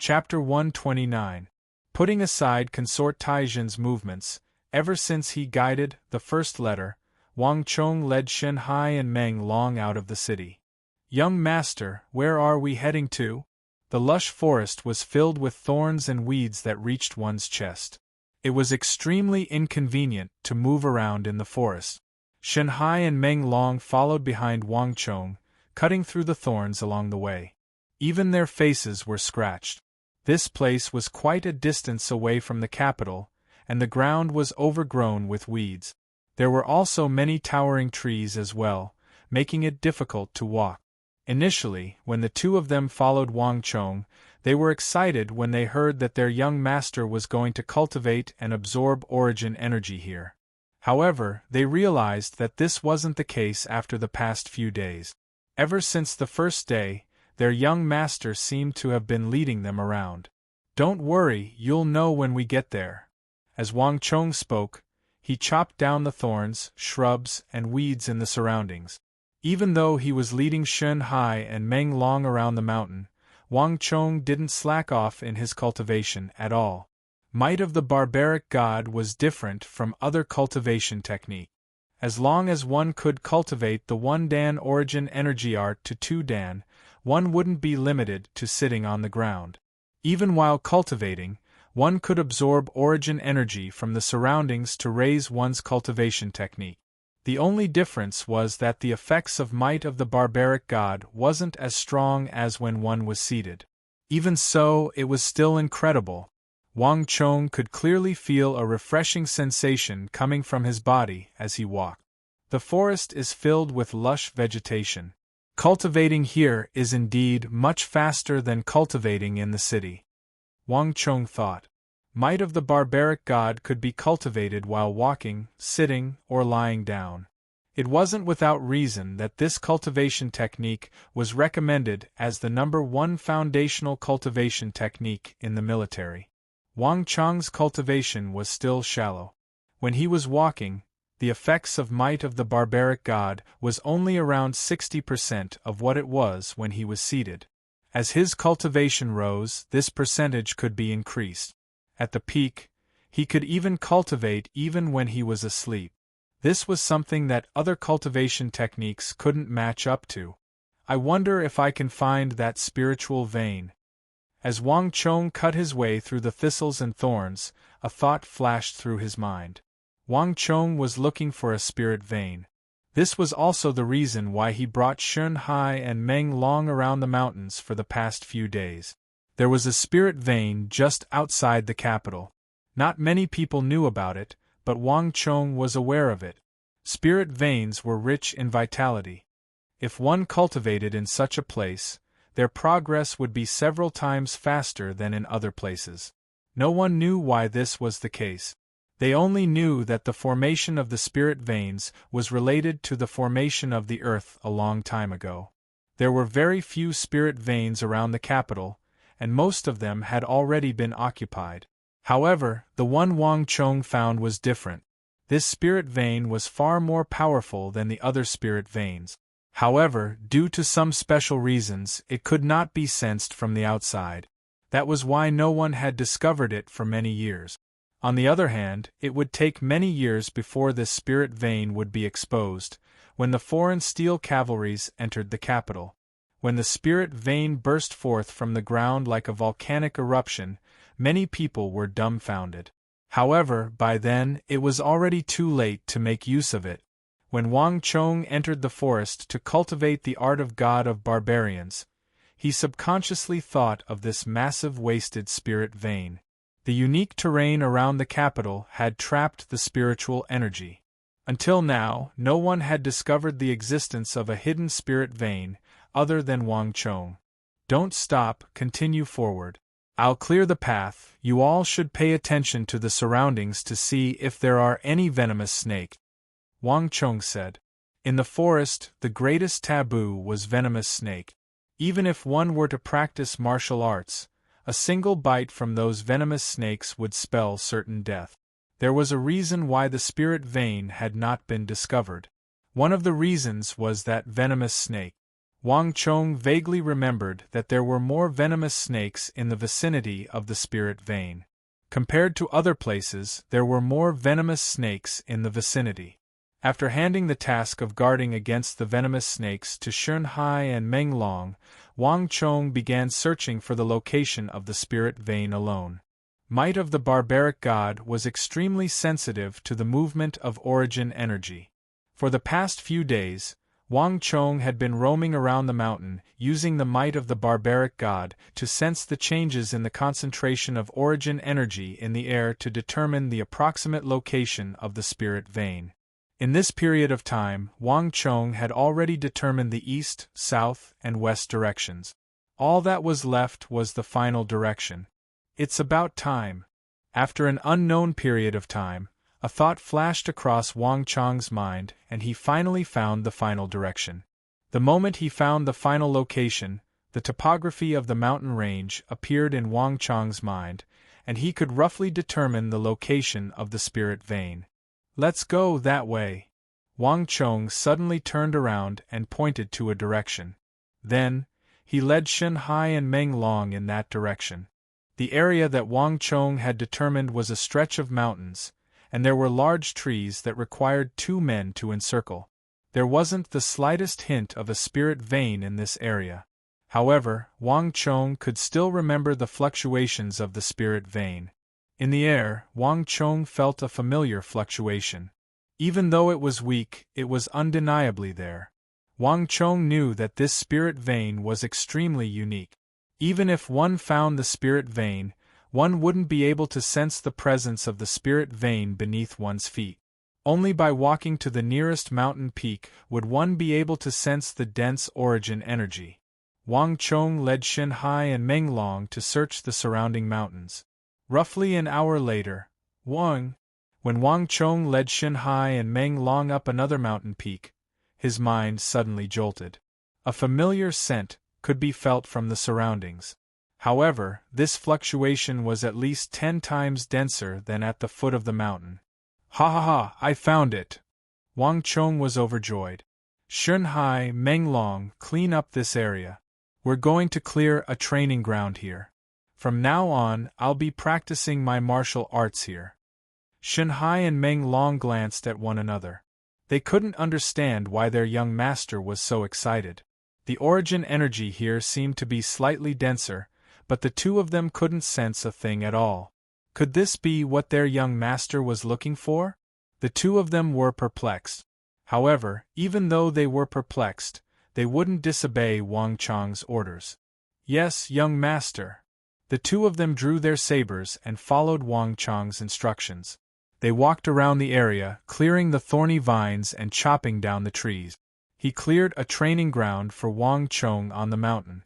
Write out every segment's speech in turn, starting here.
Chapter 129. Putting aside confrontations movements, ever since he guided the first letter, Wang Chong led Shen Hai and Meng Long out of the city. "Young master, where are we heading to?" The lush forest was filled with thorns and weeds that reached one's chest. It was extremely inconvenient to move around in the forest. Shen Hai and Meng Long followed behind Wang Chong, cutting through the thorns along the way. Even their faces were scratched. This place was quite a distance away from the capital, and the ground was overgrown with weeds. There were also many towering trees as well, making it difficult to walk. Initially, when the two of them followed Wang Chong, they were excited when they heard that their young master was going to cultivate and absorb origin energy here. However, they realized that this wasn't the case after the past few days. Ever since the first day, their young master seemed to have been leading them around. "Don't worry, you'll know when we get there." As Wang Chong spoke, he chopped down the thorns, shrubs, and weeds in the surroundings. Even though he was leading Shen Hai and Meng Long around the mountain, Wang Chong didn't slack off in his cultivation at all. Might of the barbaric god was different from other cultivation technique. As long as one could cultivate the 1-dan origin energy art to 2-dan, one wouldn't be limited to sitting on the ground. Even while cultivating, one could absorb origin energy from the surroundings to raise one's cultivation technique. The only difference was that the effects of might of the barbaric god wasn't as strong as when one was seated. Even so, it was still incredible. Wang Chong could clearly feel a refreshing sensation coming from his body as he walked. The forest is filled with lush vegetation. Cultivating here is indeed much faster than cultivating in the city. Wang Chong thought. Might of the barbaric god could be cultivated while walking, sitting, or lying down. It wasn't without reason that this cultivation technique was recommended as the #1 foundational cultivation technique in the military. Wang Chong's cultivation was still shallow. When he was walking, the effects of might of the barbaric god was only around 60% of what it was when he was seated. As his cultivation rose, this percentage could be increased. At the peak, he could even cultivate even when he was asleep. This was something that other cultivation techniques couldn't match up to. I wonder if I can find that spiritual vein. As Wang Chong cut his way through the thistles and thorns, a thought flashed through his mind. Wang Chong was looking for a spirit vein. This was also the reason why he brought Shen Hai and Meng Long around the mountains for the past few days. There was a spirit vein just outside the capital. Not many people knew about it, but Wang Chong was aware of it. Spirit veins were rich in vitality. If one cultivated in such a place, their progress would be several times faster than in other places. No one knew why this was the case. They only knew that the formation of the spirit veins was related to the formation of the earth a long time ago. There were very few spirit veins around the capital, and most of them had already been occupied. However, the one Wang Chong found was different. This spirit vein was far more powerful than the other spirit veins. However, due to some special reasons, it could not be sensed from the outside. That was why no one had discovered it for many years. On the other hand, it would take many years before this spirit vein would be exposed, when the foreign steel cavalries entered the capital. When the spirit vein burst forth from the ground like a volcanic eruption, many people were dumbfounded. However, by then, it was already too late to make use of it. When Wang Chong entered the forest to cultivate the art of god of barbarians, he subconsciously thought of this massive wasted spirit vein. The unique terrain around the capital had trapped the spiritual energy. Until now, no one had discovered the existence of a hidden spirit vein, other than Wang Chong. "Don't stop, continue forward. I'll clear the path. You all should pay attention to the surroundings to see if there are any venomous snakes," Wang Chong said. In the forest, the greatest taboo was venomous snake. Even if one were to practice martial arts, a single bite from those venomous snakes would spell certain death. There was a reason why the spirit vein had not been discovered. One of the reasons was that venomous snake. Wang Chong vaguely remembered that there were more venomous snakes in the vicinity of the spirit vein. Compared to other places, there were more venomous snakes in the vicinity. After handing the task of guarding against the venomous snakes to Shun Hai and Meng Long, Wang Chong began searching for the location of the spirit vein alone. Might of the barbaric god was extremely sensitive to the movement of origin energy. For the past few days, Wang Chong had been roaming around the mountain, using the might of the barbaric god to sense the changes in the concentration of origin energy in the air to determine the approximate location of the spirit vein. In this period of time, Wang Chong had already determined the east, south, and west directions. All that was left was the final direction. It's about time. After an unknown period of time, a thought flashed across Wang Chong's mind, and he finally found the final direction. The moment he found the final location, the topography of the mountain range appeared in Wang Chong's mind, and he could roughly determine the location of the spirit vein. Let's go that way. Wang Chong suddenly turned around and pointed to a direction. Then, he led Shun Hai and Meng Long in that direction. The area that Wang Chong had determined was a stretch of mountains, and there were large trees that required 2 men to encircle. There wasn't the slightest hint of a spirit vein in this area. However, Wang Chong could still remember the fluctuations of the spirit vein. In the air, Wang Chong felt a familiar fluctuation. Even though it was weak, it was undeniably there. Wang Chong knew that this spirit vein was extremely unique. Even if one found the spirit vein, one wouldn't be able to sense the presence of the spirit vein beneath one's feet. Only by walking to the nearest mountain peak would one be able to sense the dense origin energy. Wang Chong led Shun Hai and Meng Long to search the surrounding mountains. Roughly an hour later, when Wang Chong led Shun Hai and Meng Long up another mountain peak, his mind suddenly jolted. A familiar scent could be felt from the surroundings. However, this fluctuation was at least 10 times denser than at the foot of the mountain. Ha ha ha, I found it! Wang Chong was overjoyed. Shun Hai, Meng Long, clean up this area. We're going to clear a training ground here. From now on, I'll be practicing my martial arts here. Shun Hai and Meng Long glanced at one another. They couldn't understand why their young master was so excited. The origin energy here seemed to be slightly denser, but the two of them couldn't sense a thing at all. Could this be what their young master was looking for? The two of them were perplexed. However, even though they were perplexed, they wouldn't disobey Wang Chong's orders. Yes, young master. The two of them drew their sabers and followed Wang Chong's instructions. They walked around the area, clearing the thorny vines and chopping down the trees. He cleared a training ground for Wang Chong on the mountain.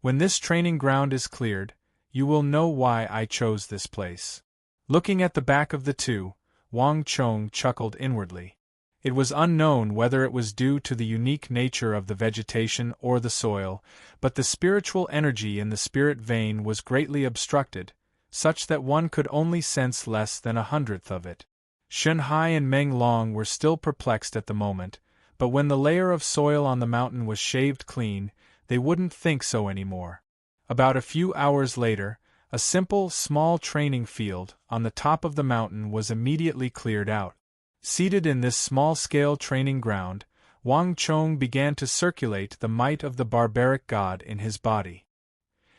When this training ground is cleared, you will know why I chose this place. Looking at the back of the two, Wang Chong chuckled inwardly. It was unknown whether it was due to the unique nature of the vegetation or the soil, but the spiritual energy in the spirit vein was greatly obstructed, such that one could only sense less than 1/100th of it. Shun Hai and Meng Long were still perplexed at the moment, but when the layer of soil on the mountain was shaved clean, they wouldn't think so anymore. About a few hours later, a simple, small training field on the top of the mountain was immediately cleared out. Seated in this small-scale training ground, Wang Chong began to circulate the might of the barbaric god in his body.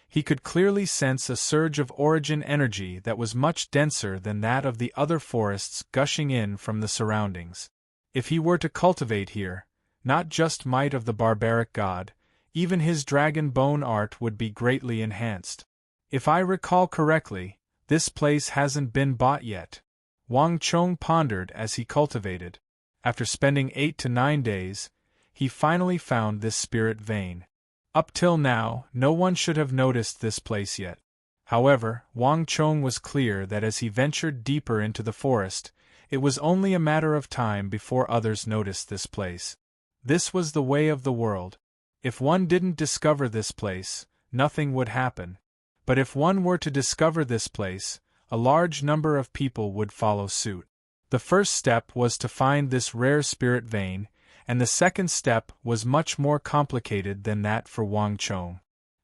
He could clearly sense a surge of origin energy that was much denser than that of the other forests gushing in from the surroundings. If he were to cultivate here, not just might of the barbaric god, even his dragon bone art would be greatly enhanced. If I recall correctly, this place hasn't been bought yet. Wang Chong pondered as he cultivated. After spending 8 to 9 days, he finally found this spirit vein. Up till now, no one should have noticed this place yet. However, Wang Chong was clear that as he ventured deeper into the forest, it was only a matter of time before others noticed this place. This was the way of the world. If one didn't discover this place, nothing would happen. But if one were to discover this place, a large number of people would follow suit. The first step was to find this rare spirit vein, and the second step was much more complicated than that for Wang Chong.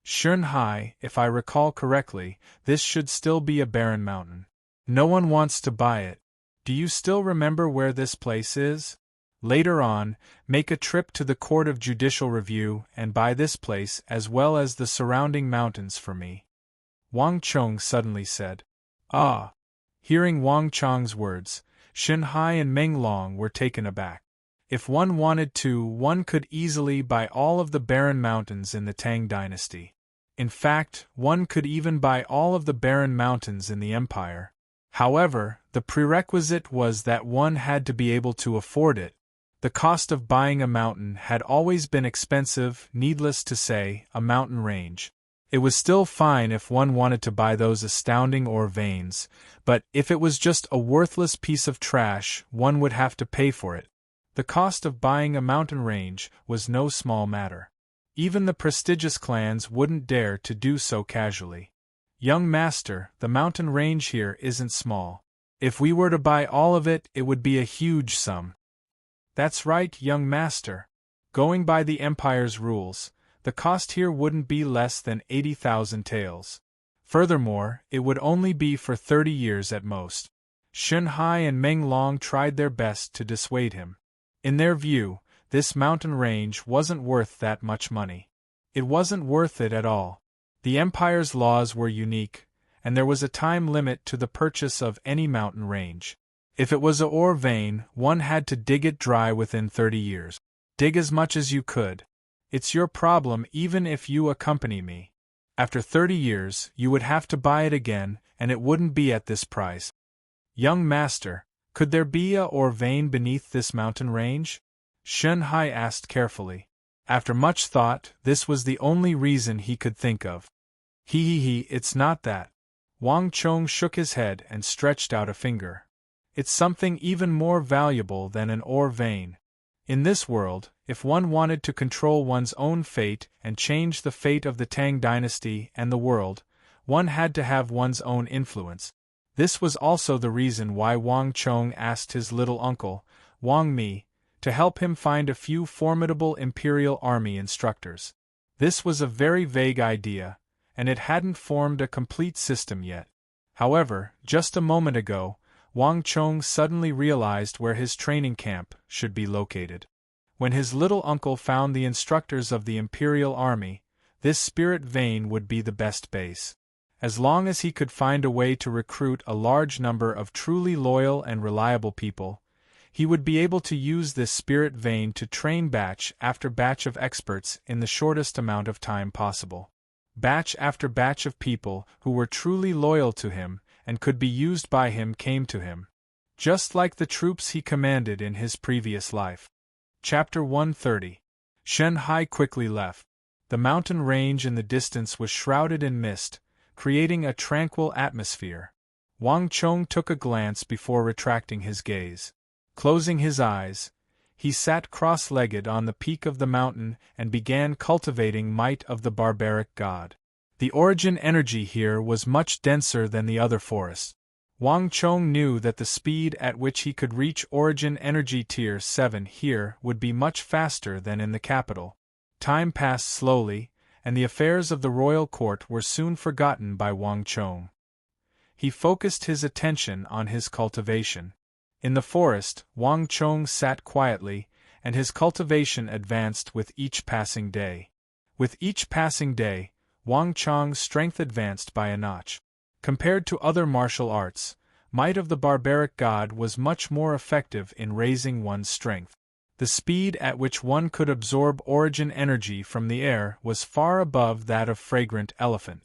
Shunhai, if I recall correctly, this should still be a barren mountain. No one wants to buy it. Do you still remember where this place is? Later on, make a trip to the Court of Judicial Review and buy this place as well as the surrounding mountains for me. Wang Chong suddenly said. Ah! Hearing Wang Chong's words, Shunhai and Menglong were taken aback. If one wanted to, one could easily buy all of the barren mountains in the Tang dynasty. In fact, one could even buy all of the barren mountains in the empire. However, the prerequisite was that one had to be able to afford it. The cost of buying a mountain had always been expensive, needless to say, a mountain range. It was still fine if one wanted to buy those astounding ore veins, but if it was just a worthless piece of trash, one would have to pay for it. The cost of buying a mountain range was no small matter. Even the prestigious clans wouldn't dare to do so casually. Young master, the mountain range here isn't small. If we were to buy all of it, it would be a huge sum. That's right, young master. Going by the Empire's rules, the cost here wouldn't be less than 80,000 taels. Furthermore, it would only be for 30 years at most. Shunhai and Menglong tried their best to dissuade him. In their view, this mountain range wasn't worth that much money. It wasn't worth it at all. The Empire's laws were unique, and there was a time limit to the purchase of any mountain range. If it was a ore vein, one had to dig it dry within 30 years. Dig as much as you could. It's your problem even if you accompany me. After 30 years, you would have to buy it again, and it wouldn't be at this price. Young master, could there be a ore vein beneath this mountain range? Shunhai asked carefully. After much thought, this was the only reason he could think of. It's not that. Wang Chong shook his head and stretched out a finger. It's something even more valuable than an ore vein. In this world, if one wanted to control one's own fate and change the fate of the Tang dynasty and the world, one had to have one's own influence. This was also the reason why Wang Chong asked his little uncle, Wang Mi, to help him find a few formidable imperial army instructors. This was a very vague idea, and it hadn't formed a complete system yet. However, just a moment ago, Wang Chong suddenly realized where his training camp should be located. When his little uncle found the instructors of the Imperial Army, this spirit vein would be the best base. As long as he could find a way to recruit a large number of truly loyal and reliable people, he would be able to use this spirit vein to train batch after batch of experts in the shortest amount of time possible. Batch after batch of people who were truly loyal to him and could be used by him came to him. Just like the troops he commanded in his previous life. Chapter 130. Shunhai quickly left. The mountain range in the distance was shrouded in mist, creating a tranquil atmosphere. Wang Chong took a glance before retracting his gaze. Closing his eyes, he sat cross-legged on the peak of the mountain and began cultivating might of the barbaric god. The origin energy here was much denser than the other forests. Wang Chong knew that the speed at which he could reach origin energy tier 7 here would be much faster than in the capital. Time passed slowly, and the affairs of the royal court were soon forgotten by Wang Chong. He focused his attention on his cultivation. In the forest, Wang Chong sat quietly, and his cultivation advanced with each passing day. With each passing day, Wang Chong's strength advanced by a notch. Compared to other martial arts, might of the barbaric god was much more effective in raising one's strength. The speed at which one could absorb origin energy from the air was far above that of fragrant elephant.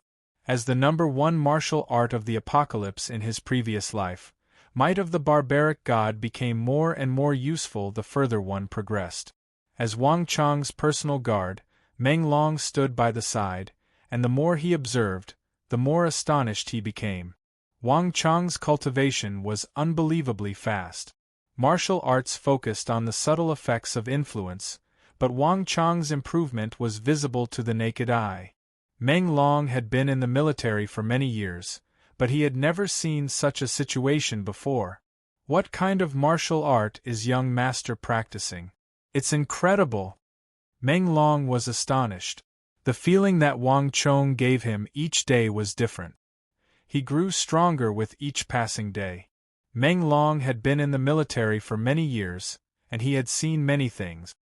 As the number one martial art of the apocalypse in his previous life, might of the barbaric god became more and more useful the further one progressed. As Wang Chong's personal guard, Menglong stood by the side, and the more he observed, the more astonished he became. Wang Chong's cultivation was unbelievably fast. Martial arts focused on the subtle effects of influence, but Wang Chong's improvement was visible to the naked eye. Menglong had been in the military for many years, but he had never seen such a situation before. What kind of martial art is young master practicing? It's incredible! Meng Long was astonished. The feeling that Wang Chong gave him each day was different. He grew stronger with each passing day. Meng Long had been in the military for many years, and he had seen many things.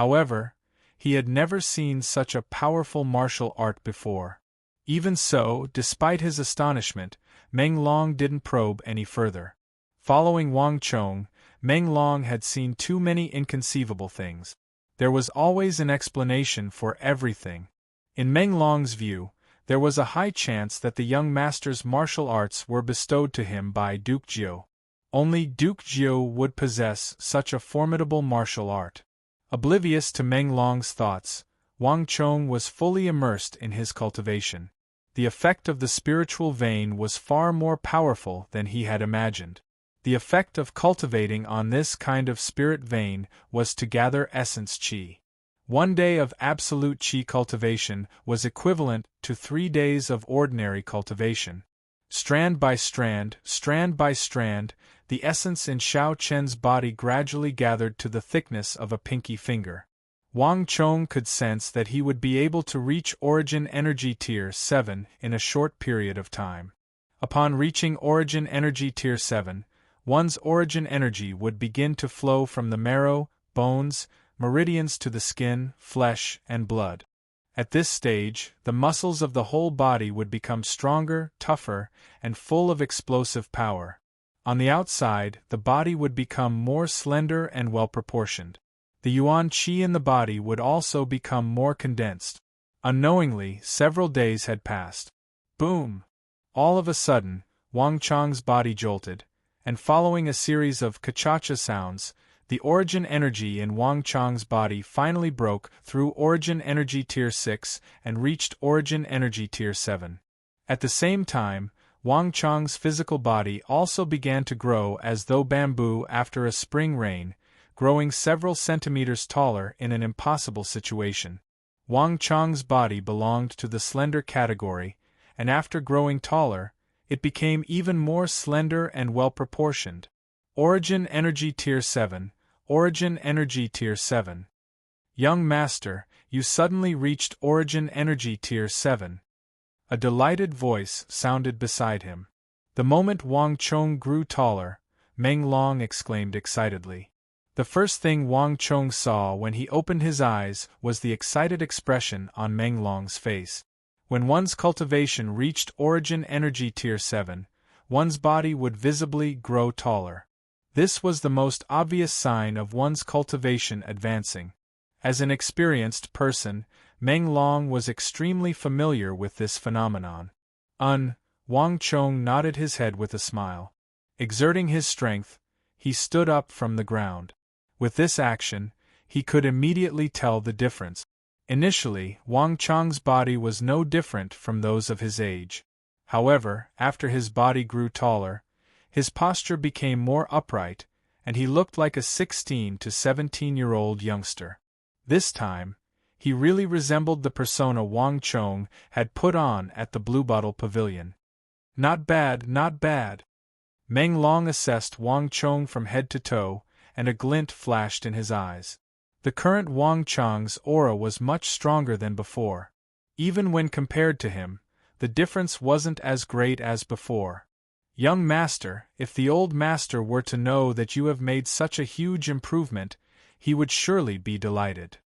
However, he had never seen such a powerful martial art before. Even so, despite his astonishment, Meng Long didn't probe any further. Following Wang Chong, Meng Long had seen too many inconceivable things. There was always an explanation for everything. In Meng Long's view, there was a high chance that the young master's martial arts were bestowed to him by Duke Jiu. Only Duke Jiu would possess such a formidable martial art. Oblivious to Meng Long's thoughts, Wang Chong was fully immersed in his cultivation. The effect of the spiritual vein was far more powerful than he had imagined. The effect of cultivating on this kind of spirit vein was to gather essence qi. 1 day of absolute qi cultivation was equivalent to 3 days of ordinary cultivation. Strand by strand, the essence in Xiao Chen's body gradually gathered to the thickness of a pinky finger. Wang Chong could sense that he would be able to reach Origin Energy Tier 7 in a short period of time. Upon reaching Origin Energy Tier 7, one's origin energy would begin to flow from the marrow, bones, meridians to the skin, flesh, and blood. At this stage, the muscles of the whole body would become stronger, tougher, and full of explosive power. On the outside, the body would become more slender and well-proportioned. The yuan qi in the body would also become more condensed. Unknowingly, several days had passed. Boom! All of a sudden, Wang Chong's body jolted, and following a series of ka-cha-cha sounds, the origin energy in Wang Chong's body finally broke through Origin Energy Tier 6 and reached Origin Energy Tier 7. At the same time, Wang Chong's physical body also began to grow as though bamboo after a spring rain, growing several centimeters taller in an impossible situation. Wang Chong's body belonged to the slender category, and after growing taller, it became even more slender and well-proportioned. Origin Energy Tier 7, Origin Energy Tier 7. Young Master, you suddenly reached Origin Energy Tier 7. A delighted voice sounded beside him. The moment Wang Chong grew taller, Meng Long exclaimed excitedly. The first thing Wang Chong saw when he opened his eyes was the excited expression on Meng Long's face. When one's cultivation reached Origin Energy Tier 7, one's body would visibly grow taller. This was the most obvious sign of one's cultivation advancing. As an experienced person, Meng Long was extremely familiar with this phenomenon. Wang Chong nodded his head with a smile. Exerting his strength, he stood up from the ground. With this action, he could immediately tell the difference. Initially, Wang Chong's body was no different from those of his age. However, after his body grew taller, his posture became more upright, and he looked like a 16 to 17-year-old youngster. This time, he really resembled the persona Wang Chong had put on at the Bluebottle Pavilion. Not bad, not bad. Meng Long assessed Wang Chong from head to toe, and a glint flashed in his eyes. The current Wang Chong's aura was much stronger than before. Even when compared to him, the difference wasn't as great as before. Young Master, if the old master were to know that you have made such a huge improvement, he would surely be delighted.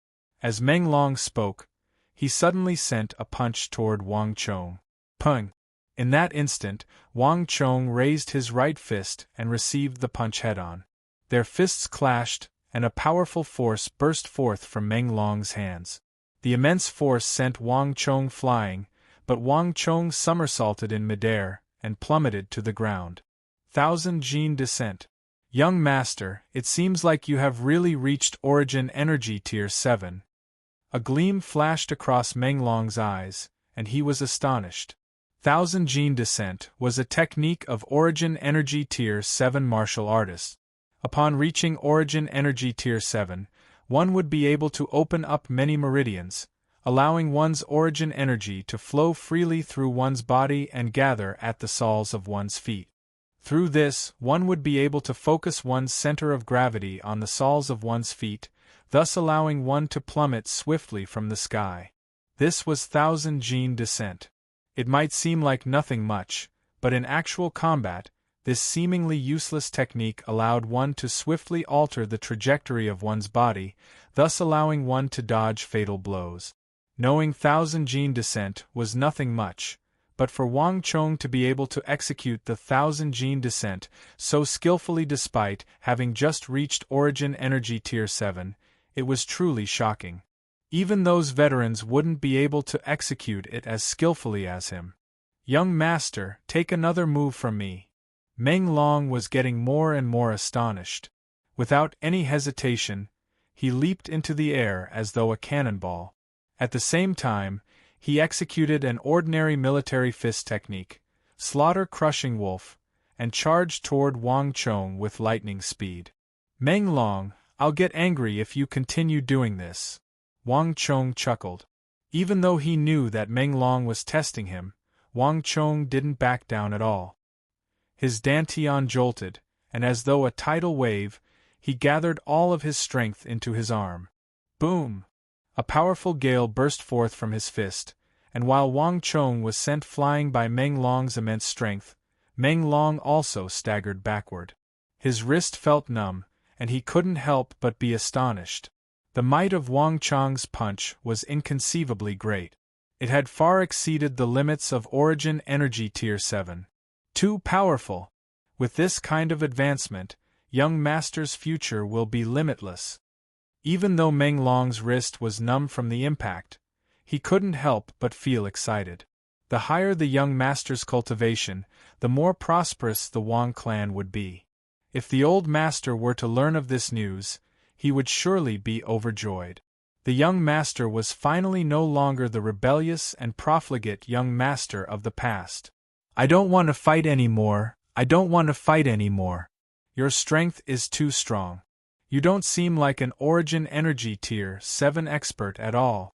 As Meng Long spoke, he suddenly sent a punch toward Wang Chong. Pung! In that instant, Wang Chong raised his right fist and received the punch head-on. Their fists clashed, and a powerful force burst forth from Meng Long's hands. The immense force sent Wang Chong flying, but Wang Chong somersaulted in midair and plummeted to the ground. 1000 Gene Descent. Young Master, it seems like you have really reached Origin Energy Tier 7. A gleam flashed across Meng Long's eyes, and he was astonished. 1000 Gene Descent was a technique of Origin Energy Tier 7 martial artists. Upon reaching Origin Energy Tier 7, one would be able to open up many meridians, allowing one's origin energy to flow freely through one's body and gather at the soles of one's feet. Through this, one would be able to focus one's center of gravity on the soles of one's feet, thus allowing one to plummet swiftly from the sky. This was thousand gene descent. It might seem like nothing much, but in actual combat, this seemingly useless technique allowed one to swiftly alter the trajectory of one's body, thus allowing one to dodge fatal blows. Knowing thousand gene descent was nothing much, but for Wang Chong to be able to execute the thousand gene descent so skillfully despite having just reached Origin Energy Tier 7, it was truly shocking. Even those veterans wouldn't be able to execute it as skillfully as him. "Young master, take another move from me." Meng Long was getting more and more astonished. Without any hesitation, he leaped into the air as though a cannonball. At the same time, he executed an ordinary military fist technique, Slaughter Crushing Wolf, and charged toward Wang Chong with lightning speed. "Meng Long, I'll get angry if you continue doing this." Wang Chong chuckled. Even though he knew that Meng Long was testing him, Wang Chong didn't back down at all. His dantian jolted, and as though a tidal wave, he gathered all of his strength into his arm. Boom! A powerful gale burst forth from his fist, and while Wang Chong was sent flying by Meng Long's immense strength, Meng Long also staggered backward. His wrist felt numb, and he couldn't help but be astonished. The might of Wang Chong's punch was inconceivably great. It had far exceeded the limits of Origin Energy Tier 7. Too powerful! With this kind of advancement, young master's future will be limitless. Even though Meng Long's wrist was numb from the impact, he couldn't help but feel excited. The higher the young master's cultivation, the more prosperous the Wang clan would be. If the old master were to learn of this news, he would surely be overjoyed. The young master was finally no longer the rebellious and profligate young master of the past. "I don't want to fight anymore, I don't want to fight anymore. Your strength is too strong. You don't seem like an Origin Energy Tier 7 expert at all."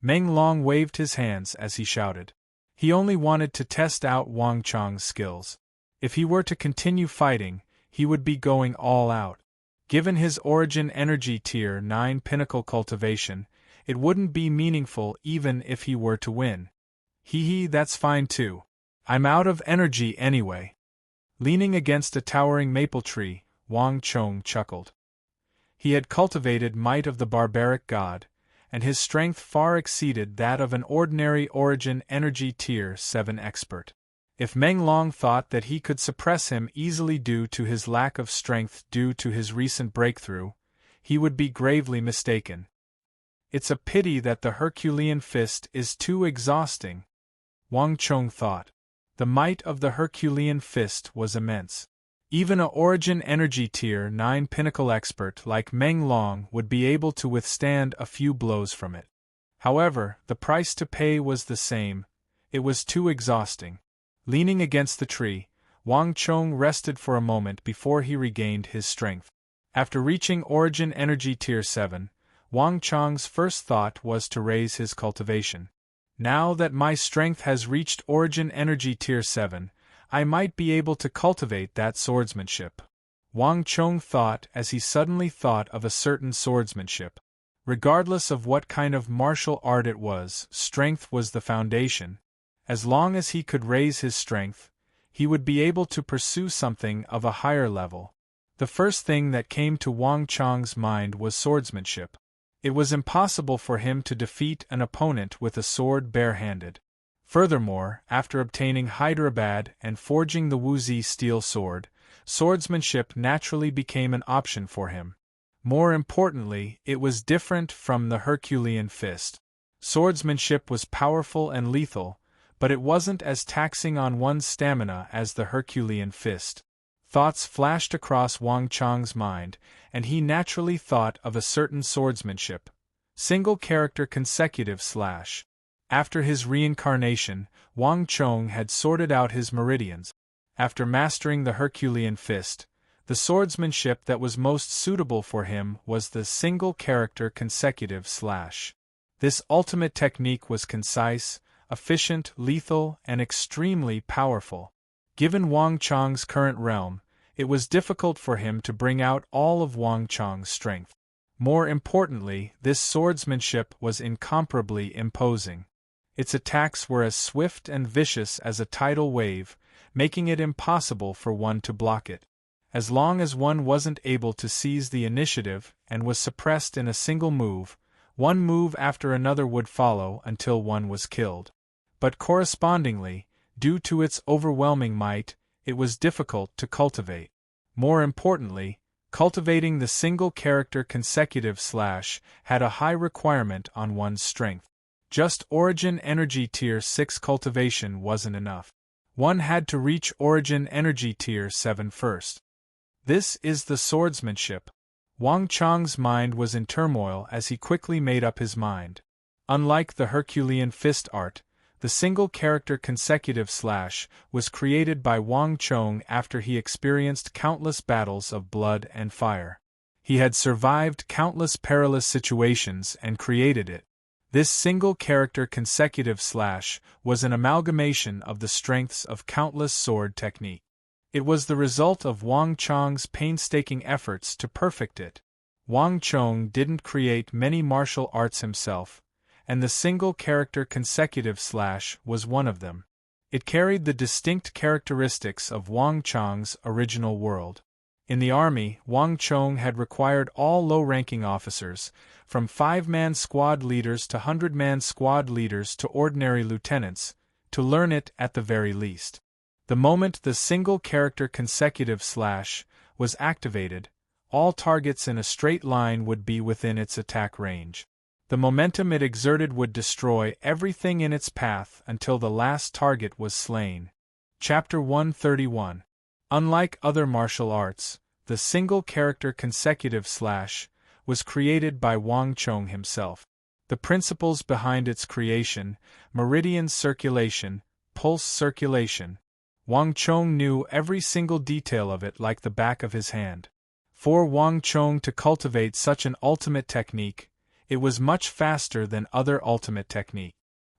Meng Long waved his hands as he shouted. He only wanted to test out Wang Chong's skills. If he were to continue fighting, he would be going all out. Given his Origin Energy Tier 9 pinnacle cultivation, it wouldn't be meaningful even if he were to win. Hee, that's fine too. I'm out of energy anyway. Leaning against a towering maple tree, Wang Chong chuckled. He had cultivated might of the barbaric god, and his strength far exceeded that of an ordinary Origin Energy Tier 7 expert. If Meng Long thought that he could suppress him easily due to his lack of strength due to his recent breakthrough, he would be gravely mistaken. It's a pity that the Herculean fist is too exhausting, Wang Chong thought. The might of the Herculean fist was immense. Even a Origin Energy Tier 9 pinnacle expert like Meng Long would be able to withstand a few blows from it. However, the price to pay was the same. It was too exhausting. Leaning against the tree, Wang Chong rested for a moment before he regained his strength. After reaching Origin Energy Tier 7, Wang Chong's first thought was to raise his cultivation. Now that my strength has reached Origin Energy Tier 7, I might be able to cultivate that swordsmanship. Wang Chong thought as he suddenly thought of a certain swordsmanship. Regardless of what kind of martial art it was, strength was the foundation. As long as he could raise his strength, he would be able to pursue something of a higher level. The first thing that came to Wang Chong's mind was swordsmanship. It was impossible for him to defeat an opponent with a sword barehanded. Furthermore, after obtaining Hyderabad and forging the Wuzi steel sword, swordsmanship naturally became an option for him. More importantly, it was different from the Herculean fist. Swordsmanship was powerful and lethal, but it wasn't as taxing on one's stamina as the Herculean fist. Thoughts flashed across Wang Chong's mind, and he naturally thought of a certain swordsmanship. Single character consecutive /. After his reincarnation, Wang Chong had sorted out his meridians. After mastering the Herculean fist, the swordsmanship that was most suitable for him was the single character consecutive /. This ultimate technique was concise, efficient, lethal, and extremely powerful. Given Wang Chong's current realm, it was difficult for him to bring out all of Wang Chong's strength. More importantly, this swordsmanship was incomparably imposing. Its attacks were as swift and vicious as a tidal wave, making it impossible for one to block it. As long as one wasn't able to seize the initiative and was suppressed in a single move, one move after another would follow until one was killed. But correspondingly, due to its overwhelming might, it was difficult to cultivate. More importantly, cultivating the single-character consecutive slash had a high requirement on one's strength. Just Origin Energy Tier 6 cultivation wasn't enough. One had to reach Origin Energy Tier 7 first. This is the swordsmanship. Wang Chang's mind was in turmoil as he quickly made up his mind. Unlike the Herculean fist art, the single-character consecutive slash was created by Wang Chong after he experienced countless battles of blood and fire. He had survived countless perilous situations and created it. This single-character consecutive slash was an amalgamation of the strengths of countless sword technique. It was the result of Wang Chong's painstaking efforts to perfect it. Wang Chong didn't create many martial arts himself, and the single-character consecutive slash was one of them. It carried the distinct characteristics of Wang Chong's original world. In the army, Wang Chong had required all low-ranking officers, from 5-man squad leaders to 100-man squad leaders to ordinary lieutenants, to learn it at the very least. The moment the single-character consecutive slash was activated, all targets in a straight line would be within its attack range. The momentum it exerted would destroy everything in its path until the last target was slain. Chapter 131. Unlike other martial arts, the single-character consecutive slash was created by Wang Chong himself. The principles behind its creation, meridian circulation, pulse circulation, Wang Chong knew every single detail of it like the back of his hand. For Wang Chong to cultivate such an ultimate technique, it was much faster than other ultimate technique.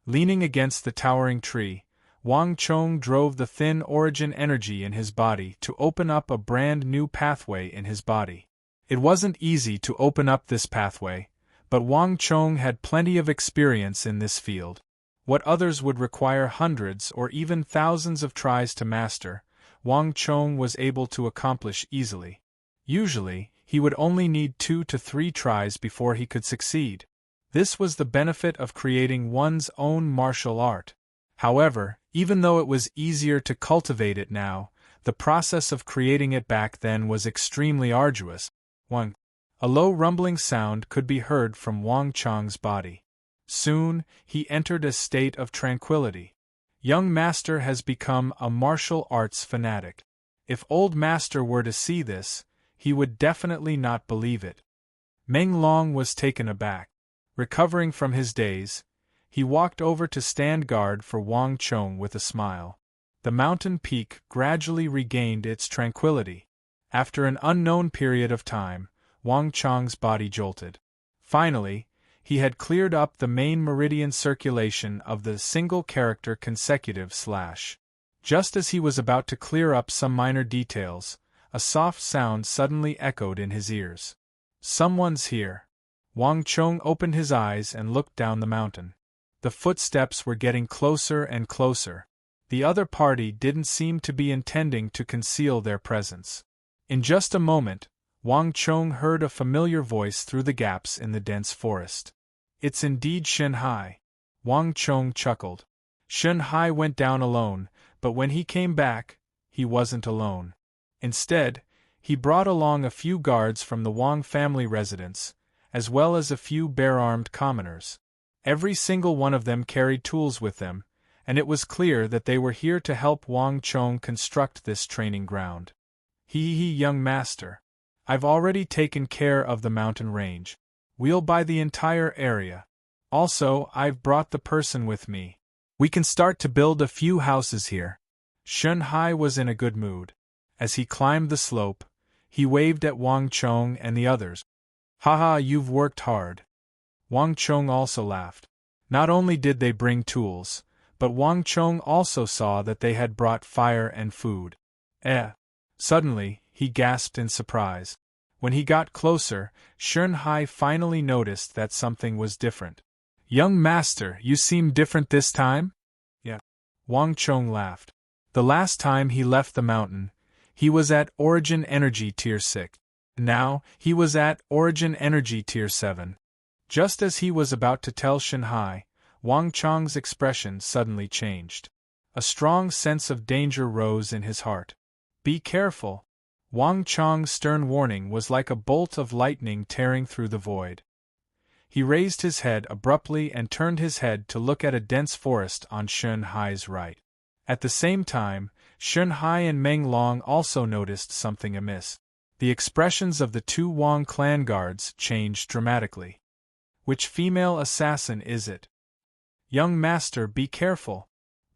Leaning against the towering tree, Wang Chong drove the thin origin energy in his body to open up a brand new pathway in his body. It wasn't easy to open up this pathway, but Wang Chong had plenty of experience in this field. What others would require hundreds or even thousands of tries to master, Wang Chong was able to accomplish easily. Usually, he would only need 2 to 3 tries before he could succeed. This was the benefit of creating one's own martial art. However, even though it was easier to cultivate it now, the process of creating it back then was extremely arduous. 1. A low rumbling sound could be heard from Wang Chong's body. Soon, he entered a state of tranquility. Young master has become a martial arts fanatic. If old master were to see this, he would definitely not believe it. Meng Long was taken aback. Recovering from his daze, he walked over to stand guard for Wang Chong with a smile. The mountain peak gradually regained its tranquility. After an unknown period of time, Wang Chong's body jolted. Finally, he had cleared up the main meridian circulation of the single-character consecutive slash. Just as he was about to clear up some minor details, a soft sound suddenly echoed in his ears. Someone's here. Wang Chong opened his eyes and looked down the mountain. The footsteps were getting closer and closer. The other party didn't seem to be intending to conceal their presence. In just a moment, Wang Chong heard a familiar voice through the gaps in the dense forest. It's indeed Shen Hai. Wang Chong chuckled. Shen Hai went down alone, but when he came back, he wasn't alone. Instead, he brought along a few guards from the Wang family residence, as well as a few bare-armed commoners. Every single one of them carried tools with them, and it was clear that they were here to help Wang Chong construct this training ground. Young master. I've already taken care of the mountain range. We'll buy the entire area. Also, I've brought the person with me. We can start to build a few houses here. Shen Hai was in a good mood. As he climbed the slope, he waved at Wang Chong and the others. Haha, you've worked hard. Wang Chong also laughed. Not only did they bring tools, but Wang Chong also saw that they had brought fire and food. Suddenly, he gasped in surprise. When he got closer, Shunhai finally noticed that something was different. "Young master, you seem different this time?" "Yeah." Wang Chong laughed. "The last time he left the mountain, he was at Origin Energy Tier 6. Now, he was at Origin Energy Tier 7. Just as he was about to tell Shunhai, Wang Chong's expression suddenly changed. A strong sense of danger rose in his heart. "Be careful." Wang Chong's stern warning was like a bolt of lightning tearing through the void. He raised his head abruptly and turned his head to look at a dense forest on Shunhai's right. At the same time, Shunhai and Meng Long also noticed something amiss. The expressions of the two Wang clan guards changed dramatically. "Which female assassin is it?" "Young master, be careful."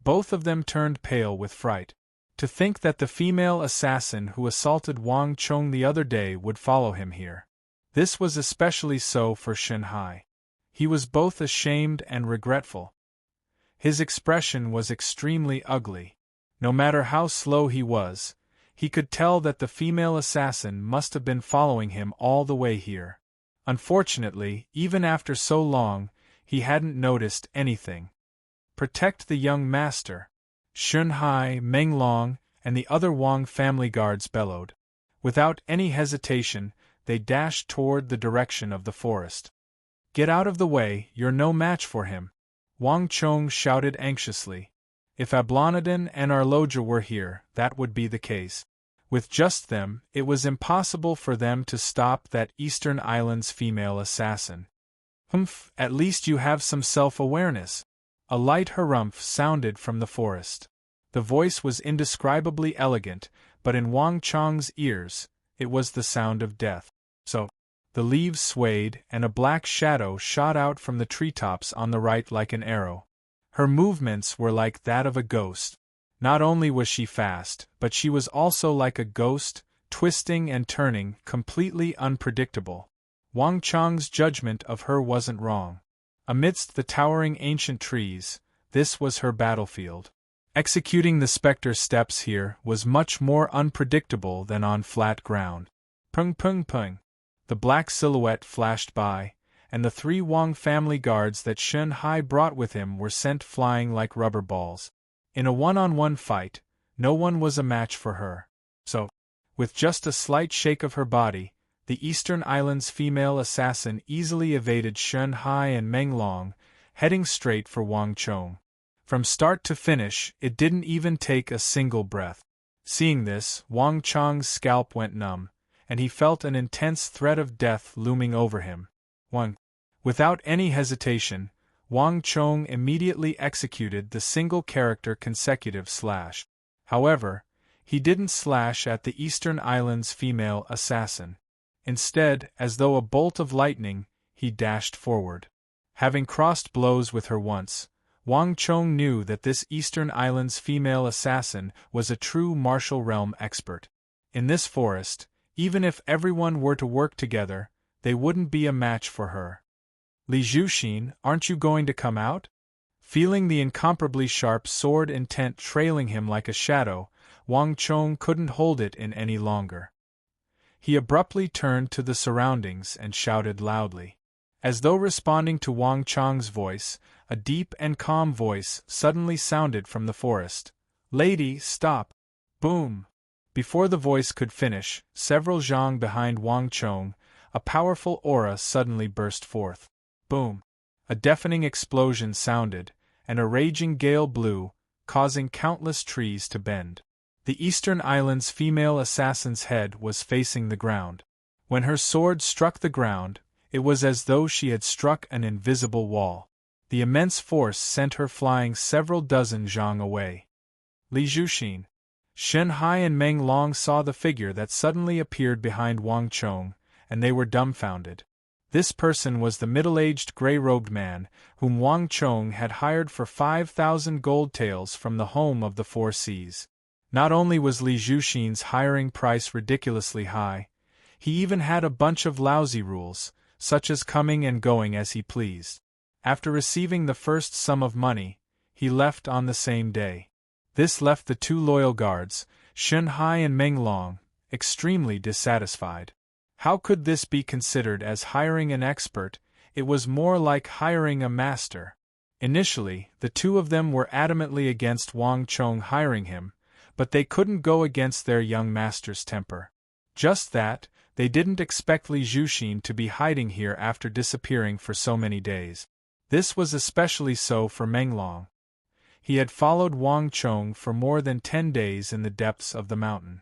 Both of them turned pale with fright. To think that the female assassin who assaulted Wang Chong the other day would follow him here. This was especially so for Shunhai. He was both ashamed and regretful. His expression was extremely ugly. No matter how slow he was, he could tell that the female assassin must have been following him all the way here. Unfortunately, even after so long, he hadn't noticed anything. "Protect the young master," Shunhai, Meng Long, and the other Wang family guards bellowed. Without any hesitation, they dashed toward the direction of the forest. "Get out of the way, you're no match for him," Wang Chong shouted anxiously. If Ablonadin and Arloja were here, that would be the case. With just them, it was impossible for them to stop that Eastern Islands female assassin. "Humph, at least you have some self-awareness." A light harumph sounded from the forest. The voice was indescribably elegant, but in Wang Chong's ears, it was the sound of death. "So." The leaves swayed, and a black shadow shot out from the treetops on the right like an arrow. Her movements were like that of a ghost. Not only was she fast, but she was also like a ghost, twisting and turning, completely unpredictable. Wang Chong's judgment of her wasn't wrong. Amidst the towering ancient trees, this was her battlefield. Executing the spectre steps here was much more unpredictable than on flat ground. Pung pung pung. The black silhouette flashed by, and the three Wang family guards that Shunhai brought with him were sent flying like rubber balls. In a one-on-one fight, no one was a match for her. So, with just a slight shake of her body, the Eastern Islands female assassin easily evaded Shunhai and Meng Long, heading straight for Wang Chong. From start to finish, it didn't even take a single breath. Seeing this, Wang Chong's scalp went numb, and he felt an intense threat of death looming over him. Without any hesitation, Wang Chong immediately executed the single-character consecutive slash. However, he didn't slash at the Eastern Islands female assassin. Instead, as though a bolt of lightning, he dashed forward. Having crossed blows with her once, Wang Chong knew that this Eastern Islands female assassin was a true martial realm expert. In this forest, even if everyone were to work together, they wouldn't be a match for her. "Li Zhuxin, aren't you going to come out?" Feeling the incomparably sharp sword intent trailing him like a shadow, Wang Chong couldn't hold it in any longer. He abruptly turned to the surroundings and shouted loudly. As though responding to Wang Chong's voice, a deep and calm voice suddenly sounded from the forest. "Lady, stop!" Boom! Before the voice could finish, several zhang behind Wang Chong, a powerful aura suddenly burst forth. Boom! A deafening explosion sounded, and a raging gale blew, causing countless trees to bend. The Eastern Islands female assassin's head was facing the ground. When her sword struck the ground, it was as though she had struck an invisible wall. The immense force sent her flying several dozen zhang away. "Li Zhuxin." Shunhai and Meng Long saw the figure that suddenly appeared behind Wang Chong, and they were dumbfounded. This person was the middle-aged gray-robed man, whom Wang Chong had hired for 5,000 gold taels from the home of the Four Seas. Not only was Li Zhuxin's hiring price ridiculously high, he even had a bunch of lousy rules, such as coming and going as he pleased. After receiving the first sum of money, he left on the same day. This left the two loyal guards, Shunhai and Meng Long, extremely dissatisfied. How could this be considered as hiring an expert? It was more like hiring a master. Initially, the two of them were adamantly against Wang Chong hiring him, but they couldn't go against their young master's temper. Just that, they didn't expect Li Zhuxin to be hiding here after disappearing for so many days. This was especially so for Menglong. He had followed Wang Chong for more than 10 days in the depths of the mountain.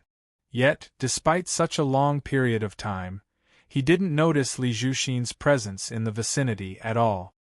Yet, despite such a long period of time, he didn't notice Li Zhuxin's presence in the vicinity at all.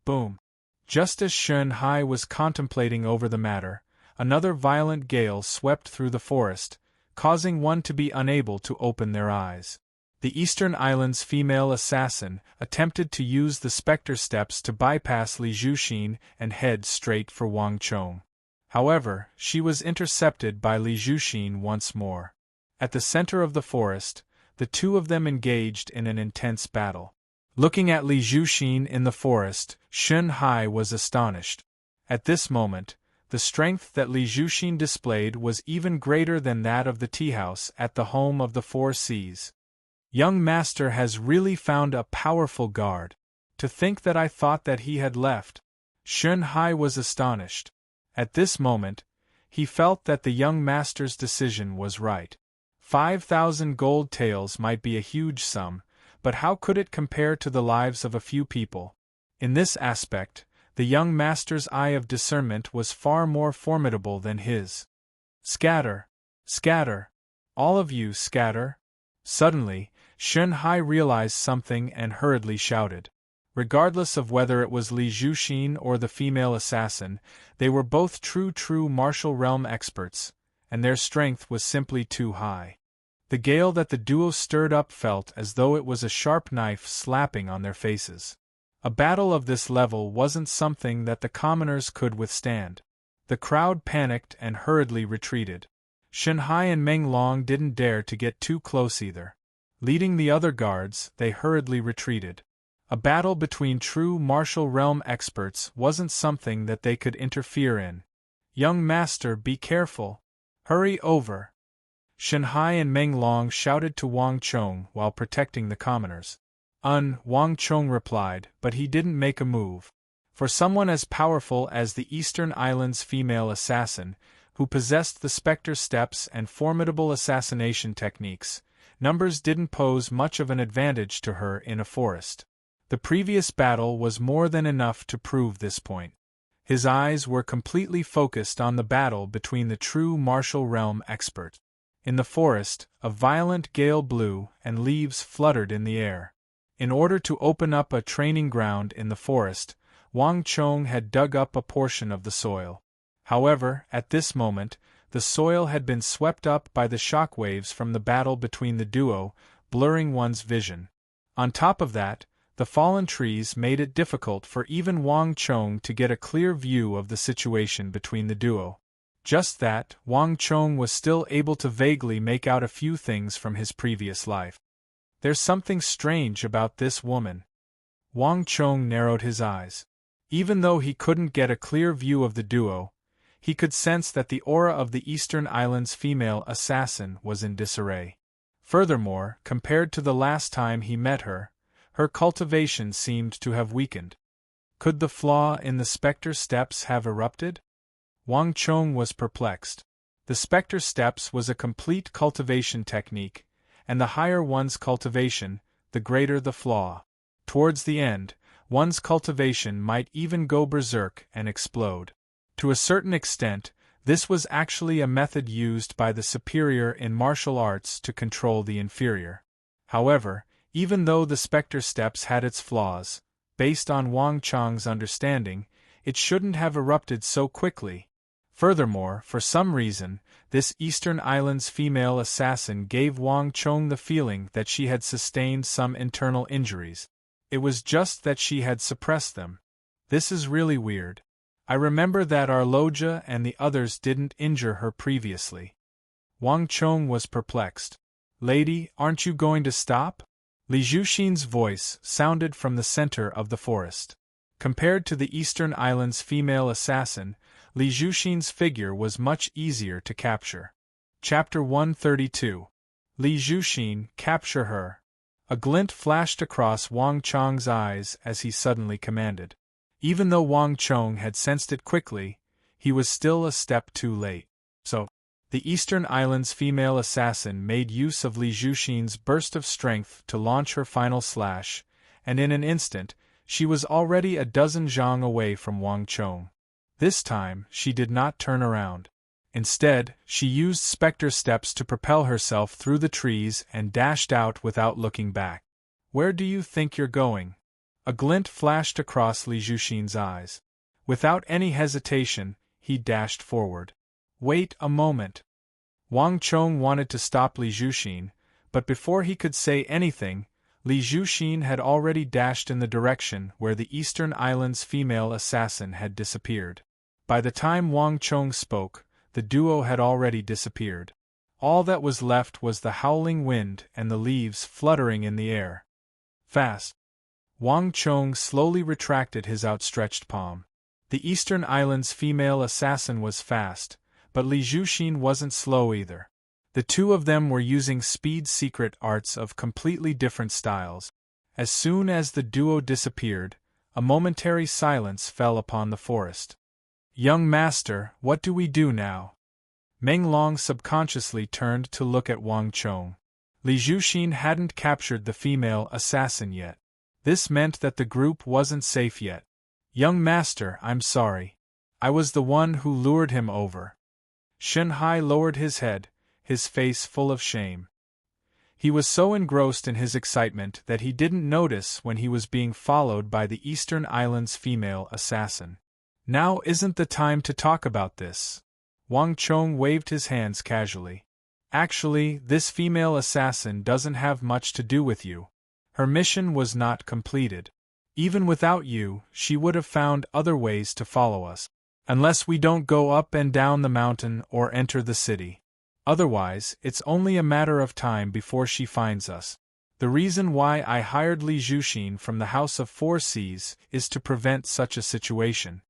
Boom! Just as Shen Hai was contemplating over the matter, another violent gale swept through the forest, causing one to be unable to open their eyes. The Eastern Islands' female assassin attempted to use the specter steps to bypass Li Zhuxin and head straight for Wang Chong. However, she was intercepted by Li Zhuxin once more. At the center of the forest, the two of them engaged in an intense battle. Looking at Li Zhuxin in the forest, Shen Hai was astonished. At this moment, the strength that Li Zhuxin displayed was even greater than that of the tea-house at the home of the Four Seas. Young master has really found a powerful guard. To think that I thought that he had left. Shen Hai was astonished. At this moment, he felt that the young master's decision was right. 5,000 gold taels might be a huge sum, but how could it compare to the lives of a few people? In this aspect, the young master's eye of discernment was far more formidable than his. Scatter! Scatter! All of you scatter! Suddenly, Shen Hai realized something and hurriedly shouted. Regardless of whether it was Li Zhuxin or the female assassin, they were both true martial realm experts, and their strength was simply too high. The gale that the duo stirred up felt as though it was a sharp knife slapping on their faces. A battle of this level wasn't something that the commoners could withstand. The crowd panicked and hurriedly retreated. Shen Hai and Menglong didn't dare to get too close either. Leading the other guards, they hurriedly retreated. A battle between true martial realm experts wasn't something that they could interfere in. Young master, be careful. Hurry over. Shen Hai and Menglong shouted to Wang Chong while protecting the commoners. Wang Chong replied, but he didn't make a move. For someone as powerful as the Eastern Islands' female assassin, who possessed the specter steps and formidable assassination techniques, numbers didn't pose much of an advantage to her in a forest. The previous battle was more than enough to prove this point. His eyes were completely focused on the battle between the true martial realm expert. In the forest, a violent gale blew and leaves fluttered in the air. In order to open up a training ground in the forest, Wang Chong had dug up a portion of the soil. However, at this moment, the soil had been swept up by the shock waves from the battle between the duo, blurring one's vision. On top of that, the fallen trees made it difficult for even Wang Chong to get a clear view of the situation between the duo. Just that, Wang Chong was still able to vaguely make out a few things from his previous life. There's something strange about this woman. Wang Chong narrowed his eyes. Even though he couldn't get a clear view of the duo, he could sense that the aura of the Eastern Islands' female assassin was in disarray. Furthermore, compared to the last time he met her, her cultivation seemed to have weakened. Could the flaw in the specter steps have erupted? Wang Chong was perplexed. The specter steps was a complete cultivation technique, and the higher one's cultivation, the greater the flaw. Towards the end, one's cultivation might even go berserk and explode. To a certain extent, this was actually a method used by the superior in martial arts to control the inferior. However, even though the specter steps had its flaws, based on Wang Chong's understanding, it shouldn't have erupted so quickly. Furthermore, for some reason, this Eastern Islands female assassin gave Wang Chong the feeling that she had sustained some internal injuries. It was just that she had suppressed them. This is really weird. I remember that our Loja and the others didn't injure her previously. Wang Chong was perplexed. Lady, aren't you going to stop? Li Zhuxin's voice sounded from the center of the forest. Compared to the Eastern Islands' female assassin, Li Zhuxin's figure was much easier to capture. Chapter 132. Li Zhuxin, capture her. A glint flashed across Wang Chong's eyes as he suddenly commanded. Even though Wang Chong had sensed it quickly, he was still a step too late. So, the Eastern Islands female assassin made use of Li Zhuxin's burst of strength to launch her final slash, and in an instant, she was already a dozen zhang away from Wang Chong. This time, she did not turn around. Instead, she used specter steps to propel herself through the trees and dashed out without looking back. Where do you think you're going? A glint flashed across Li Zhuxin's eyes. Without any hesitation, he dashed forward. Wait a moment. Wang Chong wanted to stop Li Zhuxin, but before he could say anything, Li Zhuxin had already dashed in the direction where the Eastern Islands female assassin had disappeared. By the time Wang Chong spoke, the duo had already disappeared. All that was left was the howling wind and the leaves fluttering in the air. Fast. Wang Chong slowly retracted his outstretched palm. The Eastern Islands female assassin was fast, but Li Zhuxin wasn't slow either. The two of them were using speed secret arts of completely different styles. As soon as the duo disappeared, a momentary silence fell upon the forest. Young master, what do we do now? Meng Long subconsciously turned to look at Wang Chong. Li Zhuxin hadn't captured the female assassin yet. This meant that the group wasn't safe yet. Young master, I'm sorry. I was the one who lured him over. Shen Hai lowered his head, his face full of shame. He was so engrossed in his excitement that he didn't notice when he was being followed by the Eastern Islands female assassin. Now isn't the time to talk about this. Wang Chong waved his hands casually. Actually, this female assassin doesn't have much to do with you. Her mission was not completed. Even without you, she would have found other ways to follow us. Unless we don't go up and down the mountain or enter the city. Otherwise, it's only a matter of time before she finds us. The reason why I hired Li Zhuxin from the House of Four Seas is to prevent such a situation.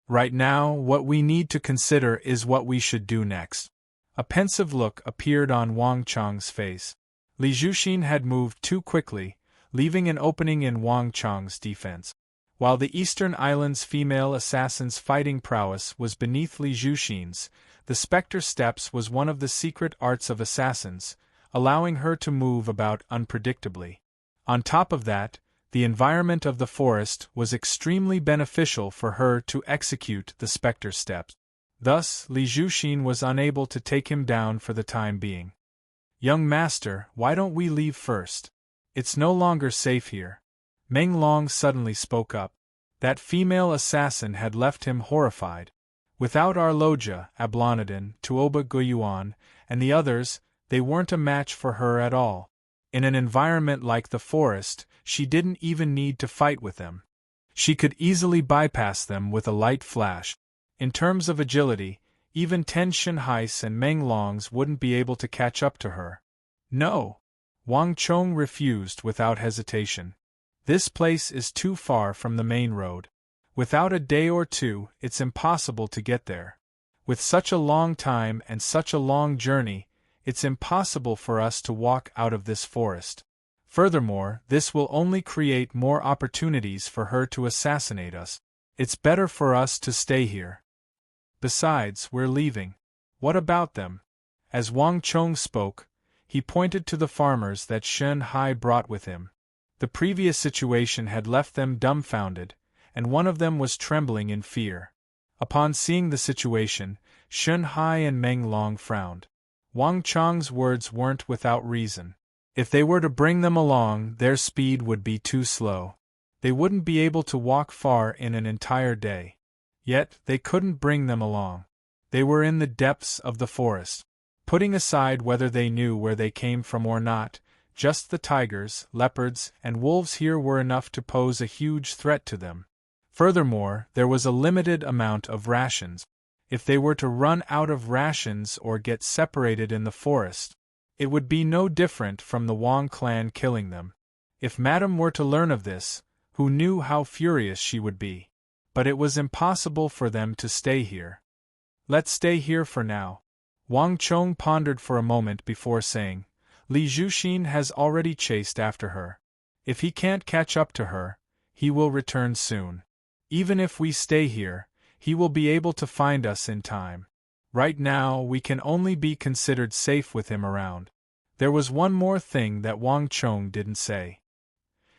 Right now, what we need to consider is what we should do next. A pensive look appeared on Wang Chong's face. Li Zhuxin had moved too quickly, leaving an opening in Wang Chong's defense. While the Eastern Islands female assassin's fighting prowess was beneath Li Zhuxin's, the specter steps was one of the secret arts of assassins, allowing her to move about unpredictably. On top of that, the environment of the forest was extremely beneficial for her to execute the specter steps. Thus, Li Zhuxin was unable to take him down for the time being. Young master, why don't we leave first? It's no longer safe here. Meng Long suddenly spoke up. That female assassin had left him horrified. Without our Loja, Ablonidin, Tuoba Guyuan, and the others, they weren't a match for her at all. In an environment like the forest, she didn't even need to fight with them. She could easily bypass them with a light flash. In terms of agility, even Ten Shenhais and Meng Longs wouldn't be able to catch up to her. No. Wang Chong refused without hesitation. This place is too far from the main road. Without a day or two, it's impossible to get there. With such a long time and such a long journey, it's impossible for us to walk out of this forest. Furthermore, this will only create more opportunities for her to assassinate us. It's better for us to stay here. Besides, we're leaving. What about them? As Wang Chong spoke, he pointed to the farmers that Shen Hai brought with him. The previous situation had left them dumbfounded, and one of them was trembling in fear. Upon seeing the situation, Shen Hai and Meng Long frowned. Wang Chong's words weren't without reason. If they were to bring them along, their speed would be too slow. They wouldn't be able to walk far in an entire day. Yet, they couldn't bring them along. They were in the depths of the forest. Putting aside whether they knew where they came from or not, just the tigers, leopards, and wolves here were enough to pose a huge threat to them. Furthermore, there was a limited amount of rations. If they were to run out of rations or get separated in the forest, it would be no different from the Wang clan killing them. If Madame were to learn of this, who knew how furious she would be? But it was impossible for them to stay here. Let's stay here for now. Wang Chong pondered for a moment before saying, Li Zhuxin has already chased after her. If he can't catch up to her, he will return soon. Even if we stay here, he will be able to find us in time. Right now, we can only be considered safe with him around. There was one more thing that Wang Chong didn't say.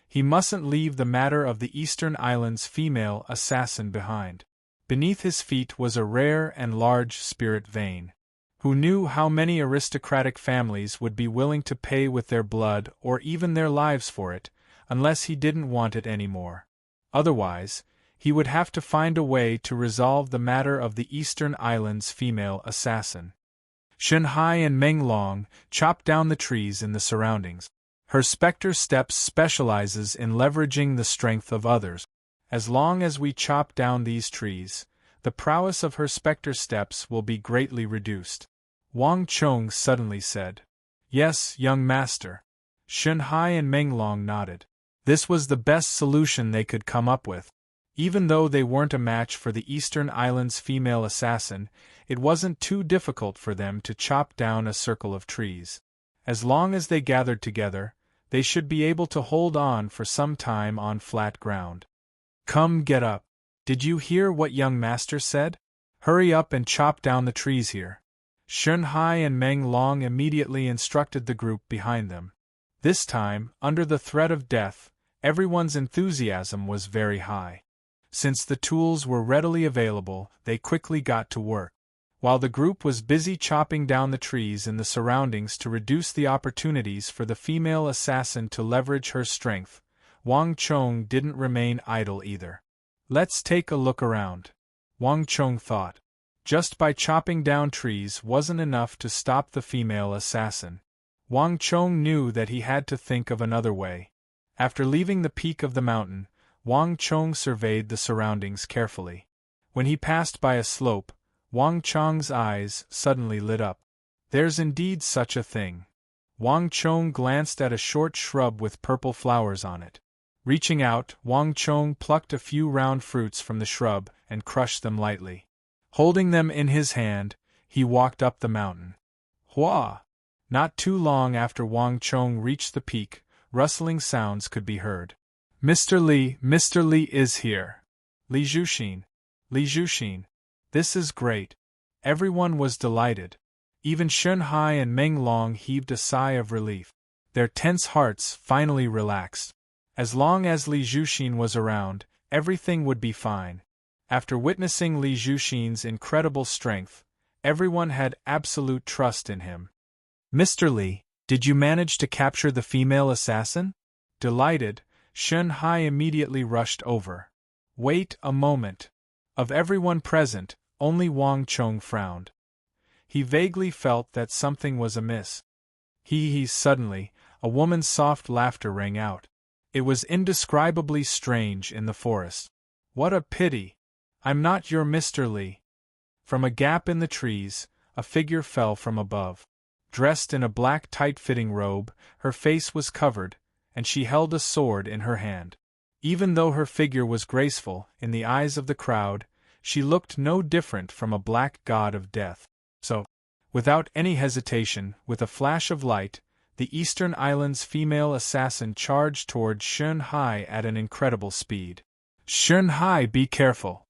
He mustn't leave the matter of the Eastern Islands' female assassin behind. Beneath his feet was a rare and large spirit vein. Who knew how many aristocratic families would be willing to pay with their blood or even their lives for it, unless he didn't want it anymore. Otherwise, he would have to find a way to resolve the matter of the Eastern Islands' female assassin. Shenhai and Menglong chopped down the trees in the surroundings. Her specter steps specializes in leveraging the strength of others. As long as we chop down these trees, the prowess of her specter steps will be greatly reduced. Wang Chong suddenly said. Yes, young master. Shenhai and Menglong nodded. This was the best solution they could come up with. Even though they weren't a match for the Eastern Islands' female assassin, it wasn't too difficult for them to chop down a circle of trees. As long as they gathered together, they should be able to hold on for some time on flat ground. Come, get up. Did you hear what young master said? Hurry up and chop down the trees here. Shenhai and Meng Long immediately instructed the group behind them. This time, under the threat of death, everyone's enthusiasm was very high. Since the tools were readily available, they quickly got to work. While the group was busy chopping down the trees in the surroundings to reduce the opportunities for the female assassin to leverage her strength, Wang Chong didn't remain idle either. Let's take a look around. Wang Chong thought. Just by chopping down trees wasn't enough to stop the female assassin. Wang Chong knew that he had to think of another way. After leaving the peak of the mountain, Wang Chong surveyed the surroundings carefully. When he passed by a slope, Wang Chong's eyes suddenly lit up. There's indeed such a thing. Wang Chong glanced at a short shrub with purple flowers on it. Reaching out, Wang Chong plucked a few round fruits from the shrub and crushed them lightly. Holding them in his hand, he walked up the mountain. Hua! Not too long after Wang Chong reached the peak, rustling sounds could be heard. Mr. Li is here. Li Zhuxin. This is great. Everyone was delighted. Even Shenhai and Menglong heaved a sigh of relief. Their tense hearts finally relaxed. As long as Li Zhuxin was around, everything would be fine. After witnessing Li Zhuxin's incredible strength, everyone had absolute trust in him. Mr. Li, did you manage to capture the female assassin? Delighted, Shenhai immediately rushed over. Wait a moment. Of everyone present, only Wang Chong frowned. He vaguely felt that something was amiss. Suddenly, a woman's soft laughter rang out. It was indescribably strange in the forest. What a pity! I'm not your Mr. Li. From a gap in the trees, a figure fell from above. Dressed in a black tight-fitting robe, her face was covered, and she held a sword in her hand. Even though her figure was graceful, in the eyes of the crowd, she looked no different from a black god of death. So, without any hesitation, with a flash of light, the Eastern Islands' female assassin charged toward Shenhai at an incredible speed. Shenhai, be careful!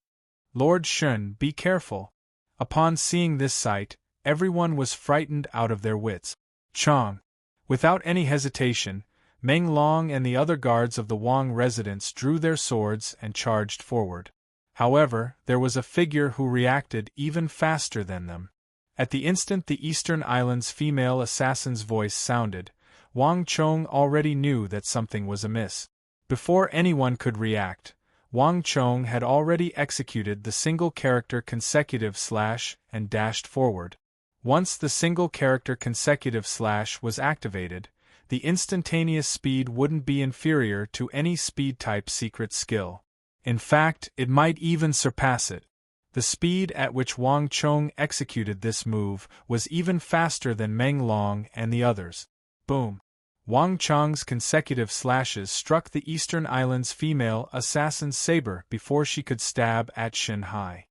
Lord Shen, be careful! Upon seeing this sight, everyone was frightened out of their wits. Chong! Without any hesitation, Meng Long and the other guards of the Wang residence drew their swords and charged forward. However, there was a figure who reacted even faster than them. At the instant the Eastern Islands' female assassin's voice sounded, Wang Chong already knew that something was amiss. Before anyone could react, Wang Chong had already executed the single-character consecutive slash and dashed forward. Once the single-character consecutive slash was activated, the instantaneous speed wouldn't be inferior to any speed-type secret skill. In fact, it might even surpass it. The speed at which Wang Chong executed this move was even faster than Meng Long and the others. Boom! Wang Chong's consecutive slashes struck the Eastern Islands' female assassin's saber before she could stab at Shenhai.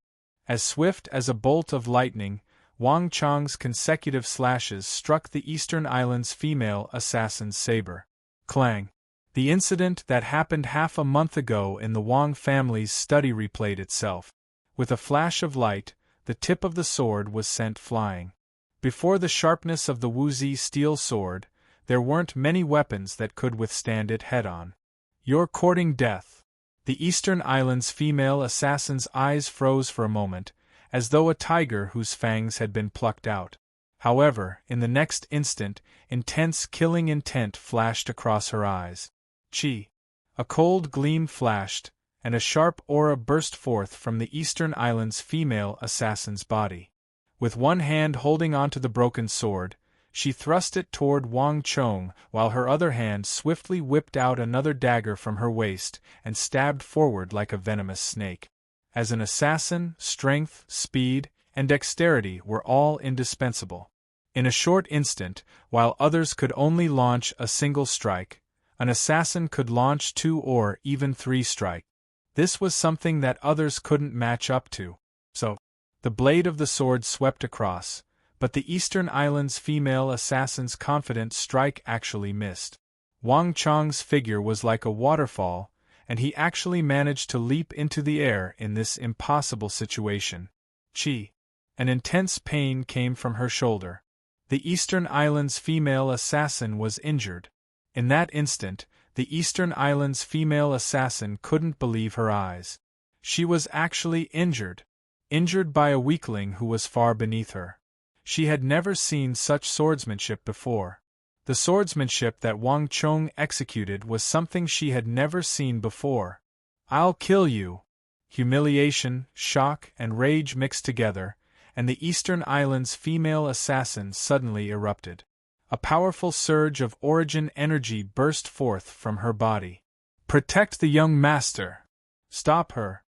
As swift as a bolt of lightning, Wang Chang's consecutive slashes struck the Eastern Islands' female assassin's saber. Clang! The incident that happened half a month ago in the Wang family's study replayed itself. With a flash of light, the tip of the sword was sent flying. Before the sharpness of the Wuzi steel sword, there weren't many weapons that could withstand it head-on. "You're courting death." The Eastern Islands' female assassin's eyes froze for a moment, as though a tiger whose fangs had been plucked out. However, in the next instant, intense killing intent flashed across her eyes. Chi! A cold gleam flashed, and a sharp aura burst forth from the Eastern Islands' female assassin's body. With one hand holding onto the broken sword, she thrust it toward Wang Chong, while her other hand swiftly whipped out another dagger from her waist and stabbed forward like a venomous snake. As an assassin, strength, speed, and dexterity were all indispensable. In a short instant, while others could only launch a single strike, an assassin could launch 2 or even 3 strikes. This was something that others couldn't match up to. So, the blade of the sword swept across, but the Eastern Islands' female assassin's confident strike actually missed. Wang Chang's figure was like a waterfall, and he actually managed to leap into the air in this impossible situation. Chi! An intense pain came from her shoulder. The Eastern Islands' female assassin was injured. In that instant, the Eastern Islands' female assassin couldn't believe her eyes. She was actually injured. Injured by a weakling who was far beneath her. She had never seen such swordsmanship before. The swordsmanship that Wang Chong executed was something she had never seen before. "I'll kill you!" Humiliation, shock, and rage mixed together, and the Eastern Islands' female assassin suddenly erupted. A powerful surge of origin energy burst forth from her body. "Protect the young master! Stop her!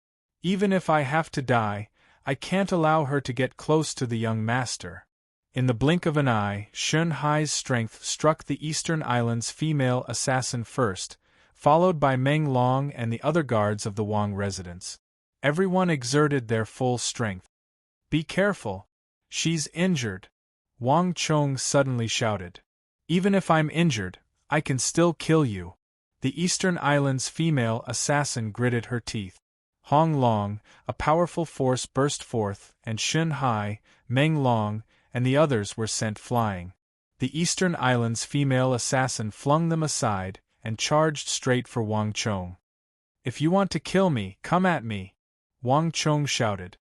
Even if I have to die, I can't allow her to get close to the young master." In the blink of an eye, Shun Hai's strength struck the Eastern Islands' female assassin first, followed by Meng Long and the other guards of the Wang residence. Everyone exerted their full strength. "Be careful! She's injured!" Wang Chong suddenly shouted. "Even if I'm injured, I can still kill you." The Eastern Islands' female assassin gritted her teeth. Hong Long, a powerful force burst forth, and Shun Hai, Meng Long, and the others were sent flying. The Eastern Islands' female assassin flung them aside and charged straight for Wang Chong. "If you want to kill me, come at me!" Wang Chong shouted.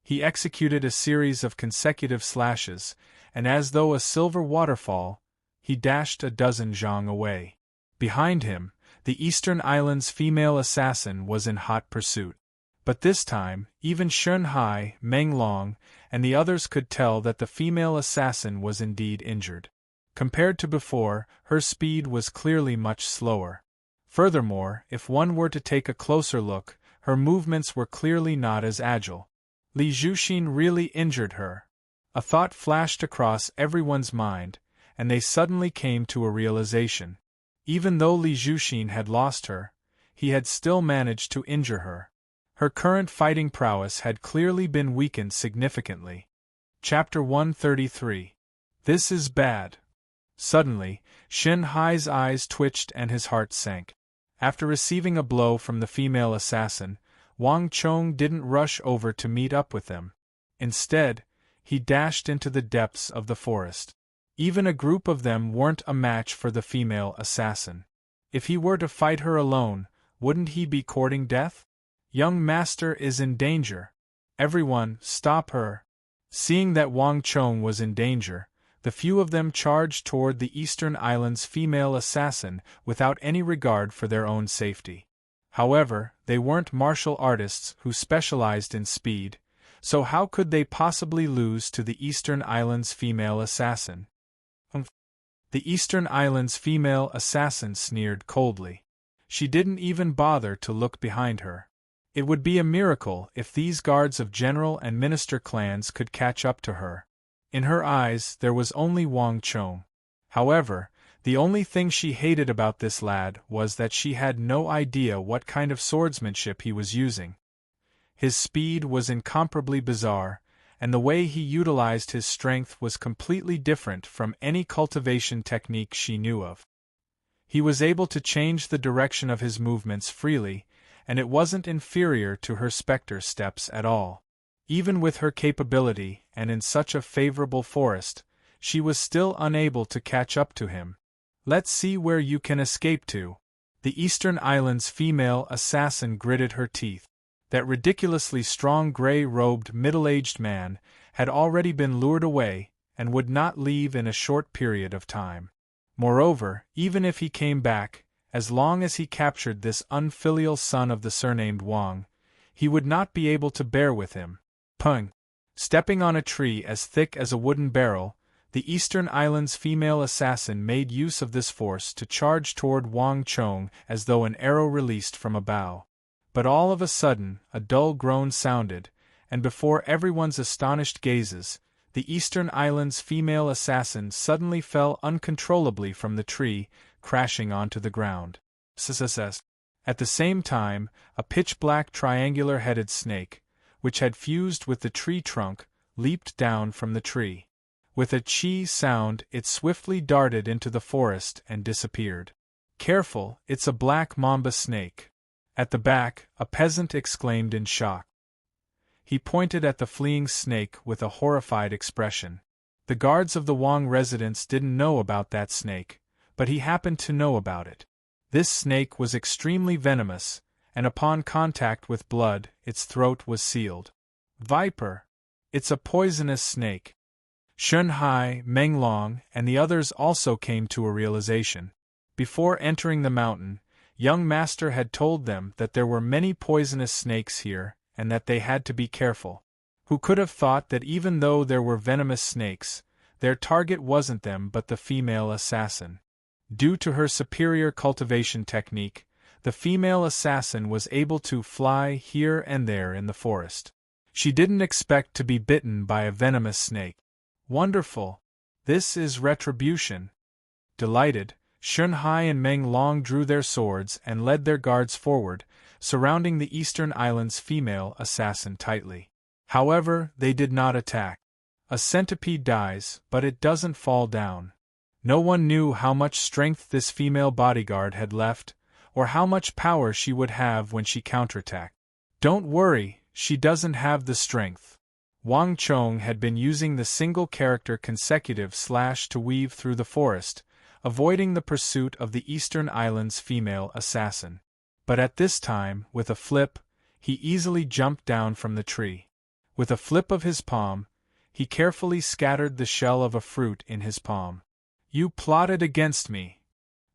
He executed a series of consecutive slashes, and as though a silver waterfall, he dashed a dozen zhang away. Behind him, the Eastern Islands' female assassin was in hot pursuit. But this time, even Shun Hai, Meng Long, and the others could tell that the female assassin was indeed injured. Compared to before, her speed was clearly much slower. Furthermore, if one were to take a closer look, her movements were clearly not as agile. Li Zhuxin really injured her. A thought flashed across everyone's mind, and they suddenly came to a realization. Even though Li Zhuxin had lost her, he had still managed to injure her. Her current fighting prowess had clearly been weakened significantly. Chapter 133. This is bad. Suddenly, Shen Hai's eyes twitched and his heart sank. After receiving a blow from the female assassin, Wang Chong didn't rush over to meet up with them. Instead, he dashed into the depths of the forest. Even a group of them weren't a match for the female assassin. If he were to fight her alone, wouldn't he be courting death? "Young master is in danger. Everyone, stop her!" Seeing that Wang Chong was in danger, the few of them charged toward the Eastern Islands' female assassin without any regard for their own safety. However, they weren't martial artists who specialized in speed, so how could they possibly lose to the Eastern Islands' female assassin? The Eastern Islands' female assassin sneered coldly. She didn't even bother to look behind her. It would be a miracle if these guards of general and minister clans could catch up to her. In her eyes there was only Wang Chong. However, the only thing she hated about this lad was that she had no idea what kind of swordsmanship he was using. His speed was incomparably bizarre, and the way he utilized his strength was completely different from any cultivation technique she knew of. He was able to change the direction of his movements freely, and it wasn't inferior to her specter steps at all. Even with her capability, and in such a favorable forest, she was still unable to catch up to him. "Let's see where you can escape to." The Eastern Islands female assassin gritted her teeth. That ridiculously strong gray-robed middle-aged man had already been lured away, and would not leave in a short period of time. Moreover, even if he came back, as long as he captured this unfilial son of the surnamed Wang, he would not be able to bear with him. Pung! Stepping on a tree as thick as a wooden barrel, the Eastern Islands female assassin made use of this force to charge toward Wang Chong as though an arrow released from a bow. But all of a sudden, a dull groan sounded, and before everyone's astonished gazes, the Eastern Islands female assassin suddenly fell uncontrollably from the tree, crashing onto the ground. At the same time, a pitch-black triangular-headed snake, which had fused with the tree trunk, leaped down from the tree. With a chee sound, it swiftly darted into the forest and disappeared. "Careful, it's a black mamba snake." At the back, a peasant exclaimed in shock. He pointed at the fleeing snake with a horrified expression. The guards of the Wang residence didn't know about that snake, but he happened to know about it. This snake was extremely venomous, and upon contact with blood, its throat was sealed. "Viper! It's a poisonous snake." Shun Hai, Meng Long, and the others also came to a realization. Before entering the mountain, young master had told them that there were many poisonous snakes here, and that they had to be careful. Who could have thought that even though there were venomous snakes, their target wasn't them but the female assassin? Due to her superior cultivation technique, the female assassin was able to fly here and there in the forest. She didn't expect to be bitten by a venomous snake. Wonderful! This is retribution. Delighted, Shun Hai and Meng Long drew their swords and led their guards forward, surrounding the Eastern Islands female assassin tightly. However, they did not attack. A centipede dies, but it doesn't fall down. No one knew how much strength this female bodyguard had left, or how much power she would have when she counterattacked. "Don't worry, she doesn't have the strength." Wang Chong had been using the single-character consecutive slash to weave through the forest, avoiding the pursuit of the Eastern Islands female assassin. But at this time, with a flip, he easily jumped down from the tree. With a flip of his palm, he carefully scattered the shell of a fruit in his palm. "You plotted against me."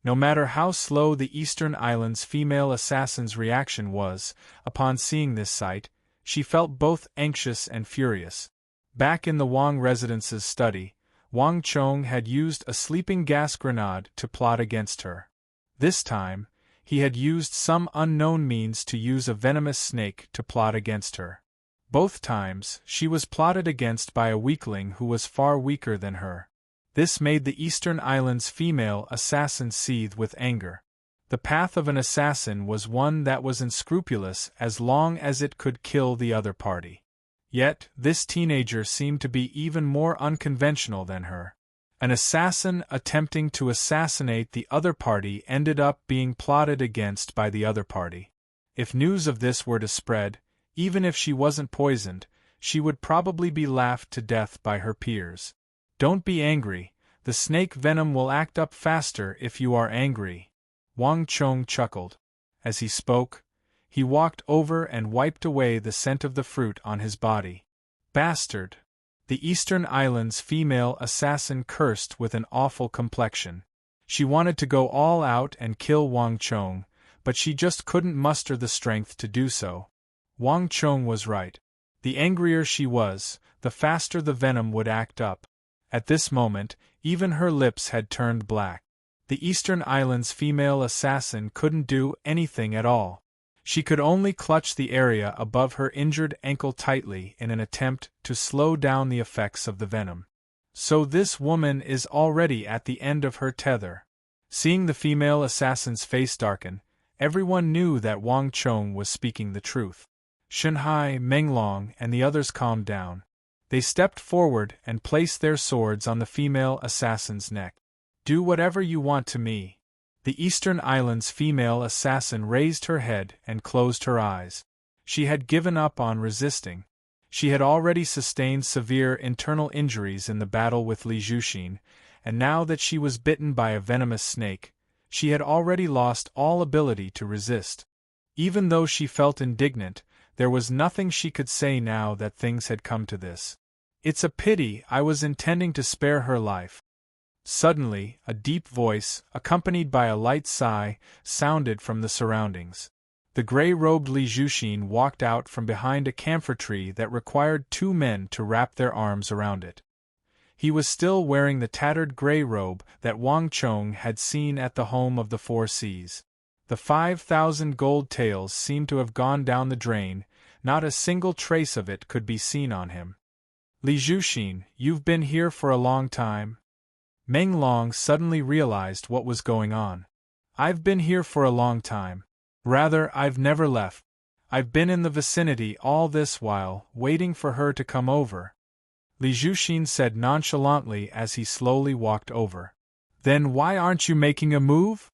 No matter how slow the Eastern Islands female assassin's reaction was, upon seeing this sight, she felt both anxious and furious. Back in the Wang residence's study, Wang Chong had used a sleeping gas grenade to plot against her. This time, he had used some unknown means to use a venomous snake to plot against her. Both times, she was plotted against by a weakling who was far weaker than her. This made the Eastern Islands female assassin seethe with anger. The path of an assassin was one that was unscrupulous as long as it could kill the other party. Yet, this teenager seemed to be even more unconventional than her. An assassin attempting to assassinate the other party ended up being plotted against by the other party. If news of this were to spread, even if she wasn't poisoned, she would probably be laughed to death by her peers. "Don't be angry, the snake venom will act up faster if you are angry." Wang Chong chuckled. As he spoke, he walked over and wiped away the scent of the fruit on his body. "Bastard!" The Eastern Islands female assassin cursed with an awful complexion. She wanted to go all out and kill Wang Chong, but she just couldn't muster the strength to do so. Wang Chong was right. The angrier she was, the faster the venom would act up. At this moment, even her lips had turned black. The Eastern Islands female assassin couldn't do anything at all. She could only clutch the area above her injured ankle tightly in an attempt to slow down the effects of the venom. So this woman is already at the end of her tether. Seeing the female assassin's face darken, everyone knew that Wang Chong was speaking the truth. Shun Hai, Meng Long, and the others calmed down. They stepped forward and placed their swords on the female assassin's neck. "Do whatever you want to me." The Eastern Islands female assassin raised her head and closed her eyes. She had given up on resisting. She had already sustained severe internal injuries in the battle with Li Zhuxin, and now that she was bitten by a venomous snake, she had already lost all ability to resist. Even though she felt indignant, there was nothing she could say now that things had come to this. "It's a pity, I was intending to spare her life." Suddenly, a deep voice, accompanied by a light sigh, sounded from the surroundings. The gray-robed Li Zhuxin walked out from behind a camphor tree that required 2 men to wrap their arms around it. He was still wearing the tattered gray robe that Wang Chong had seen at the home of the 4 Seas. The 5,000 gold taels seemed to have gone down the drain, not a single trace of it could be seen on him. "Li Zhuxin, you've been here for a long time?" Meng Long suddenly realized what was going on. "I've been here for a long time. Rather, I've never left. I've been in the vicinity all this while, waiting for her to come over," Li Zhuxin said nonchalantly as he slowly walked over. "Then why aren't you making a move?"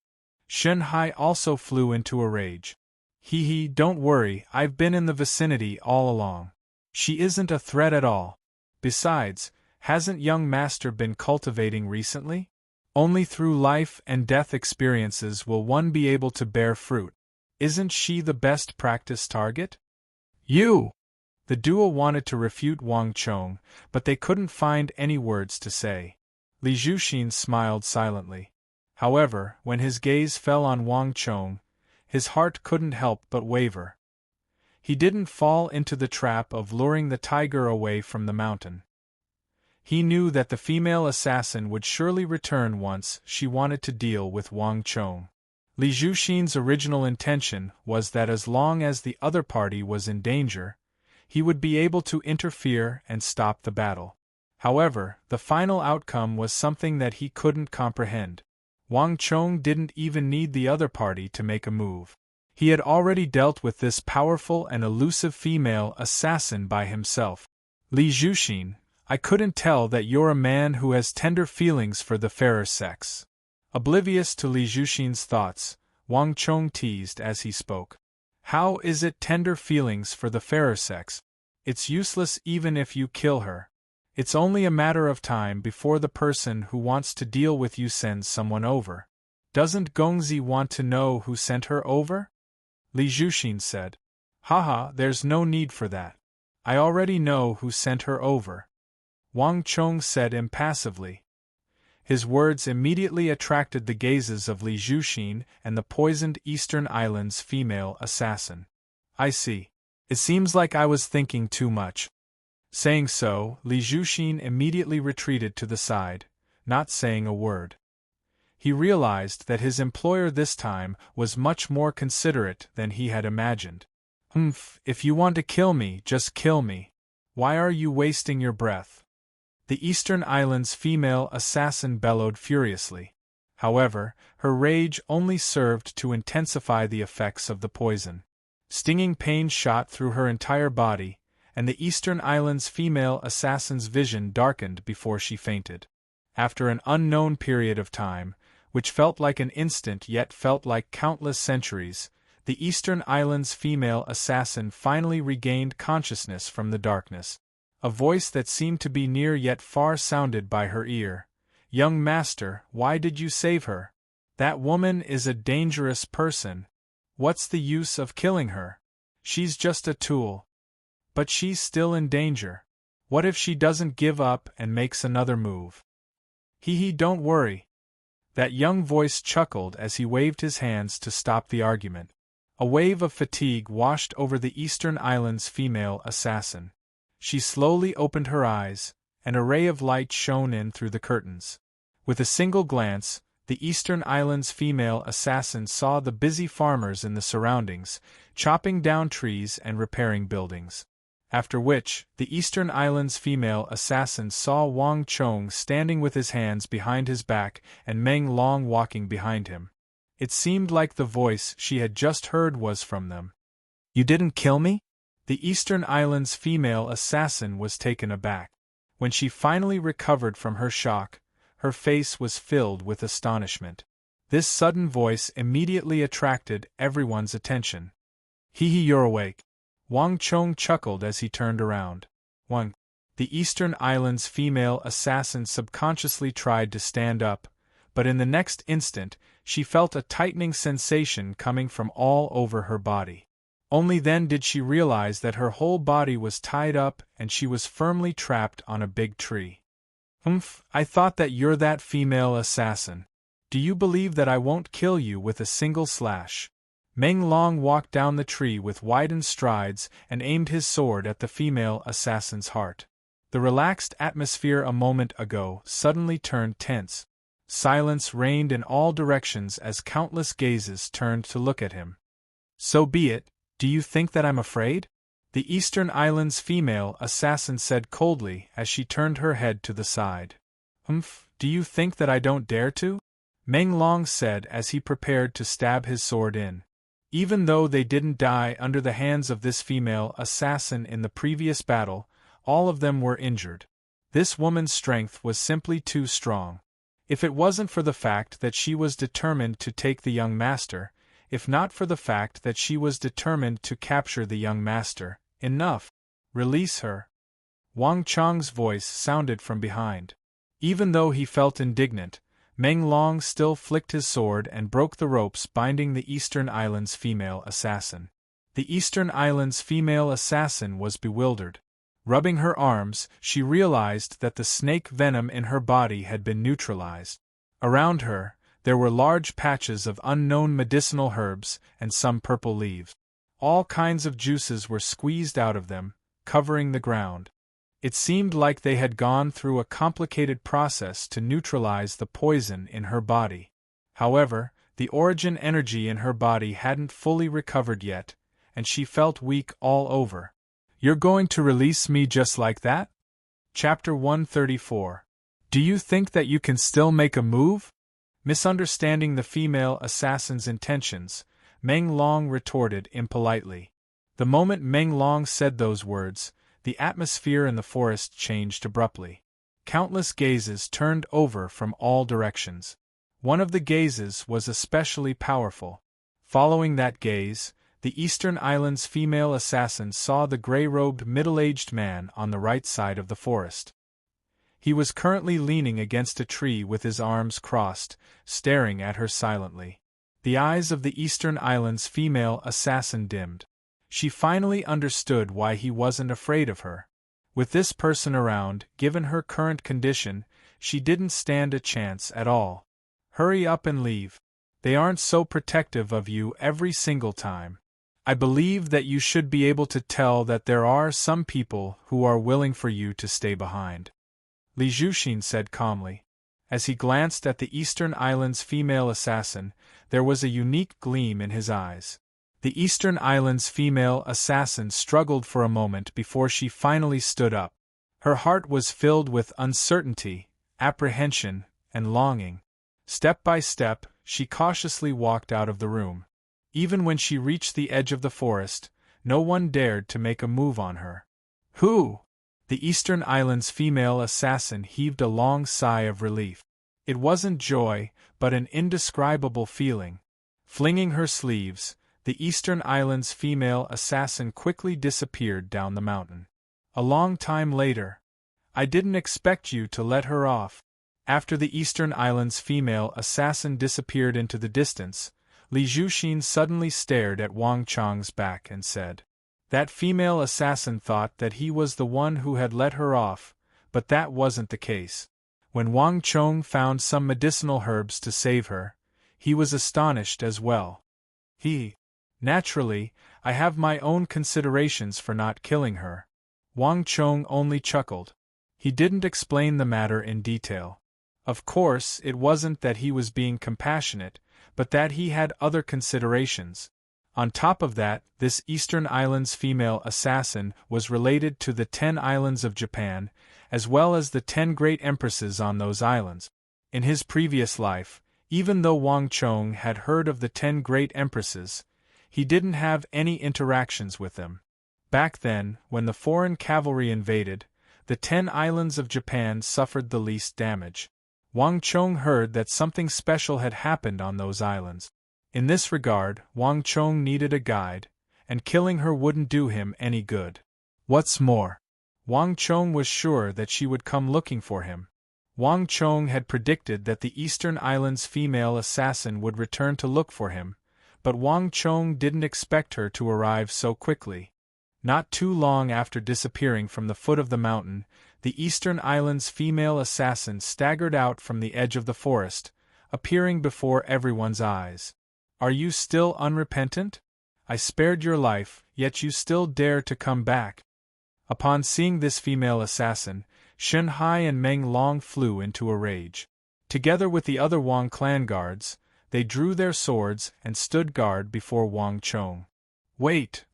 Shen Hai also flew into a rage. "Hee, don't worry, I've been in the vicinity all along. She isn't a threat at all. Besides, hasn't young master been cultivating recently? Only through life and death experiences will one be able to bear fruit. Isn't she the best practice target?" "You!" The duo wanted to refute Wang Chong, but they couldn't find any words to say. Li Zhuxin smiled silently. However, when his gaze fell on Wang Chong, his heart couldn't help but waver. He didn't fall into the trap of luring the tiger away from the mountain. He knew that the female assassin would surely return once she wanted to deal with Wang Chong. Li Zhuxin's original intention was that as long as the other party was in danger, he would be able to interfere and stop the battle. However, the final outcome was something that he couldn't comprehend. Wang Chong didn't even need the other party to make a move. He had already dealt with this powerful and elusive female assassin by himself. "Li Zhuxin, I couldn't tell that you're a man who has tender feelings for the fairer sex." Oblivious to Li Zhuxin's thoughts, Wang Chong teased as he spoke. "How is it tender feelings for the fairer sex? It's useless even if you kill her. It's only a matter of time before the person who wants to deal with you sends someone over. Doesn't Gongzi want to know who sent her over?" Li Zhuxin said. "Haha, there's no need for that. I already know who sent her over," Wang Chong said impassively. His words immediately attracted the gazes of Li Zhuxin and the poisoned Eastern Islands female assassin. "I see. It seems like I was thinking too much." Saying so, Li Zhuxin immediately retreated to the side, not saying a word. He realized that his employer this time was much more considerate than he had imagined. If you want to kill me, just kill me. Why are you wasting your breath?" The Eastern Islands female assassin bellowed furiously. However, her rage only served to intensify the effects of the poison. Stinging pain shot through her entire body, and the Eastern Islands female assassin's vision darkened before she fainted. After an unknown period of time, which felt like an instant yet felt like countless centuries, the Eastern Islands female assassin finally regained consciousness from the darkness. A voice that seemed to be near yet far sounded by her ear. "Young master, why did you save her? That woman is a dangerous person. What's the use of killing her? She's just a tool. But she's still in danger. What if she doesn't give up and makes another move?" "Hee, don't worry." That young voice chuckled as he waved his hands to stop the argument. A wave of fatigue washed over the Eastern Islands female assassin. She slowly opened her eyes, and a ray of light shone in through the curtains. With a single glance, the Eastern Islands female assassin saw the busy farmers in the surroundings, chopping down trees and repairing buildings. After which, the Eastern Islands female assassin saw Wang Chong standing with his hands behind his back and Meng Long walking behind him. It seemed like the voice she had just heard was from them. "You didn't kill me?" The Eastern Islands female assassin was taken aback. When she finally recovered from her shock, her face was filled with astonishment. This sudden voice immediately attracted everyone's attention. Hee, you're awake. Wang Chong chuckled as he turned around. Wang. The Eastern Islands female assassin subconsciously tried to stand up, but in the next instant, she felt a tightening sensation coming from all over her body. Only then did she realize that her whole body was tied up and she was firmly trapped on a big tree. I thought that you're that female assassin. Do you believe that I won't kill you with a single slash? Meng Long walked down the tree with widened strides and aimed his sword at the female assassin's heart. The relaxed atmosphere a moment ago suddenly turned tense. Silence reigned in all directions as countless gazes turned to look at him. So be it, do you think that I'm afraid? The Eastern Islands female assassin said coldly as she turned her head to the side. Do you think that I don't dare to? Meng Long said as he prepared to stab his sword in. Even though they didn't die under the hands of this female assassin in the previous battle, all of them were injured. This woman's strength was simply too strong. If it wasn't for the fact that she was determined to take the young master, if not for the fact that she was determined to capture the young master, enough. Release her. Wang Chong's voice sounded from behind. Even though he felt indignant, Meng Long still flicked his sword and broke the ropes binding the Eastern Islands female assassin. The Eastern Islands female assassin was bewildered. Rubbing her arms, she realized that the snake venom in her body had been neutralized. Around her, there were large patches of unknown medicinal herbs and some purple leaves. All kinds of juices were squeezed out of them, covering the ground. It seemed like they had gone through a complicated process to neutralize the poison in her body. However, the origin energy in her body hadn't fully recovered yet, and she felt weak all over. You're going to release me just like that? Chapter 134. Do you think that you can still make a move? Misunderstanding the female assassin's intentions, Meng Long retorted impolitely. The moment Meng Long said those words, the atmosphere in the forest changed abruptly. Countless gazes turned over from all directions. One of the gazes was especially powerful. Following that gaze, the Eastern Islands female assassin saw the gray-robed middle-aged man on the right side of the forest. He was currently leaning against a tree with his arms crossed, staring at her silently. The eyes of the Eastern Islands female assassin dimmed. She finally understood why he wasn't afraid of her. With this person around, given her current condition, she didn't stand a chance at all. Hurry up and leave. They aren't so protective of you every single time. I believe that you should be able to tell that there are some people who are willing for you to stay behind. Li Zhuxin said calmly. As he glanced at the Eastern Islands female assassin, there was a unique gleam in his eyes. The Eastern Islands female assassin struggled for a moment before she finally stood up. Her heart was filled with uncertainty, apprehension, and longing. Step by step, she cautiously walked out of the room. Even when she reached the edge of the forest, no one dared to make a move on her. Who? The Eastern Islands female assassin heaved a long sigh of relief. It wasn't joy, but an indescribable feeling. Flinging her sleeves, the Eastern Islands female assassin quickly disappeared down the mountain. A long time later. I didn't expect you to let her off. After the Eastern Islands female assassin disappeared into the distance, Li Zhuxin suddenly stared at Wang Chong's back and said, that female assassin thought that he was the one who had let her off, but that wasn't the case. When Wang Chong found some medicinal herbs to save her, he was astonished as well. Naturally, I have my own considerations for not killing her. Wang Chong only chuckled. He didn't explain the matter in detail. Of course, it wasn't that he was being compassionate, but that he had other considerations. On top of that, this Eastern Islands female assassin was related to the 10 islands of Japan, as well as the 10 great empresses on those islands. In his previous life, even though Wang Chong had heard of the 10 great empresses, he didn't have any interactions with them. Back then, when the foreign cavalry invaded, the 10 islands of Japan suffered the least damage. Wang Chong heard that something special had happened on those islands. In this regard, Wang Chong needed a guide, and killing her wouldn't do him any good. What's more, Wang Chong was sure that she would come looking for him. Wang Chong had predicted that the Eastern Islands' female assassin would return to look for him, but Wang Chong didn't expect her to arrive so quickly. Not too long after disappearing from the foot of the mountain, the Eastern Islands' female assassin staggered out from the edge of the forest, appearing before everyone's eyes. "Are you still unrepentant? I spared your life, yet you still dare to come back." Upon seeing this female assassin, Shen Hai and Meng Long flew into a rage. Together with the other Wang clan guards, they drew their swords and stood guard before Wang Chong. "Wait!"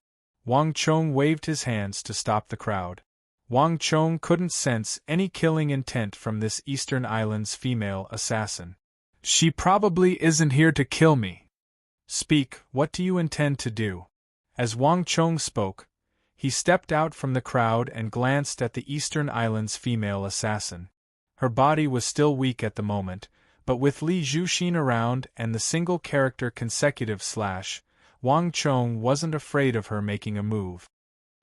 Wang Chong waved his hands to stop the crowd. Wang Chong couldn't sense any killing intent from this Eastern Islands female assassin. "She probably isn't here to kill me. Speak, what do you intend to do?" As Wang Chong spoke, he stepped out from the crowd and glanced at the Eastern Islands female assassin. Her body was still weak at the moment, but with Li Zhuxin around and the single-character consecutive slash, Wang Chong wasn't afraid of her making a move.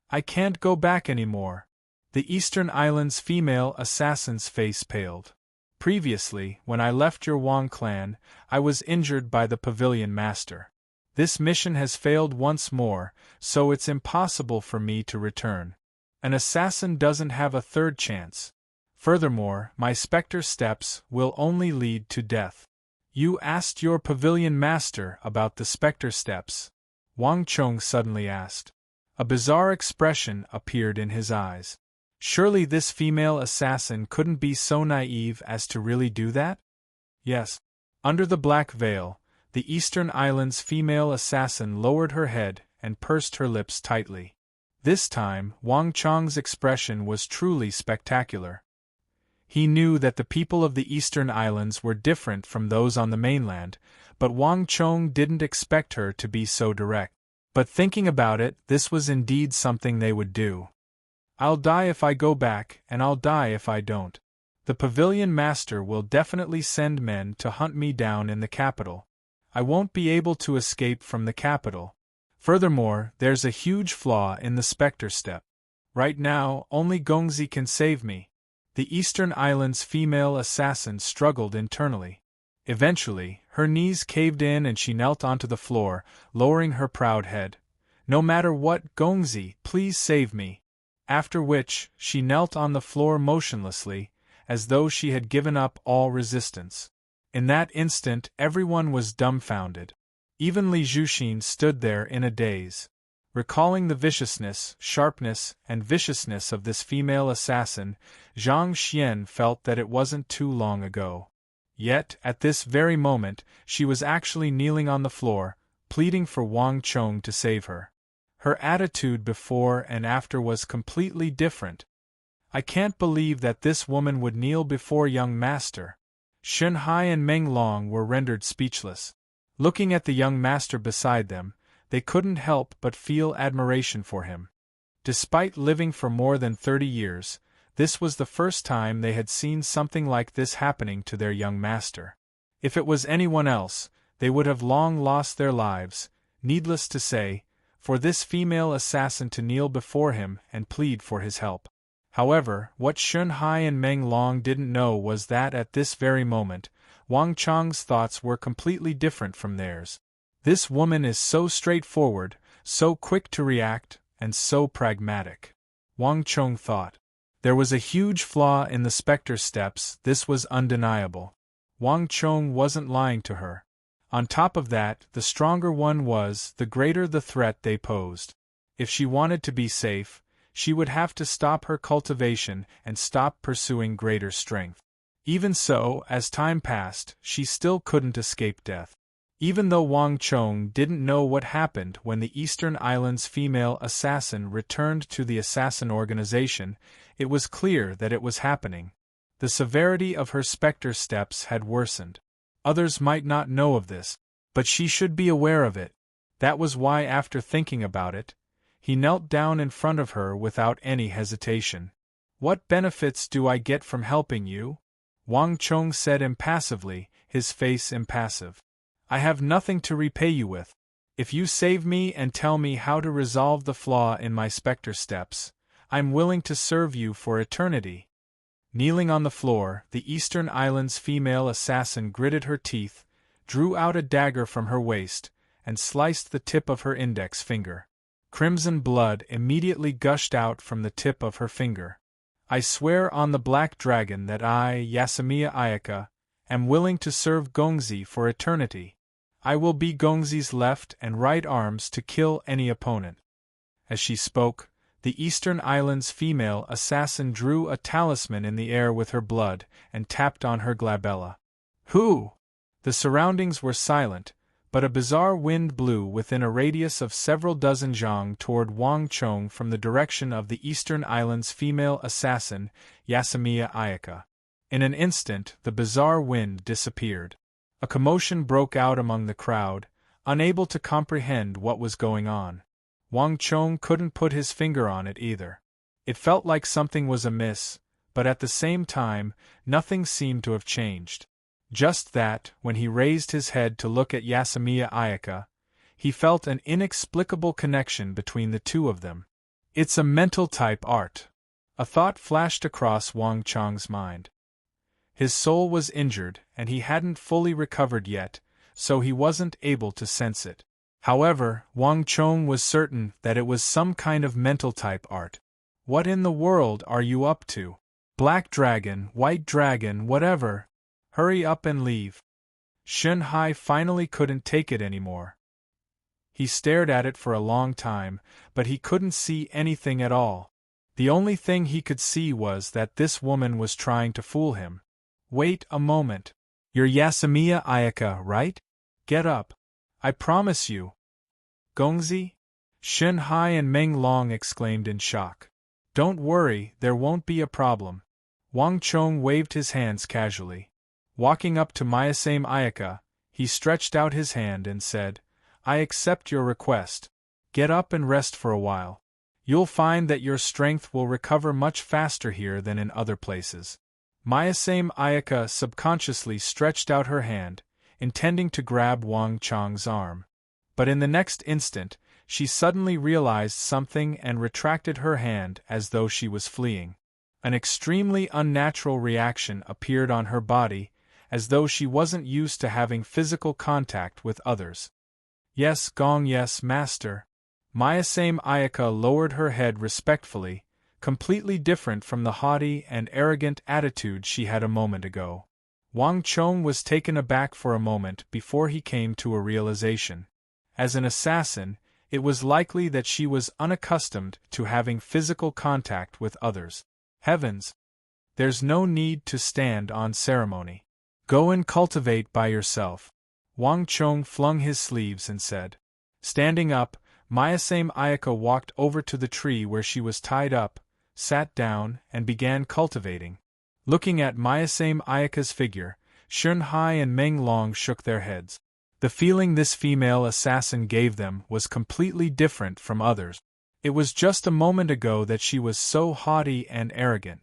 "I can't go back anymore." The Eastern Islands female assassin's face paled. "Previously, when I left your Wang clan, I was injured by the pavilion master. This mission has failed once more, so it's impossible for me to return. An assassin doesn't have a third chance. Furthermore, my specter steps will only lead to death." "You asked your pavilion master about the specter steps?" Wang Chong suddenly asked. A bizarre expression appeared in his eyes. Surely this female assassin couldn't be so naive as to really do that? Yes. Under the black veil, the Eastern Islands female assassin lowered her head and pursed her lips tightly. This time, Wang Chong's expression was truly spectacular. He knew that the people of the Eastern Islands were different from those on the mainland, but Wang Chong didn't expect her to be so direct. But thinking about it, this was indeed something they would do. "I'll die if I go back, and I'll die if I don't. The pavilion master will definitely send men to hunt me down in the capital. I won't be able to escape from the capital. Furthermore, there's a huge flaw in the specter step. Right now, only Gongzi can save me." The Eastern Islands female assassin struggled internally. Eventually, her knees caved in and she knelt onto the floor, lowering her proud head. "No matter what, Gongzi, please save me." After which, she knelt on the floor motionlessly, as though she had given up all resistance. In that instant, everyone was dumbfounded. Even Li Zhuxin stood there in a daze. Recalling the viciousness, sharpness, and viciousness of this female assassin, Zhang Xian felt that it wasn't too long ago. Yet, at this very moment, she was actually kneeling on the floor, pleading for Wang Chong to save her. Her attitude before and after was completely different. "I can't believe that this woman would kneel before young master." Shen Hai and Meng Long were rendered speechless. Looking at the young master beside them, they couldn't help but feel admiration for him. Despite living for more than 30 years, this was the first time they had seen something like this happening to their young master. If it was anyone else, they would have long lost their lives, needless to say, for this female assassin to kneel before him and plead for his help. However, what Shen Hai and Meng Long didn't know was that at this very moment, Wang Chong's thoughts were completely different from theirs. This woman is so straightforward, so quick to react, and so pragmatic. Wang Chong thought. There was a huge flaw in the specter steps, this was undeniable. Wang Chong wasn't lying to her. On top of that, the stronger one was, the greater the threat they posed. If she wanted to be safe, she would have to stop her cultivation and stop pursuing greater strength. Even so, as time passed, she still couldn't escape death. Even though Wang Chong didn't know what happened when the Eastern Islands female assassin returned to the assassin organization, it was clear that it was happening. The severity of her specter steps had worsened. Others might not know of this, but she should be aware of it. That was why, after thinking about it, He knelt down in front of her without any hesitation. "What benefits do I get from helping you?" Wang Chong said impassively, his face impassive. "I have nothing to repay you with. If you save me and tell me how to resolve the flaw in my specter steps, I'm willing to serve you for eternity." Kneeling on the floor, the Eastern Islands female assassin gritted her teeth, drew out a dagger from her waist, and sliced the tip of her index finger. Crimson blood immediately gushed out from the tip of her finger. "I swear on the Black Dragon that I, Yasamiya Ayaka, am willing to serve Gongzi for eternity. I will be Gongzi's left and right arms to kill any opponent." As she spoke, the Eastern Islands female assassin drew a talisman in the air with her blood and tapped on her glabella. "Who?" The surroundings were silent, but a bizarre wind blew within a radius of several dozen zhang toward Wang Chong from the direction of the Eastern Islands female assassin, Yasamiya Ayaka. In an instant, the bizarre wind disappeared. A commotion broke out among the crowd, unable to comprehend what was going on. Wang Chong couldn't put his finger on it either. It felt like something was amiss, but at the same time, nothing seemed to have changed. Just that, when he raised his head to look at Yasamiya Ayaka, he felt an inexplicable connection between the two of them. "It's a mental-type art." A thought flashed across Wang Chong's mind. His soul was injured, and he hadn't fully recovered yet, so he wasn't able to sense it. However, Wang Chong was certain that it was some kind of mental-type art. "What in the world are you up to? Black dragon, white dragon, whatever. Hurry up and leave." Shun Hai finally couldn't take it anymore. He stared at it for a long time, but he couldn't see anything at all. The only thing he could see was that this woman was trying to fool him. "Wait a moment. You're Yasamiya Ayaka, right? Get up. I promise you." "Gongzi?" Shun Hai and Meng Long exclaimed in shock. "Don't worry, there won't be a problem." Wang Chong waved his hands casually. Walking up to Mayasame Ayaka, he stretched out his hand and said, "I accept your request. Get up and rest for a while. You'll find that your strength will recover much faster here than in other places." Mayasame Ayaka subconsciously stretched out her hand, intending to grab Wang Chong's arm. But in the next instant, she suddenly realized something and retracted her hand as though she was fleeing. An extremely unnatural reaction appeared on her body, as though she wasn't used to having physical contact with others. "Yes, Gong, yes, master." Mayasame Ayaka lowered her head respectfully, completely different from the haughty and arrogant attitude she had a moment ago. Wang Chong was taken aback for a moment before he came to a realization. As an assassin, it was likely that she was unaccustomed to having physical contact with others. Heavens! There's no need to stand on ceremony. Go and cultivate by yourself. Wang Chong flung his sleeves and said. Standing up, Mayasame Ayaka walked over to the tree where she was tied up, sat down, and began cultivating. Looking at Mayasame Ayaka's figure, Shun Hai and Meng Long shook their heads. The feeling this female assassin gave them was completely different from others. It was just a moment ago that she was so haughty and arrogant.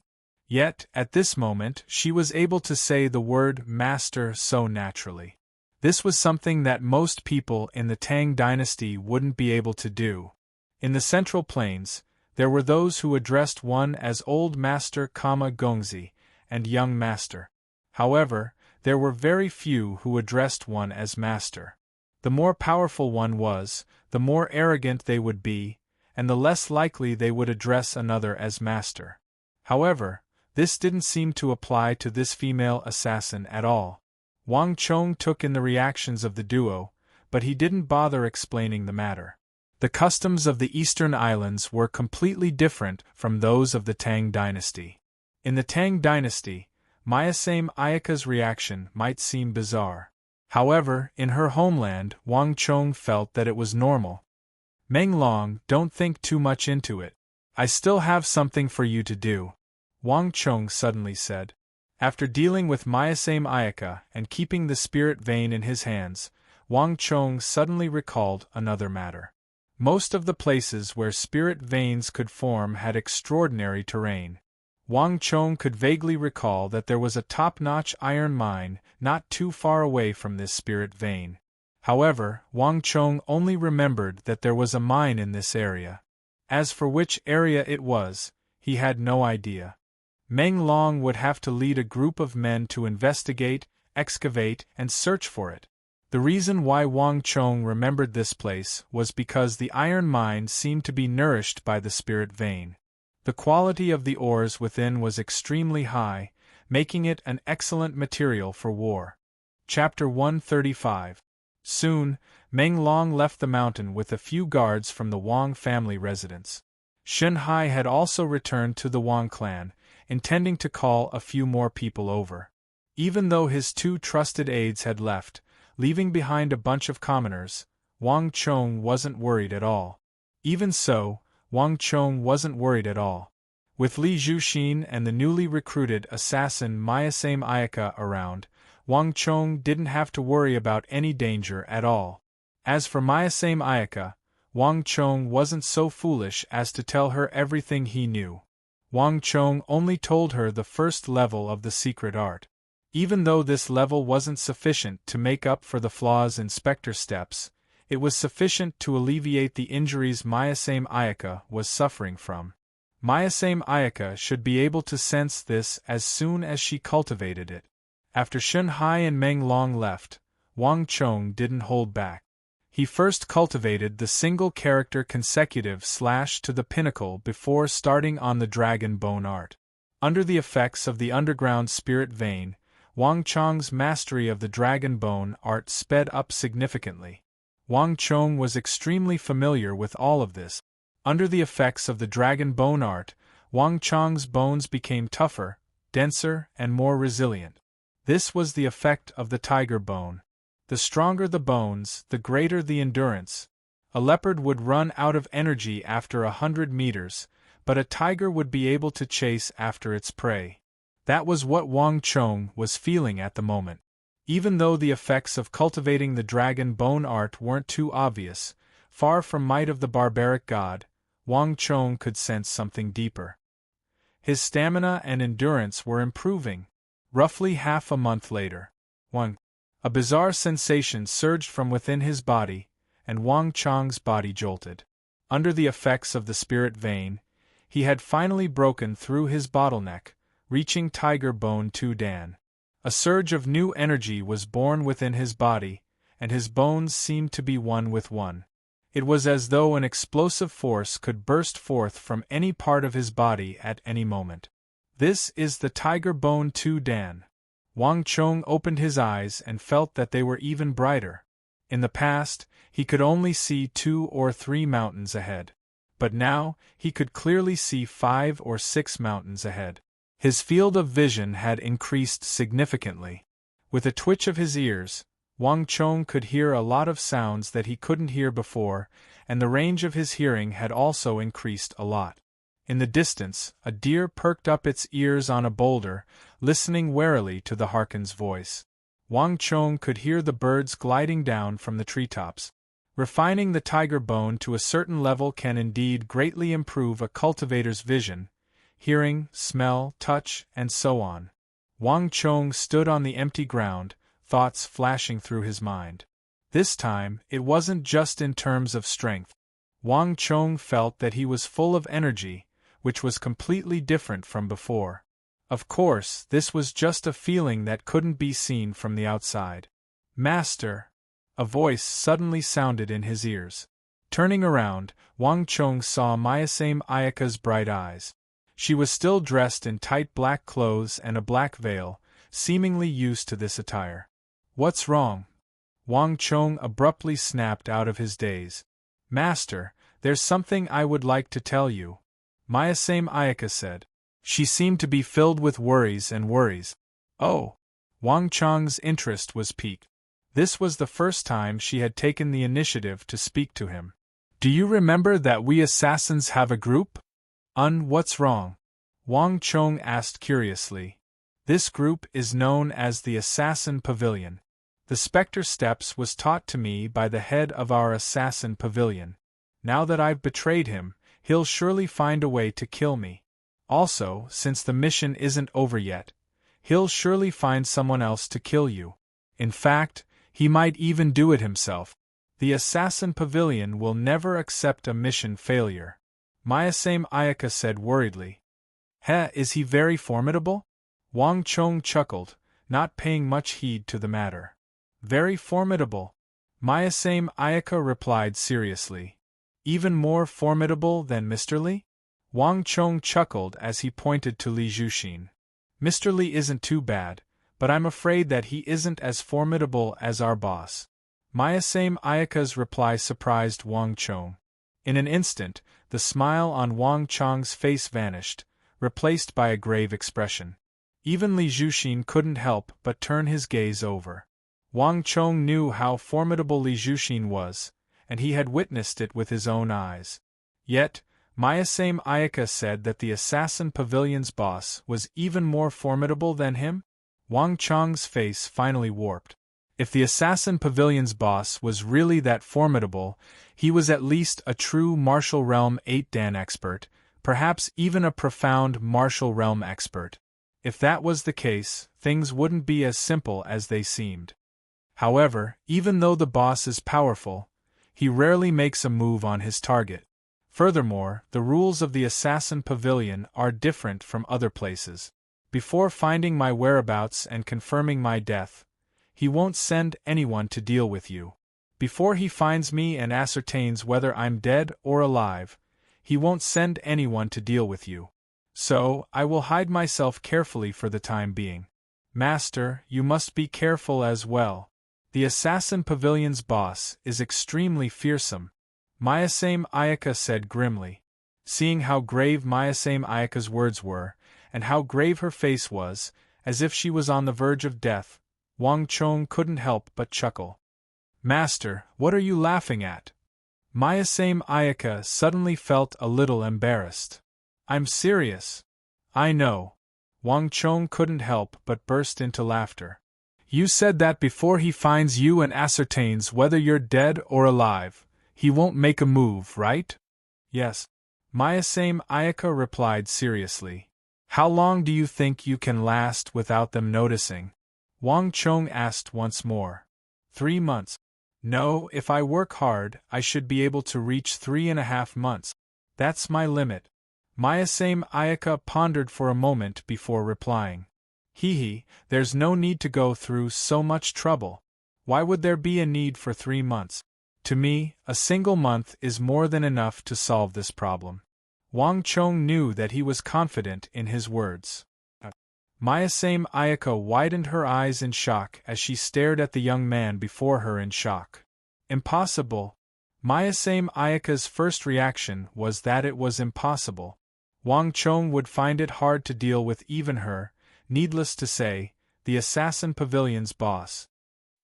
Yet, at this moment, she was able to say the word master so naturally. This was something that most people in the Tang dynasty wouldn't be able to do. In the Central Plains, there were those who addressed one as Old Master, Gongzi, and Young Master. However, there were very few who addressed one as Master. The more powerful one was, the more arrogant they would be, and the less likely they would address another as Master. However, this didn't seem to apply to this female assassin at all. Wang Chong took in the reactions of the duo, but he didn't bother explaining the matter. The customs of the Eastern Islands were completely different from those of the Tang dynasty. In the Tang dynasty, Mayasame Ayaka's reaction might seem bizarre. However, in her homeland, Wang Chong felt that it was normal. Meng Long, don't think too much into it. I still have something for you to do, Wang Chong suddenly said. After dealing with Mayasame Ayaka and keeping the spirit vein in his hands, Wang Chong suddenly recalled another matter. Most of the places where spirit veins could form had extraordinary terrain. Wang Chong could vaguely recall that there was a top-notch iron mine not too far away from this spirit vein. However, Wang Chong only remembered that there was a mine in this area. As for which area it was, he had no idea. Meng Long would have to lead a group of men to investigate, excavate, and search for it. The reason why Wang Chong remembered this place was because the iron mine seemed to be nourished by the spirit vein. The quality of the ores within was extremely high, making it an excellent material for war. Chapter 135. Soon, Meng Long left the mountain with a few guards from the Wang family residence. Shen Hai had also returned to the Wang clan, intending to call a few more people over. Even though his 2 trusted aides had left, leaving behind a bunch of commoners, Wang Chong wasn't worried at all. Even so, Wang Chong wasn't worried at all. With Li Zhuxin and the newly recruited assassin Myasame Ayaka around, Wang Chong didn't have to worry about any danger at all. As for Myasame Ayaka, Wang Chong wasn't so foolish as to tell her everything he knew. Wang Chong only told her the first level of the secret art. Even though this level wasn't sufficient to make up for the flaws in Spectre Steps, it was sufficient to alleviate the injuries Myasame Ayaka was suffering from. Myasame Ayaka should be able to sense this as soon as she cultivated it. After Shen Hai and Meng Long left, Wang Chong didn't hold back. He first cultivated the single-character consecutive slash to the pinnacle before starting on the dragon bone art. Under the effects of the underground spirit vein, Wang Chong's mastery of the dragon bone art sped up significantly. Wang Chong was extremely familiar with all of this. Under the effects of the dragon bone art, Wang Chong's bones became tougher, denser, and more resilient. This was the effect of the tiger bone. The stronger the bones, the greater the endurance. A leopard would run out of energy after 100 meters, but a tiger would be able to chase after its prey. That was what Wang Chong was feeling at the moment. Even though the effects of cultivating the dragon bone art weren't too obvious, far from might of the barbaric god, Wang Chong could sense something deeper. His stamina and endurance were improving. Roughly half a month later, a bizarre sensation surged from within his body, and Wang Chong's body jolted. Under the effects of the spirit vein, he had finally broken through his bottleneck, reaching Tiger Bone 2 Dan. A surge of new energy was born within his body, and his bones seemed to be one with one. It was as though an explosive force could burst forth from any part of his body at any moment. This is the Tiger Bone 2 Dan. Wang Chong opened his eyes and felt that they were even brighter. In the past, he could only see 2 or 3 mountains ahead. But now, he could clearly see 5 or 6 mountains ahead. His field of vision had increased significantly. With a twitch of his ears, Wang Chong could hear a lot of sounds that he couldn't hear before, and the range of his hearing had also increased a lot. In the distance, a deer perked up its ears on a boulder, listening warily to the Harkon's voice. Wang Chong could hear the birds gliding down from the treetops. Refining the tiger bone to a certain level can indeed greatly improve a cultivator's vision, hearing, smell, touch, and so on. Wang Chong stood on the empty ground, thoughts flashing through his mind. This time, it wasn't just in terms of strength. Wang Chong felt that he was full of energy, which was completely different from before. Of course, this was just a feeling that couldn't be seen from the outside. "Master!" A voice suddenly sounded in his ears. Turning around, Wang Chong saw Myasame Ayaka's bright eyes. She was still dressed in tight black clothes and a black veil, seemingly used to this attire. "What's wrong?" Wang Chong abruptly snapped out of his daze. "Master, there's something I would like to tell you," Myasame Ayaka said. She seemed to be filled with worries and worries. "Oh!" Wang Chong's interest was piqued. This was the first time she had taken the initiative to speak to him. "Do you remember that we assassins have a group?" What's wrong?" Wang Chong asked curiously. "This group is known as the Assassin Pavilion. The Spectre Steps was taught to me by the head of our Assassin Pavilion. Now that I've betrayed him, he'll surely find a way to kill me. Also, since the mission isn't over yet, he'll surely find someone else to kill you. In fact, he might even do it himself. The Assassin Pavilion will never accept a mission failure. Mayasame Ayaka said worriedly. Is he very formidable? Wang Chong chuckled, not paying much heed to the matter. Very formidable, Mayasame Ayaka replied seriously. Even more formidable than Mr. Li? Wang Chong chuckled as he pointed to Li Zhuxin. Mr. Li isn't too bad, but I'm afraid that he isn't as formidable as our boss. Mayasame Ayaka's reply surprised Wang Chong. In an instant, the smile on Wang Chong's face vanished, replaced by a grave expression. Even Li Zhuxin couldn't help but turn his gaze over. Wang Chong knew how formidable Li Zhuxin was, and he had witnessed it with his own eyes. Yet, Mayasame Ayaka said that the Assassin Pavilion's boss was even more formidable than him? Wang Chong's face finally warped. If the Assassin Pavilion's boss was really that formidable, he was at least a true Martial Realm 8 Dan expert, perhaps even a profound Martial Realm expert. If that was the case, things wouldn't be as simple as they seemed. However, even though the boss is powerful, he rarely makes a move on his target. Furthermore, the rules of the Assassin Pavilion are different from other places. Before finding my whereabouts and confirming my death, he won't send anyone to deal with you. Before he finds me and ascertains whether I'm dead or alive, he won't send anyone to deal with you. So, I will hide myself carefully for the time being. Master, you must be careful as well. The Assassin Pavilion's boss is extremely fearsome, Mayasame Ayaka said grimly. Seeing how grave Mayasame Ayaka's words were, and how grave her face was, as if she was on the verge of death, Wang Chong couldn't help but chuckle. Master, what are you laughing at? Mayasame Ayaka suddenly felt a little embarrassed. I'm serious. I know. Wang Chong couldn't help but burst into laughter. You said that before he finds you and ascertains whether you're dead or alive, he won't make a move, right? Yes. Mayasame Ayaka replied seriously. How long do you think you can last without them noticing? Wang Chong asked once more. 3 months. No, if I work hard, I should be able to reach 3.5 months. That's my limit. Mayasame Ayaka pondered for a moment before replying. There's no need to go through so much trouble. Why would there be a need for 3 months? To me, a single month is more than enough to solve this problem. Wang Chong knew that he was confident in his words. Mayasame Ayaka widened her eyes in shock as she stared at the young man before her in shock. Impossible. Mayasame Ayaka's first reaction was that it was impossible. Wang Chong would find it hard to deal with even her, needless to say, the Assassin Pavilion's boss.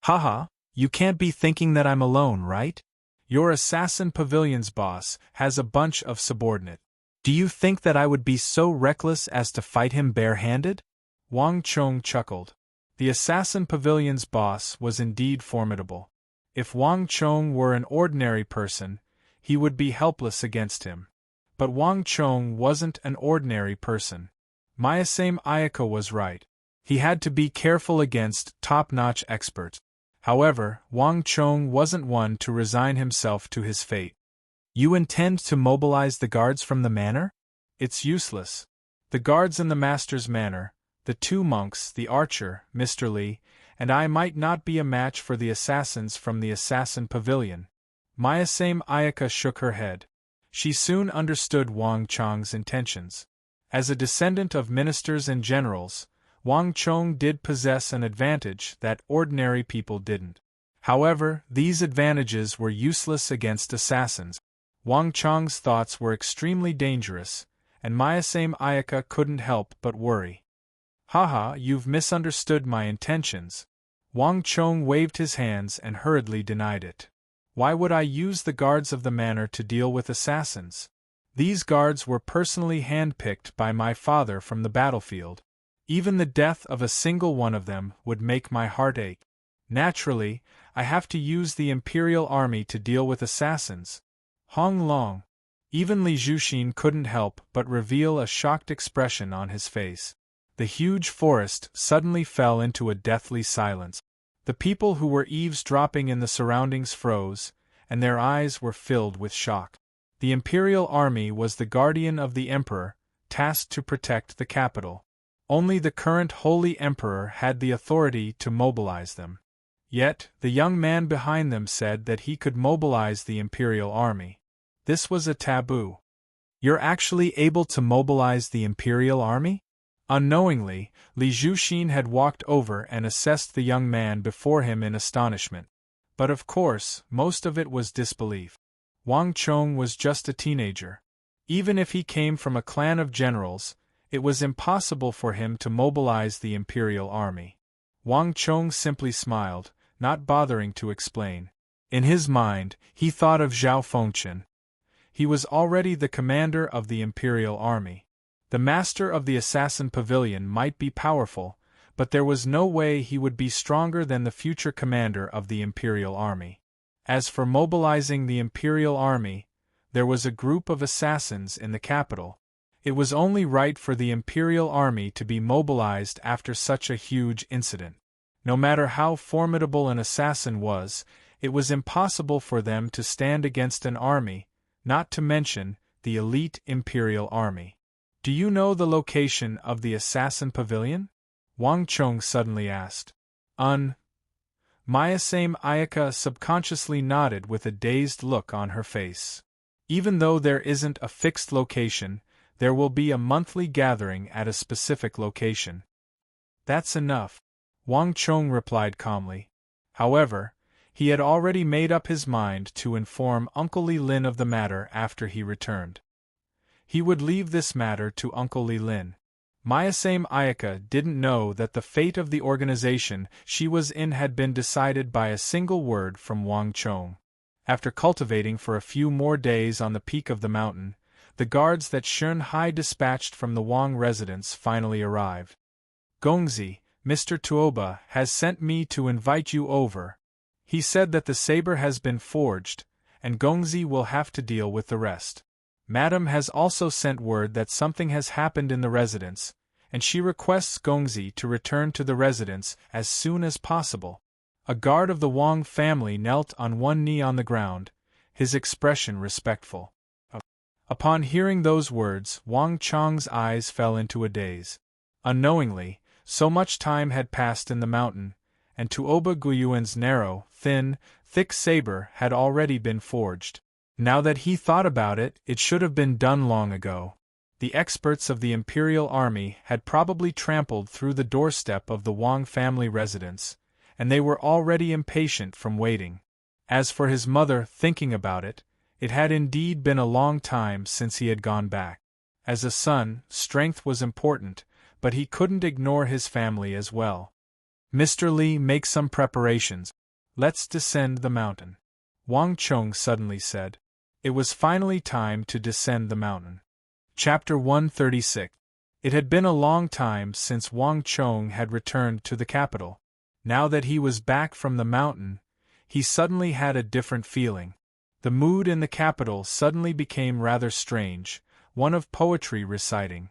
Haha, you can't be thinking that I'm alone, right? Your Assassin Pavilion's boss has a bunch of subordinates. Do you think that I would be so reckless as to fight him barehanded? Wang Chong chuckled. The Assassin Pavilion's boss was indeed formidable. If Wang Chong were an ordinary person, he would be helpless against him. But Wang Chong wasn't an ordinary person. Mayasame Ayaka was right. He had to be careful against top-notch experts. However, Wang Chong wasn't one to resign himself to his fate. You intend to mobilize the guards from the manor? It's useless. The guards in the master's manor, the 2 monks, the archer, Mr. Li, and I might not be a match for the assassins from the Assassin Pavilion. Mayasame Ayaka shook her head. She soon understood Wang Chong's intentions. As a descendant of ministers and generals, Wang Chong did possess an advantage that ordinary people didn't. However, these advantages were useless against assassins. Wang Chong's thoughts were extremely dangerous, and Mayasame Ayaka couldn't help but worry. Haha, you've misunderstood my intentions. Wang Chong waved his hands and hurriedly denied it. Why would I use the guards of the manor to deal with assassins? These guards were personally handpicked by my father from the battlefield. Even the death of a single one of them would make my heart ache. Naturally, I have to use the Imperial Army to deal with assassins. Hong Long. Even Li Zhuxin couldn't help but reveal a shocked expression on his face. The huge forest suddenly fell into a deathly silence. The people who were eavesdropping in the surroundings froze, and their eyes were filled with shock. The imperial army was the guardian of the emperor, tasked to protect the capital. Only the current Holy Emperor had the authority to mobilize them. Yet, the young man behind them said that he could mobilize the imperial army. This was a taboo. You're actually able to mobilize the imperial army? Unknowingly, Li Zhuxin had walked over and assessed the young man before him in astonishment. But of course, most of it was disbelief. Wang Chong was just a teenager. Even if he came from a clan of generals, it was impossible for him to mobilize the imperial army. Wang Chong simply smiled, not bothering to explain. In his mind, he thought of Zhao Fengchen. He was already the commander of the imperial army. The master of the assassin pavilion might be powerful, but there was no way he would be stronger than the future commander of the imperial army. As for mobilizing the imperial army, there was a group of assassins in the capital. It was only right for the imperial army to be mobilized after such a huge incident. No matter how formidable an assassin was, it was impossible for them to stand against an army, not to mention the elite imperial army. Do you know the location of the assassin pavilion? Wang Chong suddenly asked. Mayasame Ayaka subconsciously nodded with a dazed look on her face. Even though there isn't a fixed location, there will be a monthly gathering at a specific location. That's enough, Wang Chong replied calmly. However, he had already made up his mind to inform Uncle Li Lin of the matter after he returned. He would leave this matter to Uncle Li Lin. Mayasame Ayaka didn't know that the fate of the organization she was in had been decided by a single word from Wang Chong. After cultivating for a few more days on the peak of the mountain, the guards that Shun Hai dispatched from the Wang residence finally arrived. Gongzi, Mr. Tuoba has sent me to invite you over. He said that the saber has been forged, and Gongzi will have to deal with the rest. Madame has also sent word that something has happened in the residence, and she requests Gongzi to return to the residence as soon as possible. A guard of the Wang family knelt on one knee on the ground, his expression respectful. Upon hearing those words, Wang Chong's eyes fell into a daze. Unknowingly, so much time had passed in the mountain, and Tuoba Guyuan's narrow, thin, thick saber had already been forged. Now that he thought about it, it should have been done long ago. The experts of the imperial army had probably trampled through the doorstep of the Wang family residence, and they were already impatient from waiting. As for his mother thinking about it, it had indeed been a long time since he had gone back. As a son, strength was important, but he couldn't ignore his family as well. Mr. Li, make some preparations. Let's descend the mountain, Wang Chong suddenly said. It was finally time to descend the mountain. Chapter 136. It had been a long time since Wang Chong had returned to the capital. Now that he was back from the mountain, he suddenly had a different feeling. The mood in the capital suddenly became rather strange, one of poetry reciting.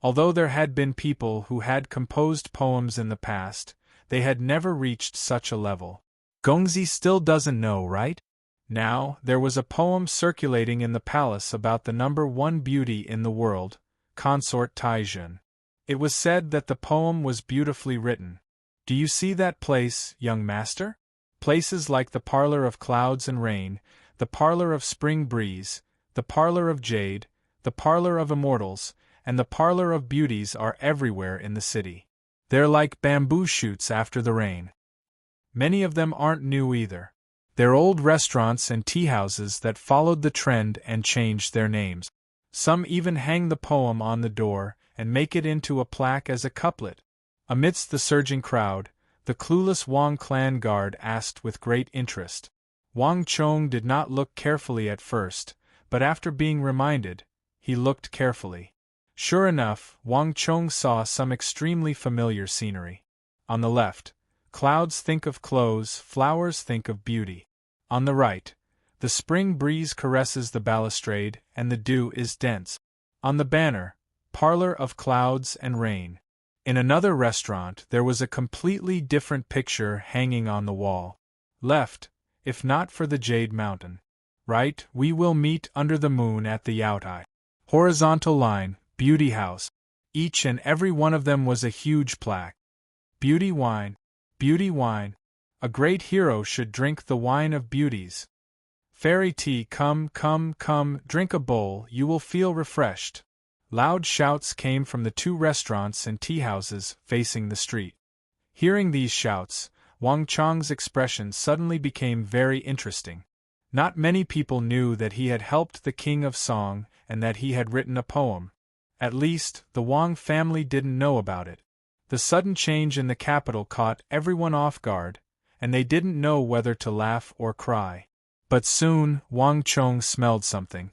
Although there had been people who had composed poems in the past, they had never reached such a level. Gongzi still doesn't know, right? Now, there was a poem circulating in the palace about the number one beauty in the world, Consort Taijun. It was said that the poem was beautifully written. Do you see that place, young master? Places like the parlor of clouds and rain, the parlor of spring breeze, the parlor of jade, the parlor of immortals, and the parlor of beauties are everywhere in the city. They're like bamboo shoots after the rain. Many of them aren't new either. They're old restaurants and teahouses that followed the trend and changed their names. Some even hang the poem on the door and make it into a plaque as a couplet. Amidst the surging crowd, the clueless Wang clan guard asked with great interest. Wang Chong did not look carefully at first, but after being reminded, he looked carefully. Sure enough, Wang Chong saw some extremely familiar scenery. On the left, clouds think of clothes, flowers think of beauty. On the right, The spring breeze caresses the balustrade, and the dew is dense. On the banner, parlor of clouds and rain. In another restaurant there was a completely different picture hanging on the wall. Left, if not for the Jade Mountain. Right, we will meet under the moon at the Yautai. Horizontal line, Beauty House. Each and every one of them was a huge plaque. Beauty wine. Beauty wine. A great hero should drink the wine of beauties. Fairy tea, come, come, come, drink a bowl, you will feel refreshed. Loud shouts came from the two restaurants and tea houses facing the street. Hearing these shouts, Wang Chang's expression suddenly became very interesting. Not many people knew that he had helped the King of Song and that he had written a poem. At least, the Wang family didn't know about it. The sudden change in the capital caught everyone off guard, and they didn't know whether to laugh or cry. But soon, Wang Chong smelled something.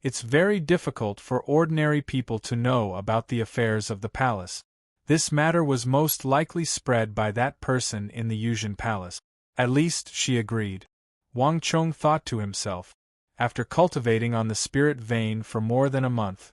It's very difficult for ordinary people to know about the affairs of the palace. This matter was most likely spread by that person in the Yuzhen Palace. At least, she agreed. Wang Chong thought to himself. After cultivating on the spirit vein for more than a month,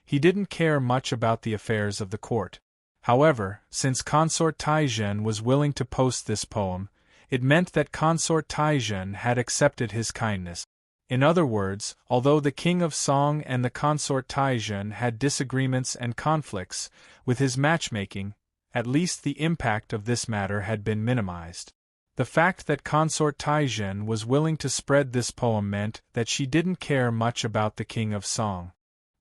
he didn't care much about the affairs of the court. However, since Consort Taizhen was willing to post this poem, it meant that Consort Taizhen had accepted his kindness. In other words, although the King of Song and the Consort Taizhen had disagreements and conflicts with his matchmaking, at least the impact of this matter had been minimized. The fact that Consort Taizhen was willing to spread this poem meant that she didn't care much about the King of Song.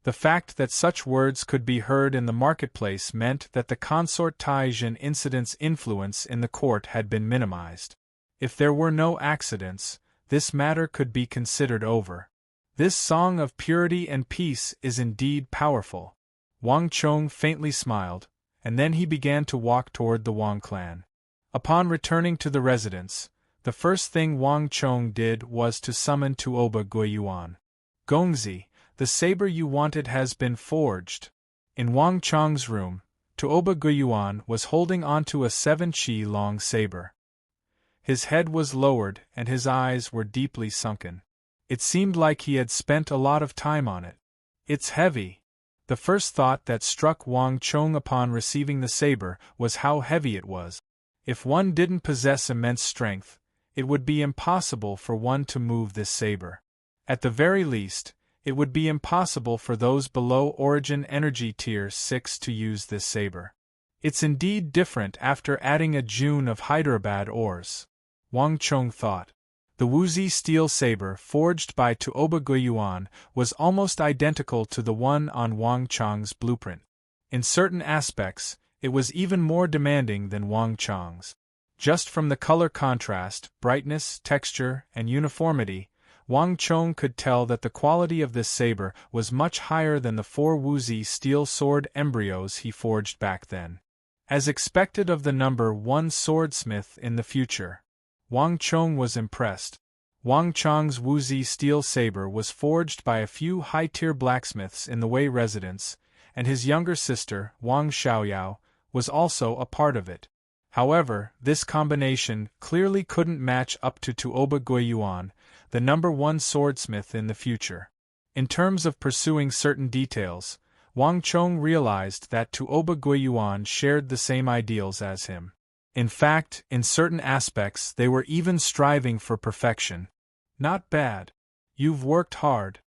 The fact that such words could be heard in the marketplace meant that the Consort Taizhen incident's influence in the court had been minimized. If there were no accidents, this matter could be considered over. This song of purity and peace is indeed powerful. Wang Chong faintly smiled, and then he began to walk toward the Wang clan. Upon returning to the residence, the first thing Wang Chong did was to summon Tuoba Guiyuan. Gongzi, the saber you wanted has been forged. In Wang Chong's room, Tuoba Guiyuan was holding onto a 7-chi-long saber. His head was lowered and his eyes were deeply sunken. It seemed like he had spent a lot of time on it. It's heavy. The first thought that struck Wang Chong upon receiving the saber was how heavy it was. If one didn't possess immense strength, it would be impossible for one to move this saber. At the very least, it would be impossible for those below Origin Energy Tier 6 to use this saber. It's indeed different after adding a June of Hyderabad ores. Wang Chong thought. The Wuzi steel saber forged by Tuoba Guiyuan was almost identical to the one on Wang Chong's blueprint. In certain aspects, it was even more demanding than Wang Chong's. Just from the color contrast, brightness, texture, and uniformity, Wang Chong could tell that the quality of this saber was much higher than the 4 Wuzi steel sword embryos he forged back then. As expected of the number 1 swordsmith in the future, Wang Chong was impressed. Wang Chong's Wuzi steel saber was forged by a few high-tier blacksmiths in the Wei residence, and his younger sister, Wang Xiaoyao, was also a part of it. However, this combination clearly couldn't match up to Tuoba Guiyuan, the number 1 swordsmith in the future. In terms of pursuing certain details, Wang Chong realized that Tuoba Guiyuan shared the same ideals as him. In fact, in certain aspects they were even striving for perfection. Not bad. You've worked hard.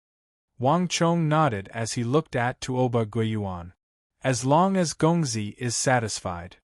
Wang Chong nodded as he looked at Tuoba Guiyuan. As long as Gongzi is satisfied.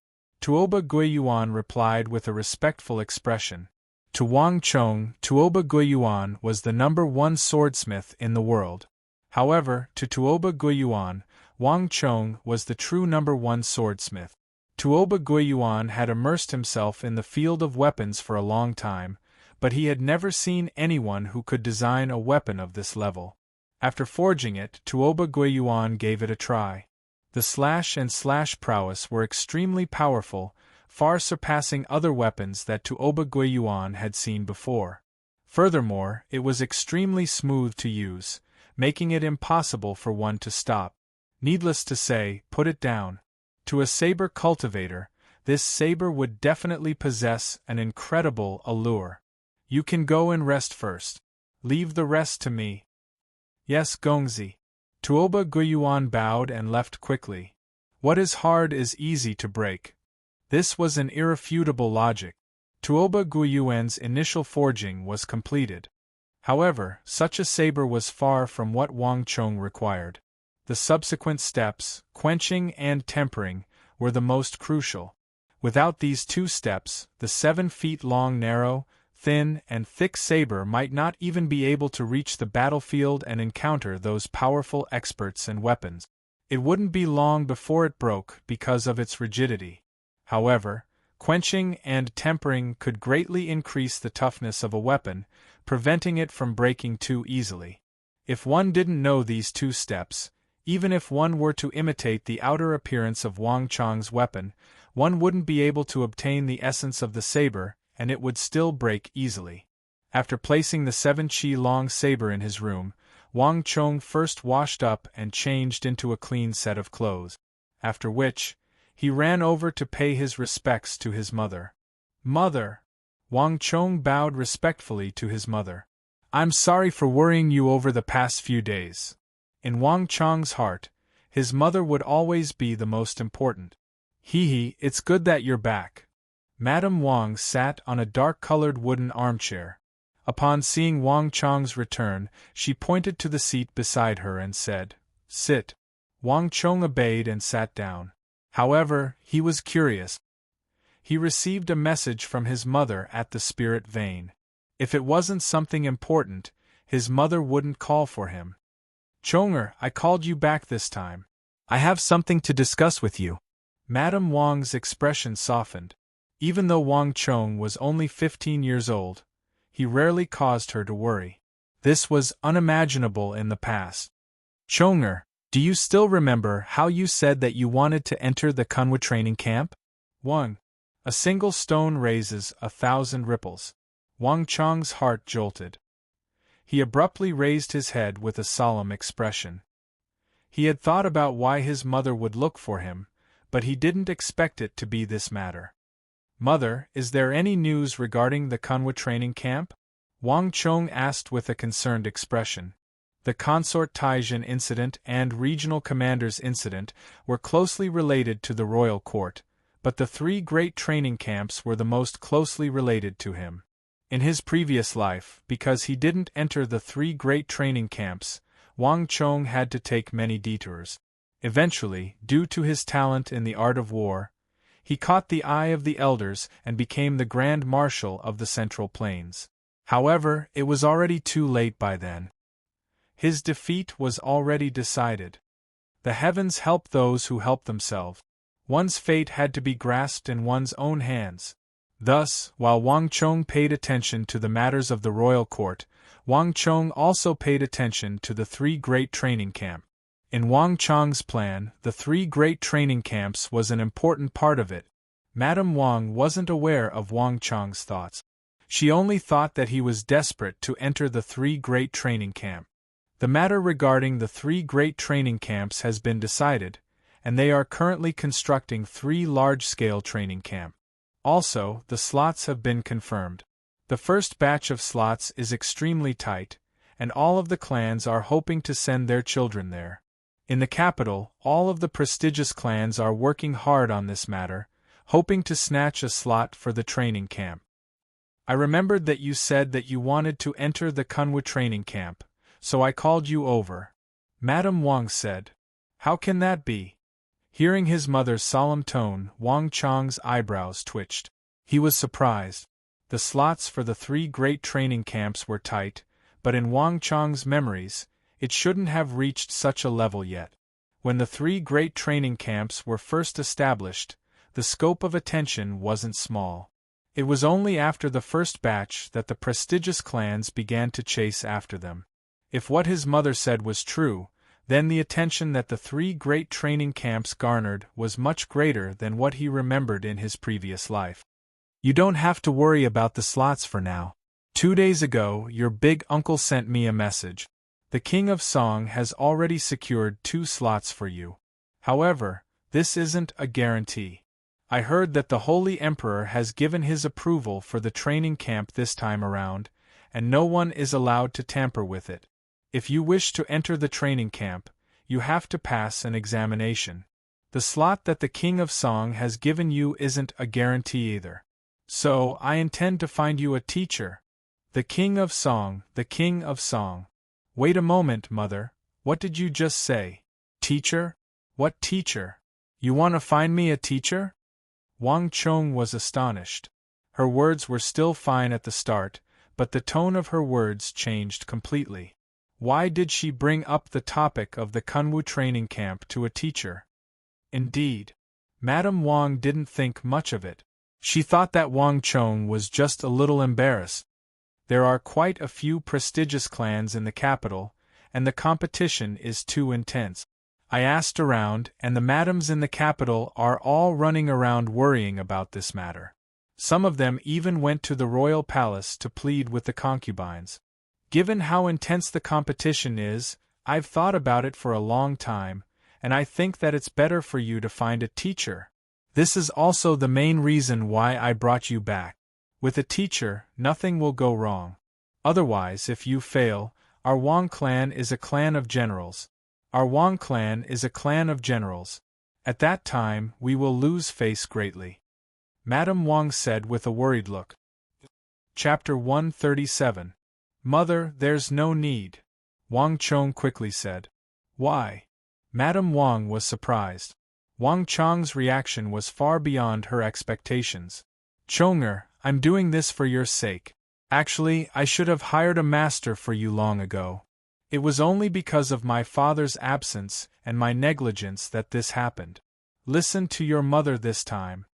Tuoba Guiyuan replied with a respectful expression. To Wang Chong, Tuoba Guiyuan was the number 1 swordsmith in the world. However, to Tuoba Guiyuan, Wang Chong was the true number 1 swordsmith. Tuoba Guiyuan had immersed himself in the field of weapons for a long time, but he had never seen anyone who could design a weapon of this level. After forging it, Tuoba Guiyuan gave it a try. The slash and slash prowess were extremely powerful, far surpassing other weapons that Tuoba Guiyuan had seen before. Furthermore, it was extremely smooth to use, making it impossible for one to stop. Needless to say, put it down. To a saber cultivator, this saber would definitely possess an incredible allure. You can go and rest first. Leave the rest to me. Yes, Gongzi. Tuoba Guyuan bowed and left quickly. What is hard is easy to break. This was an irrefutable logic. Tuoba Guyuan's initial forging was completed. However, such a saber was far from what Wang Chong required. The subsequent steps, quenching and tempering, were the most crucial. Without these two steps, the 7 feet long narrow, thin and thick saber might not even be able to reach the battlefield and encounter those powerful experts and weapons. It wouldn't be long before it broke because of its rigidity. However, quenching and tempering could greatly increase the toughness of a weapon, preventing it from breaking too easily. If one didn't know these two steps, even if one were to imitate the outer appearance of Wang Chong's weapon, one wouldn't be able to obtain the essence of the saber, and it would still break easily. After placing the 7-chi-long saber in his room, Wang Chong first washed up and changed into a clean set of clothes. After which, he ran over to pay his respects to his mother. Mother! Wang Chong bowed respectfully to his mother. I'm sorry for worrying you over the past few days. In Wang Chong's heart, his mother would always be the most important. Hee, it's good that you're back. Madame Wang sat on a dark-colored wooden armchair. Upon seeing Wang Chong's return, she pointed to the seat beside her and said, "Sit." Wang Chong obeyed and sat down. However, he was curious. He received a message from his mother at the spirit vein. If it wasn't something important, his mother wouldn't call for him. "Chonger, I called you back this time. I have something to discuss with you." Madame Wang's expression softened. Even though Wang Chong was only 15 years old, he rarely caused her to worry. This was unimaginable in the past. "Chonger, do you still remember how you said that you wanted to enter the Kunwa training camp?" 1. A single stone raises 1,000 ripples. Wang Chong's heart jolted. He abruptly raised his head with a solemn expression. He had thought about why his mother would look for him, but he didn't expect it to be this matter. "Mother, is there any news regarding the Kunwa training camp?" Wang Chong asked with a concerned expression. The Consort Taijin incident and Regional Commander's incident were closely related to the royal court, but the 3 great training camps were the most closely related to him. In his previous life, because he didn't enter the 3 great training camps, Wang Chong had to take many detours. Eventually, due to his talent in the art of war, he caught the eye of the elders and became the Grand Marshal of the Central Plains. However, it was already too late by then. His defeat was already decided. The heavens help those who help themselves. One's fate had to be grasped in one's own hands. Thus, while Wang Chong paid attention to the matters of the royal court, Wang Chong also paid attention to the 3 great training camps. In Wang Chong's plan, the 3 great training camps was an important part of it. Madame Wang wasn't aware of Wang Chong's thoughts. She only thought that he was desperate to enter the 3 great training camps. The matter regarding the 3 great training camps has been decided, and they are currently constructing 3 large-scale training camps. Also, the slots have been confirmed. The first batch of slots is extremely tight, and all of the clans are hoping to send their children there. In the capital, all of the prestigious clans are working hard on this matter, hoping to snatch a slot for the training camp. I remembered that you said that you wanted to enter the Kunwa training camp, so I called you over. Madame Wang said. How can that be? Hearing his mother's solemn tone, Wang Chong's eyebrows twitched. He was surprised. The slots for the 3 great training camps were tight, but in Wang Chong's memories, it shouldn't have reached such a level yet. When the 3 great training camps were first established, the scope of attention wasn't small. It was only after the first batch that the prestigious clans began to chase after them. If what his mother said was true, then the attention that the 3 great training camps garnered was much greater than what he remembered in his previous life. You don't have to worry about the slots for now. 2 days ago, your big uncle sent me a message. The King of Song has already secured 2 slots for you. However, this isn't a guarantee. I heard that the Holy Emperor has given his approval for the training camp this time around, and no one is allowed to tamper with it. If you wish to enter the training camp, you have to pass an examination. The slot that the King of Song has given you isn't a guarantee either. So, I intend to find you a teacher. The King of Song, the King of Song. Wait a moment, Mother, what did you just say? Teacher? What teacher? You want to find me a teacher? Wang Chong was astonished. Her words were still fine at the start, but the tone of her words changed completely. Why did she bring up the topic of the Kunwu training camp to a teacher? Indeed, Madame Wang didn't think much of it. She thought that Wang Chong was just a little embarrassed. There are quite a few prestigious clans in the capital, and the competition is too intense. I asked around, and the madams in the capital are all running around worrying about this matter. Some of them even went to the royal palace to plead with the concubines. Given how intense the competition is, I've thought about it for a long time, and I think that it's better for you to find a teacher. This is also the main reason why I brought you back. With a teacher, nothing will go wrong. Otherwise, if you fail, our Wang clan is a clan of generals. Our Wang clan is a clan of generals. At that time, we will lose face greatly. Madame Wang said with a worried look. Chapter 137. Mother, there's no need. Wang Chong quickly said. Why? Madame Wang was surprised. Wang Chong's reaction was far beyond her expectations. Chonger, I'm doing this for your sake. Actually, I should have hired a master for you long ago. It was only because of my father's absence and my negligence that this happened. Listen to your mother this time.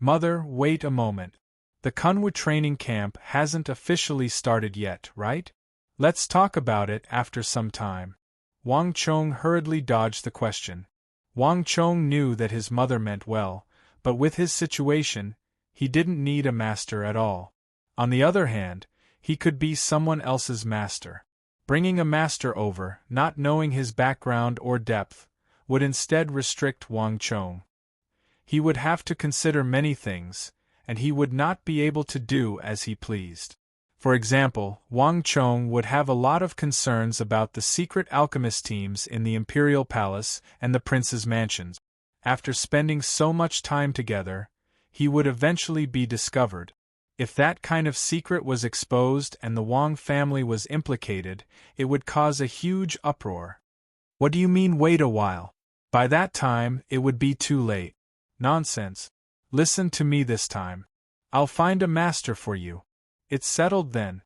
Mother, wait a moment. The Kunwu training camp hasn't officially started yet, right? Let's talk about it after some time. Wang Chong hurriedly dodged the question. Wang Chong knew that his mother meant well, but with his situation, he didn't need a master at all. On the other hand, he could be someone else's master. Bringing a master over, not knowing his background or depth, would instead restrict Wang Chong. He would have to consider many things, and he would not be able to do as he pleased. For example, Wang Chong would have a lot of concerns about the secret alchemist teams in the Imperial Palace and the Prince's mansions. After spending so much time together, he would eventually be discovered. If that kind of secret was exposed and the Wang family was implicated, it would cause a huge uproar. What do you mean wait a while? By that time, it would be too late. Nonsense. Listen to me this time. I'll find a master for you. It's settled then.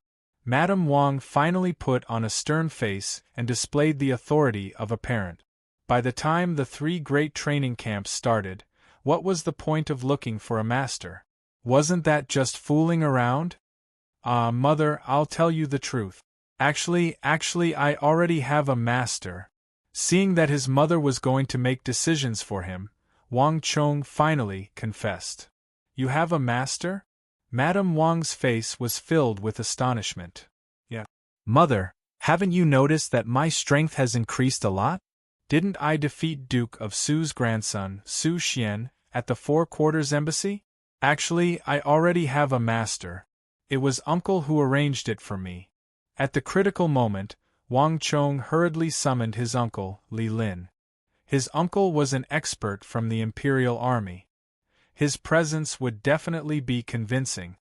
Madame Wang finally put on a stern face and displayed the authority of a parent. By the time the 3 great training camps started, what was the point of looking for a master? Wasn't that just fooling around? Mother, I'll tell you the truth. Actually, I already have a master. Seeing that his mother was going to make decisions for him, Wang Chong finally confessed. You have a master? Madame Wang's face was filled with astonishment. Yeah. Mother, haven't you noticed that my strength has increased a lot? Didn't I defeat Duke of Su's grandson, Su Xian, at the Four Quarters Embassy? Actually, I already have a master. It was Uncle who arranged it for me. At the critical moment, Wang Chong hurriedly summoned his uncle, Li Lin. His uncle was an expert from the Imperial Army. His presence would definitely be convincing.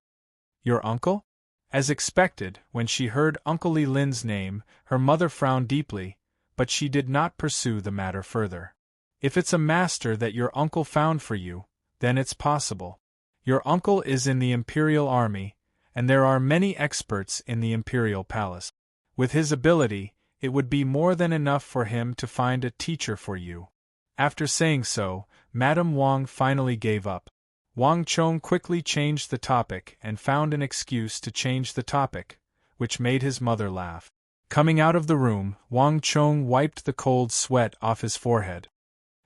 Your uncle? As expected, when she heard Uncle Li Lin's name, her mother frowned deeply, but she did not pursue the matter further. If it's a master that your uncle found for you, then it's possible. Your uncle is in the Imperial Army, and there are many experts in the Imperial Palace. With his ability, it would be more than enough for him to find a teacher for you. After saying so, Madame Wang finally gave up. Wang Chong quickly changed the topic and found an excuse to change the topic, which made his mother laugh. Coming out of the room, Wang Chong wiped the cold sweat off his forehead.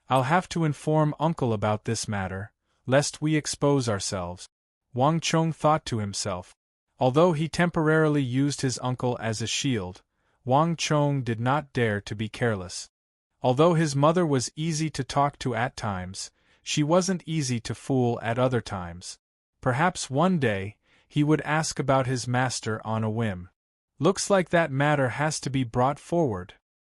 I'll have to inform Uncle about this matter, lest we expose ourselves. Wang Chong thought to himself. Although he temporarily used his uncle as a shield, Wang Chong did not dare to be careless. Although his mother was easy to talk to at times, she wasn't easy to fool at other times. Perhaps one day, he would ask about his master on a whim. Looks like that matter has to be brought forward,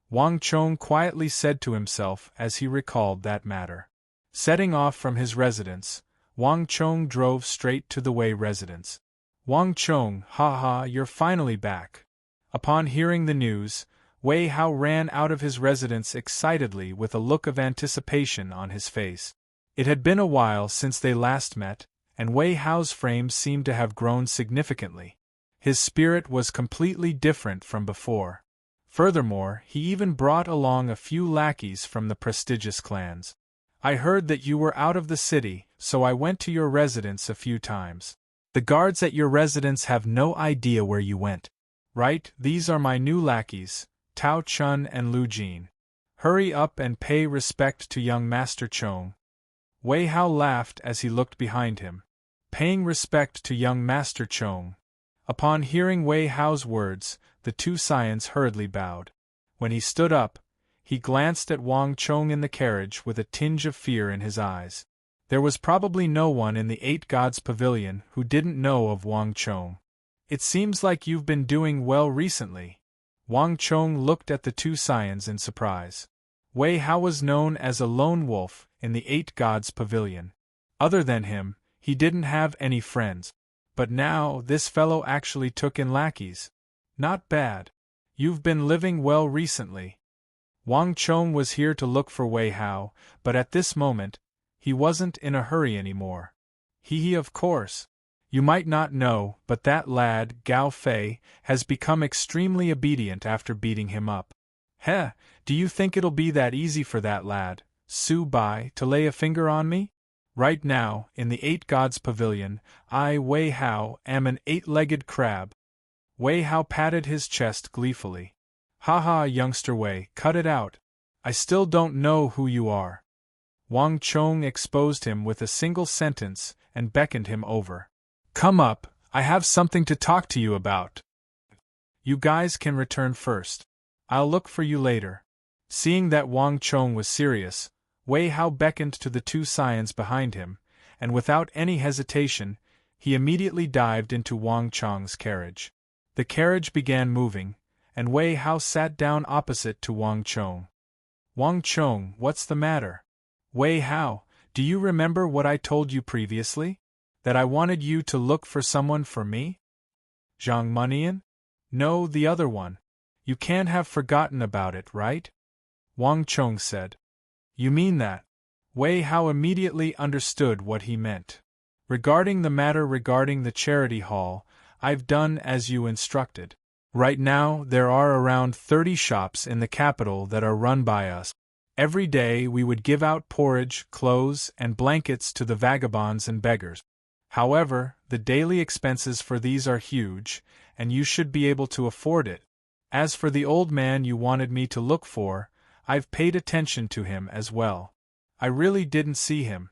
Wang Chong quietly said to himself as he recalled that matter. Setting off from his residence, Wang Chong drove straight to the Wei residence. Wang Chong, haha, you're finally back. Upon hearing the news, Wei Hao ran out of his residence excitedly with a look of anticipation on his face. It had been a while since they last met, and Wei Hao's frame seemed to have grown significantly. His spirit was completely different from before. Furthermore, he even brought along a few lackeys from the prestigious clans. I heard that you were out of the city, so I went to your residence a few times. The guards at your residence have no idea where you went. Right, these are my new lackeys, Tao Chun and Lu Jin. Hurry up and pay respect to young Master Chong. Wei Hao laughed as he looked behind him. Paying respect to young Master Chong. Upon hearing Wei Hao's words, the two scions hurriedly bowed. When he stood up, he glanced at Wang Chong in the carriage with a tinge of fear in his eyes. There was probably no one in the Eight Gods Pavilion who didn't know of Wang Chong. It seems like you've been doing well recently. Wang Chong looked at the two scions in surprise. Wei Hao was known as a lone wolf in the Eight Gods Pavilion. Other than him, he didn't have any friends. But now, this fellow actually took in lackeys. Not bad. You've been living well recently. Wang Chong was here to look for Wei Hao, but at this moment, he wasn't in a hurry anymore. Of course. You might not know, but that lad, Gao Fei, has become extremely obedient after beating him up. Heh, do you think it'll be that easy for that lad, Su Bai, to lay a finger on me? Right now, in the Eight Gods Pavilion, I, Wei Hao, am an eight-legged crab. Wei Hao patted his chest gleefully. Haha, youngster Wei, cut it out. I still don't know who you are. Wang Chong exposed him with a single sentence and beckoned him over. Come up, I have something to talk to you about. You guys can return first. I'll look for you later. Seeing that Wang Chong was serious, Wei Hao beckoned to the two scions behind him, and without any hesitation, he immediately dived into Wang Chong's carriage. The carriage began moving, and Wei Hao sat down opposite to Wang Chong. Wang Chong, what's the matter? Wei Hao, do you remember what I told you previously? That I wanted you to look for someone for me? Zhang Munian? No, the other one. You can't have forgotten about it, right? Wang Chong said. You mean that? Wei Hao immediately understood what he meant. Regarding the matter regarding the charity hall, I've done as you instructed. Right now, there are around 30 shops in the capital that are run by us. Every day we would give out porridge, clothes, and blankets to the vagabonds and beggars. However, the daily expenses for these are huge, and you should be able to afford it. As for the old man you wanted me to look for, I've paid attention to him as well. I really didn't see him.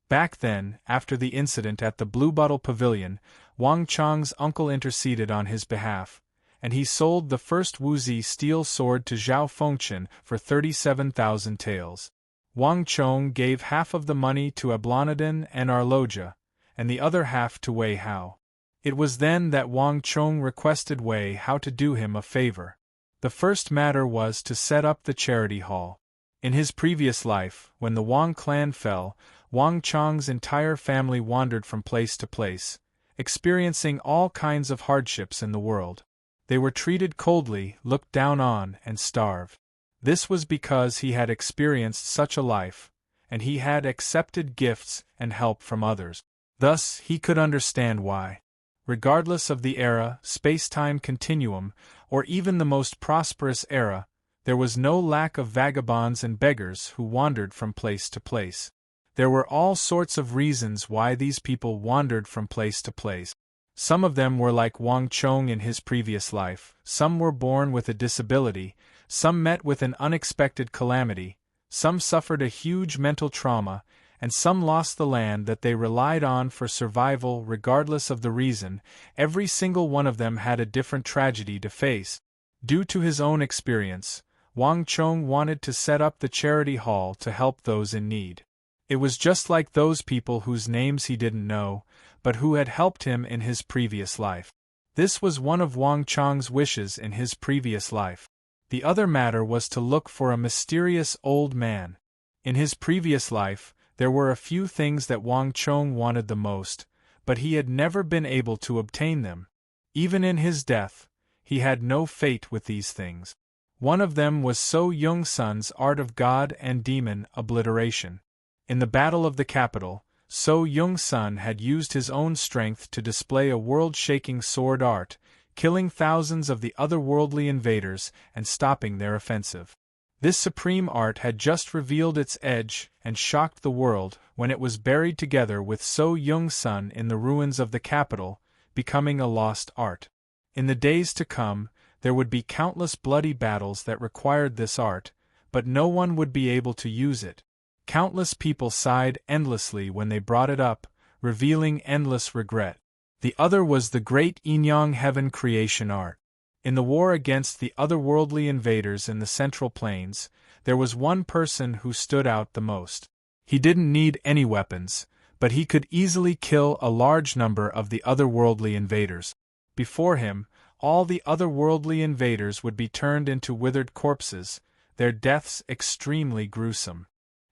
Back then, after the incident at the Bluebottle Pavilion, Wang Chong's uncle interceded on his behalf, and he sold the first Wuzi steel sword to Zhao Fengchen for 37,000 taels. Wang Chong gave half of the money to Ablanadin and Arloja, and the other half to Wei Hao. It was then that Wang Chong requested Wei Hao to do him a favor. The first matter was to set up the charity hall. In his previous life, when the Wang clan fell, Wang Chong's entire family wandered from place to place, experiencing all kinds of hardships in the world. They were treated coldly, looked down on, and starved. This was because he had experienced such a life, and he had accepted gifts and help from others. Thus, he could understand why. Regardless of the era, space-time continuum, or even the most prosperous era, there was no lack of vagabonds and beggars who wandered from place to place. There were all sorts of reasons why these people wandered from place to place. Some of them were like Wang Chong in his previous life, some were born with a disability, some met with an unexpected calamity, some suffered a huge mental trauma, and some lost the land that they relied on for survival. Regardless of the reason, every single one of them had a different tragedy to face. Due to his own experience, Wang Chong wanted to set up the charity hall to help those in need. It was just like those people whose names he didn't know, but who had helped him in his previous life. This was one of Wang Chong's wishes in his previous life. The other matter was to look for a mysterious old man. In his previous life, there were a few things that Wang Chong wanted the most, but he had never been able to obtain them. Even in his death, he had no fate with these things. One of them was So Yung-sun's art of god and demon obliteration. In the Battle of the Capital, So Yung-sun had used his own strength to display a world-shaking sword art, killing thousands of the otherworldly invaders and stopping their offensive. This supreme art had just revealed its edge and shocked the world when it was buried together with So Yung-sun in the ruins of the capital, becoming a lost art. In the days to come, there would be countless bloody battles that required this art, but no one would be able to use it. Countless people sighed endlessly when they brought it up, revealing endless regret. The other was the great Inyang heaven creation art. In the war against the otherworldly invaders in the Central Plains, there was one person who stood out the most. He didn't need any weapons, but he could easily kill a large number of the otherworldly invaders. Before him, all the otherworldly invaders would be turned into withered corpses, their deaths extremely gruesome.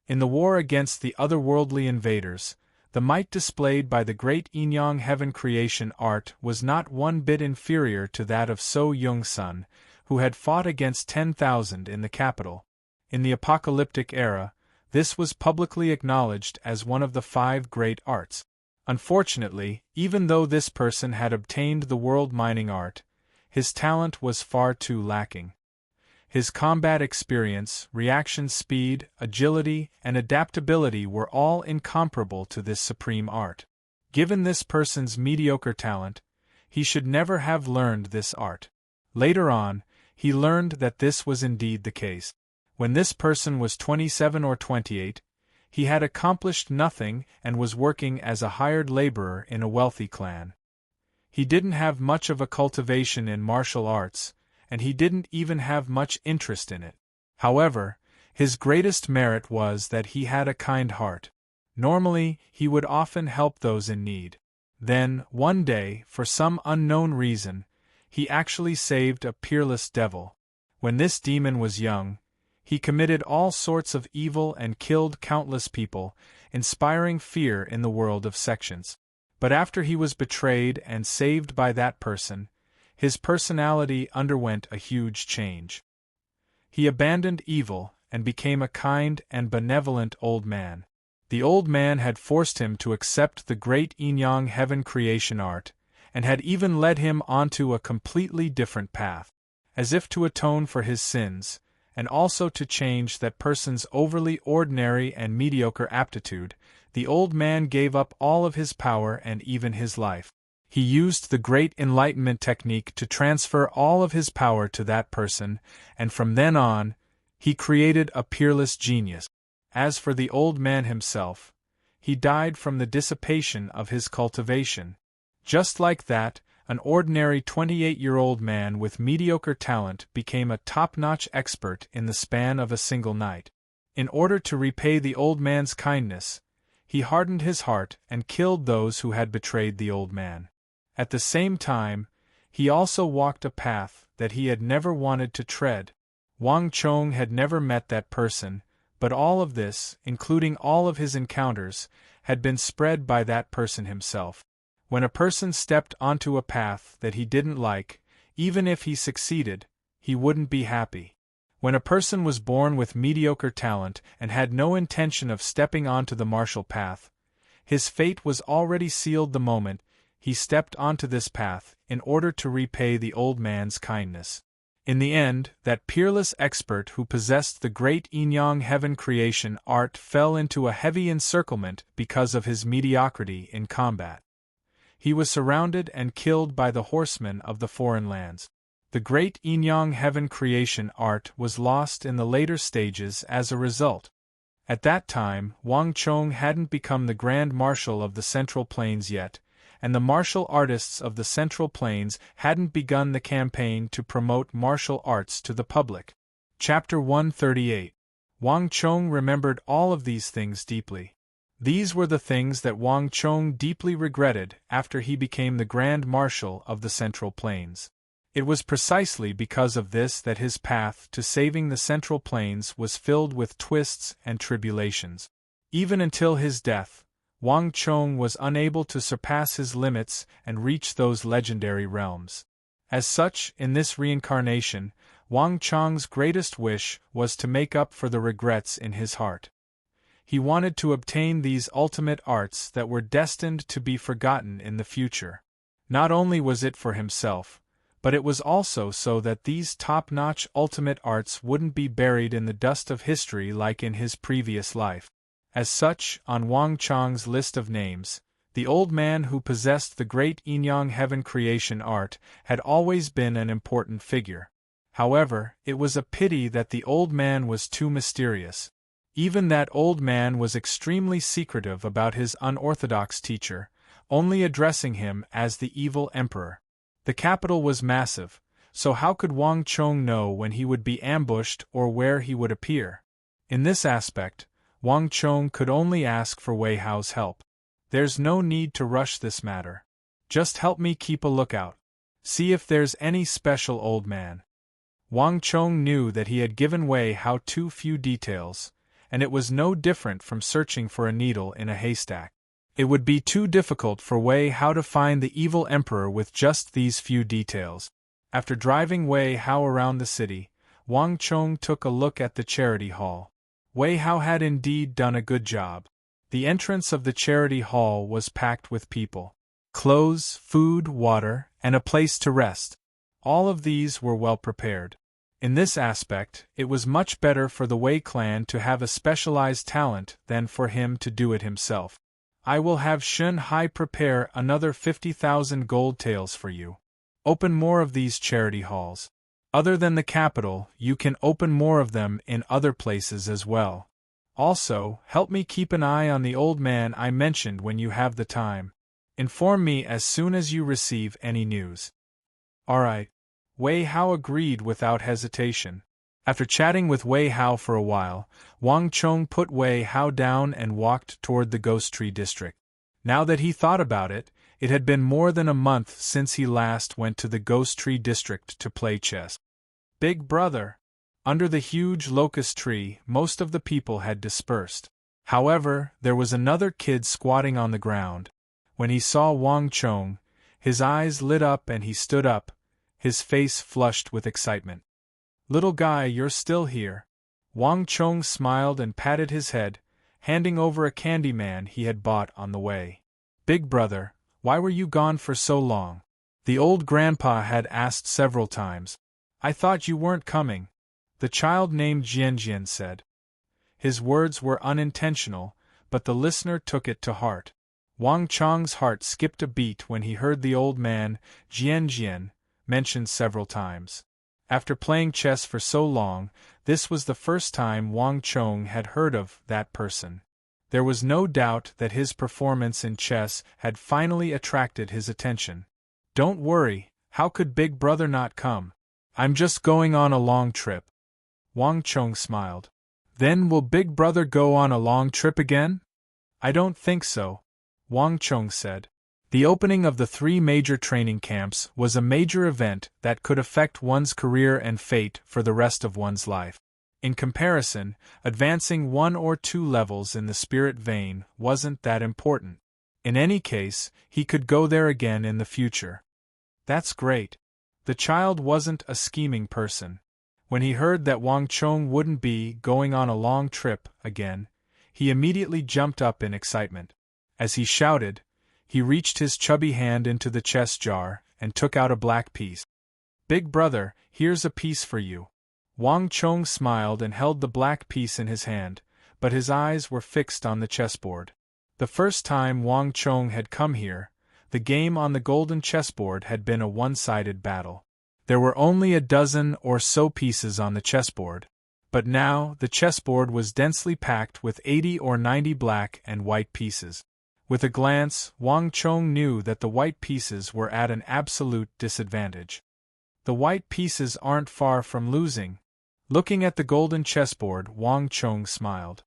In the war against the otherworldly invaders, the might displayed by the great Inyang heaven creation art was not one bit inferior to that of So Yung-sun, who had fought against 10,000 in the capital. In the apocalyptic era, this was publicly acknowledged as one of the 5 great arts. Unfortunately, even though this person had obtained the world mining art, his talent was far too lacking. His combat experience, reaction speed, agility, and adaptability were all incomparable to this supreme art. Given this person's mediocre talent, he should never have learned this art. Later on, he learned that this was indeed the case. When this person was 27 or 28, he had accomplished nothing and was working as a hired laborer in a wealthy clan. He didn't have much of a cultivation in martial arts, and he didn't even have much interest in it. However, his greatest merit was that he had a kind heart. Normally, he would often help those in need. Then, one day, for some unknown reason, he actually saved a peerless devil. When this demon was young, he committed all sorts of evil and killed countless people, inspiring fear in the world of sections. But after he was betrayed and saved by that person, his personality underwent a huge change. He abandoned evil and became a kind and benevolent old man. The old man had forced him to accept the great Inyang heaven creation art, and had even led him onto a completely different path. As if to atone for his sins, and also to change that person's overly ordinary and mediocre aptitude, the old man gave up all of his power and even his life. He used the Great Enlightenment technique to transfer all of his power to that person, and from then on, he created a peerless genius. As for the old man himself, he died from the dissipation of his cultivation. Just like that, an ordinary 28-year-old man with mediocre talent became a top-notch expert in the span of a single night. In order to repay the old man's kindness, he hardened his heart and killed those who had betrayed the old man. At the same time, he also walked a path that he had never wanted to tread. Wang Chong had never met that person, but all of this, including all of his encounters, had been spread by that person himself. When a person stepped onto a path that he didn't like, even if he succeeded, he wouldn't be happy. When a person was born with mediocre talent and had no intention of stepping onto the martial path, his fate was already sealed the moment he stepped onto this path in order to repay the old man's kindness. In the end, that peerless expert who possessed the great Inyang heaven creation art fell into a heavy encirclement because of his mediocrity in combat. He was surrounded and killed by the horsemen of the foreign lands. The great Inyang heaven creation art was lost in the later stages as a result. At that time, Wang Chong hadn't become the Grand Marshal of the Central Plains yet, and the martial artists of the Central Plains hadn't begun the campaign to promote martial arts to the public. Chapter 138. Wang Chong remembered all of these things deeply. These were the things that Wang Chong deeply regretted after he became the Grand Marshal of the Central Plains. It was precisely because of this that his path to saving the Central Plains was filled with twists and tribulations. Even until his death, Wang Chong was unable to surpass his limits and reach those legendary realms. As such, in this reincarnation, Wang Chong's greatest wish was to make up for the regrets in his heart. He wanted to obtain these ultimate arts that were destined to be forgotten in the future. Not only was it for himself, but it was also so that these top-notch ultimate arts wouldn't be buried in the dust of history like in his previous life. As such, on Wang Chong's list of names, the old man who possessed the great Yin-Yang heaven creation art had always been an important figure. However, it was a pity that the old man was too mysterious. Even that old man was extremely secretive about his unorthodox teacher, only addressing him as the evil emperor. The capital was massive, so how could Wang Chong know when he would be ambushed or where he would appear? In this aspect, Wang Chong could only ask for Wei Hao's help. There's no need to rush this matter. Just help me keep a lookout. See if there's any special old man. Wang Chong knew that he had given Wei Hao too few details, and it was no different from searching for a needle in a haystack. It would be too difficult for Wei Hao to find the evil emperor with just these few details. After driving Wei Hao around the city, Wang Chong took a look at the charity hall. Wei Hao had indeed done a good job. The entrance of the charity hall was packed with people. Clothes, food, water, and a place to rest. All of these were well prepared. In this aspect, it was much better for the Wei clan to have a specialized talent than for him to do it himself. I will have Shun Hai prepare another 50,000 gold taels for you. Open more of these charity halls. Other than the capital, you can open more of them in other places as well. Also, help me keep an eye on the old man I mentioned when you have the time. Inform me as soon as you receive any news. All right. Wei Hao agreed without hesitation. After chatting with Wei Hao for a while, Wang Chong put Wei Hao down and walked toward the Ghost Tree District. Now that he thought about it, it had been more than a month since he last went to the Ghost Tree District to play chess. Big brother! Under the huge locust tree, most of the people had dispersed. However, there was another kid squatting on the ground. When he saw Wang Chong, his eyes lit up and he stood up, his face flushed with excitement. Little guy, you're still here. Wang Chong smiled and patted his head, handing over a candy man he had bought on the way. Big brother, why were you gone for so long? The old grandpa had asked several times. I thought you weren't coming, the child named Jian said. His words were unintentional, but the listener took it to heart. Wang Chong's heart skipped a beat when he heard the old man, Jian, mentioned several times. After playing chess for so long, this was the first time Wang Chong had heard of that person. There was no doubt that his performance in chess had finally attracted his attention. Don't worry, how could Big Brother not come? I'm just going on a long trip. Wang Chong smiled. Then will Big Brother go on a long trip again? I don't think so, Wang Chong said. The opening of the 3 major training camps was a major event that could affect one's career and fate for the rest of one's life. In comparison, advancing 1 or 2 levels in the spirit vein wasn't that important. In any case, he could go there again in the future. That's great. The child wasn't a scheming person. When he heard that Wang Chong wouldn't be going on a long trip again, he immediately jumped up in excitement. As he shouted, he reached his chubby hand into the chess jar and took out a black piece. Big brother, here's a piece for you. Wang Chong smiled and held the black piece in his hand, but his eyes were fixed on the chessboard. The first time Wang Chong had come here, the game on the golden chessboard had been a one-sided battle. There were only a dozen or so pieces on the chessboard, but now the chessboard was densely packed with 80 or 90 black and white pieces. With a glance, Wang Chong knew that the white pieces were at an absolute disadvantage. The white pieces aren't far from losing. Looking at the golden chessboard, Wang Chong smiled.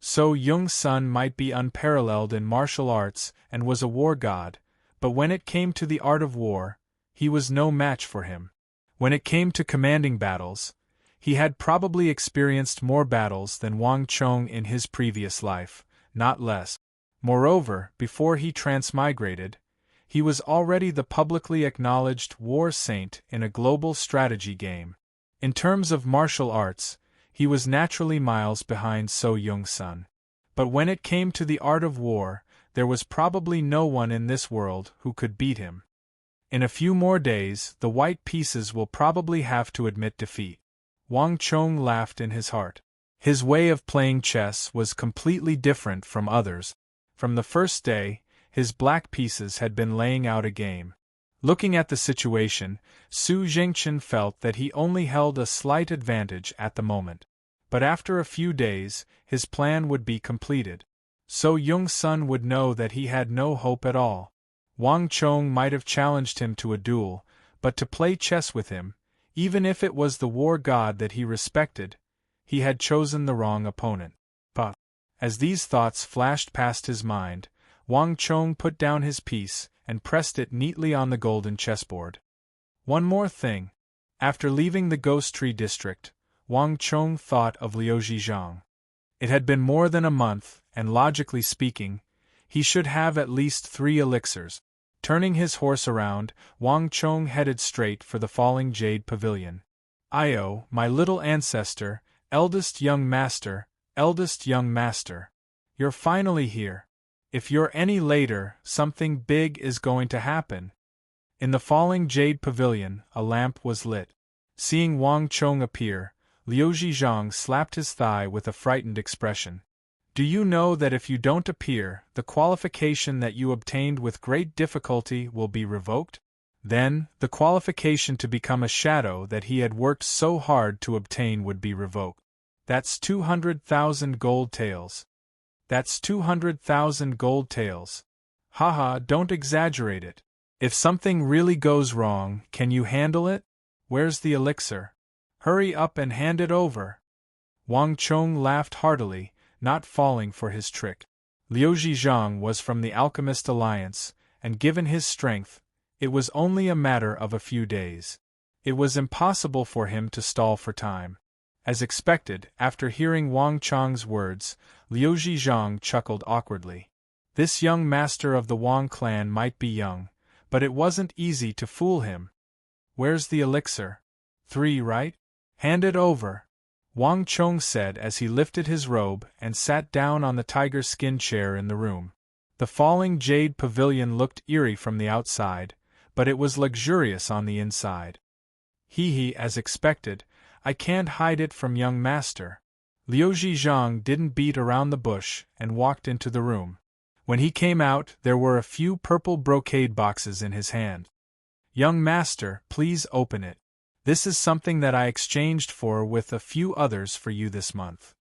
So Jung's son might be unparalleled in martial arts and was a war god, but when it came to the art of war, he was no match for him. When it came to commanding battles, he had probably experienced more battles than Wang Chong in his previous life, not less. Moreover, before he transmigrated, he was already the publicly acknowledged war saint in a global strategy game. In terms of martial arts, he was naturally miles behind So Jung's son. But when it came to the art of war, there was probably no one in this world who could beat him. In a few more days, the white pieces will probably have to admit defeat. Wang Chong laughed in his heart. His way of playing chess was completely different from others. From the first day, his black pieces had been laying out a game. Looking at the situation, Su Zhengchen felt that he only held a slight advantage at the moment. But after a few days, his plan would be completed. So Jung's son would know that he had no hope at all. Wang Chong might have challenged him to a duel, but to play chess with him, even if it was the war god that he respected, he had chosen the wrong opponent. But, as these thoughts flashed past his mind, Wang Chong put down his piece and pressed it neatly on the golden chessboard. One more thing. After leaving the Ghost Tree district, Wang Chong thought of Liu Zhizhang. It had been more than a month, and logically speaking, he should have at least 3 elixirs. Turning his horse around, Wang Chong headed straight for the falling jade pavilion. "Io, my little ancestor, eldest young master, you're finally here. If you're any later, something big is going to happen." In the falling jade pavilion, a lamp was lit. Seeing Wang Chong appear, Liu Zhizhang slapped his thigh with a frightened expression. "Do you know that if you don't appear, the qualification that you obtained with great difficulty will be revoked?" Then, the qualification to become a shadow that he had worked so hard to obtain would be revoked. That's 200,000 gold taels. That's 200,000 gold taels. Haha, don't exaggerate it. If something really goes wrong, can you handle it? Where's the elixir? Hurry up and hand it over. Wang Chong laughed heartily, not falling for his trick. Liu Zhizhang was from the Alchemist Alliance, and given his strength, it was only a matter of a few days. It was impossible for him to stall for time. As expected, after hearing Wang Chong's words, Liu Zhizhang chuckled awkwardly. This young master of the Wang clan might be young, but it wasn't easy to fool him. Where's the elixir? 3, right? Hand it over, Wang Chong said as he lifted his robe and sat down on the tiger skin chair in the room. The falling jade pavilion looked eerie from the outside, but it was luxurious on the inside. He, as expected, I can't hide it from young master. Liu Zhizhang didn't beat around the bush and walked into the room. When he came out, there were a few purple brocade boxes in his hand. Young master, please open it. This is something that I exchanged with a few others for you this month.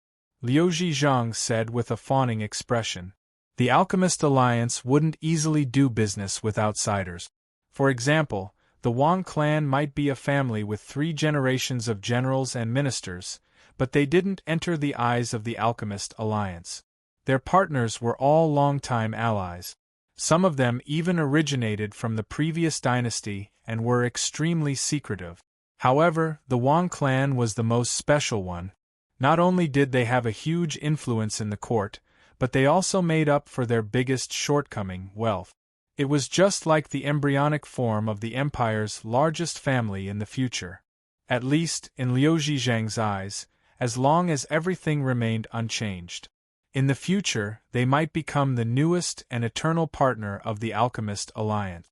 Liu Zhizhang said with a fawning expression. The Alchemist Alliance wouldn't easily do business with outsiders. For example, the Wang clan might be a family with 3 generations of generals and ministers, but they didn't enter the eyes of the Alchemist Alliance. Their partners were all long-time allies. Some of them even originated from the previous dynasty and were extremely secretive. However, the Wang clan was the most special one. Not only did they have a huge influence in the court, but they also made up for their biggest shortcoming, wealth. It was just like the embryonic form of the empire's largest family in the future. At least, in Liu Zhizhang's eyes, as long as everything remained unchanged. In the future, they might become the newest and eternal partner of the Alchemist Alliance.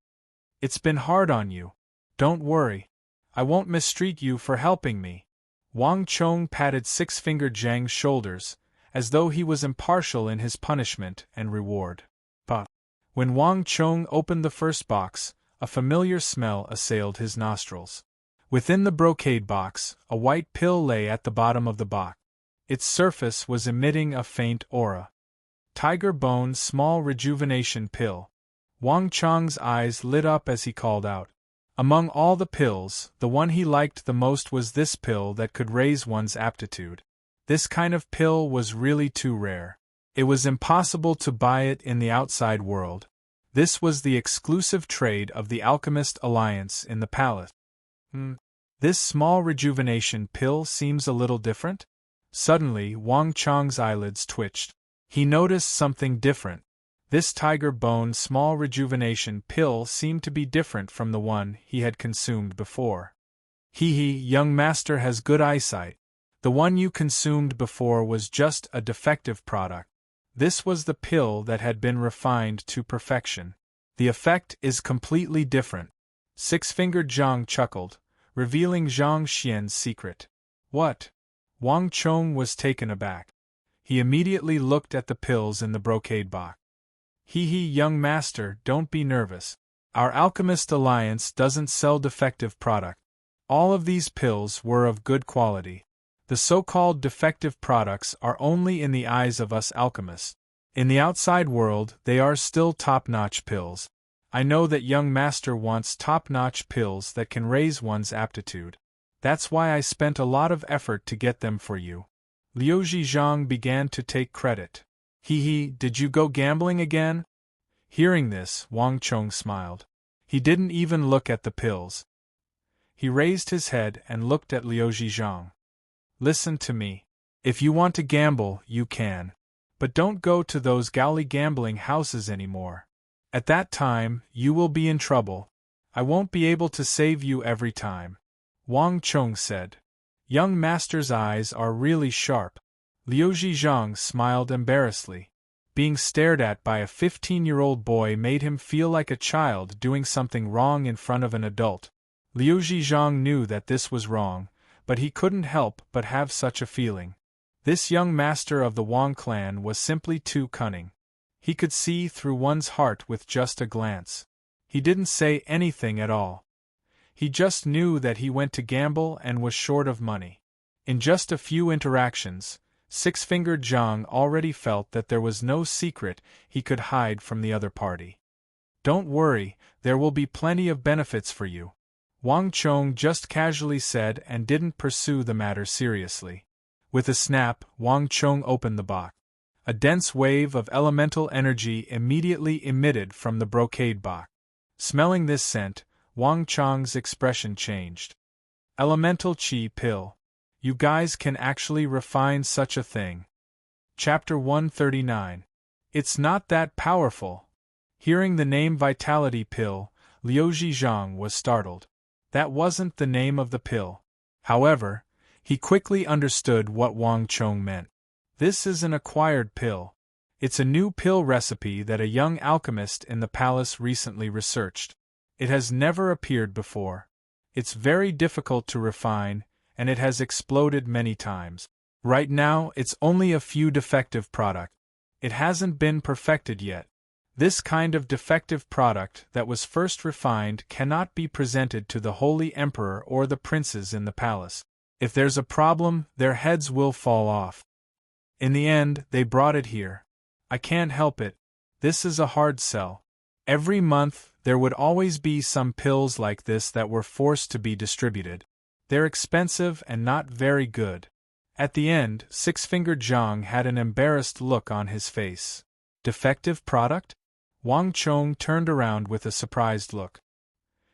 It's been hard on you. Don't worry. I won't mistreat you for helping me. Wang Chong patted Six-Fingered Zhang's shoulders, as though he was impartial in his punishment and reward. But when Wang Chong opened the first box, a familiar smell assailed his nostrils. Within the brocade box, a white pill lay at the bottom of the box. Its surface was emitting a faint aura. Tiger Bone's small rejuvenation pill. Wang Chong's eyes lit up as he called out. Among all the pills, the one he liked the most was this pill that could raise one's aptitude. This kind of pill was really too rare. It was impossible to buy it in the outside world. This was the exclusive trade of the Alchemist Alliance in the palace. This small rejuvenation pill seems a little different? Suddenly, Wang Chong's eyelids twitched. He noticed something different. This tiger bone small rejuvenation pill seemed to be different from the one he had consumed before. Young master has good eyesight. The one you consumed before was just a defective product. This was the pill that had been refined to perfection. The effect is completely different. Six-fingered Zhang chuckled, revealing Zhang Xian's secret. What? Wang Chong was taken aback. He immediately looked at the pills in the brocade box. Young master, don't be nervous. Our Alchemist Alliance doesn't sell defective product. All of these pills were of good quality. The so-called defective products are only in the eyes of us alchemists. In the outside world, they are still top-notch pills. I know that young master wants top-notch pills that can raise one's aptitude. That's why I spent a lot of effort to get them for you. Liu Zhang began to take credit. Did you go gambling again? Hearing this, Wang Chong smiled. He didn't even look at the pills. He raised his head and looked at Liu Zhang. Listen to me. If you want to gamble, you can. But don't go to those galley gambling houses anymore. At that time, you will be in trouble. I won't be able to save you every time. Wang Chong said. Young master's eyes are really sharp. Liu Zhang smiled embarrassedly. Being stared at by a 15-year-old boy made him feel like a child doing something wrong in front of an adult. Liu Zhang knew that this was wrong, but he couldn't help but have such a feeling. This young master of the Wang clan was simply too cunning. He could see through one's heart with just a glance. He didn't say anything at all. He just knew that he went to gamble and was short of money. In just a few interactions, Six-fingered Zhang already felt that there was no secret he could hide from the other party. Don't worry, there will be plenty of benefits for you. Wang Chong just casually said and didn't pursue the matter seriously. With a snap, Wang Chong opened the box. A dense wave of elemental energy immediately emitted from the brocade box. Smelling this scent, Wang Chong's expression changed. Elemental Qi Pill. You guys can actually refine such a thing. Chapter 139. It's not that powerful. Hearing the name Vitality Pill, Liu Zhang was startled. That wasn't the name of the pill. However, he quickly understood what Wang Chong meant. This is an acquired pill. It's a new pill recipe that a young alchemist in the palace recently researched. It has never appeared before. It's very difficult to refine, and it has exploded many times. Right now, it's only a few defective products. It hasn't been perfected yet. This kind of defective product that was first refined cannot be presented to the Holy Emperor or the princes in the palace. If there's a problem, their heads will fall off. In the end, they brought it here. I can't help it. This is a hard sell. Every month, there would always be some pills like this that were forced to be distributed. They're expensive and not very good. At the end, Six-fingered Zhang had an embarrassed look on his face. Defective product? Wang Chong turned around with a surprised look.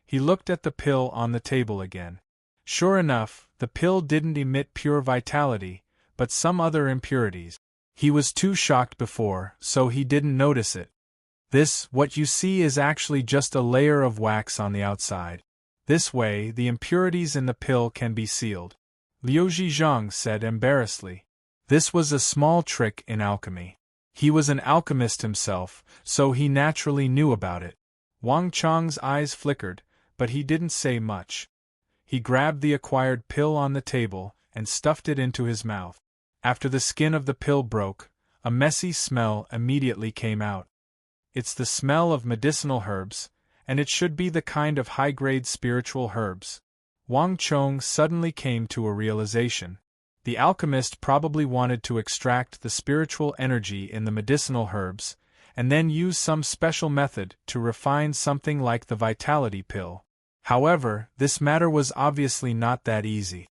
He looked at the pill on the table again. Sure enough, the pill didn't emit pure vitality, but some other impurities. He was too shocked before, so he didn't notice it. What you see is actually just a layer of wax on the outside. This way, the impurities in the pill can be sealed. Liu Zhang said embarrassedly. This was a small trick in alchemy. He was an alchemist himself, so he naturally knew about it. Wang Chong's eyes flickered, but he didn't say much. He grabbed the acquired pill on the table and stuffed it into his mouth. After the skin of the pill broke, a messy smell immediately came out. It's the smell of medicinal herbs, and it should be the kind of high-grade spiritual herbs. Wang Chong suddenly came to a realization. The alchemist probably wanted to extract the spiritual energy in the medicinal herbs, and then use some special method to refine something like the vitality pill. However, this matter was obviously not that easy.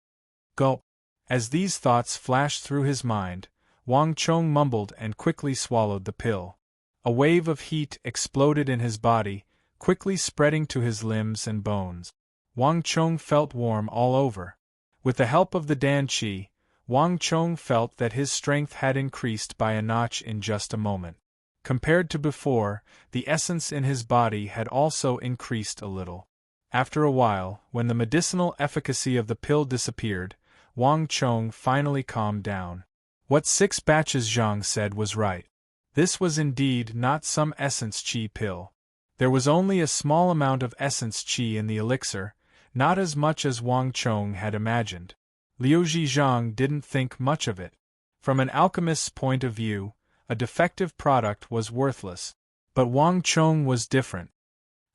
Gulp. As these thoughts flashed through his mind, Wang Chong mumbled and quickly swallowed the pill. A wave of heat exploded in his body, quickly spreading to his limbs and bones. Wang Chong felt warm all over. With the help of the Dan Qi, Wang Chong felt that his strength had increased by a notch in just a moment. Compared to before, the essence in his body had also increased a little. After a while, when the medicinal efficacy of the pill disappeared, Wang Chong finally calmed down. What 6 batches Zhang said was right. This was indeed not some essence qi pill. There was only a small amount of essence qi in the elixir, not as much as Wang Chong had imagined. Liu Zhang didn't think much of it. From an alchemist's point of view, a defective product was worthless. But Wang Chong was different.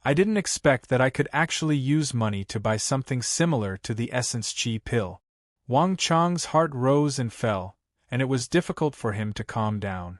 I didn't expect that I could actually use money to buy something similar to the essence qi pill. Wang Chong's heart rose and fell, and it was difficult for him to calm down.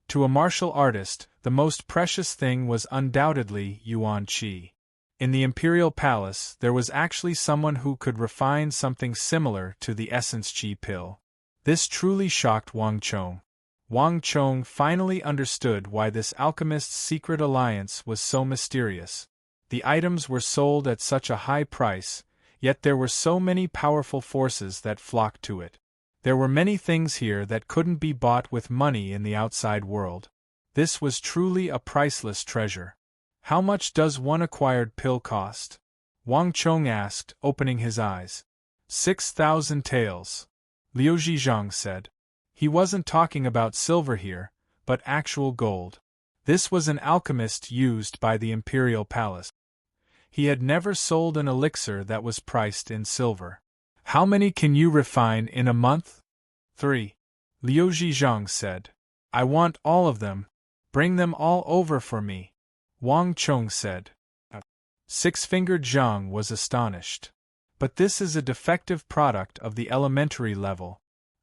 To a martial artist, the most precious thing was undoubtedly yuan qi. In the imperial palace, there was actually someone who could refine something similar to the essence qi pill. This truly shocked Wang Chong. Wang Chong finally understood why this alchemist's secret alliance was so mysterious. The items were sold at such a high price, yet there were so many powerful forces that flocked to it. There were many things here that couldn't be bought with money in the outside world. This was truly a priceless treasure. How much does one acquired pill cost? Wang Chong asked, opening his eyes. 6,000 taels. Liu Zhang said. He wasn't talking about silver here, but actual gold. This was an alchemist used by the imperial palace. He had never sold an elixir that was priced in silver. How many can you refine in a month? 3. Liu Zhang said. I want all of them. Bring them all over for me. Wang Chong said. Six-fingered Zhang was astonished. But this is a defective product of the elementary level.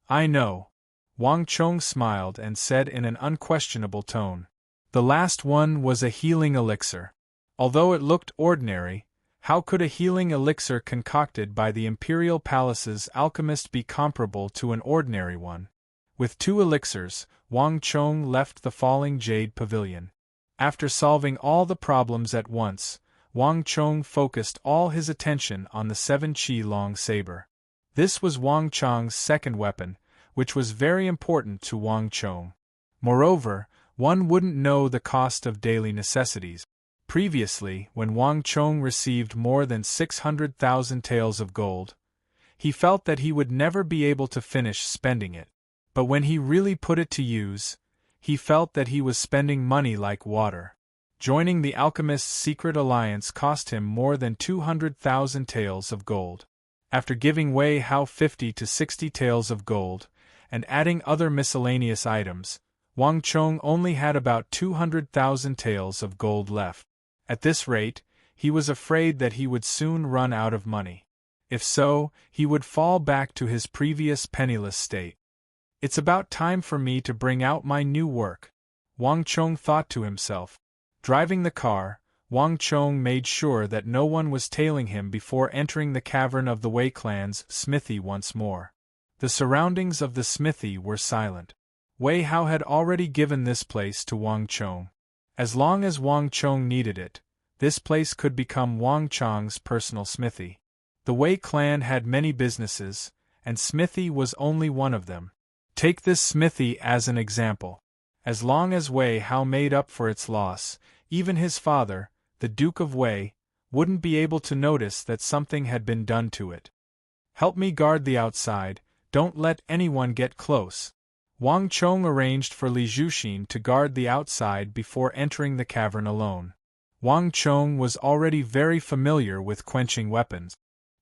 I know. Wang Chong smiled and said in an unquestionable tone. The last one was a healing elixir. Although it looked ordinary, how could a healing elixir concocted by the imperial palace's alchemist be comparable to an ordinary one? With 2 elixirs, Wang Chong left the falling jade pavilion. After solving all the problems at once, Wang Chong focused all his attention on the 7 qi long saber. This was Wang Chong's second weapon, which was very important to Wang Chong. Moreover, one wouldn't know the cost of daily necessities. Previously, when Wang Chong received more than 600,000 taels of gold, he felt that he would never be able to finish spending it. But when he really put it to use, he felt that he was spending money like water. Joining the alchemist's secret alliance cost him more than 200,000 taels of gold. After giving Wei Hao 50 to 60 taels of gold, and adding other miscellaneous items, Wang Chong only had about 200,000 taels of gold left. At this rate, he was afraid that he would soon run out of money. If so, he would fall back to his previous penniless state. It's about time for me to bring out my new work, Wang Chong thought to himself. Driving the car, Wang Chong made sure that no one was tailing him before entering the cavern of the Wei clan's smithy once more. The surroundings of the smithy were silent. Wei Hao had already given this place to Wang Chong. As long as Wang Chong needed it, this place could become Wang Chong's personal smithy. The Wei clan had many businesses, and smithy was only one of them. Take this smithy as an example. As long as Wei Hao made up for its loss, even his father, the Duke of Wei, wouldn't be able to notice that something had been done to it. Help me guard the outside, don't let anyone get close. Wang Chong arranged for Li Zhuxin to guard the outside before entering the cavern alone. Wang Chong was already very familiar with quenching weapons.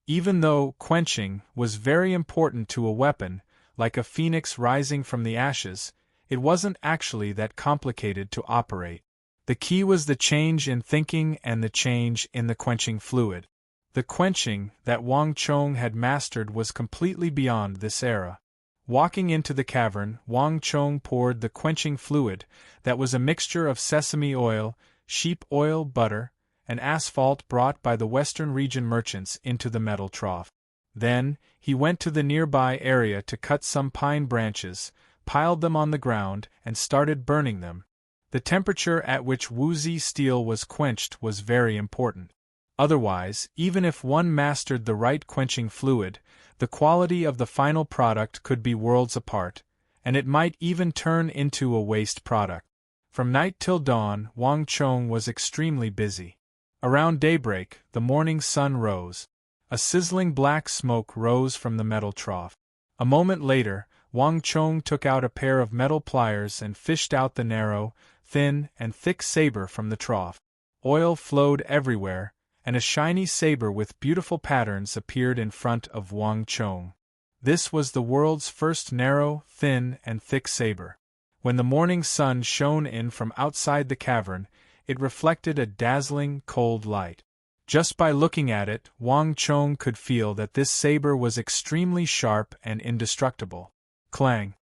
Even though quenching was very important to a weapon, like a phoenix rising from the ashes, it wasn't actually that complicated to operate. The key was the change in thinking and the change in the quenching fluid. The quenching that Wang Chong had mastered was completely beyond this era. Walking into the cavern, Wang Chong poured the quenching fluid, that was a mixture of sesame oil, sheep oil, butter, and asphalt brought by the Western region merchants, into the metal trough. Then, he went to the nearby area to cut some pine branches, piled them on the ground, and started burning them. The temperature at which Wuzi steel was quenched was very important. Otherwise, even if one mastered the right quenching fluid, the quality of the final product could be worlds apart, and it might even turn into a waste product. From night till dawn, Wang Chong was extremely busy. Around daybreak, the morning sun rose. A sizzling black smoke rose from the metal trough. A moment later, Wang Chong took out a pair of metal pliers and fished out the narrow, thin, and thick saber from the trough. Oil flowed everywhere, and a shiny saber with beautiful patterns appeared in front of Wang Chong. This was the world's first narrow, thin, and thick saber. When the morning sun shone in from outside the cavern, it reflected a dazzling, cold light. Just by looking at it, Wang Chong could feel that this saber was extremely sharp and indestructible. Clang!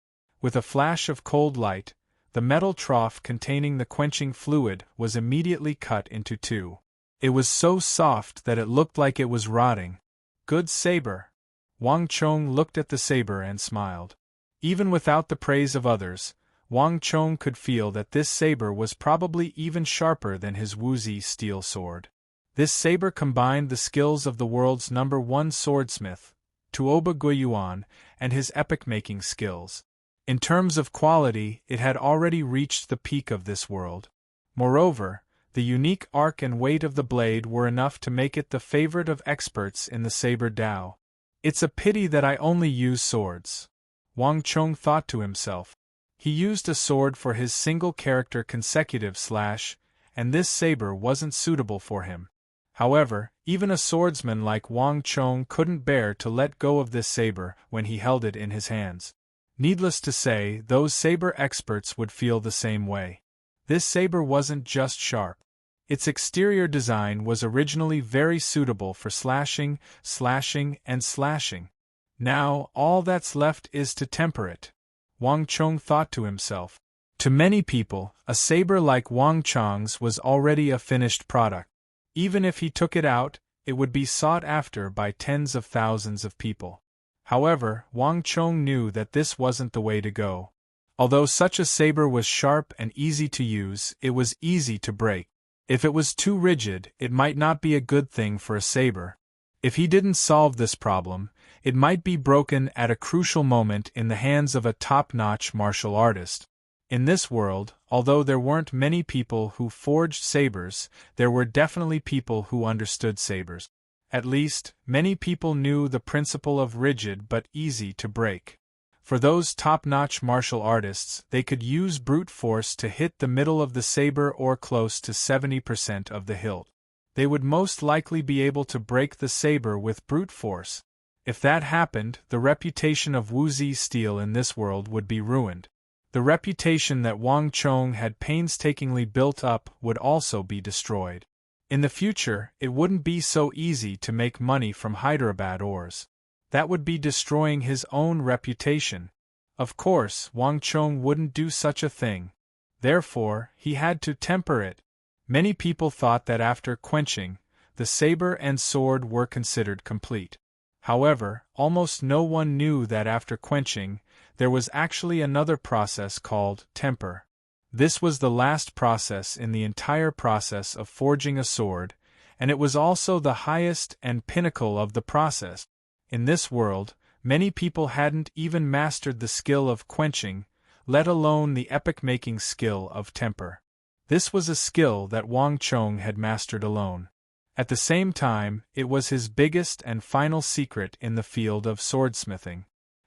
With a flash of cold light, the metal trough containing the quenching fluid was immediately cut into two. It was so soft that it looked like it was rotting. Good saber! Wang Chong looked at the saber and smiled. Even without the praise of others, Wang Chong could feel that this saber was probably even sharper than his Wuzi steel sword. This saber combined the skills of the world's #1 swordsmith, Tuoba Guiyuan, and his epic-making skills. In terms of quality, it had already reached the peak of this world. Moreover, the unique arc and weight of the blade were enough to make it the favorite of experts in the saber Dao. It's a pity that I only use swords, Wang Chong thought to himself. He used a sword for his single-character consecutive slash, and this saber wasn't suitable for him. However, even a swordsman like Wang Chong couldn't bear to let go of this saber when he held it in his hands. Needless to say, those saber experts would feel the same way. This saber wasn't just sharp. Its exterior design was originally very suitable for slashing, and slashing. Now, all that's left is to temper it, Wang Chong thought to himself. To many people, a saber like Wang Chong's was already a finished product. Even if he took it out, it would be sought after by tens of thousands of people. However, Wang Chong knew that this wasn't the way to go. Although such a saber was sharp and easy to use, it was easy to break. If it was too rigid, it might not be a good thing for a saber. If he didn't solve this problem, it might be broken at a crucial moment in the hands of a top-notch martial artist. In this world, although there weren't many people who forged sabers, there were definitely people who understood sabers. At least, many people knew the principle of rigid but easy to break. For those top-notch martial artists, they could use brute force to hit the middle of the saber or close to 70% of the hilt. They would most likely be able to break the saber with brute force. If that happened, the reputation of Wuzi steel in this world would be ruined. The reputation that Wang Chong had painstakingly built up would also be destroyed. In the future, it wouldn't be so easy to make money from Hyderabad ores. That would be destroying his own reputation. Of course, Wang Chong wouldn't do such a thing. Therefore, he had to temper it. Many people thought that after quenching, the saber and sword were considered complete. However, almost no one knew that after quenching, there was actually another process called temper. This was the last process in the entire process of forging a sword, and it was also the highest and pinnacle of the process. In this world, many people hadn't even mastered the skill of quenching, let alone the epic-making skill of temper. This was a skill that Wang Chong had mastered alone. At the same time, it was his biggest and final secret in the field of swordsmithing.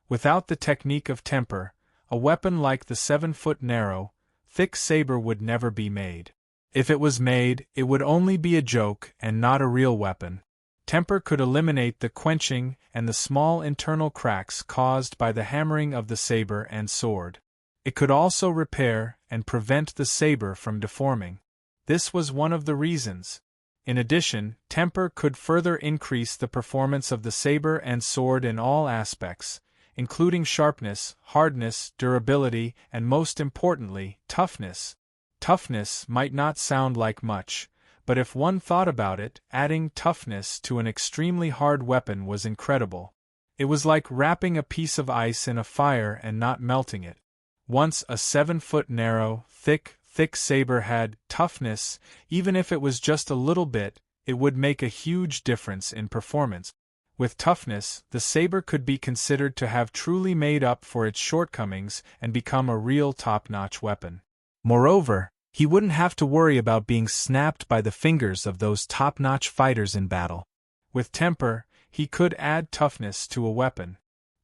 Without the technique of temper, a weapon like the 7-foot narrow, thick saber would never be made. If it was made, it would only be a joke and not a real weapon. Temper could eliminate the quenching and the small internal cracks caused by the hammering of the saber and sword. It could also repair and prevent the saber from deforming. This was one of the reasons. In addition, temper could further increase the performance of the saber and sword in all aspects, including sharpness, hardness, durability, and most importantly, toughness. Toughness might not sound like much, but if one thought about it, adding toughness to an extremely hard weapon was incredible. It was like wrapping a piece of ice in a fire and not melting it. Once a 7-foot narrow, thick saber had toughness. Even if it was just a little bit, it would make a huge difference in performance. With toughness, the saber could be considered to have truly made up for its shortcomings and become a real top-notch weapon. Moreover, he wouldn't have to worry about being snapped by the fingers of those top-notch fighters in battle. With temper, he could add toughness to a weapon.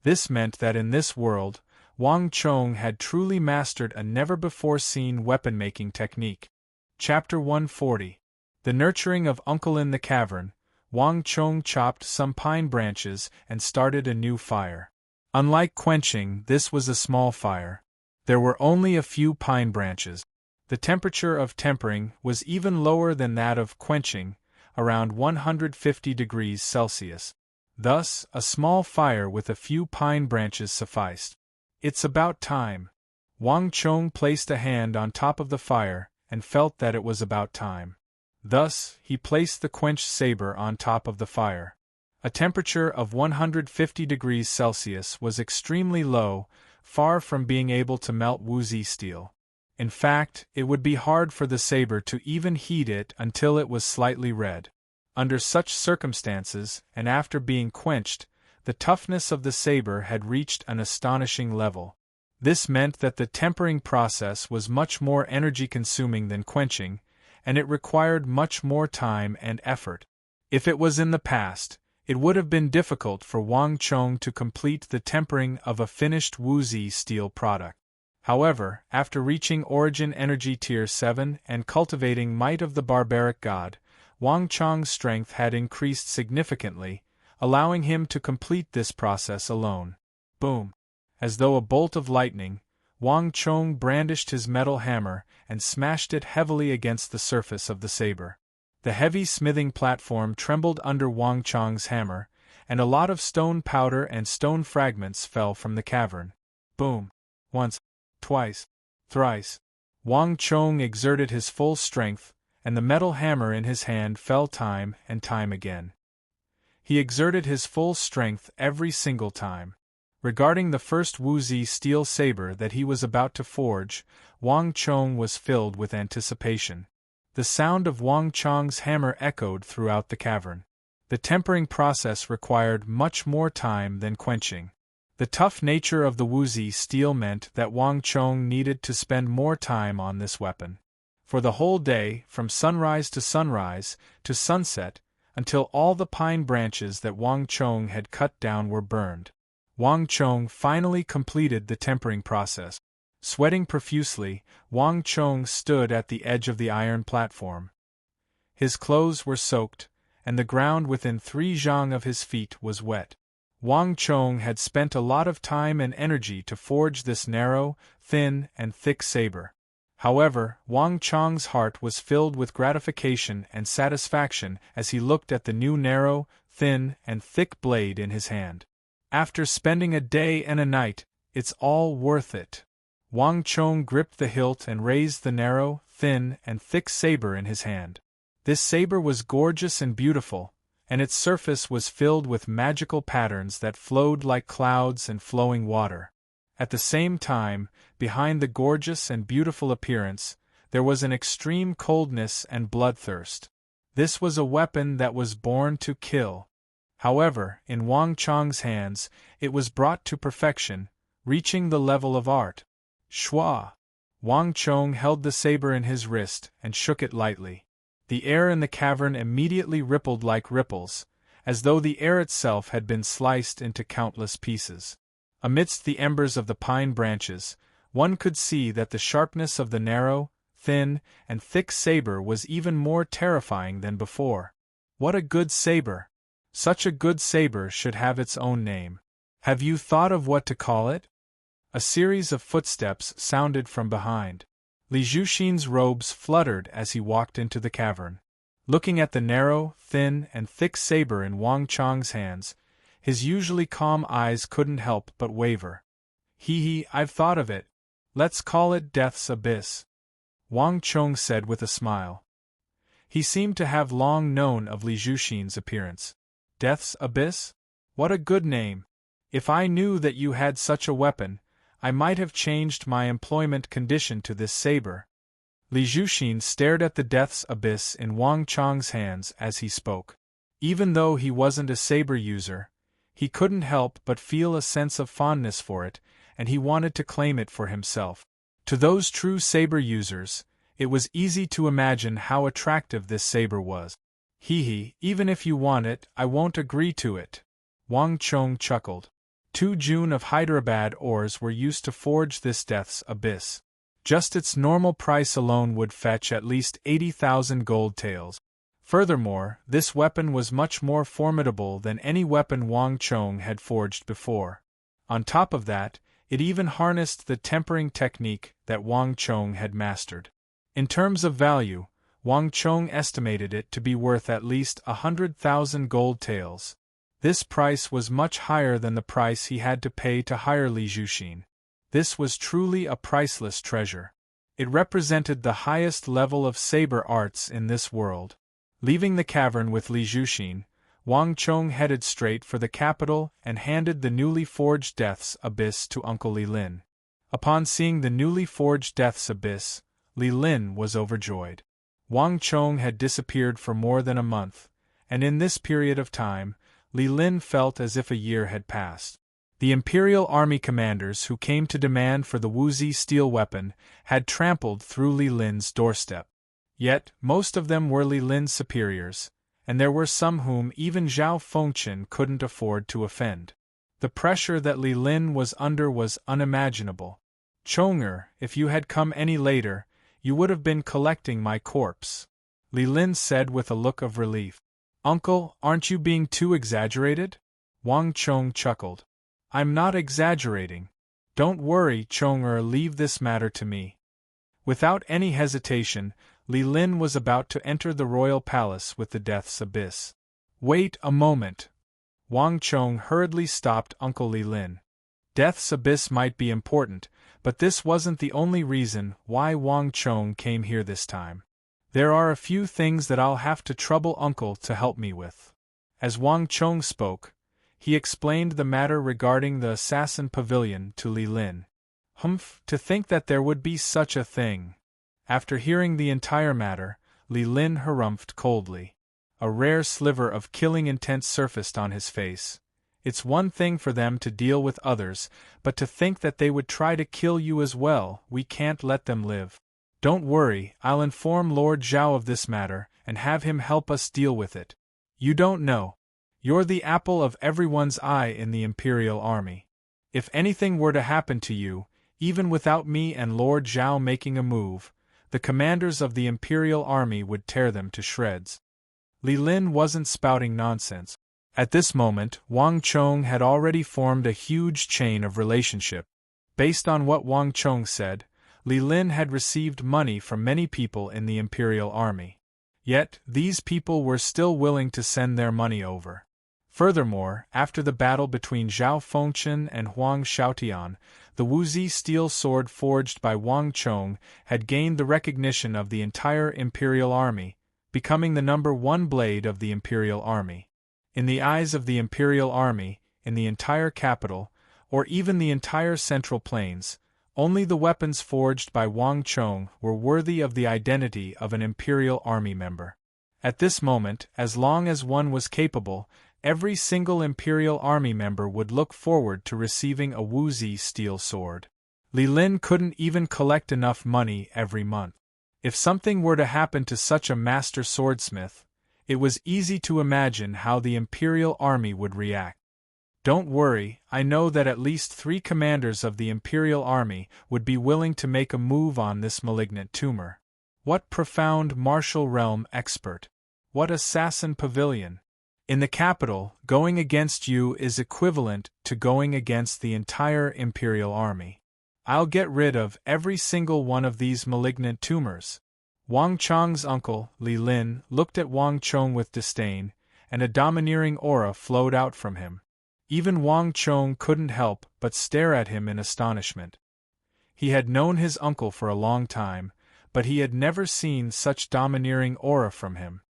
This meant that in this world, Wang Chong had truly mastered a never-before-seen weapon-making technique. Chapter 140. The Nurturing of Uncle in the Cavern. Wang Chong chopped some pine branches and started a new fire. Unlike quenching, this was a small fire. There were only a few pine branches. The temperature of tempering was even lower than that of quenching, around 150 degrees Celsius. Thus, a small fire with a few pine branches sufficed. It's about time. Wang Chong placed a hand on top of the fire and felt that it was about time. Thus, he placed the quenched saber on top of the fire. A temperature of 150 degrees Celsius was extremely low, far from being able to melt woozy steel. In fact, it would be hard for the saber to even heat it until it was slightly red. Under such circumstances, and after being quenched, the toughness of the saber had reached an astonishing level. This meant that the tempering process was much more energy-consuming than quenching, and it required much more time and effort. If it was in the past, it would have been difficult for Wang Chong to complete the tempering of a finished woozy steel product. However, after reaching Origin Energy Tier 7 and cultivating Might of the Barbaric God, Wang Chong's strength had increased significantly, allowing him to complete this process alone. Boom! As though a bolt of lightning, Wang Chong brandished his metal hammer and smashed it heavily against the surface of the saber. The heavy smithing platform trembled under Wang Chong's hammer, and a lot of stone powder and stone fragments fell from the cavern. Boom! Once, twice, thrice. Wang Chong exerted his full strength, and the metal hammer in his hand fell time and time again. He exerted his full strength every single time. Regarding the first woozy steel saber that he was about to forge, Wang Chong was filled with anticipation. The sound of Wang Chong's hammer echoed throughout the cavern. The tempering process required much more time than quenching. The tough nature of the woozy steel meant that Wang Chong needed to spend more time on this weapon. For the whole day, from sunrise to sunset, until all the pine branches that Wang Chong had cut down were burned, Wang Chong finally completed the tempering process. Sweating profusely, Wang Chong stood at the edge of the iron platform. His clothes were soaked, and the ground within 3 zhang of his feet was wet. Wang Chong had spent a lot of time and energy to forge this narrow, thin, and thick saber. However, Wang Chong's heart was filled with gratification and satisfaction as he looked at the new narrow, thin, and thick blade in his hand. After spending a day and a night, it's all worth it. Wang Chong gripped the hilt and raised the narrow, thin, and thick saber in his hand. This saber was gorgeous and beautiful, and its surface was filled with magical patterns that flowed like clouds and flowing water. At the same time, behind the gorgeous and beautiful appearance, there was an extreme coldness and bloodthirst. This was a weapon that was born to kill. However, in Wang Chong's hands, it was brought to perfection, reaching the level of art. Shwa! Wang Chong held the saber in his wrist and shook it lightly. The air in the cavern immediately rippled like ripples, as though the air itself had been sliced into countless pieces. Amidst the embers of the pine branches, one could see that the sharpness of the narrow, thin, and thick saber was even more terrifying than before. What a good saber! Such a good saber should have its own name. Have you thought of what to call it? A series of footsteps sounded from behind. Li Zhuxin's robes fluttered as he walked into the cavern. Looking at the narrow, thin, and thick saber in Wang Chong's hands, his usually calm eyes couldn't help but waver. I've thought of it. Let's call it Death's Abyss, Wang Chong said with a smile. He seemed to have long known of Li Zhuxin's appearance. Death's Abyss? What a good name! If I knew that you had such a weapon, I might have changed my employment condition to this saber. Li Zhuxin stared at the death's abyss in Wang Chong's hands as he spoke. Even though he wasn't a saber user, he couldn't help but feel a sense of fondness for it, and he wanted to claim it for himself. To those true saber users, it was easy to imagine how attractive this saber was. Hee, even if you want it, I won't agree to it. Wang Chong chuckled. 2 June of Hyderabad ores were used to forge this death's abyss. Just its normal price alone would fetch at least 80,000 gold taels. Furthermore, this weapon was much more formidable than any weapon Wang Chong had forged before. On top of that, it even harnessed the tempering technique that Wang Chong had mastered. In terms of value, Wang Chong estimated it to be worth at least 100,000 gold taels. This price was much higher than the price he had to pay to hire Li Zhuxin. This was truly a priceless treasure. It represented the highest level of saber arts in this world. Leaving the cavern with Li Zhuxin, Wang Chong headed straight for the capital and handed the newly forged Death's Abyss to Uncle Li Lin. Upon seeing the newly forged Death's Abyss, Li Lin was overjoyed. Wang Chong had disappeared for more than a month, and in this period of time, Li Lin felt as if a year had passed. The Imperial Army commanders who came to demand for the Wuzi steel weapon had trampled through Li Lin's doorstep. Yet, most of them were Li Lin's superiors, and there were some whom even Zhao Fengchen couldn't afford to offend. The pressure that Li Lin was under was unimaginable. Chonger, if you had come any later, you would have been collecting my corpse, Li Lin said with a look of relief. Uncle, aren't you being too exaggerated? Wang Chong chuckled. I'm not exaggerating. Don't worry, Chonger, leave this matter to me. Without any hesitation, Li Lin was about to enter the royal palace with the Death's Abyss. Wait a moment. Wang Chong hurriedly stopped Uncle Li Lin. Death's Abyss might be important, but this wasn't the only reason why Wang Chong came here this time. There are a few things that I'll have to trouble Uncle to help me with. As Wang Chong spoke, he explained the matter regarding the assassin pavilion to Li Lin. Humph, to think that there would be such a thing. After hearing the entire matter, Li Lin harumphed coldly. A rare sliver of killing intent surfaced on his face. It's one thing for them to deal with others, but to think that they would try to kill you as well, we can't let them live. Don't worry, I'll inform Lord Zhao of this matter, and have him help us deal with it. You don't know. You're the apple of everyone's eye in the Imperial Army. If anything were to happen to you, even without me and Lord Zhao making a move, the commanders of the Imperial Army would tear them to shreds. Li Lin wasn't spouting nonsense. At this moment, Wang Chong had already formed a huge chain of relationship. Based on what Wang Chong said, Li Lin had received money from many people in the Imperial Army. Yet, these people were still willing to send their money over. Furthermore, after the battle between Zhao Fengchen and Huang Xiaotian, the Wuzi steel sword forged by Wang Chong had gained the recognition of the entire Imperial Army, becoming the #1 blade of the Imperial Army. In the eyes of the Imperial Army, in the entire capital, or even the entire Central Plains, only the weapons forged by Wang Chong were worthy of the identity of an Imperial Army member. At this moment, as long as one was capable, every single Imperial Army member would look forward to receiving a Wuzi steel sword. Li Lin couldn't even collect enough money every month. If something were to happen to such a master swordsmith, it was easy to imagine how the Imperial Army would react. Don't worry, I know that at least 3 commanders of the Imperial Army would be willing to make a move on this malignant tumor. What profound martial realm expert! What assassin pavilion! In the capital, going against you is equivalent to going against the entire Imperial Army. I'll get rid of every single one of these malignant tumors. Wang Chong's uncle, Li Lin, looked at Wang Chong with disdain, and a domineering aura flowed out from him. Even Wang Chong couldn't help but stare at him in astonishment. He had known his uncle for a long time, but he had never seen such domineering aura from him.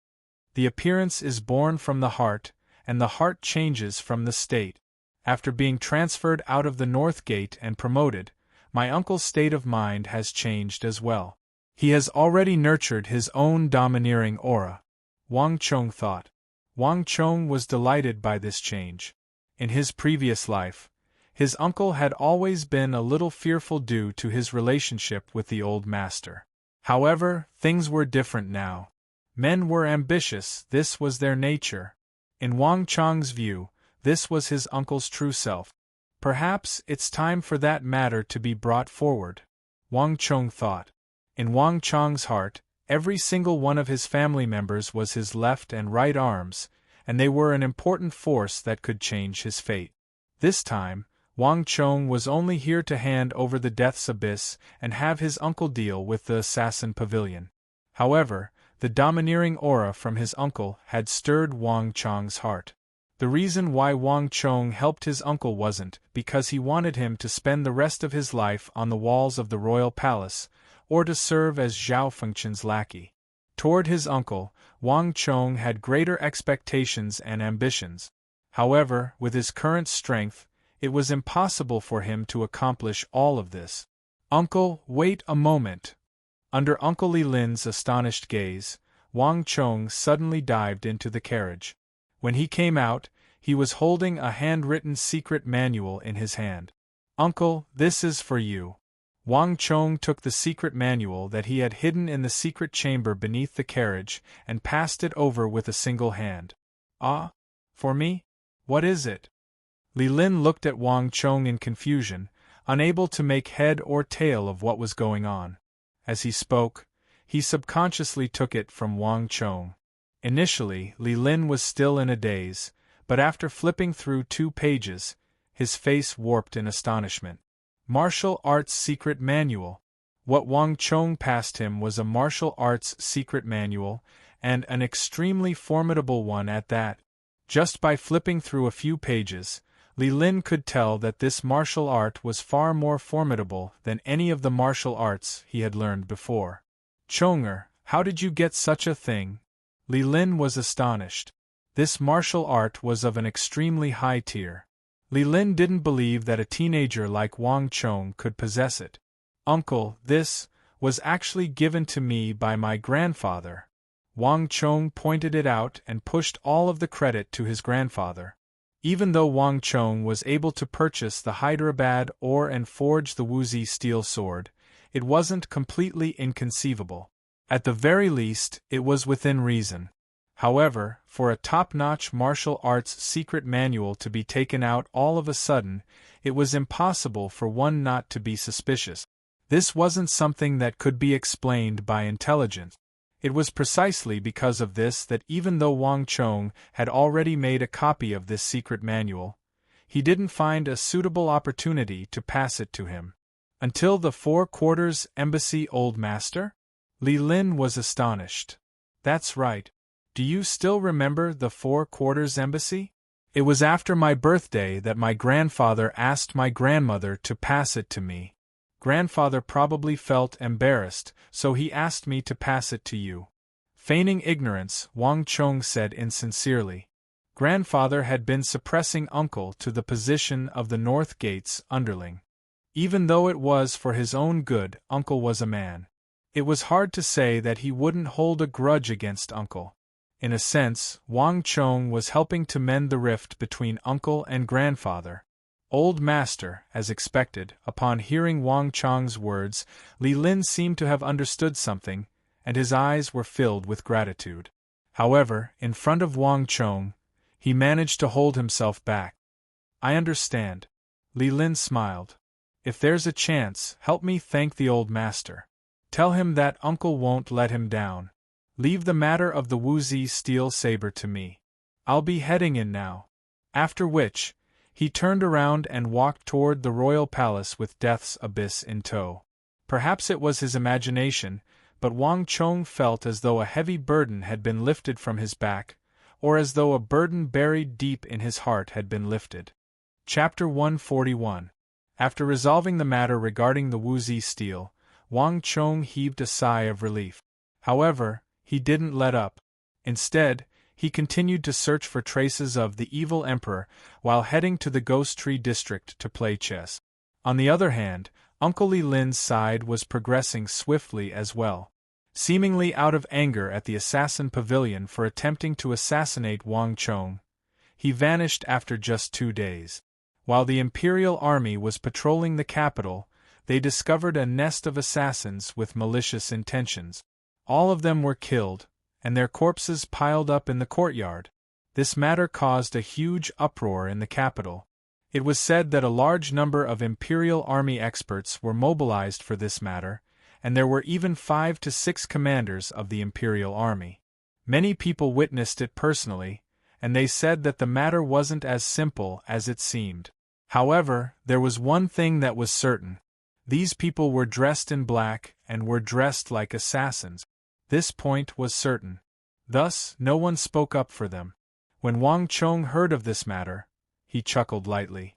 The appearance is born from the heart, and the heart changes from the state. After being transferred out of the North Gate and promoted, my uncle's state of mind has changed as well. He has already nurtured his own domineering aura. Wang Chong thought. Wang Chong was delighted by this change. In his previous life, his uncle had always been a little fearful due to his relationship with the old master. However, things were different now. Men were ambitious, this was their nature. In Wang Chong's view, this was his uncle's true self. Perhaps it's time for that matter to be brought forward, Wang Chong thought. In Wang Chong's heart, every single one of his family members was his left and right arms, and they were an important force that could change his fate. This time, Wang Chong was only here to hand over the death's abyss and have his uncle deal with the assassin pavilion. However, the domineering aura from his uncle had stirred Wang Chong's heart. The reason why Wang Chong helped his uncle wasn't because he wanted him to spend the rest of his life on the walls of the royal palace, or to serve as Zhao Fengchen's lackey. Toward his uncle, Wang Chong had greater expectations and ambitions. However, with his current strength, it was impossible for him to accomplish all of this. Uncle, wait a moment. Under Uncle Li Lin's astonished gaze, Wang Chong suddenly dived into the carriage. When he came out, he was holding a handwritten secret manual in his hand. Uncle, this is for you. Wang Chong took the secret manual that he had hidden in the secret chamber beneath the carriage and passed it over with a single hand. Ah? For me? What is it? Li Lin looked at Wang Chong in confusion, unable to make head or tail of what was going on. As he spoke, he subconsciously took it from Wang Chong. Initially, Li Lin was still in a daze, but after flipping through 2 pages, his face warped in astonishment. Martial Arts Secret Manual. What Wang Chong passed him was a martial arts secret manual, and an extremely formidable one at that. Just by flipping through a few pages, Li Lin could tell that this martial art was far more formidable than any of the martial arts he had learned before. Chonger, how did you get such a thing? Li Lin was astonished. This martial art was of an extremely high tier. Li Lin didn't believe that a teenager like Wang Chong could possess it. Uncle, this was actually given to me by my grandfather. Wang Chong pointed it out and pushed all of the credit to his grandfather. Even though Wang Chong was able to purchase the Hyderabad ore and forge the Wuzi steel sword, it wasn't completely inconceivable. At the very least, it was within reason. However, for a top-notch martial arts secret manual to be taken out all of a sudden, it was impossible for one not to be suspicious. This wasn't something that could be explained by intelligence. It was precisely because of this that even though Wang Chong had already made a copy of this secret manual, he didn't find a suitable opportunity to pass it to him. Until the 4 Quarters Embassy Old Master? Li Lin was astonished. That's right. Do you still remember the 4 Quarters Embassy? It was after my birthday that my grandfather asked my grandmother to pass it to me. Grandfather probably felt embarrassed, so he asked me to pass it to you. Feigning ignorance, Wang Chong said insincerely. Grandfather had been suppressing uncle to the position of the North Gate's underling. Even though it was for his own good, uncle was a man. It was hard to say that he wouldn't hold a grudge against uncle. In a sense, Wang Chong was helping to mend the rift between uncle and grandfather. Old Master, as expected, upon hearing Wang Chong's words, Li Lin seemed to have understood something, and his eyes were filled with gratitude. However, in front of Wang Chong, he managed to hold himself back. I understand. Li Lin smiled. If there's a chance, help me thank the old master. Tell him that uncle won't let him down. Leave the matter of the Wuzi steel saber to me. I'll be heading in now. After which, he turned around and walked toward the royal palace with Death's Abyss in tow. Perhaps it was his imagination, but Wang Chong felt as though a heavy burden had been lifted from his back, or as though a burden buried deep in his heart had been lifted. Chapter 141. After resolving the matter regarding the Wuzi steel, Wang Chong heaved a sigh of relief. However, he didn't let up. Instead, he continued to search for traces of the evil emperor while heading to the Ghost Tree district to play chess. On the other hand, Uncle Li Lin's side was progressing swiftly as well. Seemingly out of anger at the assassin pavilion for attempting to assassinate Wang Chong, he vanished after just 2 days. While the Imperial Army was patrolling the capital, they discovered a nest of assassins with malicious intentions. All of them were killed, and their corpses piled up in the courtyard. This matter caused a huge uproar in the capital. It was said that a large number of Imperial Army experts were mobilized for this matter, and there were even 5 to 6 commanders of the Imperial Army. Many people witnessed it personally, and they said that the matter wasn't as simple as it seemed. However, there was one thing that was certain. These people were dressed in black and were dressed like assassins. This point was certain. Thus, no one spoke up for them. When Wang Chong heard of this matter, he chuckled lightly.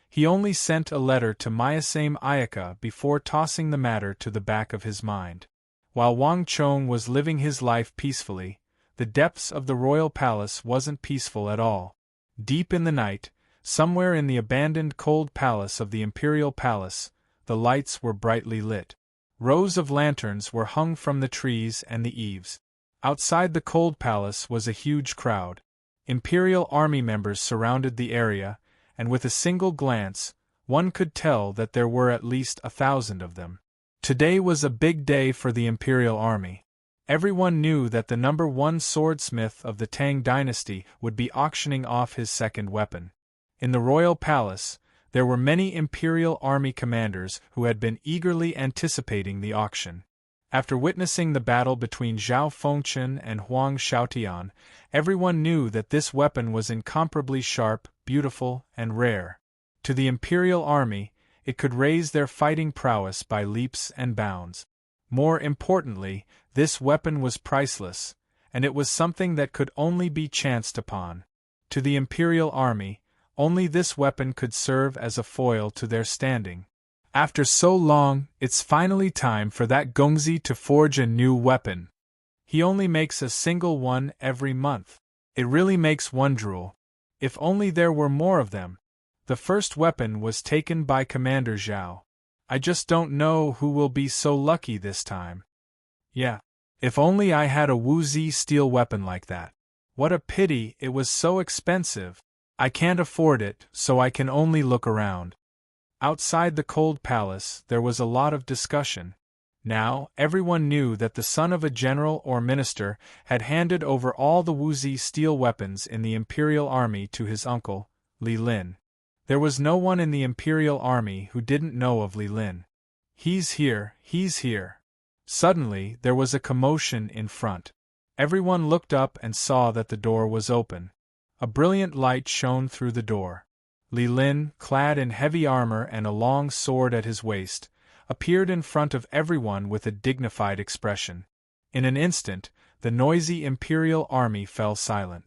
He only sent a letter to Myasame Ayaka before tossing the matter to the back of his mind. While Wang Chong was living his life peacefully, the depths of the royal palace wasn't peaceful at all. Deep in the night, somewhere in the abandoned cold palace of the Imperial Palace, the lights were brightly lit. Rows of lanterns were hung from the trees and the eaves. Outside the cold palace was a huge crowd. Imperial Army members surrounded the area, and with a single glance, one could tell that there were at least 1,000 of them. Today was a big day for the Imperial Army. Everyone knew that the #1 swordsmith of the Tang dynasty would be auctioning off his second weapon. In the royal palace, there were many Imperial Army commanders who had been eagerly anticipating the auction. After witnessing the battle between Zhao Fengchen and Huang Xiaotian, everyone knew that this weapon was incomparably sharp, beautiful, and rare. To the Imperial Army, it could raise their fighting prowess by leaps and bounds. More importantly, this weapon was priceless, and it was something that could only be chanced upon. To the Imperial Army, only this weapon could serve as a foil to their standing. After so long, it's finally time for that Gongzi to forge a new weapon. He only makes a single one every month. It really makes one drool. If only there were more of them. The first weapon was taken by Commander Zhao. I just don't know who will be so lucky this time. Yeah. If only I had a Wuzi steel weapon like that. What a pity it was so expensive. I can't afford it, so I can only look around. Outside the cold palace, there was a lot of discussion. Now, everyone knew that the son of a general or minister had handed over all the Wuzi steel weapons in the Imperial Army to his uncle, Li Lin. There was no one in the Imperial Army who didn't know of Li Lin. He's here, he's here. Suddenly, there was a commotion in front. Everyone looked up and saw that the door was open. A brilliant light shone through the door. Li Lin, clad in heavy armor and a long sword at his waist, appeared in front of everyone with a dignified expression. In an instant, the noisy Imperial Army fell silent.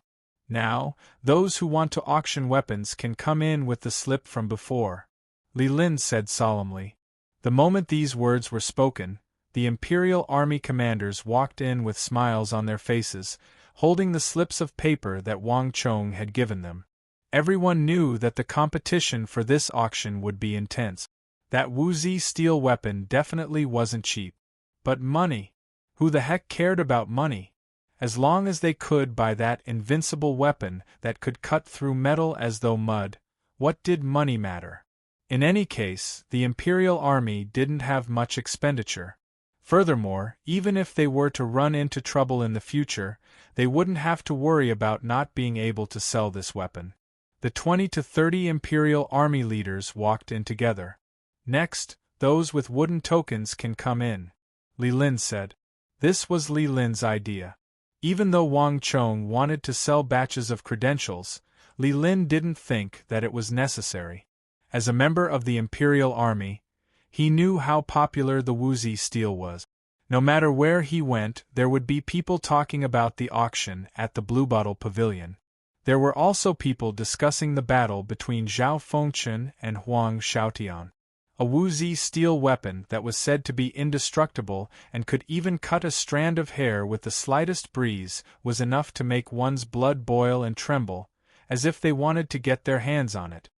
Now, those who want to auction weapons can come in with the slip from before, Li Lin said solemnly. The moment these words were spoken, the Imperial Army commanders walked in with smiles on their faces, holding the slips of paper that Wang Chong had given them. Everyone knew that the competition for this auction would be intense. That Wuzi steel weapon definitely wasn't cheap. But money? Who the heck cared about money? As long as they could buy that invincible weapon that could cut through metal as though mud, what did money matter? In any case, the Imperial Army didn't have much expenditure. Furthermore, even if they were to run into trouble in the future, they wouldn't have to worry about not being able to sell this weapon. The 20 to 30 Imperial Army leaders walked in together. Next, those with wooden tokens can come in, Li Lin said. This was Li Lin's idea. Even though Wang Chong wanted to sell batches of credentials, Li Lin didn't think that it was necessary. As a member of the Imperial Army, he knew how popular the Wuzi steel was. No matter where he went, there would be people talking about the auction at the Bluebottle Pavilion. There were also people discussing the battle between Zhao Fengchen and Huang Xiaotian. A Wuzi steel weapon that was said to be indestructible and could even cut a strand of hair with the slightest breeze was enough to make one's blood boil and tremble, as if they wanted to get their hands on it.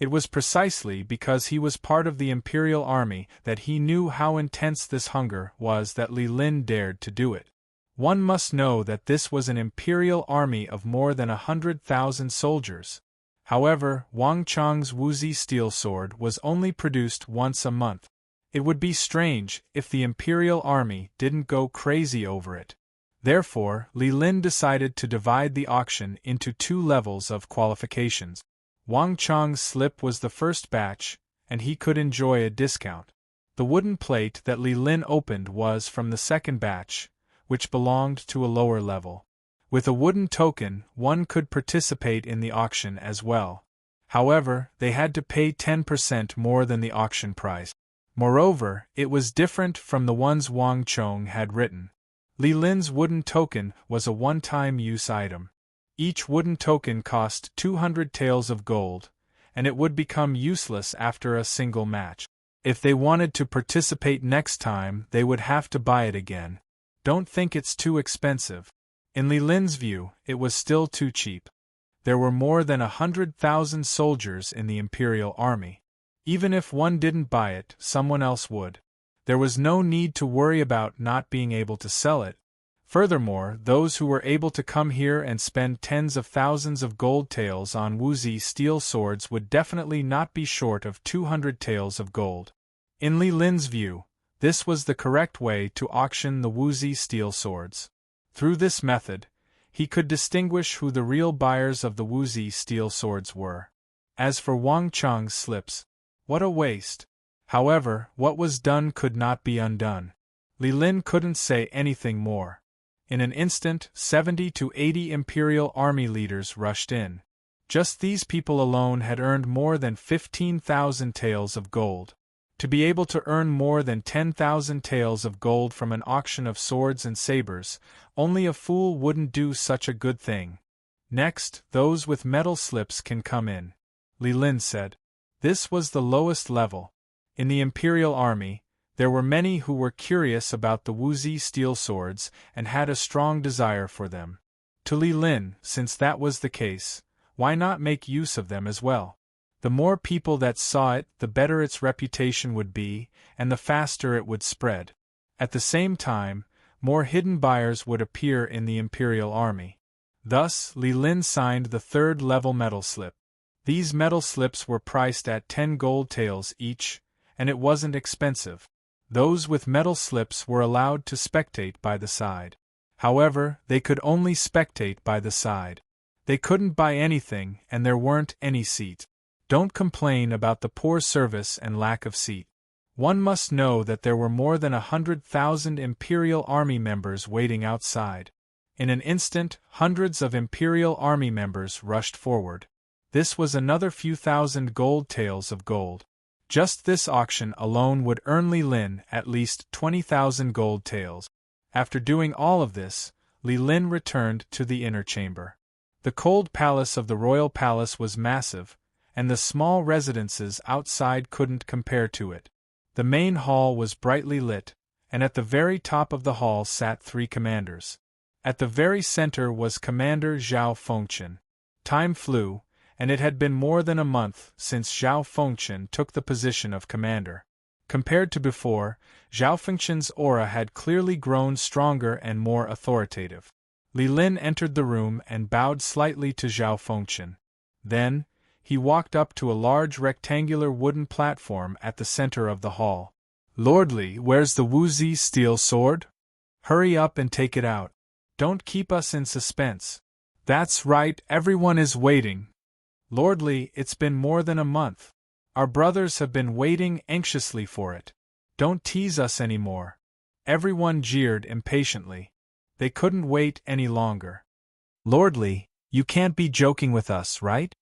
It was precisely because he was part of the Imperial Army that he knew how intense this hunger was that Li Lin dared to do it. One must know that this was an Imperial army of more than 100,000 soldiers. However, Wang Chang's Wuzi steel sword was only produced once a month. It would be strange if the Imperial army didn't go crazy over it. Therefore, Li Lin decided to divide the auction into 2 levels of qualifications. Wang Chang's slip was the first batch, and he could enjoy a discount. The wooden plate that Li Lin opened was from the second batch, which belonged to a lower level. With a wooden token, one could participate in the auction as well. However, they had to pay 10% more than the auction price. Moreover, it was different from the ones Wang Chong had written. Li Lin's wooden token was a one-time use item. Each wooden token cost 200 taels of gold, and it would become useless after a single match. If they wanted to participate next time, they would have to buy it again. Don't think it's too expensive. In Li Lin's view, it was still too cheap. There were more than 100,000 soldiers in the Imperial Army. Even if one didn't buy it, someone else would. There was no need to worry about not being able to sell it. Furthermore, those who were able to come here and spend tens of thousands of gold taels on Wuzi steel swords would definitely not be short of 200 taels of gold. In Li Lin's view, this was the correct way to auction the Wuzi steel swords. Through this method, he could distinguish who the real buyers of the Wuzi steel swords were. As for Wang Chang's slips, what a waste! However, what was done could not be undone. Li Lin couldn't say anything more. In an instant, 70 to 80 Imperial Army leaders rushed in. Just these people alone had earned more than 15,000 taels of gold. To be able to earn more than 10,000 taels of gold from an auction of swords and sabers, only a fool wouldn't do such a good thing. Next, those with metal slips can come in, Li Lin said. This was the lowest level. In the Imperial Army, there were many who were curious about the Wuzi steel swords and had a strong desire for them. To Li Lin, since that was the case, why not make use of them as well? The more people that saw it, the better its reputation would be, and the faster it would spread. At the same time, more hidden buyers would appear in the Imperial Army. Thus, Li Lin signed the 3rd-level metal slip. These metal slips were priced at 10 gold taels each, and it wasn't expensive. Those with metal slips were allowed to spectate by the side. However, they could only spectate by the side. They couldn't buy anything, and there weren't any seats. Don't complain about the poor service and lack of seat. One must know that there were more than 100,000 Imperial Army members waiting outside. In an instant, hundreds of Imperial Army members rushed forward. This was another few thousand gold taels of gold. Just this auction alone would earn Li Lin at least 20,000 gold taels. After doing all of this, Li Lin returned to the inner chamber. The cold palace of the royal palace was massive, and the small residences outside couldn't compare to it. The main hall was brightly lit, and at the very top of the hall sat 3 commanders. At the very center was Commander Zhao Fengchen. Time flew, and it had been more than a month since Zhao Fengchen took the position of commander. Compared to before, Zhao Fengchen's aura had clearly grown stronger and more authoritative. Li Lin entered the room and bowed slightly to Zhao Fengchen. Then, he walked up to a large rectangular wooden platform at the center of the hall. "Lord Li, where's the Wuzi steel sword? Hurry up and take it out. Don't keep us in suspense." "That's right, everyone is waiting. Lord Li, it's been more than a month. Our brothers have been waiting anxiously for it. Don't tease us anymore." Everyone jeered impatiently. They couldn't wait any longer. "Lord Li, you can't be joking with us, right?"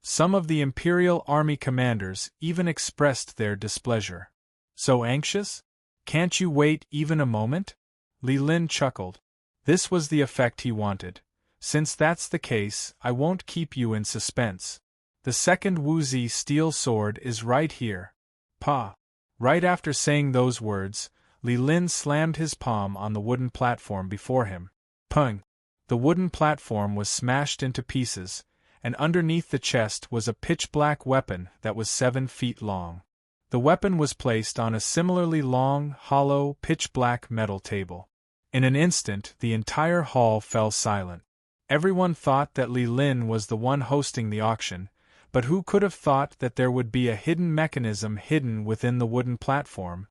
Some of the Imperial Army commanders even expressed their displeasure. "So anxious? Can't you wait even a moment?" Li Lin chuckled. This was the effect he wanted. "Since that's the case, I won't keep you in suspense. The second Wuzi steel sword is right here. Pa." Right after saying those words, Li Lin slammed his palm on the wooden platform before him. Pung! The wooden platform was smashed into pieces, and underneath the chest was a pitch-black weapon that was 7 feet long. The weapon was placed on a similarly long, hollow, pitch-black metal table. In an instant, the entire hall fell silent. Everyone thought that Li Lin was the one hosting the auction, but who could have thought that there would be a hidden mechanism hidden within the wooden platform?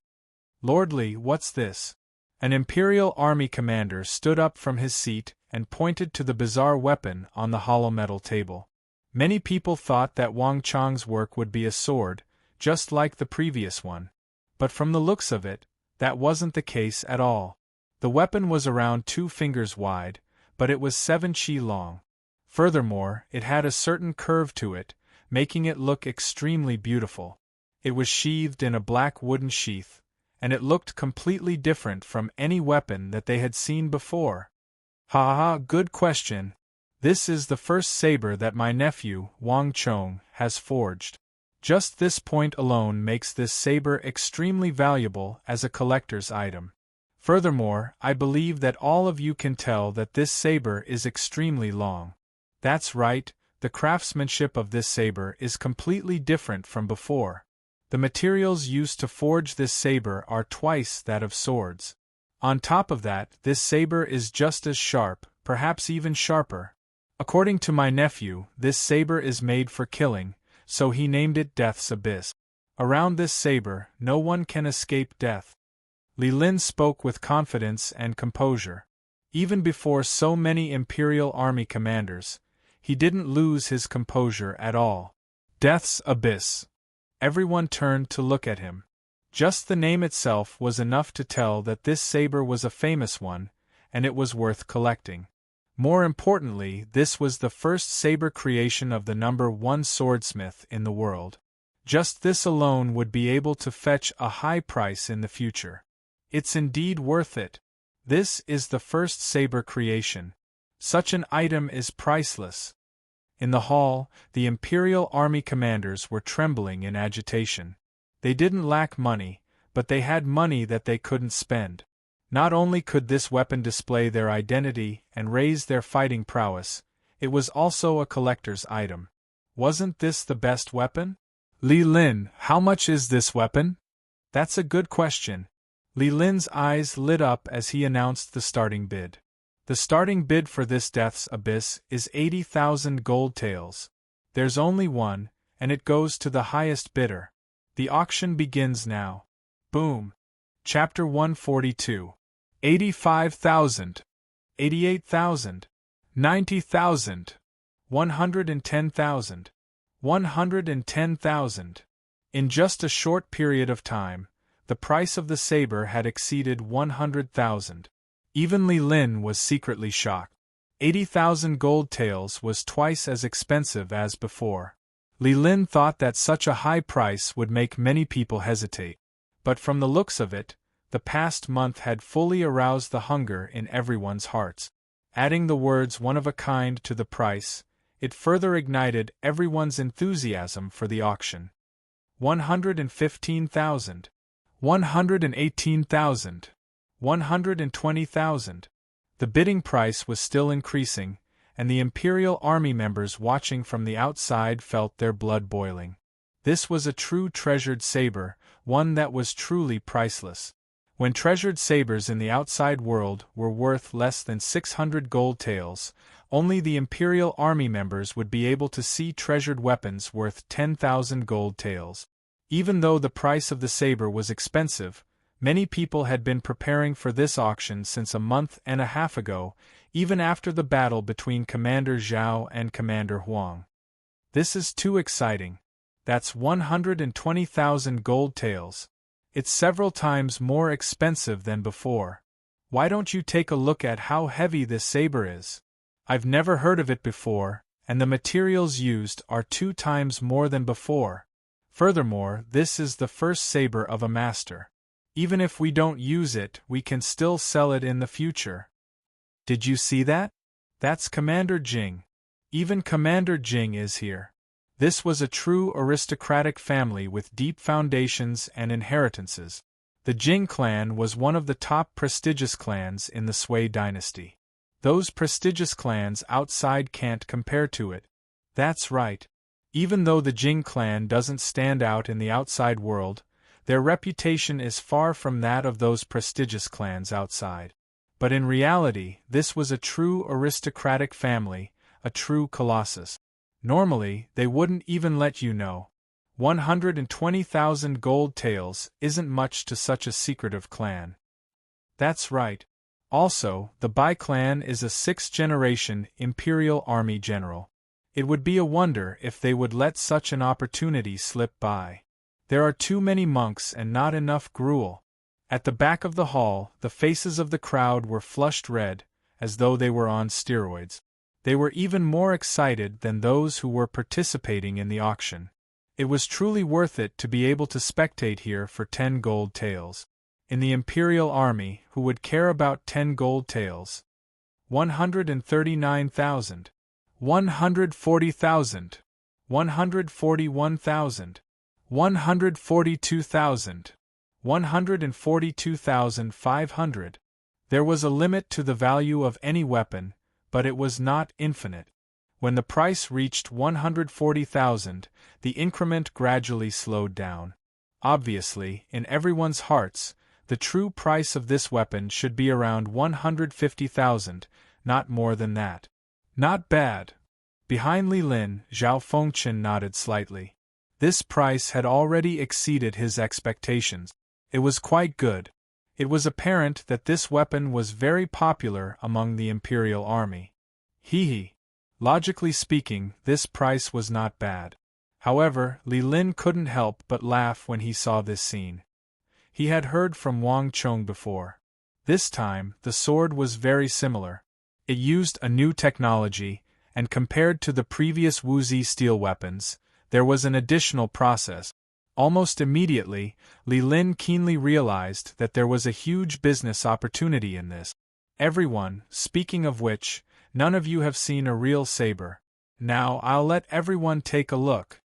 Lord Li, what's this? An Imperial Army commander stood up from his seat and pointed to the bizarre weapon on the hollow metal table. Many people thought that Wang Chang's work would be a sword, just like the previous one. But from the looks of it, that wasn't the case at all. The weapon was around 2 fingers wide, but it was 7 chi long. Furthermore, it had a certain curve to it, making it look extremely beautiful. It was sheathed in a black wooden sheath, and it looked completely different from any weapon that they had seen before. Ha ha, good question. This is the first saber that my nephew, Wang Chong, has forged. Just this point alone makes this saber extremely valuable as a collector's item. Furthermore, I believe that all of you can tell that this saber is extremely long. That's right, the craftsmanship of this saber is completely different from before. The materials used to forge this saber are twice that of swords. On top of that, this saber is just as sharp, perhaps even sharper. According to my nephew, this saber is made for killing, so he named it Death's Abyss. Around this saber, no one can escape death. Li Lin spoke with confidence and composure. Even before so many Imperial Army commanders, he didn't lose his composure at all. Death's Abyss. Everyone turned to look at him. Just the name itself was enough to tell that this saber was a famous one, and it was worth collecting. More importantly, this was the first saber creation of the number 1 swordsmith in the world. Just this alone would be able to fetch a high price in the future. It's indeed worth it. This is the first saber creation. Such an item is priceless. In the hall, the Imperial Army commanders were trembling in agitation. They didn't lack money, but they had money that they couldn't spend. Not only could this weapon display their identity and raise their fighting prowess, it was also a collector's item. Wasn't this the best weapon? Li Lin, how much is this weapon? That's a good question. Li Lin's eyes lit up as he announced the starting bid. The starting bid for this Death's Abyss is 80,000 gold taels. There's only one, and it goes to the highest bidder. The auction begins now. Boom. Chapter 142. 85,000. 88,000. 90,000. 110,000. 110,000. In just a short period of time, the price of the saber had exceeded 100,000. Even Li Lin was secretly shocked. 80,000 gold taels was twice as expensive as before. Li Lin thought that such a high price would make many people hesitate. But from the looks of it, the past month had fully aroused the hunger in everyone's hearts. Adding the words one of a kind to the price, it further ignited everyone's enthusiasm for the auction. 115,000. 118,000. 120,000. The bidding price was still increasing, and the Imperial Army members watching from the outside felt their blood boiling. This was a true treasured saber, one that was truly priceless. When treasured sabers in the outside world were worth less than 600 gold taels, only the Imperial Army members would be able to see treasured weapons worth 10,000 gold taels. Even though the price of the saber was expensive, many people had been preparing for this auction since a month and a half ago, even after the battle between Commander Zhao and Commander Huang. This is too exciting. That's 120,000 gold taels. It's several times more expensive than before. Why don't you take a look at how heavy this saber is? I've never heard of it before, and the materials used are 2 times more than before. Furthermore, this is the first saber of a master. Even if we don't use it, we can still sell it in the future. Did you see that? That's Commander Jing. Even Commander Jing is here. This was a true aristocratic family with deep foundations and inheritances. The Jing clan was one of the top prestigious clans in the Sui dynasty. Those prestigious clans outside can't compare to it. That's right. Even though the Jing clan doesn't stand out in the outside world, their reputation is far from that of those prestigious clans outside. But in reality, this was a true aristocratic family, a true colossus. Normally, they wouldn't even let you know. 120,000 gold taels isn't much to such a secretive clan. That's right. Also, the Bai clan is a sixth-generation Imperial Army general. It would be a wonder if they would let such an opportunity slip by. There are too many monks and not enough gruel. At the back of the hall, the faces of the crowd were flushed red, as though they were on steroids. They were even more excited than those who were participating in the auction. It was truly worth it to be able to spectate here for 10 gold taels. In the Imperial Army, who would care about 10 gold taels? 139,000. 140,000. 141,000. 142,000. 142,500. There was a limit to the value of any weapon, but it was not infinite. When the price reached 140,000, the increment gradually slowed down. Obviously, in everyone's hearts, the true price of this weapon should be around 150,000, not more than that. Not bad. Behind Li Lin, Zhao Fengchen nodded slightly. This price had already exceeded his expectations. It was quite good. It was apparent that this weapon was very popular among the Imperial Army. Hee. Logically speaking, this price was not bad. However, Li Lin couldn't help but laugh when he saw this scene. He had heard from Wang Chong before. This time, the sword was very similar. It used a new technology, and compared to the previous Wuzi steel weapons, there was an additional process. Almost immediately, Li Lin keenly realized that there was a huge business opportunity in this. Everyone, speaking of which, none of you have seen a real saber. Now I'll let everyone take a look.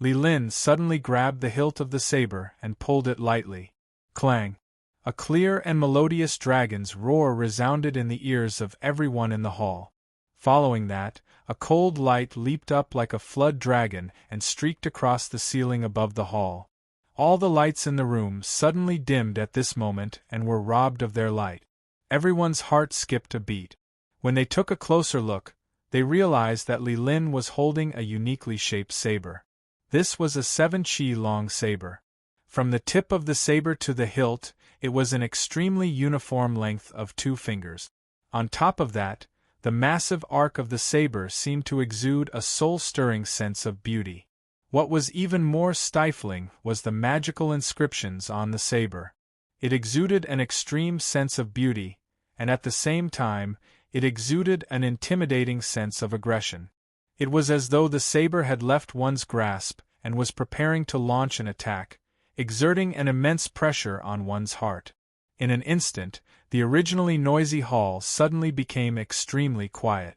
Li Lin suddenly grabbed the hilt of the saber and pulled it lightly. Clang! A clear and melodious dragon's roar resounded in the ears of everyone in the hall. Following that, a cold light leaped up like a flood dragon and streaked across the ceiling above the hall. All the lights in the room suddenly dimmed at this moment and were robbed of their light. Everyone's heart skipped a beat. When they took a closer look, they realized that Li Lin was holding a uniquely shaped saber. This was a 7-chi-long saber. From the tip of the saber to the hilt, it was an extremely uniform length of 2 fingers. On top of that, the massive arc of the saber seemed to exude a soul-stirring sense of beauty. What was even more stifling was the magical inscriptions on the saber. It exuded an extreme sense of beauty, and at the same time, it exuded an intimidating sense of aggression. It was as though the saber had left one's grasp and was preparing to launch an attack, exerting an immense pressure on one's heart. In an instant, the originally noisy hall suddenly became extremely quiet.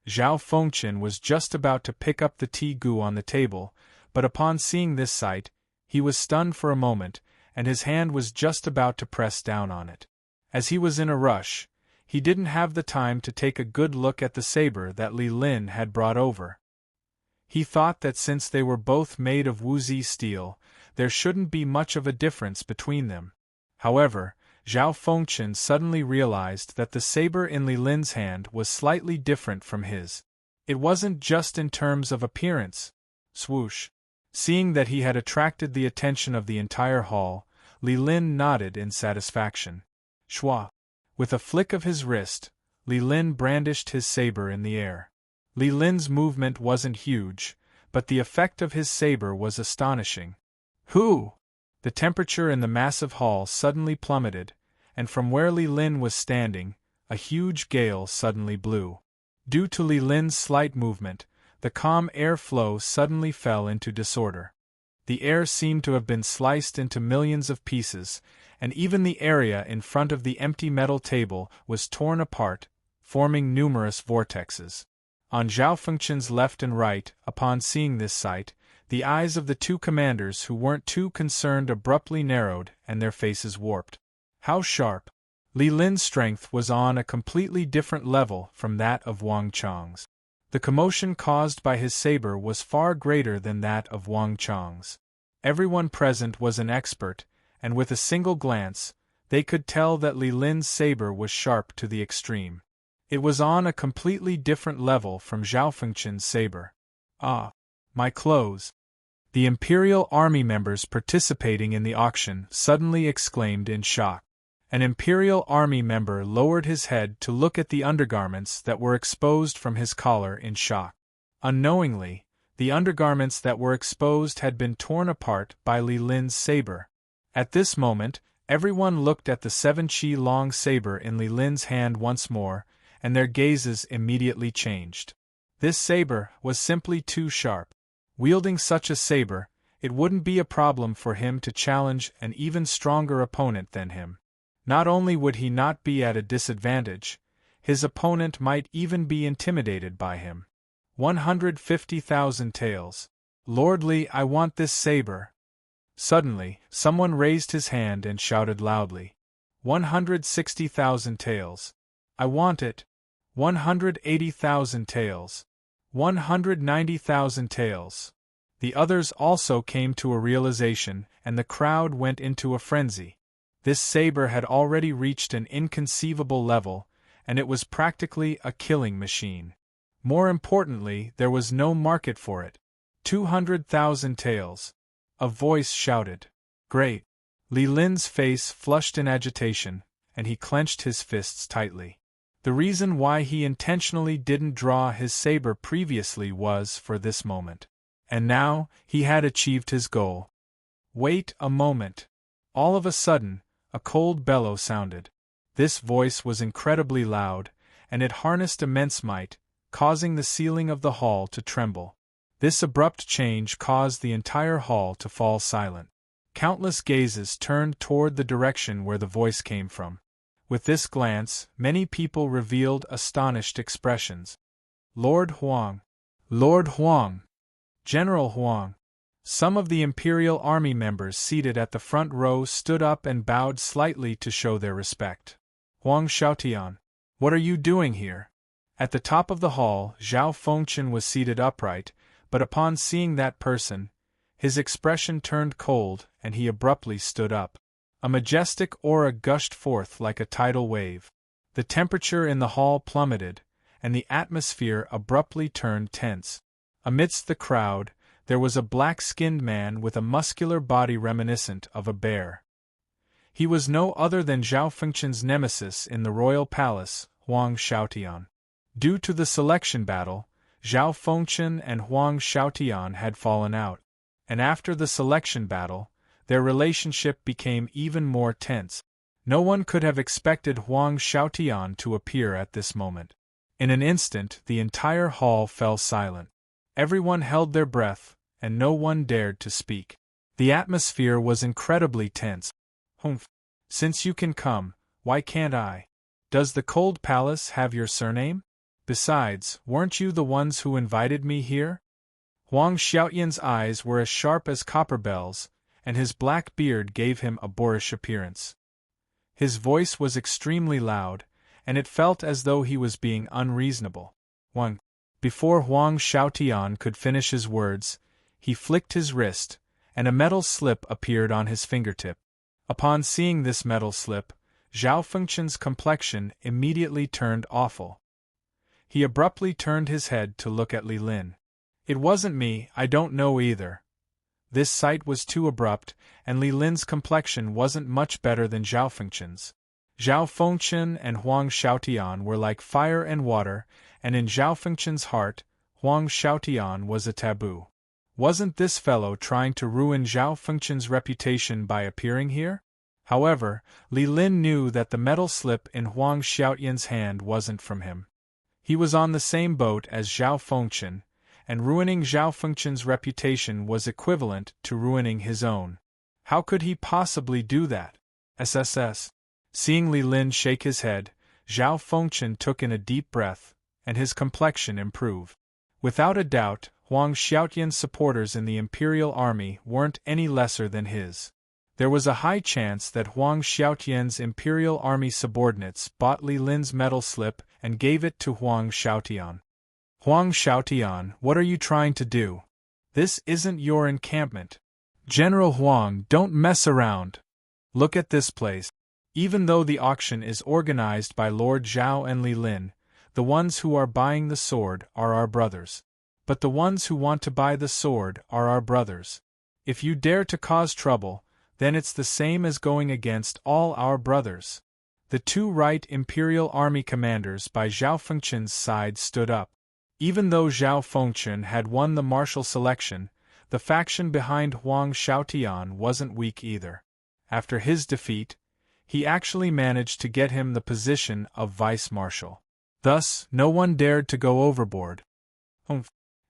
Zhao Fengchen was just about to pick up the tea gu on the table, but upon seeing this sight, he was stunned for a moment, and his hand was just about to press down on it. As he was in a rush, he didn't have the time to take a good look at the saber that Li Lin had brought over. He thought that since they were both made of Wuzi steel, there shouldn't be much of a difference between them. However, Zhao Fengchen suddenly realized that the saber in Li Lin's hand was slightly different from his. It wasn't just in terms of appearance. Swoosh! Seeing that he had attracted the attention of the entire hall, Li Lin nodded in satisfaction. Shwa! With a flick of his wrist, Li Lin brandished his saber in the air. Li Lin's movement wasn't huge, but the effect of his saber was astonishing. Hoo! The temperature in the massive hall suddenly plummeted, and from where Li Lin was standing, a huge gale suddenly blew. Due to Li Lin's slight movement, the calm air flow suddenly fell into disorder. The air seemed to have been sliced into millions of pieces, and even the area in front of the empty metal table was torn apart, forming numerous vortexes. On Zhao Fengchen's left and right, upon seeing this sight, the eyes of the two commanders who weren't too concerned abruptly narrowed and their faces warped. How sharp! Li Lin's strength was on a completely different level from that of Wang Chong's. The commotion caused by his saber was far greater than that of Wang Chong's. Everyone present was an expert, and with a single glance, they could tell that Li Lin's saber was sharp to the extreme. It was on a completely different level from Zhao Fengchen's saber. "Ah, my clothes!" The Imperial Army members participating in the auction suddenly exclaimed in shock. An Imperial Army member lowered his head to look at the undergarments that were exposed from his collar in shock. Unknowingly, the undergarments that were exposed had been torn apart by Li Lin's saber. At this moment, everyone looked at the 7-chi long saber in Li Lin's hand once more, and their gazes immediately changed. This saber was simply too sharp. Wielding such a saber, it wouldn't be a problem for him to challenge an even stronger opponent than him. Not only would he not be at a disadvantage, his opponent might even be intimidated by him. 150,000 taels. Lord Li, I want this saber. Suddenly, someone raised his hand and shouted loudly. 160,000 taels. I want it. 180,000 taels. 190,000 taels. The others also came to a realization, and the crowd went into a frenzy. This saber had already reached an inconceivable level, and it was practically a killing machine. More importantly, there was no market for it. 200,000 taels. A voice shouted. Great! Li Lin's face flushed in agitation, and he clenched his fists tightly. The reason why he intentionally didn't draw his saber previously was for this moment. And now, he had achieved his goal. Wait a moment. All of a sudden, a cold bellow sounded. This voice was incredibly loud, and it harnessed immense might, causing the ceiling of the hall to tremble. This abrupt change caused the entire hall to fall silent. Countless gazes turned toward the direction where the voice came from. With this glance, many people revealed astonished expressions. Lord Huang! Lord Huang! General Huang! Some of the Imperial Army members seated at the front row stood up and bowed slightly to show their respect. Huang Xiaotian, what are you doing here? At the top of the hall, Zhao Fengchen was seated upright, but upon seeing that person, his expression turned cold and he abruptly stood up. A majestic aura gushed forth like a tidal wave. The temperature in the hall plummeted, and the atmosphere abruptly turned tense. Amidst the crowd, there was a black-skinned man with a muscular body reminiscent of a bear. He was no other than Zhao Fengchen's nemesis in the royal palace, Huang Xiaotian. Due to the selection battle, Zhao Fengchen and Huang Xiaotian had fallen out, and after the selection battle, their relationship became even more tense. No one could have expected Huang Xiaotian to appear at this moment. In an instant, the entire hall fell silent. Everyone held their breath, and no one dared to speak. The atmosphere was incredibly tense. Humph! Since you can come, why can't I? Does the cold palace have your surname? Besides, weren't you the ones who invited me here? Huang Xiaotian's eyes were as sharp as copper bells, and his black beard gave him a boorish appearance. His voice was extremely loud, and it felt as though he was being unreasonable. Huang. Before Huang Xiaotian could finish his words, he flicked his wrist, and a metal slip appeared on his fingertip. Upon seeing this metal slip, Zhao Fengchen's complexion immediately turned awful. He abruptly turned his head to look at Li Lin. It wasn't me, I don't know either. This sight was too abrupt, and Li Lin's complexion wasn't much better than Zhao Fengchen's. Zhao Fengchen and Huang Xiaotian were like fire and water, and in Zhao Fengchen's heart, Huang Xiaotian was a taboo. Wasn't this fellow trying to ruin Zhao Fengchen's reputation by appearing here? However, Li Lin knew that the metal slip in Huang Xiaotian's hand wasn't from him. He was on the same boat as Zhao Fengchen, and ruining Zhao Fengchen's reputation was equivalent to ruining his own. How could he possibly do that? SSS. Seeing Li Lin shake his head, Zhao Fengchen took in a deep breath, and his complexion improved. Without a doubt, Huang Xiaotian's supporters in the Imperial Army weren't any lesser than his. There was a high chance that Huang Xiaotian's Imperial Army subordinates bought Li Lin's metal slip and gave it to Huang Xiaotian. Huang Xiaotian, what are you trying to do? This isn't your encampment. General Huang, don't mess around. Look at this place. Even though the auction is organized by Lord Zhao and Li Lin, the ones who are buying the sword are our brothers. But the ones who want to buy the sword are our brothers. If you dare to cause trouble, then it's the same as going against all our brothers. The two right Imperial Army commanders by Zhao Fengchen's side stood up. Even though Zhao Fengchen had won the martial selection, the faction behind Huang Xiaotian wasn't weak either. After his defeat, he actually managed to get him the position of vice-marshal. Thus, no one dared to go overboard.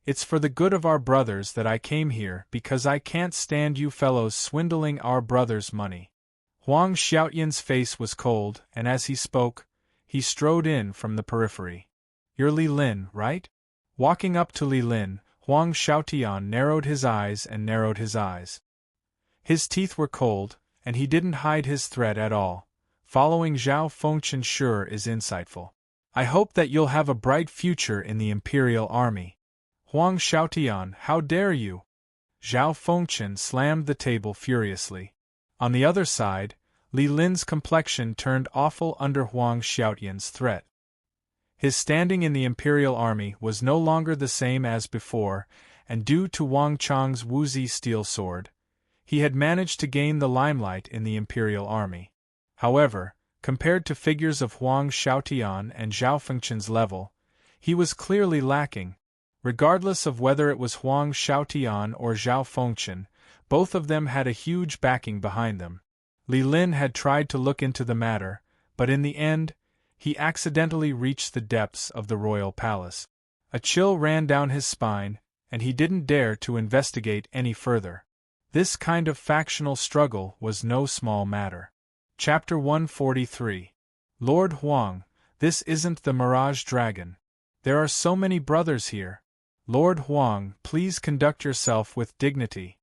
It's for the good of our brothers that I came here, because I can't stand you fellows swindling our brothers' money. Huang Xiaotian's face was cold, and as he spoke, he strode in from the periphery. You're Li Lin, right? Walking up to Li Lin, Huang Xiaotian narrowed his eyes and narrowed his eyes. His teeth were cold, and he didn't hide his threat at all. Following Zhao Fengchen sure is insightful. I hope that you'll have a bright future in the Imperial Army. Huang Xiaotian, how dare you? Zhao Fengchen slammed the table furiously. On the other side, Li Lin's complexion turned awful under Huang Xiaotian's threat. His standing in the Imperial Army was no longer the same as before, and due to Wang Chang's Wuzi steel sword, he had managed to gain the limelight in the Imperial Army. However, compared to figures of Huang Xiaotian and Zhao Fengchen's level, he was clearly lacking. Regardless of whether it was Huang Xiaotian or Zhao Fengchen, both of them had a huge backing behind them. Li Lin had tried to look into the matter, but in the end, he accidentally reached the depths of the royal palace. A chill ran down his spine, and he didn't dare to investigate any further. This kind of factional struggle was no small matter. Chapter 143. Lord Huang, this isn't the Mirage Dragon. There are so many brothers here. Lord Huang, please conduct yourself with dignity.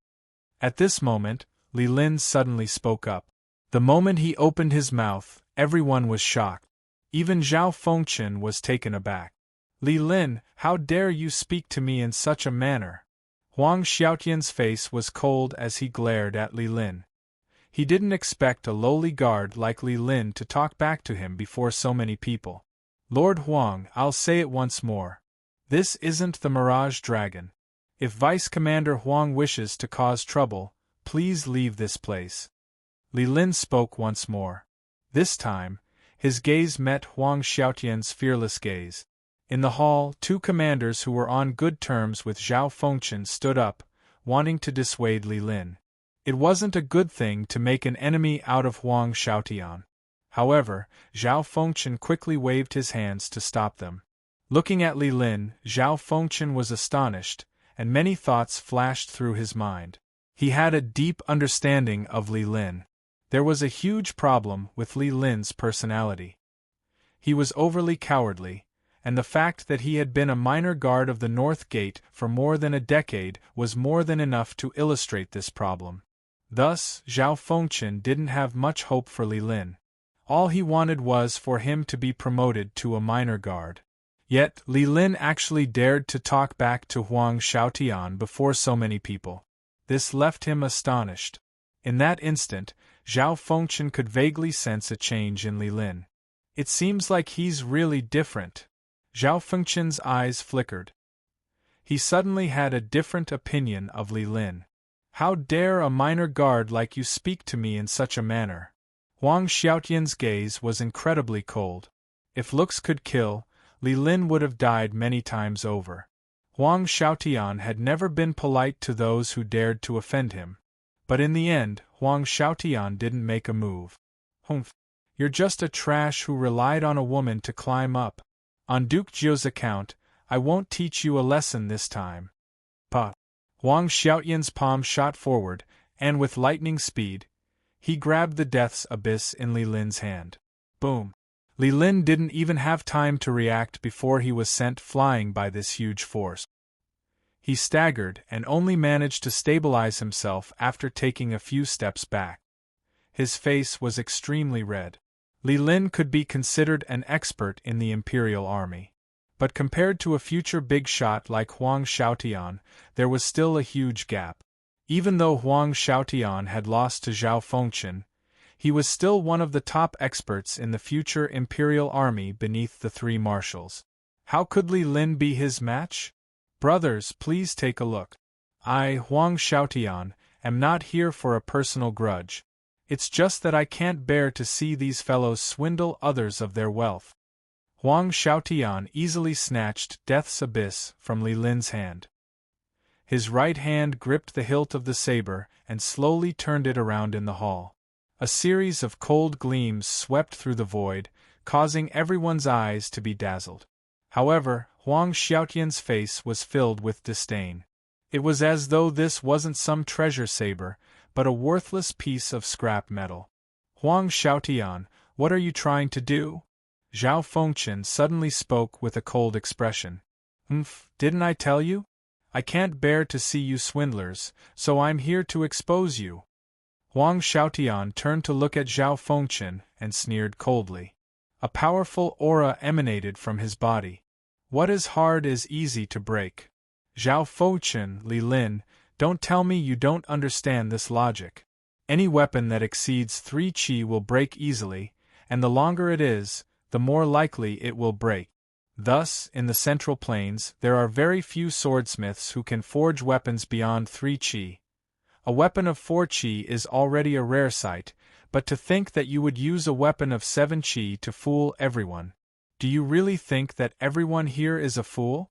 At this moment, Li Lin suddenly spoke up. The moment he opened his mouth, everyone was shocked. Even Zhao Fengchen was taken aback. Li Lin, how dare you speak to me in such a manner? Huang Xiaotian's face was cold as he glared at Li Lin. He didn't expect a lowly guard like Li Lin to talk back to him before so many people. Lord Huang, I'll say it once more. This isn't the Mirage Dragon. If Vice Commander Huang wishes to cause trouble, please leave this place. Li Lin spoke once more. This time, his gaze met Huang Xiaotian's fearless gaze. In the hall, two commanders who were on good terms with Zhao Fengchen stood up, wanting to dissuade Li Lin. It wasn't a good thing to make an enemy out of Huang Xiaotian. However, Zhao Fengchen quickly waved his hands to stop them. Looking at Li Lin, Zhao Fengchen was astonished, and many thoughts flashed through his mind. He had a deep understanding of Li Lin. There was a huge problem with Li Lin's personality. He was overly cowardly, and the fact that he had been a minor guard of the North Gate for more than a decade was more than enough to illustrate this problem. Thus, Zhao Fengchen didn't have much hope for Li Lin. All he wanted was for him to be promoted to a minor guard. Yet, Li Lin actually dared to talk back to Huang Xiaotian before so many people. This left him astonished. In that instant, Zhao Fengchen could vaguely sense a change in Li Lin. It seems like he's really different. Zhao Fengchen's eyes flickered. He suddenly had a different opinion of Li Lin. How dare a minor guard like you speak to me in such a manner? Huang Xiaotian's gaze was incredibly cold. If looks could kill, Li Lin would have died many times over. Huang Xiaotian had never been polite to those who dared to offend him. But in the end, Huang Xiaotian didn't make a move. Humph. You're just a trash who relied on a woman to climb up. On Duke Jiu's account, I won't teach you a lesson this time. Pa. Huang Xiaotian's palm shot forward, and with lightning speed, he grabbed the death's abyss in Li Lin's hand. Boom. Li Lin didn't even have time to react before he was sent flying by this huge force. He staggered and only managed to stabilize himself after taking a few steps back. His face was extremely red. Li Lin could be considered an expert in the Imperial Army. but compared to a future big shot like Huang Xiaotian, there was still a huge gap. Even though Huang Xiaotian had lost to Zhao Fengchen, he was still one of the top experts in the future imperial army beneath the three marshals. How could Li Lin be his match? Brothers, please take a look. I, Huang Xiaotian, am not here for a personal grudge. It's just that I can't bear to see these fellows swindle others of their wealth. Huang Xiaotian easily snatched Death's Abyss from Li Lin's hand. His right hand gripped the hilt of the saber and slowly turned it around in the hall. A series of cold gleams swept through the void, causing everyone's eyes to be dazzled. However, Huang Xiaotian's face was filled with disdain. It was as though this wasn't some treasure saber, but a worthless piece of scrap metal. Huang Xiaotian, what are you trying to do? Zhao Fengchen suddenly spoke with a cold expression. Didn't I tell you? I can't bear to see you swindlers, so I'm here to expose you. Huang Xiaotian turned to look at Zhao Fengchen and sneered coldly. A powerful aura emanated from his body. What is hard is easy to break. Zhao Fengchen, Li Lin, don't tell me you don't understand this logic. Any weapon that exceeds 3 qi will break easily, and the longer it is, the more likely it will break. Thus, in the Central Plains, there are very few swordsmiths who can forge weapons beyond 3 qi. A weapon of 4 qi is already a rare sight, but to think that you would use a weapon of 7 qi to fool everyone. Do you really think that everyone here is a fool?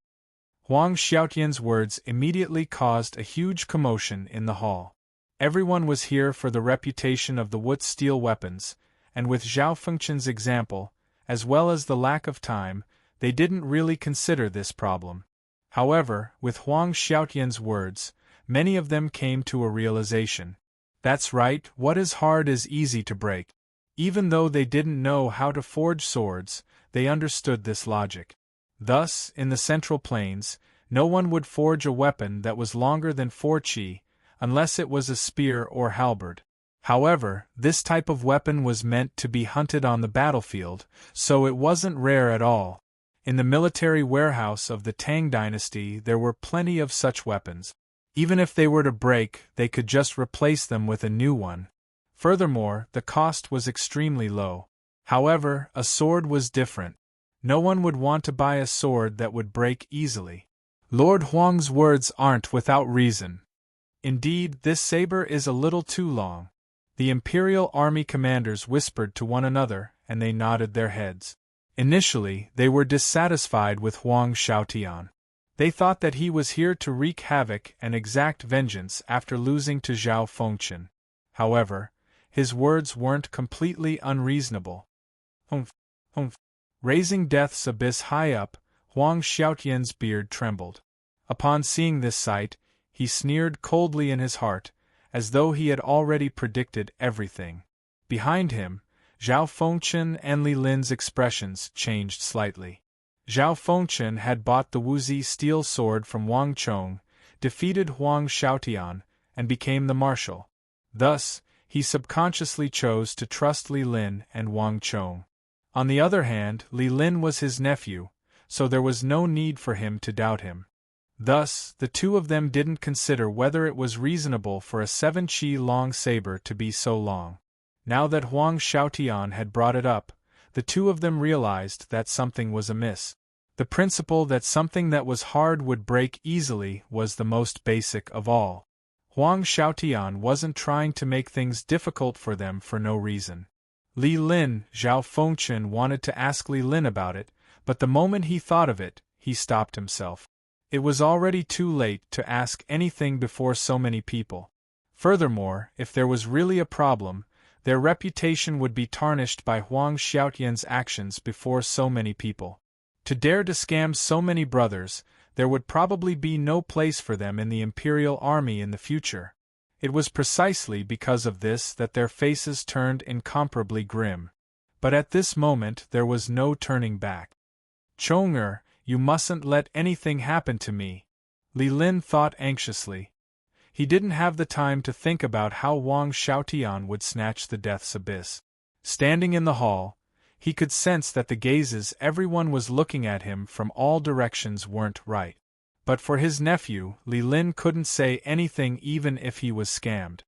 Huang Xiaotian's words immediately caused a huge commotion in the hall. Everyone was here for the reputation of the Wood steel weapons, and with Zhao Fengchen's example, as well as the lack of time, they didn't really consider this problem. However, with Huang Xiaotian's words, many of them came to a realization. That's right, what is hard is easy to break. Even though they didn't know how to forge swords, they understood this logic. Thus, in the Central Plains, no one would forge a weapon that was longer than 4 qi, unless it was a spear or halberd. However, this type of weapon was meant to be hunted on the battlefield, so it wasn't rare at all. In the military warehouse of the Tang dynasty there were plenty of such weapons. Even if they were to break, they could just replace them with a new one. Furthermore, the cost was extremely low. However, a sword was different. No one would want to buy a sword that would break easily. Lord Huang's words aren't without reason. Indeed, this saber is a little too long. The Imperial Army commanders whispered to one another, and they nodded their heads. Initially, they were dissatisfied with Huang Xiaotian. They thought that he was here to wreak havoc and exact vengeance after losing to Zhao Fengchen. However, his words weren't completely unreasonable. Raising Death's Abyss high up, Huang Xiaotian's beard trembled. Upon seeing this sight, he sneered coldly in his heart, as though he had already predicted everything. Behind him, Zhao Fengchen and Li Lin's expressions changed slightly. Zhao Fengchen had bought the Wuzi steel sword from Wang Chong, defeated Huang Xiaotian, and became the marshal. Thus, he subconsciously chose to trust Li Lin and Wang Chong. On the other hand, Li Lin was his nephew, so there was no need for him to doubt him. Thus, the two of them didn't consider whether it was reasonable for a 7 qi long saber to be so long. Now that Huang Xiaotian had brought it up, the two of them realized that something was amiss. The principle that something that was hard would break easily was the most basic of all. Huang Xiaotian wasn't trying to make things difficult for them for no reason. Li Lin, Zhao Fengchen wanted to ask Li Lin about it, but the moment he thought of it, he stopped himself. It was already too late to ask anything before so many people. Furthermore, if there was really a problem, their reputation would be tarnished by Huang Xiaotian's actions before so many people. To dare to scam so many brothers, there would probably be no place for them in the Imperial Army in the future. It was precisely because of this that their faces turned incomparably grim. But at this moment there was no turning back. Chong'er, you mustn't let anything happen to me, Li Lin thought anxiously. He didn't have the time to think about how Huang Xiaotian would snatch the Death's Abyss. Standing in the hall, He could sense that the gazes everyone was looking at him from all directions weren't right. But for his nephew, Li Lin couldn't say anything even if he was scammed.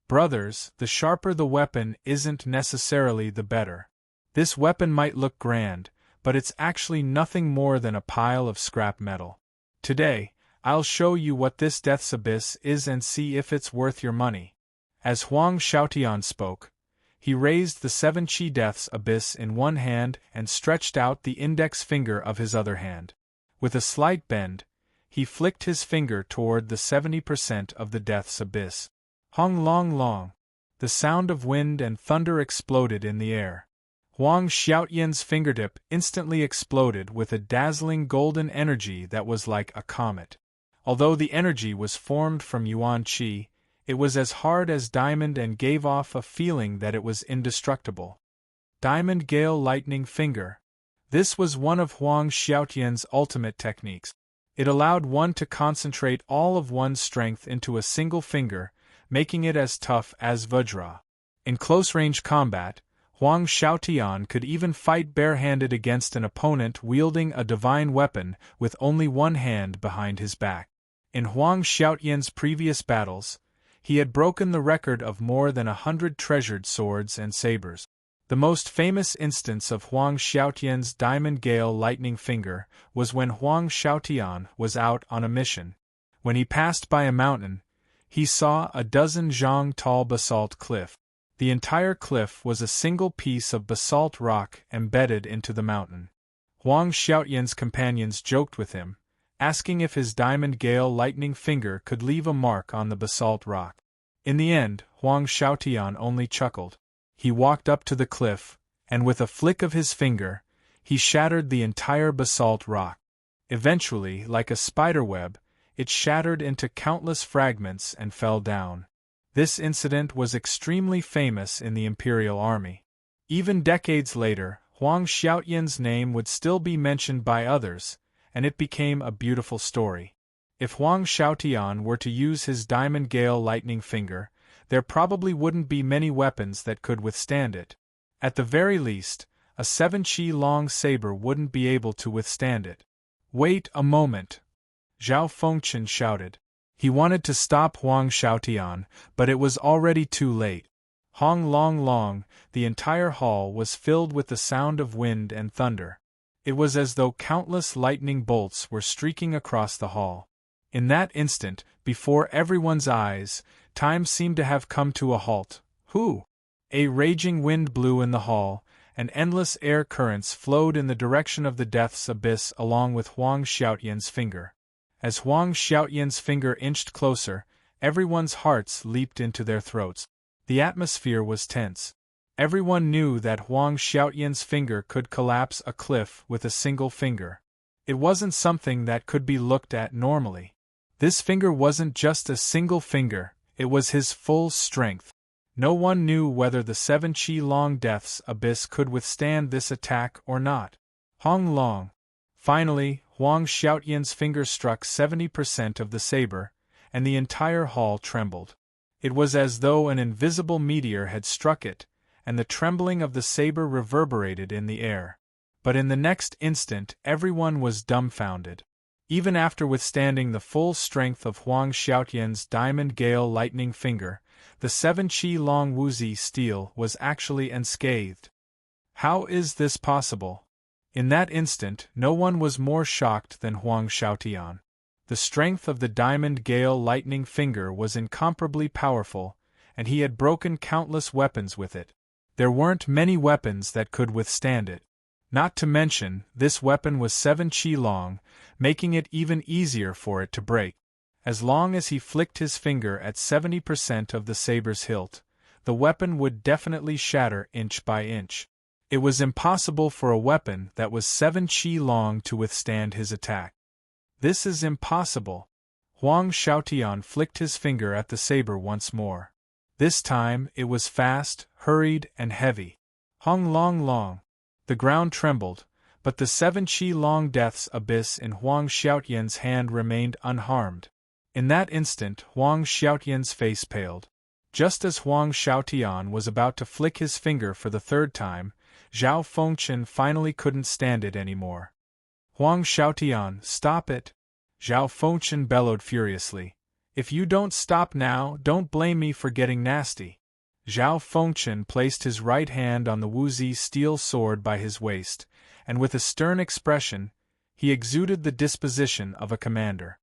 Brothers, the sharper the weapon isn't necessarily the better. This weapon might look grand, but it's actually nothing more than a pile of scrap metal. Today, I'll show you what this Death's Abyss is and see if it's worth your money. As Huang Xiaotian spoke, he raised the 7 Qi Death's Abyss in one hand and stretched out the index finger of his other hand. With a slight bend, he flicked his finger toward the 70% of the Death's Abyss. Hong long long. The sound of wind and thunder exploded in the air. Huang Xiaotian's fingertip instantly exploded with a dazzling golden energy that was like a comet. Although the energy was formed from Yuan Qi, it was as hard as diamond and gave off a feeling that it was indestructible. Diamond Gale Lightning Finger. This was one of Huang Xiaotian's ultimate techniques. It allowed one to concentrate all of one's strength into a single finger, making it as tough as Vajra. In close-range combat, Huang Xiaotian could even fight barehanded against an opponent wielding a divine weapon with only one hand behind his back. In Huang Xiaotian's previous battles, he had broken the record of more than 100 treasured swords and sabers. The most famous instance of Huang Xiaotian's Diamond Gale Lightning Finger was when Huang Xiaotian was out on a mission. When he passed by a mountain, he saw a dozen zhang tall basalt cliff. The entire cliff was a single piece of basalt rock embedded into the mountain. Huang Xiaotian's companions joked with him, asking if his Diamond Gale Lightning Finger could leave a mark on the basalt rock. In the end, Huang Xiaotian only chuckled. He walked up to the cliff, and with a flick of his finger, he shattered the entire basalt rock. Eventually, like a spiderweb, it shattered into countless fragments and fell down. This incident was extremely famous in the Imperial Army. Even decades later, Huang Xiaotian's name would still be mentioned by others, and it became a beautiful story. If Huang Xiaotian were to use his Diamond Gale Lightning Finger, there probably wouldn't be many weapons that could withstand it. At the very least, a 7 Qi long saber wouldn't be able to withstand it. Wait a moment! Zhao Fengchen shouted. He wanted to stop Huang Xiaotian, but it was already too late. Hong long long, the entire hall was filled with the sound of wind and thunder. It was as though countless lightning bolts were streaking across the hall. In that instant, before everyone's eyes, time seemed to have come to a halt. Whoo! A raging wind blew in the hall, and endless air currents flowed in the direction of the Death's Abyss along with Huang Xiaotian's finger. As Huang Xiaotian's finger inched closer, everyone's hearts leaped into their throats. The atmosphere was tense. Everyone knew that Huang Xiaotian's finger could collapse a cliff with a single finger. It wasn't something that could be looked at normally. This finger wasn't just a single finger, it was his full strength. No one knew whether the 7 Qi long Death's Abyss could withstand this attack or not. Hong long. Finally, Huang Xiaotian's finger struck 70% of the saber, and the entire hall trembled. It was as though an invisible meteor had struck it, and the trembling of the saber reverberated in the air. But in the next instant everyone was dumbfounded. Even after withstanding the full strength of Huang Xiaotian's Diamond Gale Lightning Finger, the 7 Qi long Wuzi steel was actually unscathed. How is this possible? In that instant, no one was more shocked than Huang Xiaotian. The strength of the Diamond Gale Lightning Finger was incomparably powerful, and he had broken countless weapons with it. There weren't many weapons that could withstand it. Not to mention, this weapon was 7 Qi long, making it even easier for it to break. As long as he flicked his finger at 70% of the saber's hilt, the weapon would definitely shatter inch by inch. It was impossible for a weapon that was 7 Qi long to withstand his attack. This is impossible. Huang Xiaotian flicked his finger at the saber once more. This time it was fast, hurried, and heavy. Hong long long. The ground trembled, but the 7 Qi long Death's Abyss in Huang Xiaotian's hand remained unharmed. In that instant Huang Xiaotian's face paled. Just as Huang Xiaotian was about to flick his finger for the third time, Zhao Fengchen finally couldn't stand it anymore. Huang Xiaotian, stop it! Zhao Fengchen bellowed furiously. If you don't stop now, don't blame me for getting nasty. Zhao Fengchen placed his right hand on the Wuzi steel sword by his waist, and with a stern expression, he exuded the disposition of a commander.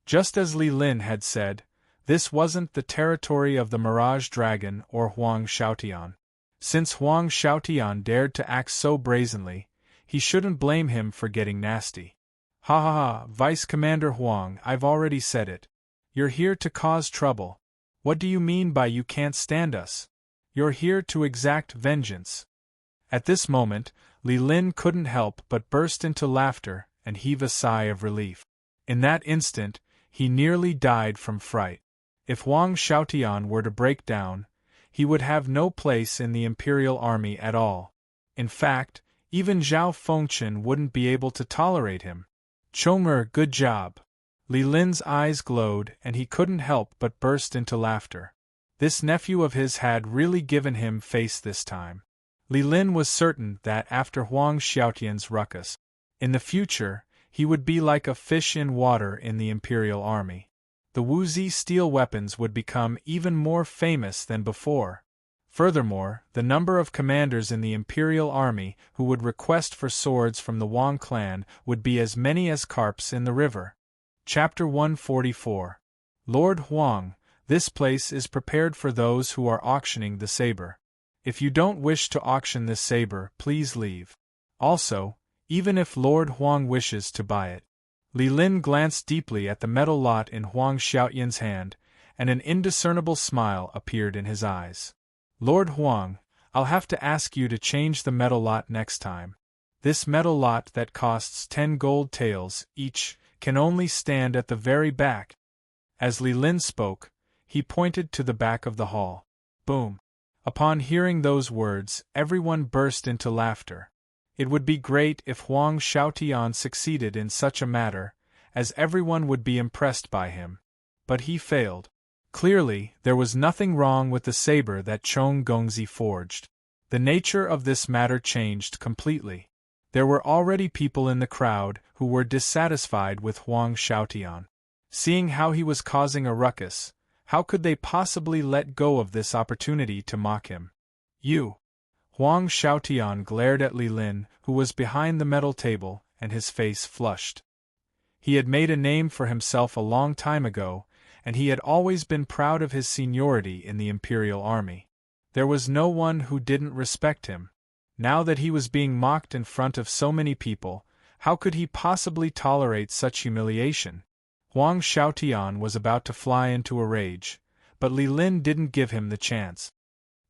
Just as Li Lin had said, this wasn't the territory of the Mirage Dragon or Huang Xiaotian. Since Huang Xiaotian dared to act so brazenly, he shouldn't blame him for getting nasty. Ha ha ha, Vice Commander Huang, I've already said it. You're here to cause trouble. What do you mean by you can't stand us? You're here to exact vengeance. At this moment, Li Lin couldn't help but burst into laughter and heave a sigh of relief. In that instant, he nearly died from fright. If Huang Xiaotian were to break down, he would have no place in the Imperial Army at all. In fact, even Zhao Fengchen wouldn't be able to tolerate him. Chong'er, good job. Li Lin's eyes glowed and he couldn't help but burst into laughter. This nephew of his had really given him face this time. Li Lin was certain that after Huang Xiaotian's ruckus, in the future, he would be like a fish in water in the Imperial Army. The Wuzi steel weapons would become even more famous than before. Furthermore, the number of commanders in the Imperial Army who would request for swords from the Wang clan would be as many as carps in the river. Chapter 144. Lord Huang, this place is prepared for those who are auctioning the saber. If you don't wish to auction this saber, please leave. Also, even if Lord Huang wishes to buy it. Li Lin glanced deeply at the metal lot in Huang Xiaotian's hand, and an indiscernible smile appeared in his eyes. Lord Huang, I'll have to ask you to change the metal lot next time. This metal lot that costs 10 gold taels each can only stand at the very back. As Li Lin spoke, he pointed to the back of the hall. Boom! Upon hearing those words, everyone burst into laughter. It would be great if Huang Xiaotian succeeded in such a matter, as everyone would be impressed by him. But he failed. Clearly, there was nothing wrong with the saber that Chong Gongzi forged. The nature of this matter changed completely. There were already people in the crowd who were dissatisfied with Huang Xiaotian. Seeing how he was causing a ruckus, how could they possibly let go of this opportunity to mock him? You! Huang Xiaotian glared at Li Lin, who was behind the metal table, and his face flushed. He had made a name for himself a long time ago, and he had always been proud of his seniority in the Imperial Army. There was no one who didn't respect him. Now that he was being mocked in front of so many people, how could he possibly tolerate such humiliation? Huang Xiaotian was about to fly into a rage, but Li Lin didn't give him the chance.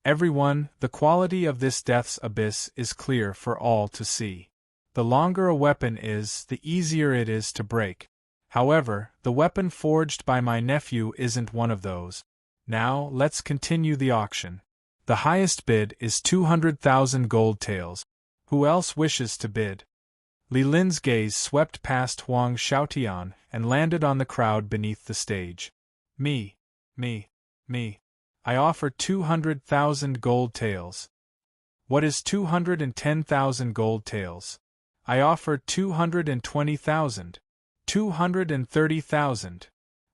Everyone, the quality of this death's abyss is clear for all to see. The longer a weapon is, the easier it is to break. However, the weapon forged by my nephew isn't one of those. Now, let's continue the auction. The highest bid is 200,000 gold taels. Who else wishes to bid? Li Lin's gaze swept past Huang Xiaotian and landed on the crowd beneath the stage. Me. I offer 200,000 gold taels. What is 210,000 gold taels? I offer 220,000. 230,000.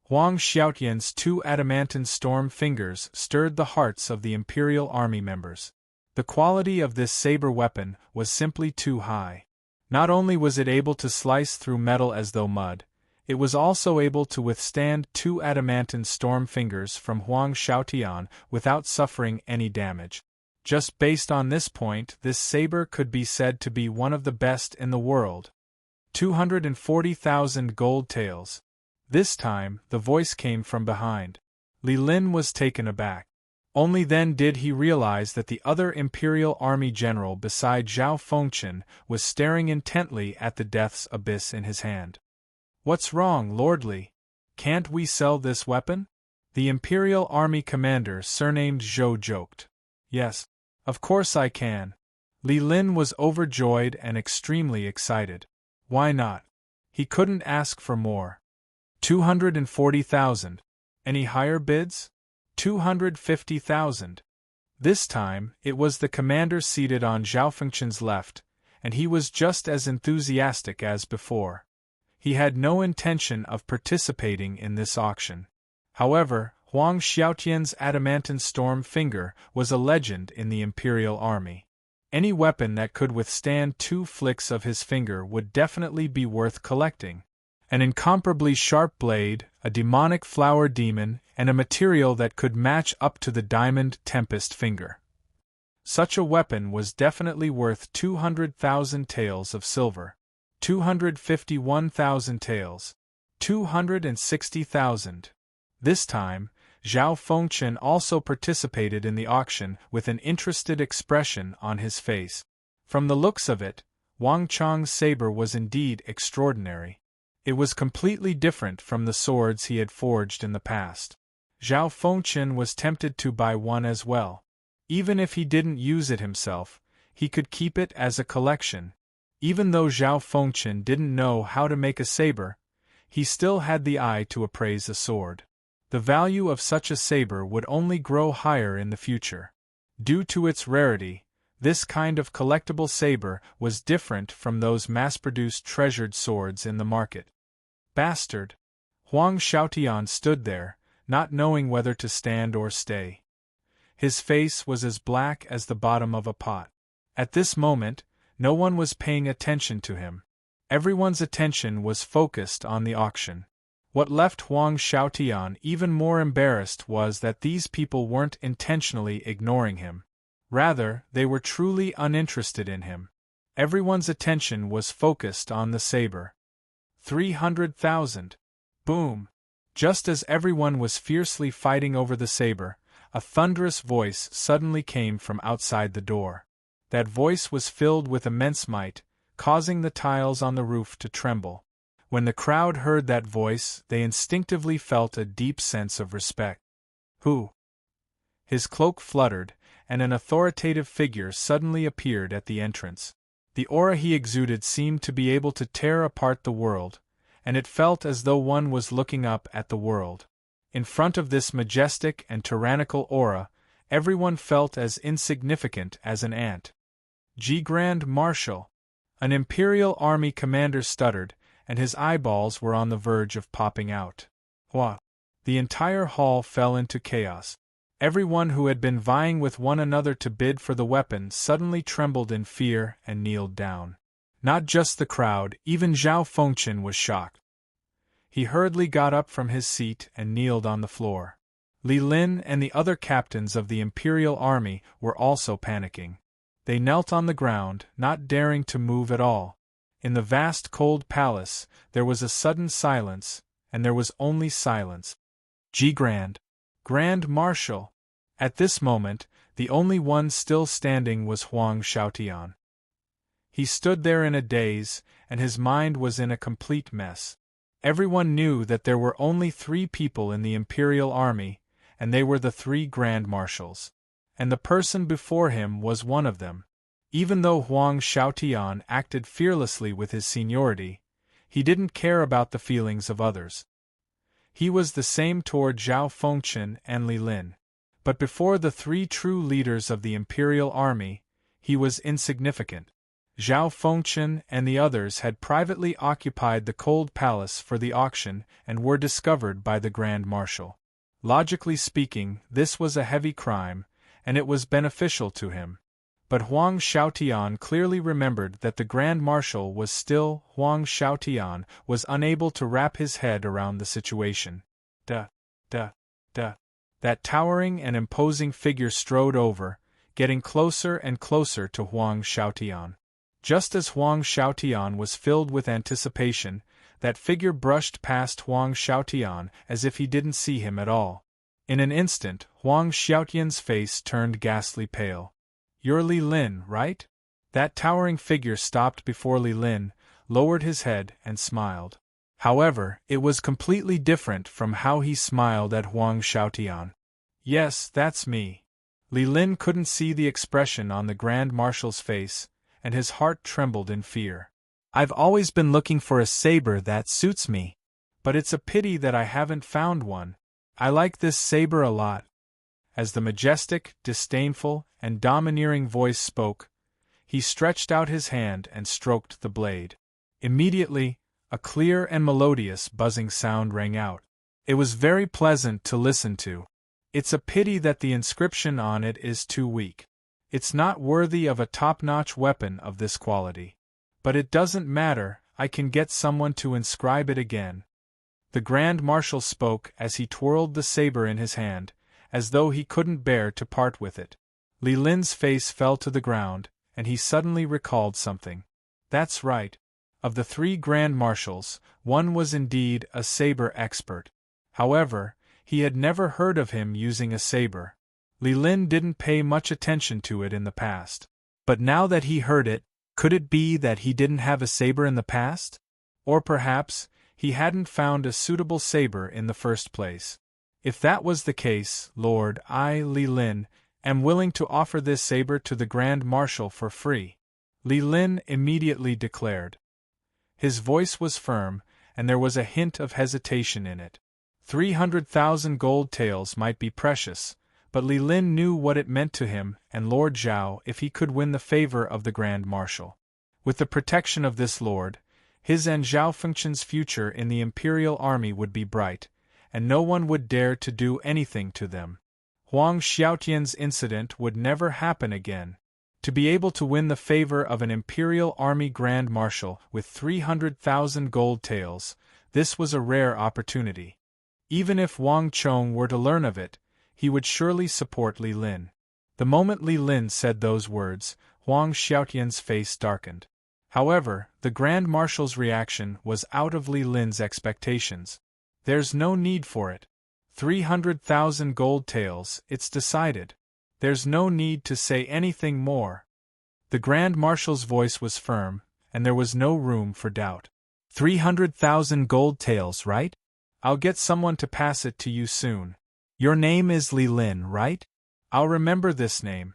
Huang Xiaotian's two adamantine storm fingers stirred the hearts of the Imperial Army members. The quality of this saber weapon was simply too high. Not only was it able to slice through metal as though mud, it was also able to withstand two adamantine storm fingers from Huang Xiaotian without suffering any damage. Just based on this point, this saber could be said to be one of the best in the world. 240,000 gold taels. This time, the voice came from behind. Li Lin was taken aback. Only then did he realize that the other Imperial Army general beside Zhao Fengchen was staring intently at the death's abyss in his hand. What's wrong, Lord Li? Can't we sell this weapon? The Imperial Army commander surnamed Zhou joked. Yes, of course I can. Li Lin was overjoyed and extremely excited. Why not? He couldn't ask for more. 240,000. Any higher bids? 250,000. This time, it was the commander seated on Zhao Fengchen's left, and he was just as enthusiastic as before. He had no intention of participating in this auction. However, Huang Xiaotian's adamantine storm finger was a legend in the Imperial Army. Any weapon that could withstand 2 flicks of his finger would definitely be worth collecting. An incomparably sharp blade, a demonic flower demon, and a material that could match up to the diamond tempest finger. Such a weapon was definitely worth 200,000 taels of silver. 251,000 taels. 260,000. This time, Zhao Fengchen also participated in the auction with an interested expression on his face. From the looks of it, Wang Chong's saber was indeed extraordinary. It was completely different from the swords he had forged in the past. Zhao Fengchen was tempted to buy one as well. Even if he didn't use it himself, he could keep it as a collection. Even though Zhao Fengchen didn't know how to make a saber, he still had the eye to appraise a sword. The value of such a saber would only grow higher in the future. Due to its rarity, this kind of collectible saber was different from those mass-produced treasured swords in the market. Bastard! Huang Xiaotian stood there, not knowing whether to stand or stay. His face was as black as the bottom of a pot. At this moment, no one was paying attention to him. Everyone's attention was focused on the auction. What left Huang Xiaotian even more embarrassed was that these people weren't intentionally ignoring him. Rather, they were truly uninterested in him. Everyone's attention was focused on the saber. 300,000. Boom! Just as everyone was fiercely fighting over the saber, a thunderous voice suddenly came from outside the door. That voice was filled with immense might, causing the tiles on the roof to tremble. When the crowd heard that voice, they instinctively felt a deep sense of respect. Who? His cloak fluttered, and an authoritative figure suddenly appeared at the entrance. The aura he exuded seemed to be able to tear apart the world, and it felt as though one was looking up at the world. In front of this majestic and tyrannical aura, everyone felt as insignificant as an ant. Grand Marshal! An Imperial Army commander stuttered, and his eyeballs were on the verge of popping out. What? The entire hall fell into chaos. Everyone who had been vying with one another to bid for the weapon suddenly trembled in fear and kneeled down. Not just the crowd, even Zhao Fengchen was shocked. He hurriedly got up from his seat and kneeled on the floor. Li Lin and the other captains of the Imperial Army were also panicking. They knelt on the ground, not daring to move at all. In the vast cold palace, there was a sudden silence, and there was only silence. Grand Marshal! At this moment, the only one still standing was Huang Xiaotian. He stood there in a daze, and his mind was in a complete mess. Everyone knew that there were only 3 people in the Imperial Army, and they were the 3 Grand Marshals. And the person before him was one of them. Even though Huang Xiaotian acted fearlessly with his seniority, he didn't care about the feelings of others. He was the same toward Zhao Fengchen and Li Lin. But before the 3 true leaders of the Imperial Army, he was insignificant. Zhao Fengchen and the others had privately occupied the cold palace for the auction and were discovered by the Grand Marshal. Logically speaking, this was a heavy crime, and it was beneficial to him. But Huang Xiaotian clearly remembered that the Grand Marshal was still Huang Xiaotian was unable to wrap his head around the situation. That towering and imposing figure strode over, getting closer and closer to Huang Xiaotian. Just as Huang Xiaotian was filled with anticipation, that figure brushed past Huang Xiaotian as if he didn't see him at all. In an instant, Huang Xiaotian's face turned ghastly pale. "You're Li Lin, right?" That towering figure stopped before Li Lin, lowered his head, and smiled. However, it was completely different from how he smiled at Huang Xiaotian. "Yes, that's me." Li Lin couldn't see the expression on the Grand Marshal's face, and his heart trembled in fear. "I've always been looking for a saber that suits me. But it's a pity that I haven't found one. I like this saber a lot." As the majestic, disdainful, and domineering voice spoke, he stretched out his hand and stroked the blade. Immediately, a clear and melodious buzzing sound rang out. It was very pleasant to listen to. It's a pity that the inscription on it is too weak. It's not worthy of a top-notch weapon of this quality. But it doesn't matter, I can get someone to inscribe it again. The Grand Marshal spoke as he twirled the saber in his hand, as though he couldn't bear to part with it. Li Lin's face fell to the ground, and he suddenly recalled something. That's right. Of the 3 Grand Marshals, one was indeed a saber expert. However, he had never heard of him using a saber. Li Lin didn't pay much attention to it in the past. But now that he heard it, could it be that he didn't have a saber in the past? Or perhaps, he hadn't found a suitable saber in the first place. If that was the case, Lord, I, Li Lin, am willing to offer this saber to the Grand Marshal for free, Li Lin immediately declared. His voice was firm, and there was a hint of hesitation in it. 300,000 gold taels might be precious, but Li Lin knew what it meant to him and Lord Zhao if he could win the favor of the Grand Marshal. With the protection of this lord, his and Zhao Fengchen's future in the Imperial Army would be bright, and no one would dare to do anything to them. Huang Xiaotian's incident would never happen again. To be able to win the favor of an Imperial Army Grand Marshal with 300,000 gold taels, this was a rare opportunity. Even if Wang Chong were to learn of it, he would surely support Li Lin. The moment Li Lin said those words, Huang Xiaotian's face darkened. However, the Grand Marshal's reaction was out of Li Lin's expectations. There's no need for it. 300,000 gold taels, it's decided. There's no need to say anything more. The Grand Marshal's voice was firm, and there was no room for doubt. 300,000 gold taels, right? I'll get someone to pass it to you soon. Your name is Li Lin, right? I'll remember this name.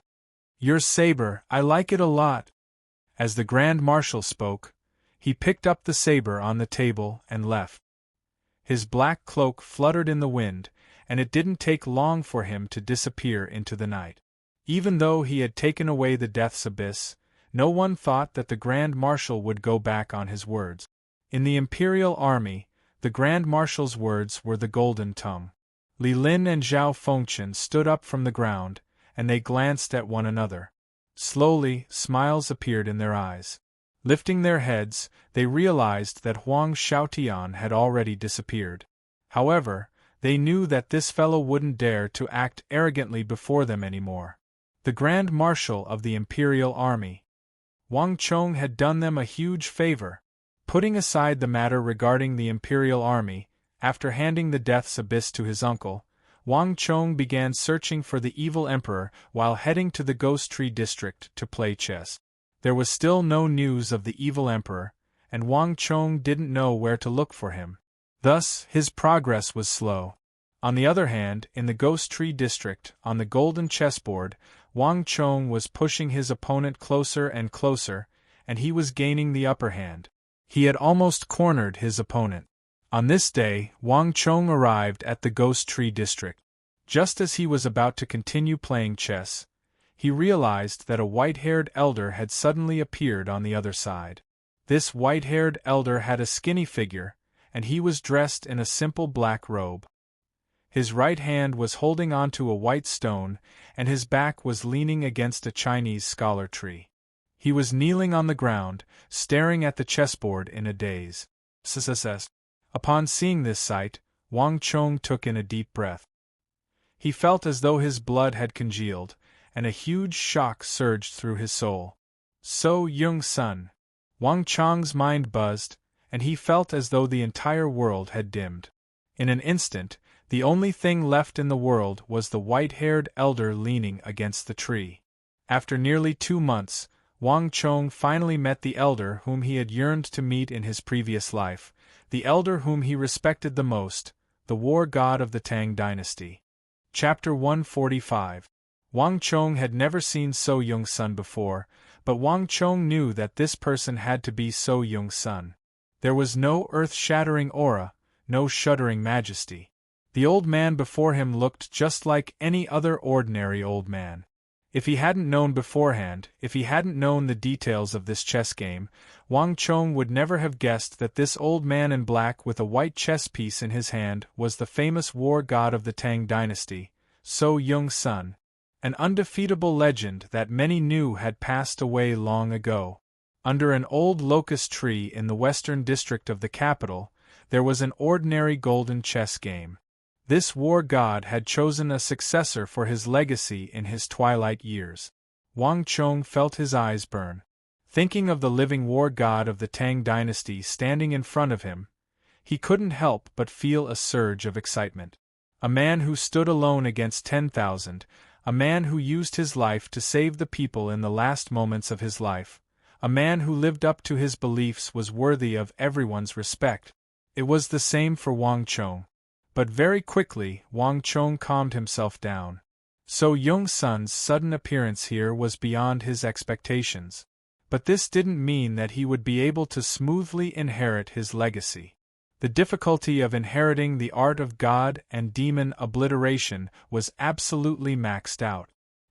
Your saber, I like it a lot. As the Grand Marshal spoke, he picked up the saber on the table and left. His black cloak fluttered in the wind, and it didn't take long for him to disappear into the night. Even though he had taken away the Death's Abyss, no one thought that the Grand Marshal would go back on his words. In the Imperial Army, the Grand Marshal's words were the golden tongue. Li Lin and Zhao Fengchen stood up from the ground, and they glanced at one another. Slowly, smiles appeared in their eyes. Lifting their heads, they realized that Huang Xiaotian had already disappeared. However, they knew that this fellow wouldn't dare to act arrogantly before them anymore. The Grand Marshal of the Imperial Army. Wang Chong had done them a huge favor. Putting aside the matter regarding the Imperial Army, after handing the Death's Abyss to his uncle, Wang Chong began searching for the evil emperor while heading to the Ghost Tree district to play chess. There was still no news of the evil emperor, and Wang Chong didn't know where to look for him. Thus, his progress was slow. On the other hand, in the Ghost Tree district, on the golden chessboard, Wang Chong was pushing his opponent closer and closer, and he was gaining the upper hand. He had almost cornered his opponent. On this day, Wang Chong arrived at the Ghost Tree district. Just as he was about to continue playing chess, he realized that a white-haired elder had suddenly appeared on the other side. This white-haired elder had a skinny figure, and he was dressed in a simple black robe. His right hand was holding onto a white stone, and his back was leaning against a Chinese scholar tree. He was kneeling on the ground, staring at the chessboard in a daze. Upon seeing this sight, Wang Chong took in a deep breath. He felt as though his blood had congealed, and a huge shock surged through his soul. So Young-sun. Wang Chong's mind buzzed, and he felt as though the entire world had dimmed. In an instant, the only thing left in the world was the white-haired elder leaning against the tree. After nearly 2 months, Wang Chong finally met the elder whom he had yearned to meet in his previous life, the elder whom he respected the most, the war god of the Tang dynasty. Chapter 145. Wang Chong had never seen So Young-sun before, but Wang Chong knew that this person had to be So Young-sun. There was no earth-shattering aura, no shuddering majesty. The old man before him looked just like any other ordinary old man. If he hadn't known beforehand, if he hadn't known the details of this chess game, Wang Chong would never have guessed that this old man in black with a white chess piece in his hand was the famous war god of the Tang dynasty, So Yung-sun, an undefeatable legend that many knew had passed away long ago. Under an old locust tree in the western district of the capital, there was an ordinary golden chess game. This war god had chosen a successor for his legacy in his twilight years. Wang Chong felt his eyes burn. Thinking of the living war god of the Tang dynasty standing in front of him, he couldn't help but feel a surge of excitement. A man who stood alone against 10,000, a man who used his life to save the people in the last moments of his life, a man who lived up to his beliefs was worthy of everyone's respect. It was the same for Wang Chong. But very quickly, Wang Chong calmed himself down. So Yung-sun's sudden appearance here was beyond his expectations. But this didn't mean that he would be able to smoothly inherit his legacy. The difficulty of inheriting the art of god and demon obliteration was absolutely maxed out.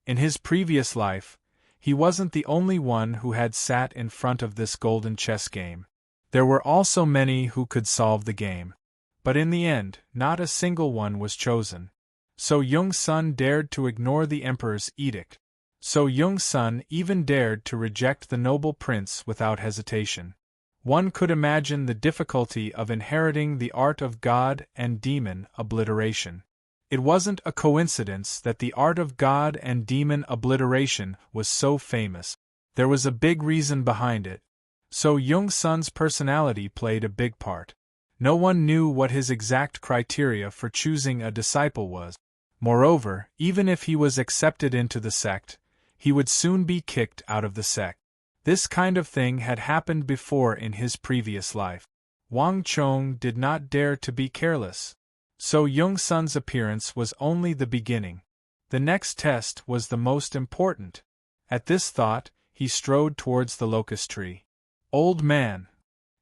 In his previous life, he wasn't the only one who had sat in front of this golden chess game. There were also many who could solve the game. But in the end, not a single one was chosen. So Yung-sun dared to ignore the emperor's edict. So Yung-sun even dared to reject the noble prince without hesitation. One could imagine the difficulty of inheriting the art of god and demon obliteration. It wasn't a coincidence that the art of god and demon obliteration was so famous. There was a big reason behind it. So Yung-sun's personality played a big part. No one knew what his exact criteria for choosing a disciple was. Moreover, even if he was accepted into the sect, he would soon be kicked out of the sect. This kind of thing had happened before in his previous life. Wang Chong did not dare to be careless. So Yung-sun's appearance was only the beginning. The next test was the most important. At this thought, he strode towards the locust tree. Old man.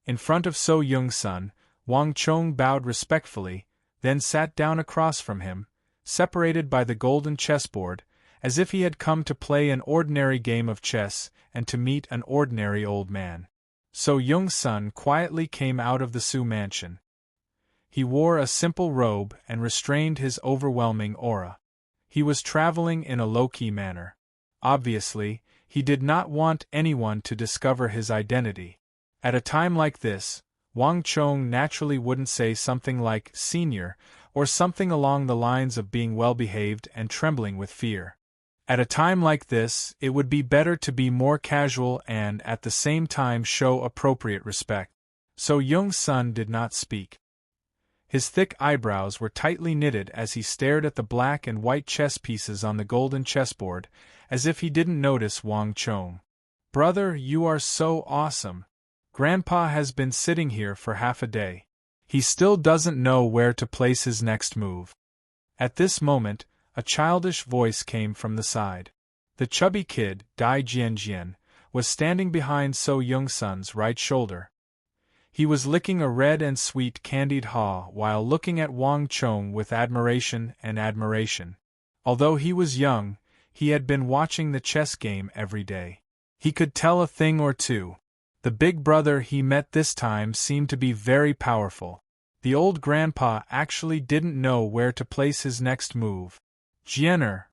In front of So Yung-sun, Wang Chong bowed respectfully, then sat down across from him, separated by the golden chessboard, as if he had come to play an ordinary game of chess and to meet an ordinary old man. So Yung-sun quietly came out of the Su mansion. He wore a simple robe and restrained his overwhelming aura. He was traveling in a low-key manner. Obviously, he did not want anyone to discover his identity. At a time like this, Wang Chong naturally wouldn't say something like "senior" or something along the lines of being well-behaved and trembling with fear. At a time like this, it would be better to be more casual and at the same time show appropriate respect. So Yung-sun did not speak. His thick eyebrows were tightly knitted as he stared at the black and white chess pieces on the golden chessboard, as if he didn't notice Wang Chong. "Brother, you are so awesome. Grandpa has been sitting here for half a day. He still doesn't know where to place his next move." At this moment, a childish voice came from the side. The chubby kid, Dai Jianjian, was standing behind So Yung-sun's right shoulder. He was licking a red and sweet candied haw while looking at Wang Chong with admiration and admiration. Although he was young, he had been watching the chess game every day. He could tell a thing or two. The big brother he met this time seemed to be very powerful. The old grandpa actually didn't know where to place his next move. "Jianer!"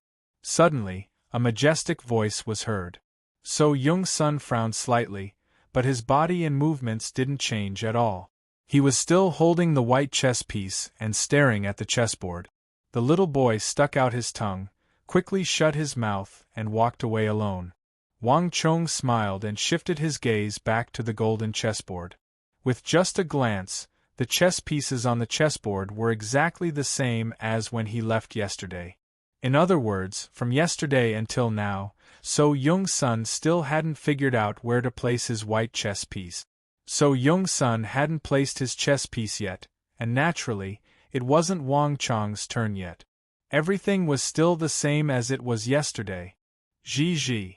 Suddenly, a majestic voice was heard. So Yung-sun frowned slightly, but his body and movements didn't change at all. He was still holding the white chess piece and staring at the chessboard. The little boy stuck out his tongue, quickly shut his mouth, and walked away alone. Wang Chong smiled and shifted his gaze back to the golden chessboard. With just a glance, the chess pieces on the chessboard were exactly the same as when he left yesterday. In other words, from yesterday until now, So Yung-sun still hadn't figured out where to place his white chess piece. So Yung-sun hadn't placed his chess piece yet, and naturally, it wasn't Wang Chong's turn yet. Everything was still the same as it was yesterday. Zhi.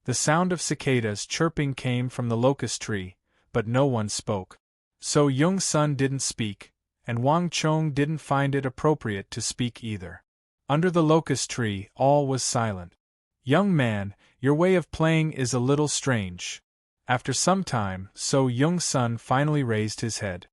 The sound of cicadas chirping came from the locust tree, but no one spoke. So Yung-sun didn't speak, and Wang Chong didn't find it appropriate to speak either. Under the locust tree, all was silent. "Young man, your way of playing is a little strange." After some time, So Young-sun finally raised his head.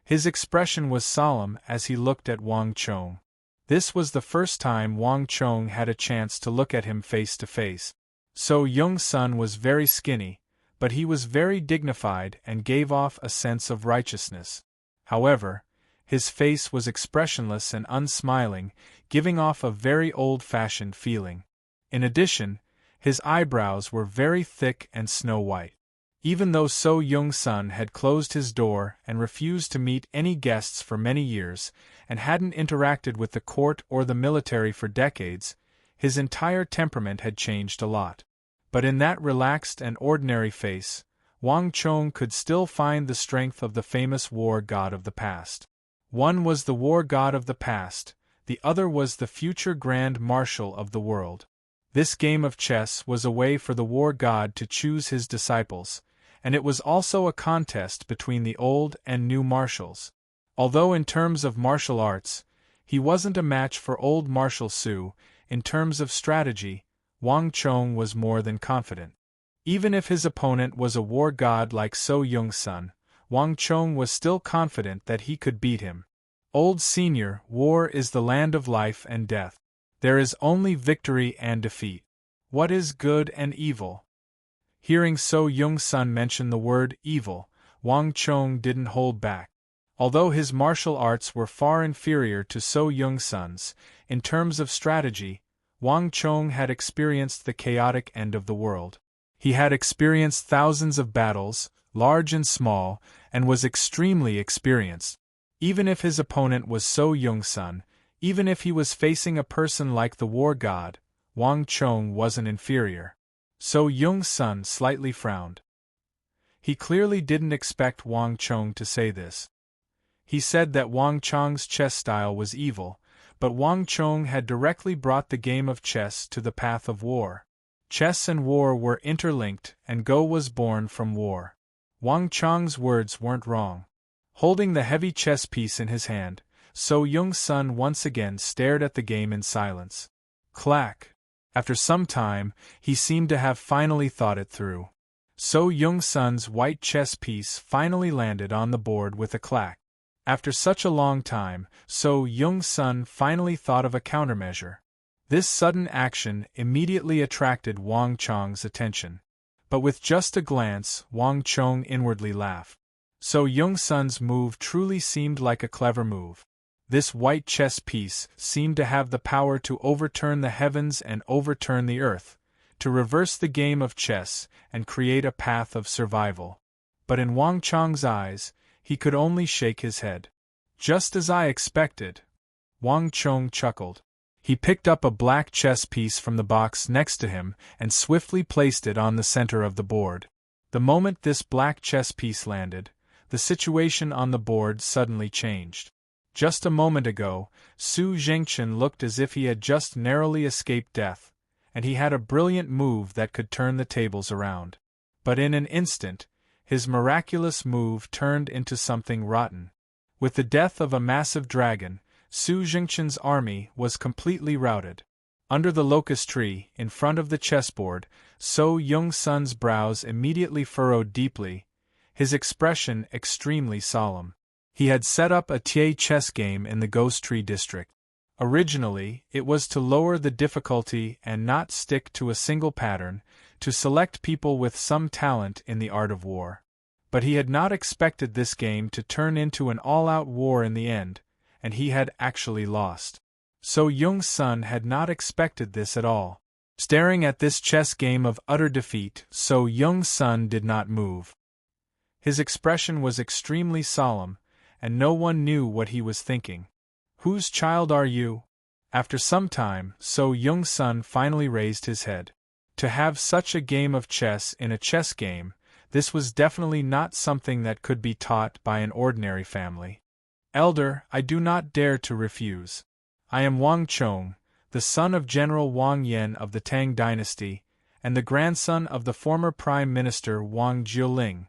His expression was solemn as he looked at Wang Chong. This was the first time Wang Chong had a chance to look at him face to face. So Young-sun was very skinny, but he was very dignified and gave off a sense of righteousness. However, his face was expressionless and unsmiling, giving off a very old-fashioned feeling. In addition, his eyebrows were very thick and snow-white. Even though So Young-sun had closed his door and refused to meet any guests for many years, and hadn't interacted with the court or the military for decades, his entire temperament had changed a lot. But in that relaxed and ordinary face, Wang Chong could still find the strength of the famous war god of the past. One was the war god of the past, the other was the future grand marshal of the world. This game of chess was a way for the war god to choose his disciples, and it was also a contest between the old and new marshals. Although in terms of martial arts, he wasn't a match for old Marshal Su, in terms of strategy, Wang Chong was more than confident. Even if his opponent was a war god like So Young-sun, Wang Chong was still confident that he could beat him. Old Senior, war is the land of life and death. There is only victory and defeat. What is good and evil? Hearing So Young-sun mention the word evil, Wang Chong didn't hold back. Although his martial arts were far inferior to So Young-sun's, in terms of strategy, Wang Chong had experienced the chaotic end of the world. He had experienced thousands of battles, large and small, and was extremely experienced. Even if his opponent was So Young-sun, even if he was facing a person like the war god, Wang Chong wasn't inferior. So Young-sun slightly frowned. He clearly didn't expect Wang Chong to say this. He said that Wang Chong's chess style was evil, but Wang Chong had directly brought the game of chess to the path of war. Chess and war were interlinked, and Go was born from war. Wang Chong's words weren't wrong. Holding the heavy chess piece in his hand, So Young-sun once again stared at the game in silence. Clack! After some time, he seemed to have finally thought it through. So Young-sun's white chess piece finally landed on the board with a clack. After such a long time, So Young-sun finally thought of a countermeasure. This sudden action immediately attracted Wang Chong's attention. But with just a glance, Wang Chong inwardly laughed. So Young-sun's move truly seemed like a clever move. This white chess piece seemed to have the power to overturn the heavens and overturn the earth, to reverse the game of chess and create a path of survival. But in Wang Chong's eyes, he could only shake his head. Just as I expected. Wang Chong chuckled. He picked up a black chess piece from the box next to him and swiftly placed it on the center of the board. The moment this black chess piece landed, the situation on the board suddenly changed. Just a moment ago, Su Zhengchen looked as if he had just narrowly escaped death, and he had a brilliant move that could turn the tables around. But in an instant, his miraculous move turned into something rotten. With the death of a massive dragon, Su Zhengchen's army was completely routed. Under the locust tree, in front of the chessboard, So Young-sun's brows immediately furrowed deeply, his expression extremely solemn. He had set up a tie chess game in the Ghost Tree district. Originally, it was to lower the difficulty and not stick to a single pattern, to select people with some talent in the art of war. But he had not expected this game to turn into an all-out war in the end, and he had actually lost. So Young-sun had not expected this at all. Staring at this chess game of utter defeat, So Young-sun did not move. His expression was extremely solemn, and no one knew what he was thinking. Whose child are you? After some time, So Young-sun finally raised his head. To have such a game of chess in a chess game, this was definitely not something that could be taught by an ordinary family. Elder, I do not dare to refuse. I am Wang Chong, the son of General Wang Yan of the Tang dynasty, and the grandson of the former Prime Minister Wang Jiuling.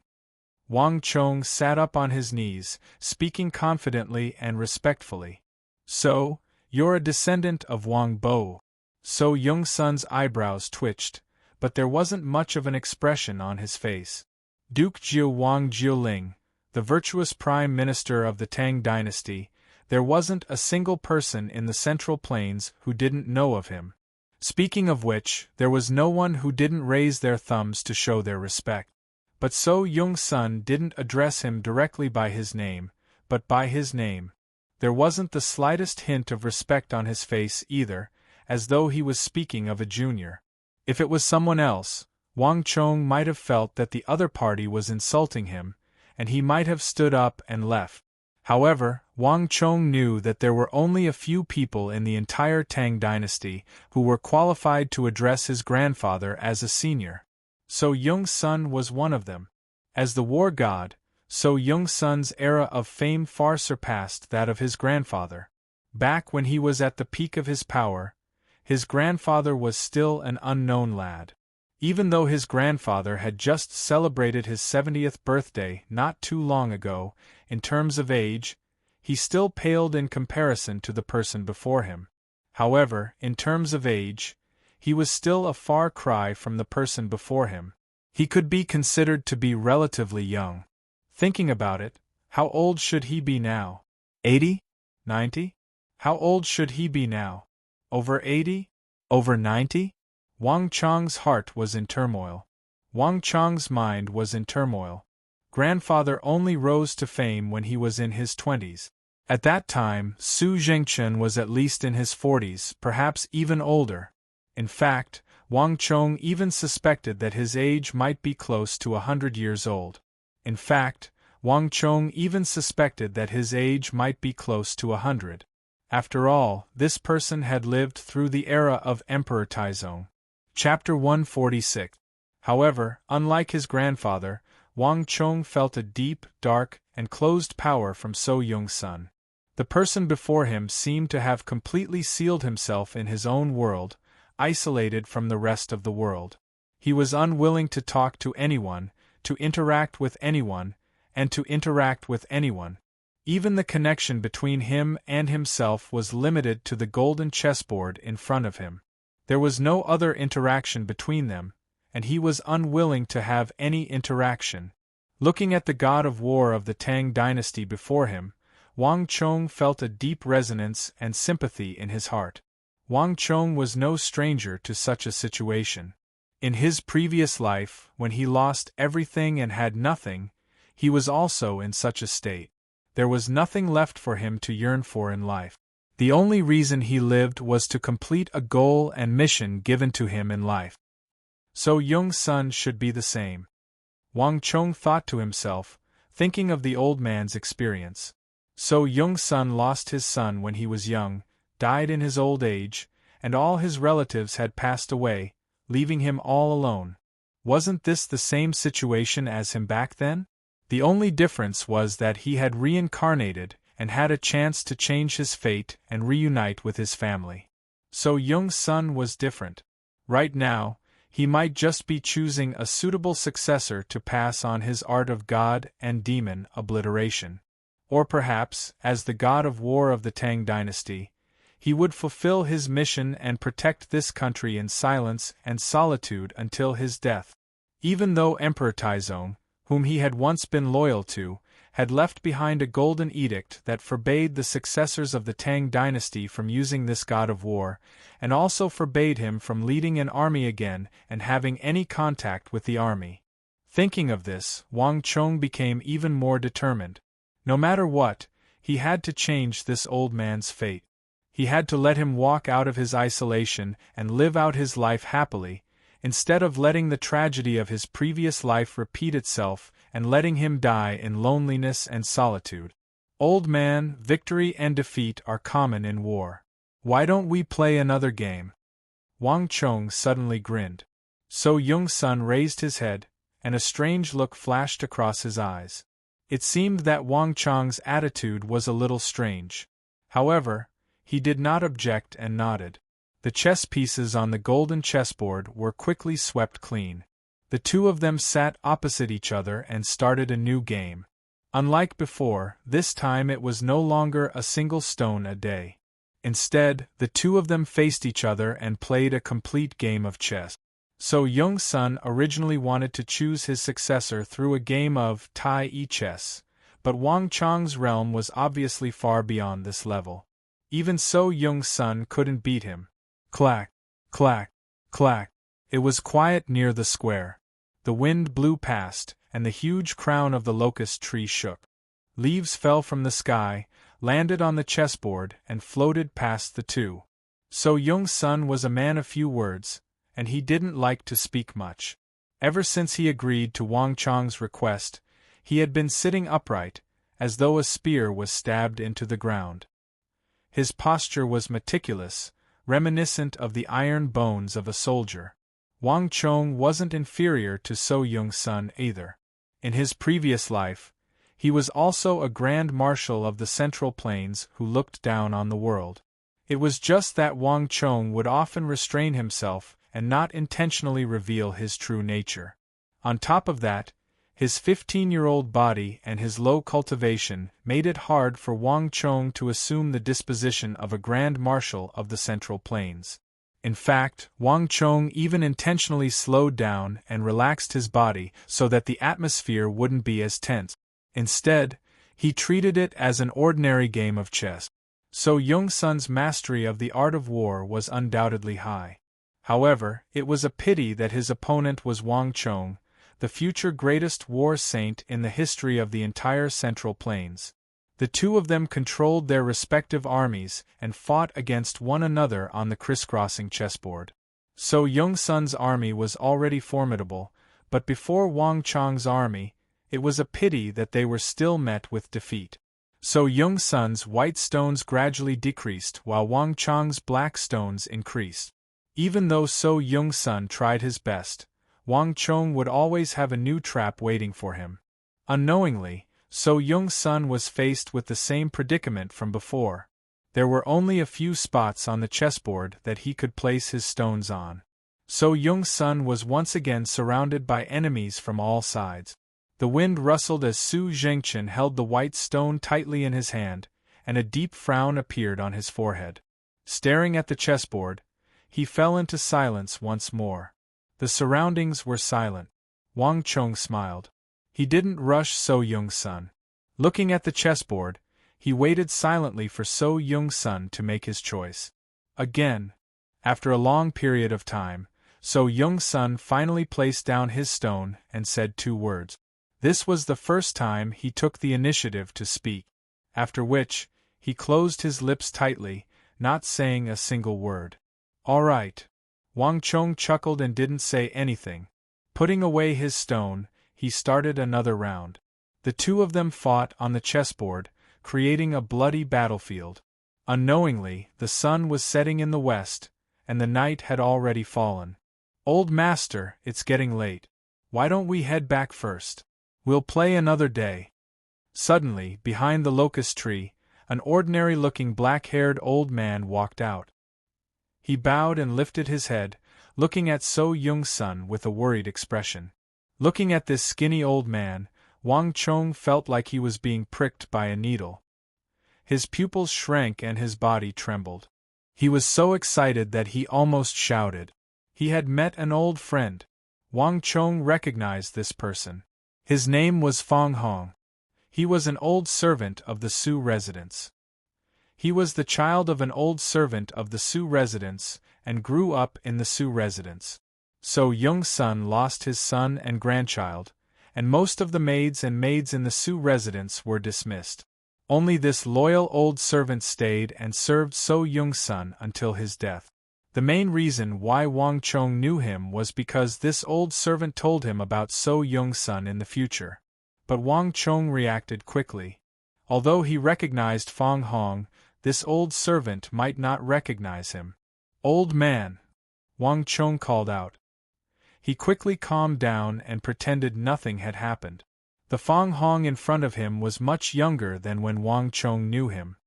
Wang Chong sat up on his knees, speaking confidently and respectfully. So, you're a descendant of Wang Bo. So Young-sun's eyebrows twitched, but there wasn't much of an expression on his face. Duke Jiu Wang Jiuling, the virtuous prime minister of the Tang dynasty, there wasn't a single person in the Central Plains who didn't know of him. Speaking of which, there was no one who didn't raise their thumbs to show their respect. But So Young-sun didn't address him directly by his name, but by his name. There wasn't the slightest hint of respect on his face either, as though he was speaking of a junior. If it was someone else, Wang Chong might have felt that the other party was insulting him, and he might have stood up and left. However, Wang Chong knew that there were only a few people in the entire Tang dynasty who were qualified to address his grandfather as a senior. So Young-sun was one of them. As the war god, So Young-sun's era of fame far surpassed that of his grandfather. Back when he was at the peak of his power, his grandfather was still an unknown lad. Even though his grandfather had just celebrated his 70th birthday not too long ago, in terms of age, he still paled in comparison to the person before him. However, in terms of age, he was still a far cry from the person before him. He could be considered to be relatively young. Thinking about it, how old should he be now? 80? 90? How old should he be now? Over 80? Over 90? Wang Chong's heart was in turmoil. Wang Chong's mind was in turmoil. Grandfather only rose to fame when he was in his 20s. At that time, Su Zhengchen was at least in his 40s, perhaps even older. In fact, Wang Chong even suspected that his age might be close to 100 years old. In fact, Wang Chong even suspected that his age might be close to 100. After all, this person had lived through the era of Emperor Taizong. Chapter 146. However, unlike his grandfather, Wang Chong felt a deep, dark, and closed power from So Young-sun. The person before him seemed to have completely sealed himself in his own world, isolated from the rest of the world. He was unwilling to talk to anyone, to interact with anyone, and to interact with anyone. Even the connection between him and himself was limited to the golden chessboard in front of him. There was no other interaction between them, and he was unwilling to have any interaction. Looking at the god of war of the Tang dynasty before him, Wang Chong felt a deep resonance and sympathy in his heart. Wang Chong was no stranger to such a situation. In his previous life, when he lost everything and had nothing, he was also in such a state. There was nothing left for him to yearn for in life. The only reason he lived was to complete a goal and mission given to him in life. So Young-sun should be the same. Wang Chong thought to himself, thinking of the old man's experience. So Young-sun lost his son when he was young, died in his old age, and all his relatives had passed away, leaving him all alone. Wasn't this the same situation as him back then? The only difference was that he had reincarnated and had a chance to change his fate and reunite with his family. So Young-sun was different. Right now, he might just be choosing a suitable successor to pass on his art of god and demon obliteration. Or perhaps, as the god of war of the Tang dynasty, he would fulfill his mission and protect this country in silence and solitude until his death. Even though Emperor Taizong, whom he had once been loyal to, had left behind a golden edict that forbade the successors of the Tang dynasty from using this god of war, and also forbade him from leading an army again and having any contact with the army. Thinking of this, Wang Chong became even more determined. No matter what, he had to change this old man's fate. He had to let him walk out of his isolation and live out his life happily, instead of letting the tragedy of his previous life repeat itself and letting him die in loneliness and solitude. Old man, victory and defeat are common in war. Why don't we play another game? Wang Chong suddenly grinned. So Young-sun raised his head, and a strange look flashed across his eyes. It seemed that Wang Chong's attitude was a little strange. However, he did not object and nodded. The chess pieces on the golden chessboard were quickly swept clean. The two of them sat opposite each other and started a new game. Unlike before, this time it was no longer a single stone a day. Instead, the two of them faced each other and played a complete game of chess. So Young-sun originally wanted to choose his successor through a game of Tai-e chess, but Wang Chong's realm was obviously far beyond this level. Even so, Young-sun couldn't beat him. Clack, clack, clack. It was quiet near the square. The wind blew past, and the huge crown of the locust tree shook. Leaves fell from the sky, landed on the chessboard, and floated past the two. So Young-sun was a man of few words, and he didn't like to speak much. Ever since he agreed to Wang Chong's request, he had been sitting upright, as though a spear was stabbed into the ground. His posture was meticulous, reminiscent of the iron bones of a soldier. Wang Chong wasn't inferior to So Young-sun either. In his previous life, he was also a Grand Marshal of the Central Plains who looked down on the world. It was just that Wang Chong would often restrain himself and not intentionally reveal his true nature. On top of that, his 15-year-old body and his low cultivation made it hard for Wang Chong to assume the disposition of a Grand Marshal of the Central Plains. In fact, Wang Chong even intentionally slowed down and relaxed his body so that the atmosphere wouldn't be as tense. Instead, he treated it as an ordinary game of chess. So Young-sun's mastery of the art of war was undoubtedly high. However, it was a pity that his opponent was Wang Chong, the future greatest war saint in the history of the entire Central Plains. The two of them controlled their respective armies and fought against one another on the crisscrossing chessboard. So Young-sun's army was already formidable, but before Wang Chong's army, it was a pity that they were still met with defeat. So Young-sun's white stones gradually decreased while Wang Chong's black stones increased. Even though So Young-sun tried his best, Wang Chong would always have a new trap waiting for him. Unknowingly, So Young-sun was faced with the same predicament from before. There were only a few spots on the chessboard that he could place his stones on. So Young-sun was once again surrounded by enemies from all sides. The wind rustled as Su Zhengchen held the white stone tightly in his hand, and a deep frown appeared on his forehead. Staring at the chessboard, he fell into silence once more. The surroundings were silent. Wang Chong smiled. He didn't rush So Young-sun. Looking at the chessboard, he waited silently for So Young-sun to make his choice. Again, after a long period of time, So Young-sun finally placed down his stone and said two words. This was the first time he took the initiative to speak, after which, he closed his lips tightly, not saying a single word. All right. Wang Chong chuckled and didn't say anything. Putting away his stone, he started another round. The two of them fought on the chessboard, creating a bloody battlefield. Unknowingly, the sun was setting in the west, and the night had already fallen. Old master, it's getting late. Why don't we head back first? We'll play another day. Suddenly, behind the locust tree, an ordinary-looking black-haired old man walked out. He bowed and lifted his head, looking at So Young-sun with a worried expression. Looking at this skinny old man, Wang Chong felt like he was being pricked by a needle. His pupils shrank and his body trembled. He was so excited that he almost shouted. He had met an old friend. Wang Chong recognized this person. His name was Fong Hong. He was an old servant of the Su residence. He was the child of an old servant of the Su residence and grew up in the Su residence. So Young-sun lost his son and grandchild, and most of the maids in the Su residence were dismissed. Only this loyal old servant stayed and served So Young-sun until his death. The main reason why Wang Chong knew him was because this old servant told him about So Young-sun in the future. But Wang Chong reacted quickly. Although he recognized Fong Hong, this old servant might not recognize him. "Old man!" Wang Chong called out. He quickly calmed down and pretended nothing had happened. The Fong Hong in front of him was much younger than when Wang Chong knew him.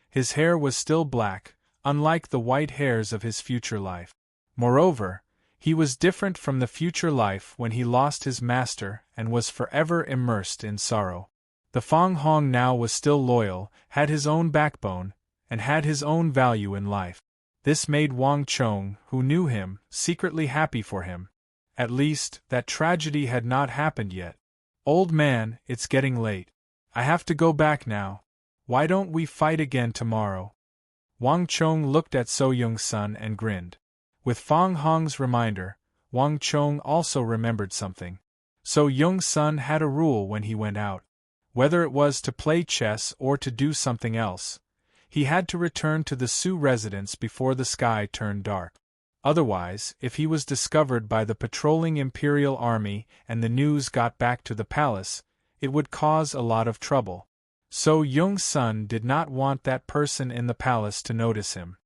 His hair was still black, unlike the white hairs of his future life. Moreover, He was different from the future life when he lost his master and was forever immersed in sorrow. The Fang Hong now was still loyal, had his own backbone, and had his own value in life. This made Wang Chong, who knew him, secretly happy for him. At least, that tragedy had not happened yet. Old man, it's getting late. I have to go back now. Why don't we fight again tomorrow? Wang Chong looked at So Young's son and grinned. With Fang Hong's reminder, Wang Chong also remembered something. So Young's son had a rule when he went out. Whether it was to play chess or to do something else, he had to return to the Su residence before the sky turned dark. Otherwise, if he was discovered by the patrolling Imperial Army and the news got back to the palace, it would cause a lot of trouble. So Young's son did not want that person in the palace to notice him.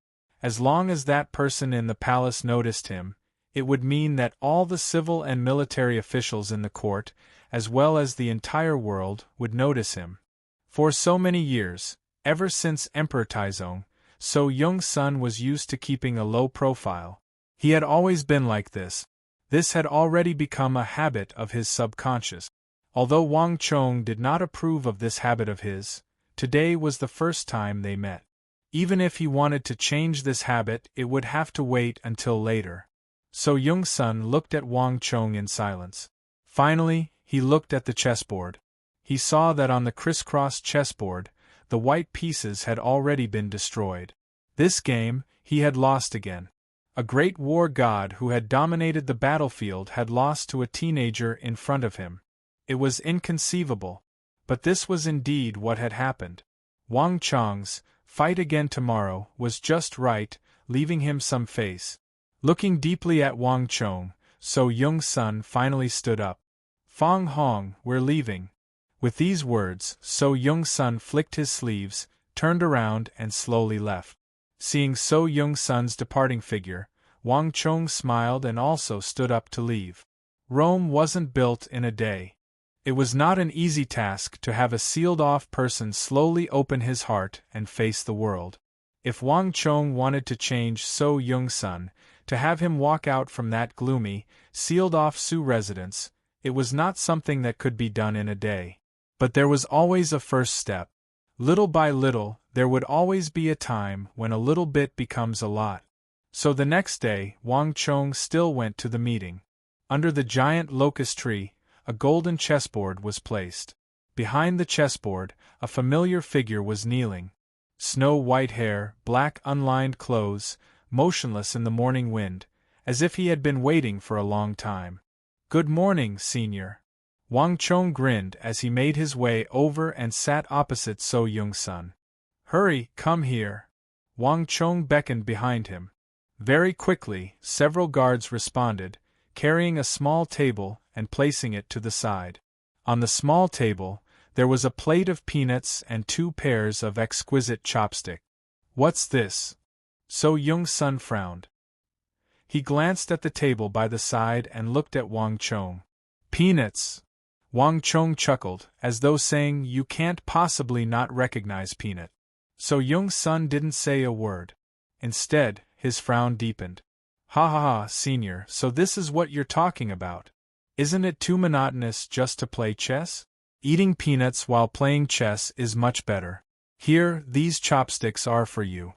As long as that person in the palace noticed him, it would mean that all the civil and military officials in the court, as well as the entire world, would notice him. For so many years, ever since Emperor Taizong, So Young's son was used to keeping a low profile. He had always been like this. This had already become a habit of his subconscious. Although Wang Chong did not approve of this habit of his, today was the first time they met. Even if he wanted to change this habit, it would have to wait until later. So Young's son looked at Wang Chong in silence. Finally, he looked at the chessboard. He saw that on the crisscross chessboard, the white pieces had already been destroyed. This game, he had lost again. A great war god who had dominated the battlefield had lost to a teenager in front of him. It was inconceivable, but this was indeed what had happened. Wang Chong's fight again tomorrow was just right, leaving him some face. Looking deeply at Wang Chong, So Young's son finally stood up. Fang Hong, we're leaving. With these words, So Young's son flicked his sleeves, turned around and slowly left. Seeing So Young's son's departing figure, Wang Chong smiled and also stood up to leave. Rome wasn't built in a day. It was not an easy task to have a sealed-off person slowly open his heart and face the world. If Wang Chong wanted to change So Young's son, to have him walk out from that gloomy, sealed-off Su residence, it was not something that could be done in a day. But there was always a first step. Little by little, there would always be a time when a little bit becomes a lot. So the next day, Wang Chong still went to the meeting. Under the giant locust tree, a golden chessboard was placed. Behind the chessboard, a familiar figure was kneeling. Snow-white hair, black unlined clothes, motionless in the morning wind, as if he had been waiting for a long time. "Good morning, senior." Wang Chong grinned as he made his way over and sat opposite So Young's son. "Hurry, come here." Wang Chong beckoned behind him. Very quickly, several guards responded, carrying a small table and placing it to the side. On the small table, there was a plate of peanuts and 2 pairs of exquisite chopsticks. "What's this?" So Young's son frowned. He glanced at the table by the side and looked at Wang Chong. "Peanuts." Wang Chong chuckled, as though saying, "You can't possibly not recognize peanut." So Young's son didn't say a word. Instead, his frown deepened. "Ha ha ha, senior, so this is what you're talking about. Isn't it too monotonous just to play chess? Eating peanuts while playing chess is much better. Here, these chopsticks are for you."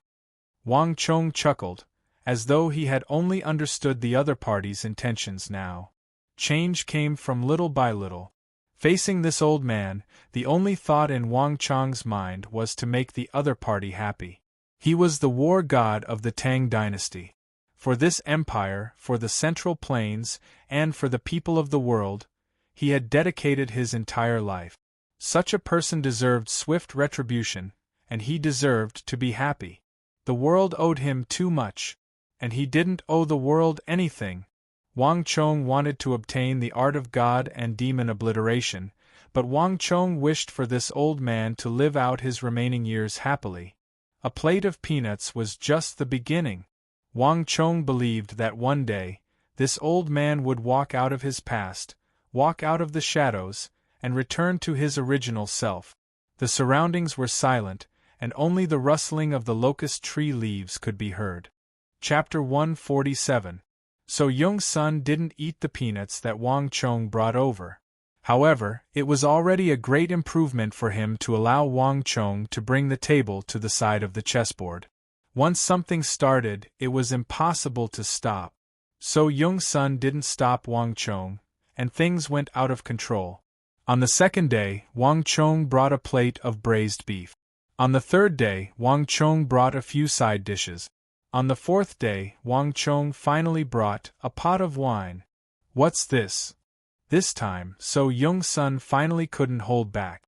Wang Chong chuckled, as though he had only understood the other party's intentions now. Change came from little by little. Facing this old man, the only thought in Wang Chong's mind was to make the other party happy. He was the war god of the Tang dynasty. For this empire, for the Central Plains, and for the people of the world, he had dedicated his entire life. Such a person deserved swift retribution, and he deserved to be happy. The world owed him too much, and he didn't owe the world anything. Wang Chong wanted to obtain the art of god and demon obliteration, but Wang Chong wished for this old man to live out his remaining years happily. A plate of peanuts was just the beginning. Wang Chong believed that one day, this old man would walk out of his past, walk out of the shadows, and return to his original self. The surroundings were silent, and only the rustling of the locust tree leaves could be heard. Chapter 147. So Young-sun didn't eat the peanuts that Wang Chong brought over. However, it was already a great improvement for him to allow Wang Chong to bring the table to the side of the chessboard. Once something started, it was impossible to stop. So Young-sun didn't stop Wang Chong, and things went out of control. On the second day, Wang Chong brought a plate of braised beef. On the third day, Wang Chong brought a few side dishes. On the fourth day, Wang Chong finally brought a pot of wine. What's this? This time, So Young-sun finally couldn't hold back.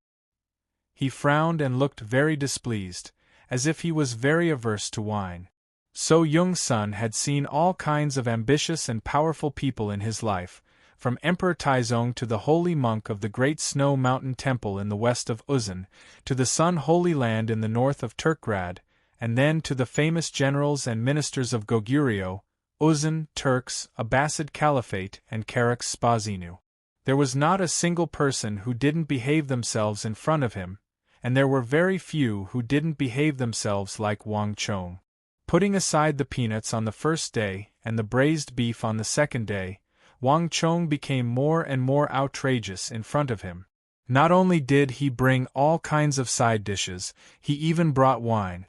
He frowned and looked very displeased, as if he was very averse to wine. So Young-sun had seen all kinds of ambitious and powerful people in his life, from Emperor Taizong to the holy monk of the Great Snow Mountain Temple in the west of Uzan, to the Sun Holy Land in the north of Turkgrad, and then to the famous generals and ministers of Goguryeo, Uzan, Turks, Abbasid Caliphate, and Karak's Spazinu. There was not a single person who didn't behave themselves in front of him, and there were very few who didn't behave themselves like Wang Chong. Putting aside the peanuts on the first day and the braised beef on the second day, Wang Chong became more and more outrageous in front of him. Not only did he bring all kinds of side dishes, he even brought wine.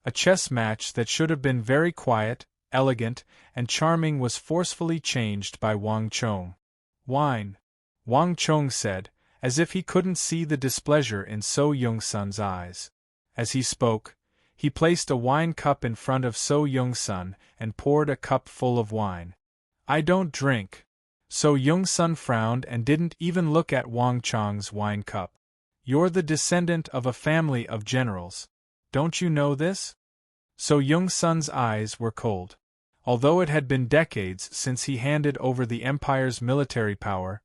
A chess match that should have been very quiet, elegant, and charming was forcefully changed by Wang Chong. Wine, Wang Chong said, as if he couldn't see the displeasure in So Young-sun's eyes. As he spoke, he placed a wine cup in front of So Young-sun and poured a cup full of wine. I don't drink. So Young-sun frowned and didn't even look at Wang Chong's wine cup. You're the descendant of a family of generals. Don't you know this? So Young-sun's eyes were cold. Although it had been decades since he handed over the empire's military power,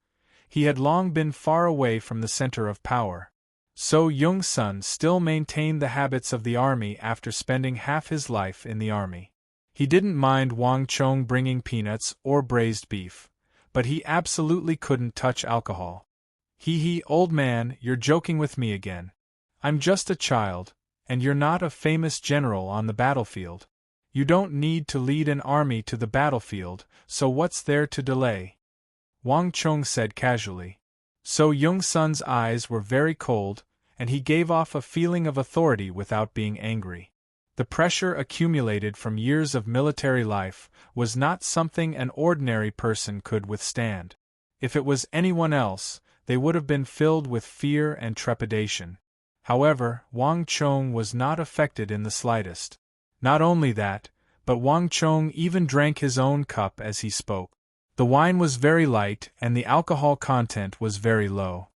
he had long been far away from the center of power. So Young-sun still maintained the habits of the army after spending half his life in the army. He didn't mind Wang Chong bringing peanuts or braised beef, but he absolutely couldn't touch alcohol. Hee, old man, you're joking with me again. I'm just a child, and you're not a famous general on the battlefield. You don't need to lead an army to the battlefield, so what's there to delay? Wang Chong said casually. So Young-sun's eyes were very cold, and he gave off a feeling of authority without being angry. The pressure accumulated from years of military life was not something an ordinary person could withstand. If it was anyone else, they would have been filled with fear and trepidation. However, Wang Chong was not affected in the slightest. Not only that, but Wang Chong even drank his own cup as he spoke. The wine was very light and the alcohol content was very low.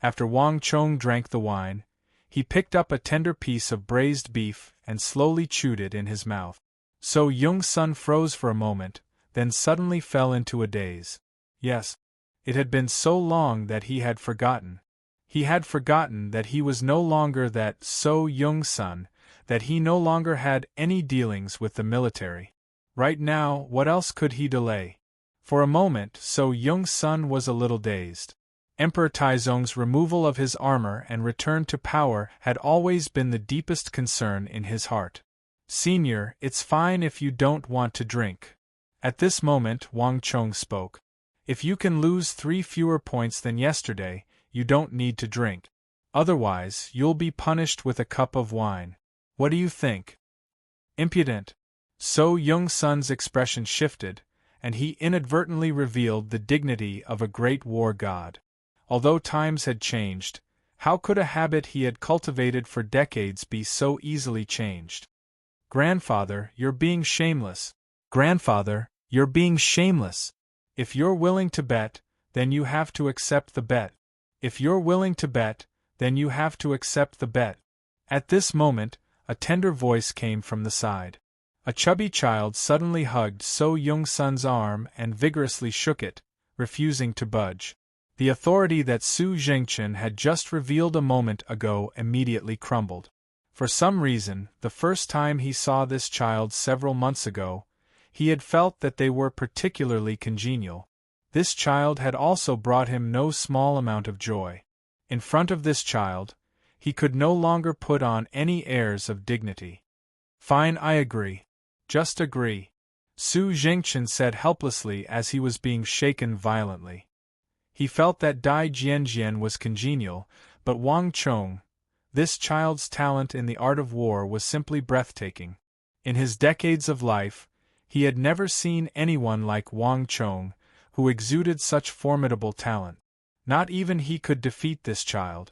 After Wang Chong drank the wine, he picked up a tender piece of braised beef and slowly chewed it in his mouth. So Young-sun froze for a moment, then suddenly fell into a daze. Yes, it had been so long that he had forgotten. He had forgotten that he was no longer that So Young-sun, that he no longer had any dealings with the military. Right now, what else could he delay? For a moment, So Young-sun was a little dazed. Emperor Taizong's removal of his armor and return to power had always been the deepest concern in his heart. Senior, it's fine if you don't want to drink. At this moment, Wang Chong spoke. If you can lose 3 fewer points than yesterday, you don't need to drink. Otherwise, you'll be punished with a cup of wine. What do you think? Impudent. So Young-sun's expression shifted, and he inadvertently revealed the dignity of a great war god. Although times had changed, how could a habit he had cultivated for decades be so easily changed? Grandfather, you're being shameless. Grandfather, you're being shameless. If you're willing to bet, then you have to accept the bet. If you're willing to bet, then you have to accept the bet. At this moment, a tender voice came from the side. A chubby child suddenly hugged So Young-sun's arm and vigorously shook it, refusing to budge. The authority that Su Zhengchen had just revealed a moment ago immediately crumbled. For some reason, the first time he saw this child several months ago, he had felt that they were particularly congenial. This child had also brought him no small amount of joy. In front of this child, he could no longer put on any airs of dignity. Fine, I agree. Just agree. Su Zhengchen said helplessly as he was being shaken violently. He felt that Dai Jianjian was congenial, but Wang Chong, this child's talent in the art of war was simply breathtaking. In his decades of life, he had never seen anyone like Wang Chong, who exuded such formidable talent. Not even he could defeat this child.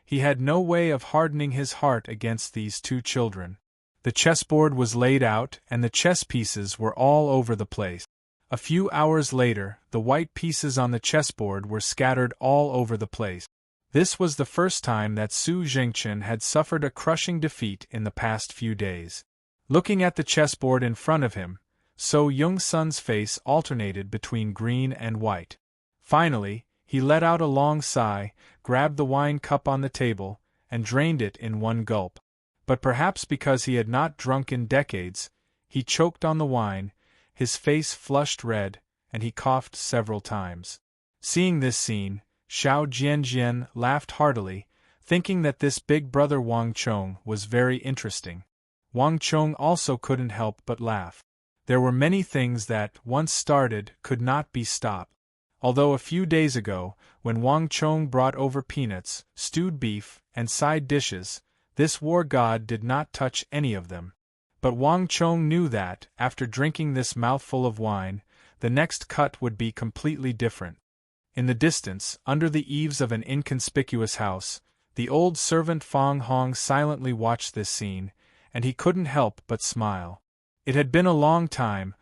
He had no way of hardening his heart against these two children. The chessboard was laid out, and the chess pieces were all over the place. A few hours later, the white pieces on the chessboard were scattered all over the place. This was the first time that Su Zhengchen had suffered a crushing defeat in the past few days. Looking at the chessboard in front of him, So Young-sun's face alternated between green and white. Finally, he let out a long sigh, grabbed the wine cup on the table, and drained it in one gulp. But perhaps because he had not drunk in decades, he choked on the wine, his face flushed red, and he coughed several times. Seeing this scene, Xiao Jianjian laughed heartily, thinking that this big brother Wang Chong was very interesting. Wang Chong also couldn't help but laugh. There were many things that, once started, could not be stopped. Although a few days ago, when Wang Chong brought over peanuts, stewed beef, and side dishes, this war god did not touch any of them. But Wang Chong knew that, after drinking this mouthful of wine, the next cut would be completely different. In the distance, under the eaves of an inconspicuous house, the old servant Fang Hong silently watched this scene, and he couldn't help but smile. It had been a long time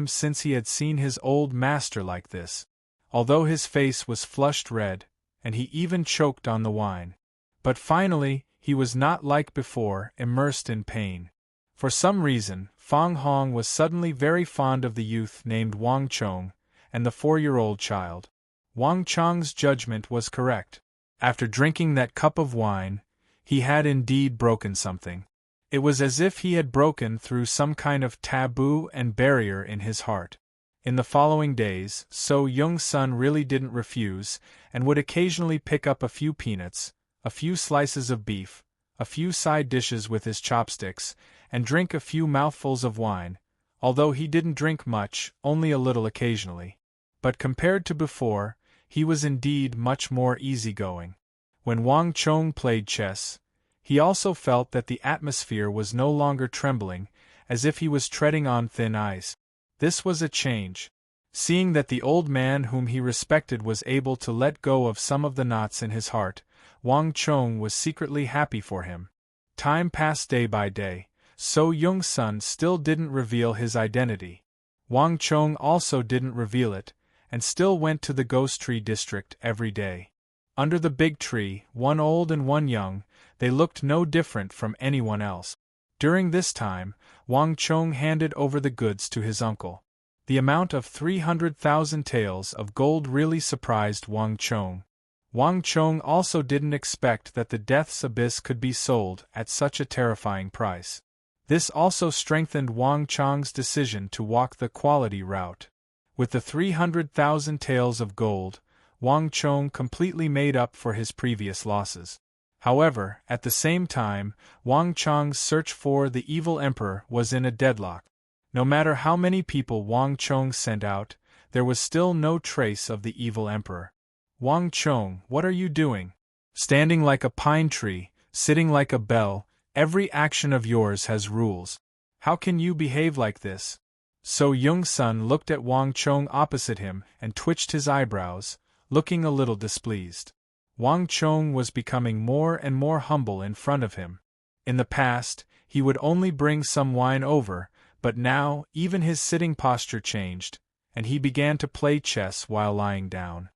since he had seen his old master like this, although his face was flushed red, and he even choked on the wine. But finally, he was not like before, immersed in pain. For some reason, Fang Hong was suddenly very fond of the youth named Wang Chong, and the 4-year-old child. Wang Chong's judgment was correct. After drinking that cup of wine, he had indeed broken something. It was as if he had broken through some kind of taboo and barrier in his heart. In the following days, So Young-sun really didn't refuse, and would occasionally pick up a few peanuts, a few slices of beef, a few side dishes with his chopsticks, and drink a few mouthfuls of wine, although he didn't drink much, only a little occasionally. But compared to before, he was indeed much more easygoing. When Wang Chong played chess, he also felt that the atmosphere was no longer trembling, as if he was treading on thin ice. This was a change. Seeing that the old man whom he respected was able to let go of some of the knots in his heart, Wang Chong was secretly happy for him. Time passed day by day. So Young-sun still didn't reveal his identity. Wang Chong also didn't reveal it, and still went to the ghost tree district every day. Under the big tree, one old and one young, they looked no different from anyone else. During this time, Wang Chong handed over the goods to his uncle. The amount of 300,000 taels of gold really surprised Wang Chong. Wang Chong also didn't expect that the Death's Abyss could be sold at such a terrifying price. This also strengthened Wang Chong's decision to walk the quality route. With the 300,000 taels of gold, Wang Chong completely made up for his previous losses. However, at the same time, Wang Chong's search for the evil emperor was in a deadlock. No matter how many people Wang Chong sent out, there was still no trace of the evil emperor. Wang Chong, what are you doing? Standing like a pine tree, sitting like a bell, every action of yours has rules. How can you behave like this? So Young-sun looked at Wang Chong opposite him and twitched his eyebrows, looking a little displeased. Wang Chong was becoming more and more humble in front of him. In the past, he would only bring some wine over, but now even his sitting posture changed, and he began to play chess while lying down.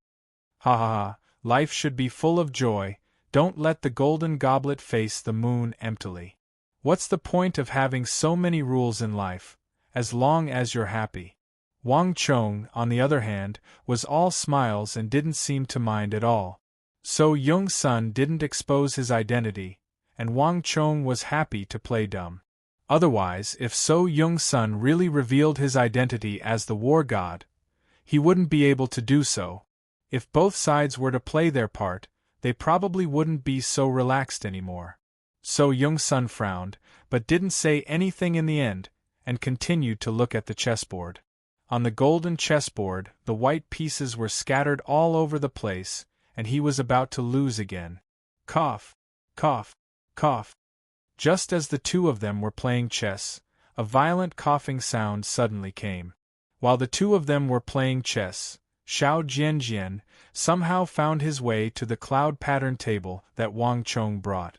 Ha ha ha, life should be full of joy, don't let the golden goblet face the moon emptily. What's the point of having so many rules in life, as long as you're happy? Wang Chong, on the other hand, was all smiles and didn't seem to mind at all. So Young-sun didn't expose his identity, and Wang Chong was happy to play dumb. Otherwise, if So Young-sun really revealed his identity as the war god, he wouldn't be able to do so. If both sides were to play their part, they probably wouldn't be so relaxed anymore. So Young-sun frowned, but didn't say anything in the end, and continued to look at the chessboard. On the golden chessboard, the white pieces were scattered all over the place, and he was about to lose again. Cough, cough, cough. Just as the two of them were playing chess, a violent coughing sound suddenly came. While the two of them were playing chess, Xiao Jianjian somehow found his way to the cloud-pattern table that Wang Chong brought.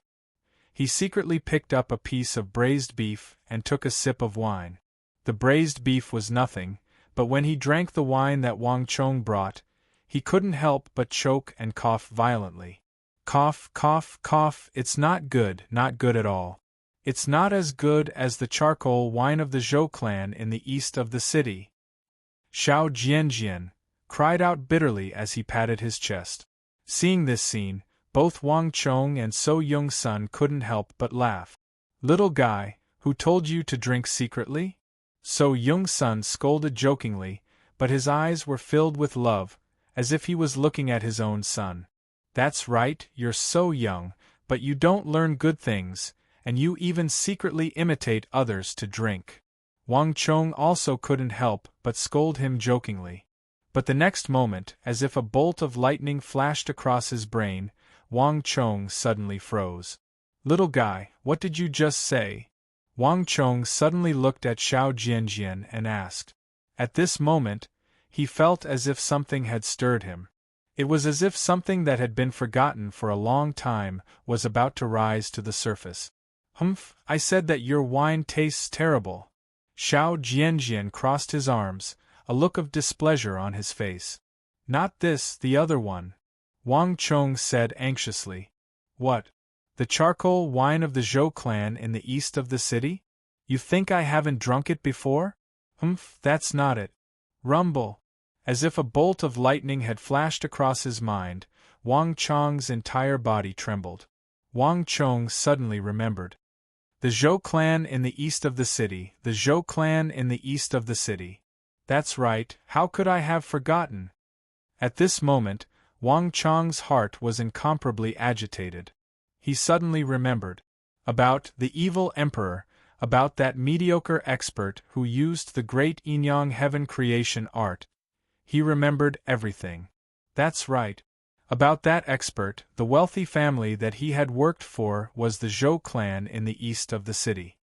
He secretly picked up a piece of braised beef and took a sip of wine. The braised beef was nothing, but when he drank the wine that Wang Chong brought, he couldn't help but choke and cough violently. Cough, cough, cough, it's not good at all. It's not as good as the charcoal wine of the Zhou clan in the east of the city. Xiao Jianjian cried out bitterly as he patted his chest. Seeing this scene, both Wang Chong and So Yung-sun couldn't help but laugh. Little guy, who told you to drink secretly? So Yung-sun scolded jokingly, but his eyes were filled with love, as if he was looking at his own son. That's right, you're so young, but you don't learn good things, and you even secretly imitate others to drink. Wang Chong also couldn't help but scold him jokingly. But the next moment, as if a bolt of lightning flashed across his brain, Wang Chong suddenly froze. Little guy, what did you just say? Wang Chong suddenly looked at Xiao Jianjian and asked. At this moment, he felt as if something had stirred him. It was as if something that had been forgotten for a long time was about to rise to the surface. Humph, I said that your wine tastes terrible. Xiao Jianjian crossed his arms, a look of displeasure on his face. Not this, the other one. Wang Chong said anxiously. What? The charcoal wine of the Zhou clan in the east of the city? You think I haven't drunk it before? Humph, that's not it. Rumble. As if a bolt of lightning had flashed across his mind, Wang Chong's entire body trembled. Wang Chong suddenly remembered. The Zhou clan in the east of the city, the Zhou clan in the east of the city. That's right, how could I have forgotten? At this moment, Wang Chong's heart was incomparably agitated. He suddenly remembered. About the evil emperor, about that mediocre expert who used the great Yinyang heaven creation art. He remembered everything. That's right. About that expert, the wealthy family that he had worked for was the Zhou clan in the east of the city.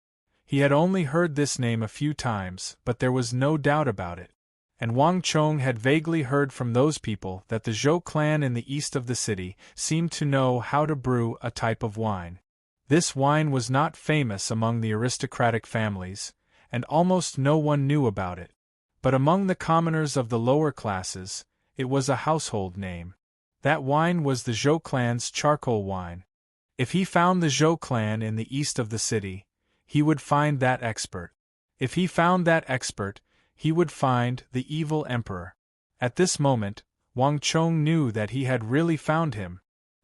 He had only heard this name a few times, but there was no doubt about it. And Wang Chong had vaguely heard from those people that the Zhou clan in the east of the city seemed to know how to brew a type of wine. This wine was not famous among the aristocratic families, and almost no one knew about it. But among the commoners of the lower classes, it was a household name. That wine was the Zhou clan's charcoal wine. If he found the Zhou clan in the east of the city, he would find that expert. If he found that expert, he would find the evil emperor. At this moment, Wang Chong knew that he had really found him.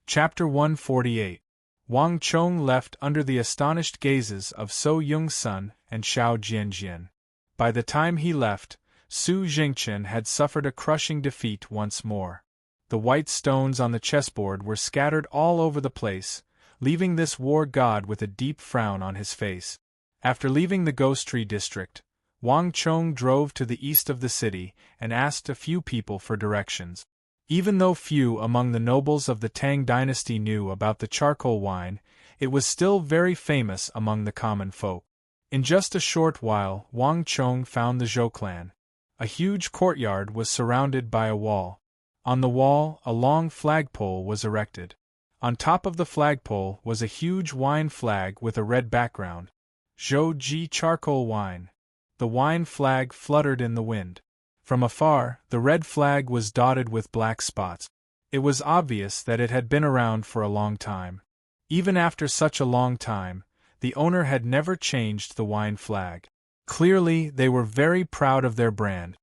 Chapter 148. Wang Chong left under the astonished gazes of So Yung-sun and Xiao Jianjian. By the time he left, Su Jingchen had suffered a crushing defeat once more. The white stones on the chessboard were scattered all over the place, leaving this war god with a deep frown on his face. After leaving the Ghost Tree district, Wang Chong drove to the east of the city and asked a few people for directions. Even though few among the nobles of the Tang dynasty knew about the charcoal wine, it was still very famous among the common folk. In just a short while, Wang Chong found the Zhou clan. A huge courtyard was surrounded by a wall. On the wall, a long flagpole was erected. On top of the flagpole was a huge wine flag with a red background. Zhou Ji charcoal wine. The wine flag fluttered in the wind. From afar, the red flag was dotted with black spots. It was obvious that it had been around for a long time. Even after such a long time, the owner had never changed the wine flag. Clearly, they were very proud of their brand.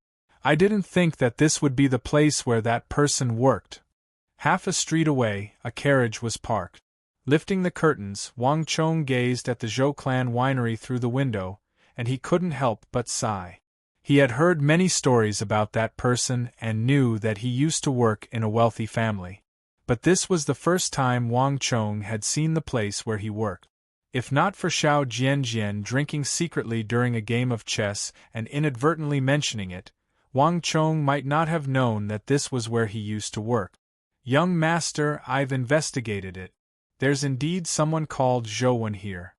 I didn't think that this would be the place where that person worked. Half a street away, a carriage was parked. Lifting the curtains, Wang Chong gazed at the Zhou clan winery through the window, and he couldn't help but sigh. He had heard many stories about that person and knew that he used to work in a wealthy family. But this was the first time Wang Chong had seen the place where he worked. If not for Xiao Jianjian drinking secretly during a game of chess and inadvertently mentioning it, Wang Chong might not have known that this was where he used to work. Young master, I've investigated it. There's indeed someone called Zhou here.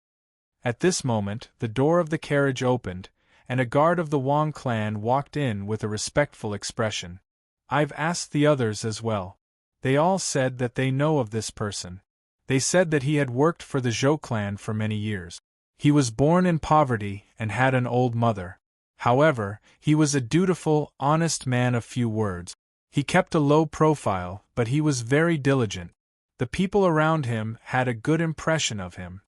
At this moment, the door of the carriage opened, and a guard of the Wang clan walked in with a respectful expression. I've asked the others as well. They all said that they know of this person. They said that he had worked for the Zhou clan for many years. He was born in poverty and had an old mother. However, he was a dutiful, honest man of few words. He kept a low profile, but he was very diligent. The people around him had a good impression of him.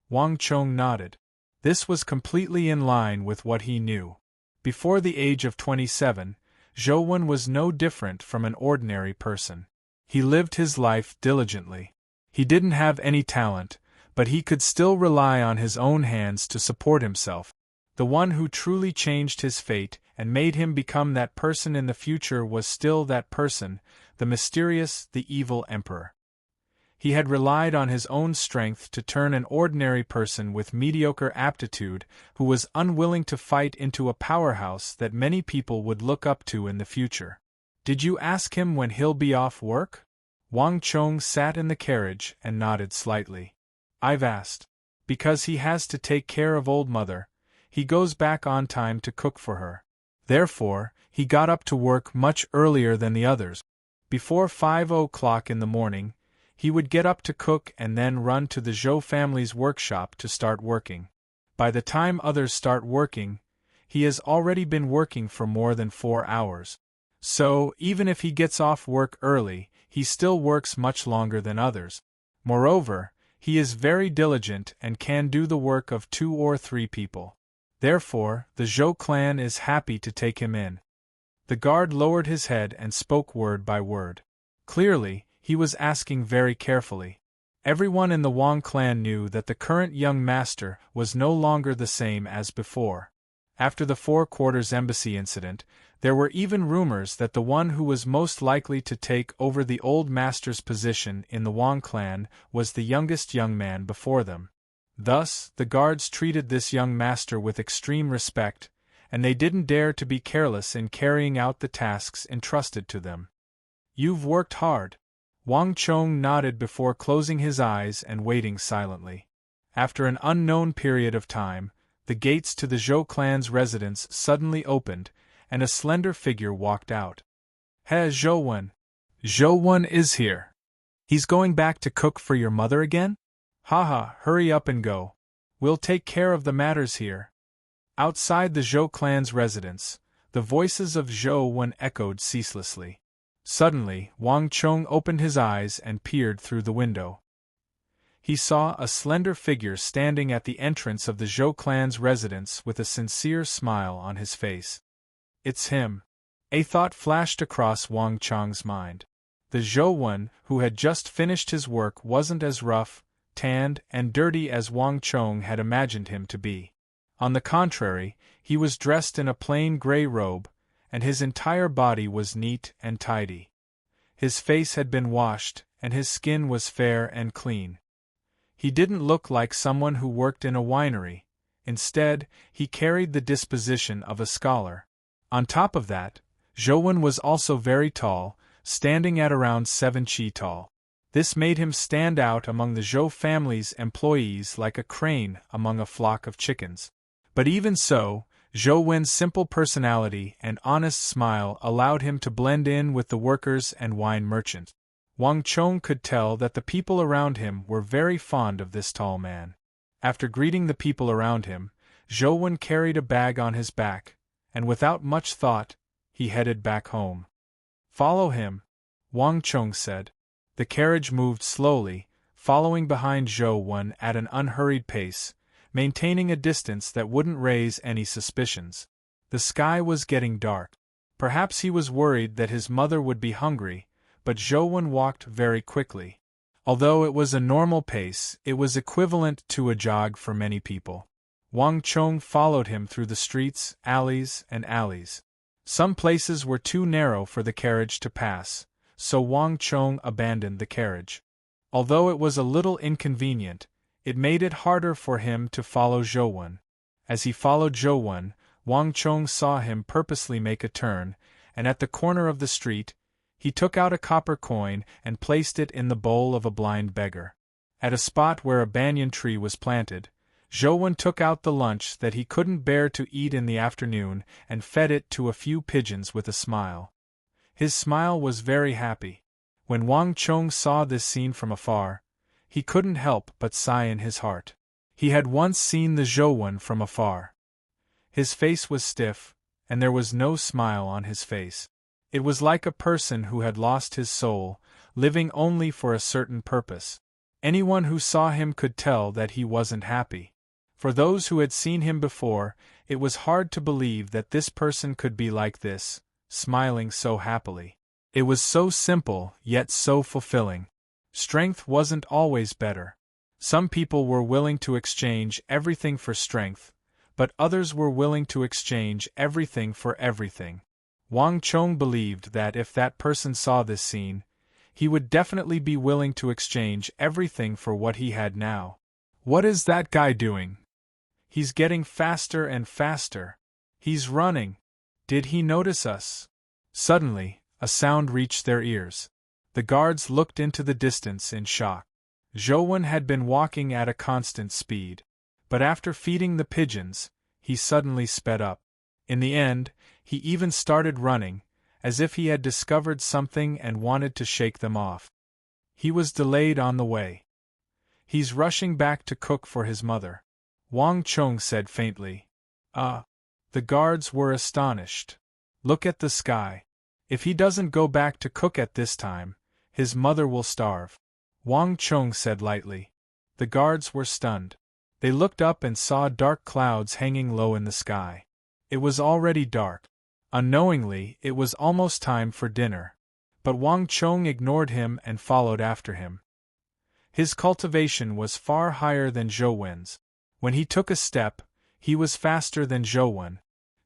Wang Chong nodded. This was completely in line with what he knew. Before the age of 27, Zhou was no different from an ordinary person. He lived his life diligently. He didn't have any talent, but he could still rely on his own hands to support himself. The one who truly changed his fate and made him become that person in the future was still that person, the mysterious, the evil emperor. He had relied on his own strength to turn an ordinary person with mediocre aptitude who was unwilling to fight into a powerhouse that many people would look up to in the future. Did you ask him when he'll be off work? Wang Chong sat in the carriage and nodded slightly. I've asked. Because he has to take care of old mother, he goes back on time to cook for her. Therefore, he got up to work much earlier than the others. Before 5 o'clock in the morning, he would get up to cook and then run to the Zhou family's workshop to start working. By the time others start working, he has already been working for more than 4 hours. So, even if he gets off work early, he still works much longer than others. Moreover, he is very diligent and can do the work of 2 or 3 people. Therefore, the Zhou clan is happy to take him in. The guard lowered his head and spoke word by word. Clearly, he was asking very carefully. Everyone in the Wang clan knew that the current young master was no longer the same as before. After the Four Quarters Embassy incident, there were even rumors that the one who was most likely to take over the old master's position in the Wang clan was the youngest young man before them. Thus, the guards treated this young master with extreme respect, and they didn't dare to be careless in carrying out the tasks entrusted to them. You've worked hard. Wang Chong nodded before closing his eyes and waiting silently. After an unknown period of time, the gates to the Zhou clan's residence suddenly opened, and a slender figure walked out. He, Zhou. Zhou is here. He's going back to cook for your mother again? Haha, hurry up and go. We'll take care of the matters here. Outside the Zhou clan's residence, the voices of Zhou echoed ceaselessly. Suddenly, Wang Chong opened his eyes and peered through the window. He saw a slender figure standing at the entrance of the Zhou clan's residence with a sincere smile on his face. It's him. A thought flashed across Wang Chong's mind. The Zhou who had just finished his work wasn't as rough, tanned, and dirty as Wang Chong had imagined him to be. On the contrary, he was dressed in a plain gray robe, and his entire body was neat and tidy. His face had been washed, and his skin was fair and clean. He didn't look like someone who worked in a winery. Instead, he carried the disposition of a scholar. On top of that, Zhou was also very tall, standing at around 7 chi tall. This made him stand out among the Zhou family's employees like a crane among a flock of chickens. But even so, Zhou simple personality and honest smile allowed him to blend in with the workers and wine merchant. Wang Chong could tell that the people around him were very fond of this tall man. After greeting the people around him, Zhou carried a bag on his back, and without much thought, he headed back home. Follow him, Wang Chong said. The carriage moved slowly, following behind Zhou at an unhurried pace, maintaining a distance that wouldn't raise any suspicions. The sky was getting dark. Perhaps he was worried that his mother would be hungry, but Zhou walked very quickly. Although it was a normal pace, it was equivalent to a jog for many people. Wang Chong followed him through the streets, alleys, and alleys. Some places were too narrow for the carriage to pass, so Wang Chong abandoned the carriage. Although it was a little inconvenient, It made it harder for him to follow Zhou. As he followed Zhou, Wang Chong saw him purposely make a turn, and at the corner of the street, he took out a copper coin and placed it in the bowl of a blind beggar. At a spot where a banyan tree was planted, Zhou took out the lunch that he couldn't bear to eat in the afternoon and fed it to a few pigeons with a smile. His smile was very happy. When Wang Chong saw this scene from afar, he couldn't help but sigh in his heart. He had once seen the Zhou from afar. His face was stiff, and there was no smile on his face. It was like a person who had lost his soul, living only for a certain purpose. Anyone who saw him could tell that he wasn't happy. For those who had seen him before, it was hard to believe that this person could be like this, smiling so happily. It was so simple, yet so fulfilling. Strength wasn't always better. Some people were willing to exchange everything for strength, but others were willing to exchange everything for everything. Wang Chong believed that if that person saw this scene, he would definitely be willing to exchange everything for what he had now. What is that guy doing? He's getting faster and faster. He's running. Did he notice us? Suddenly, a sound reached their ears. The guards looked into the distance in shock. Zhou had been walking at a constant speed. But after feeding the pigeons, he suddenly sped up. In the end, he even started running, as if he had discovered something and wanted to shake them off. He was delayed on the way. He's rushing back to cook for his mother, Wang Chong said faintly. The guards were astonished. Look at the sky. If he doesn't go back to cook at this time, his mother will starve, Wang Chong said lightly. The guards were stunned. They looked up and saw dark clouds hanging low in the sky. It was already dark. Unknowingly, it was almost time for dinner. But Wang Chong ignored him and followed after him. His cultivation was far higher than Zhou's. When he took a step, he was faster than Zhou.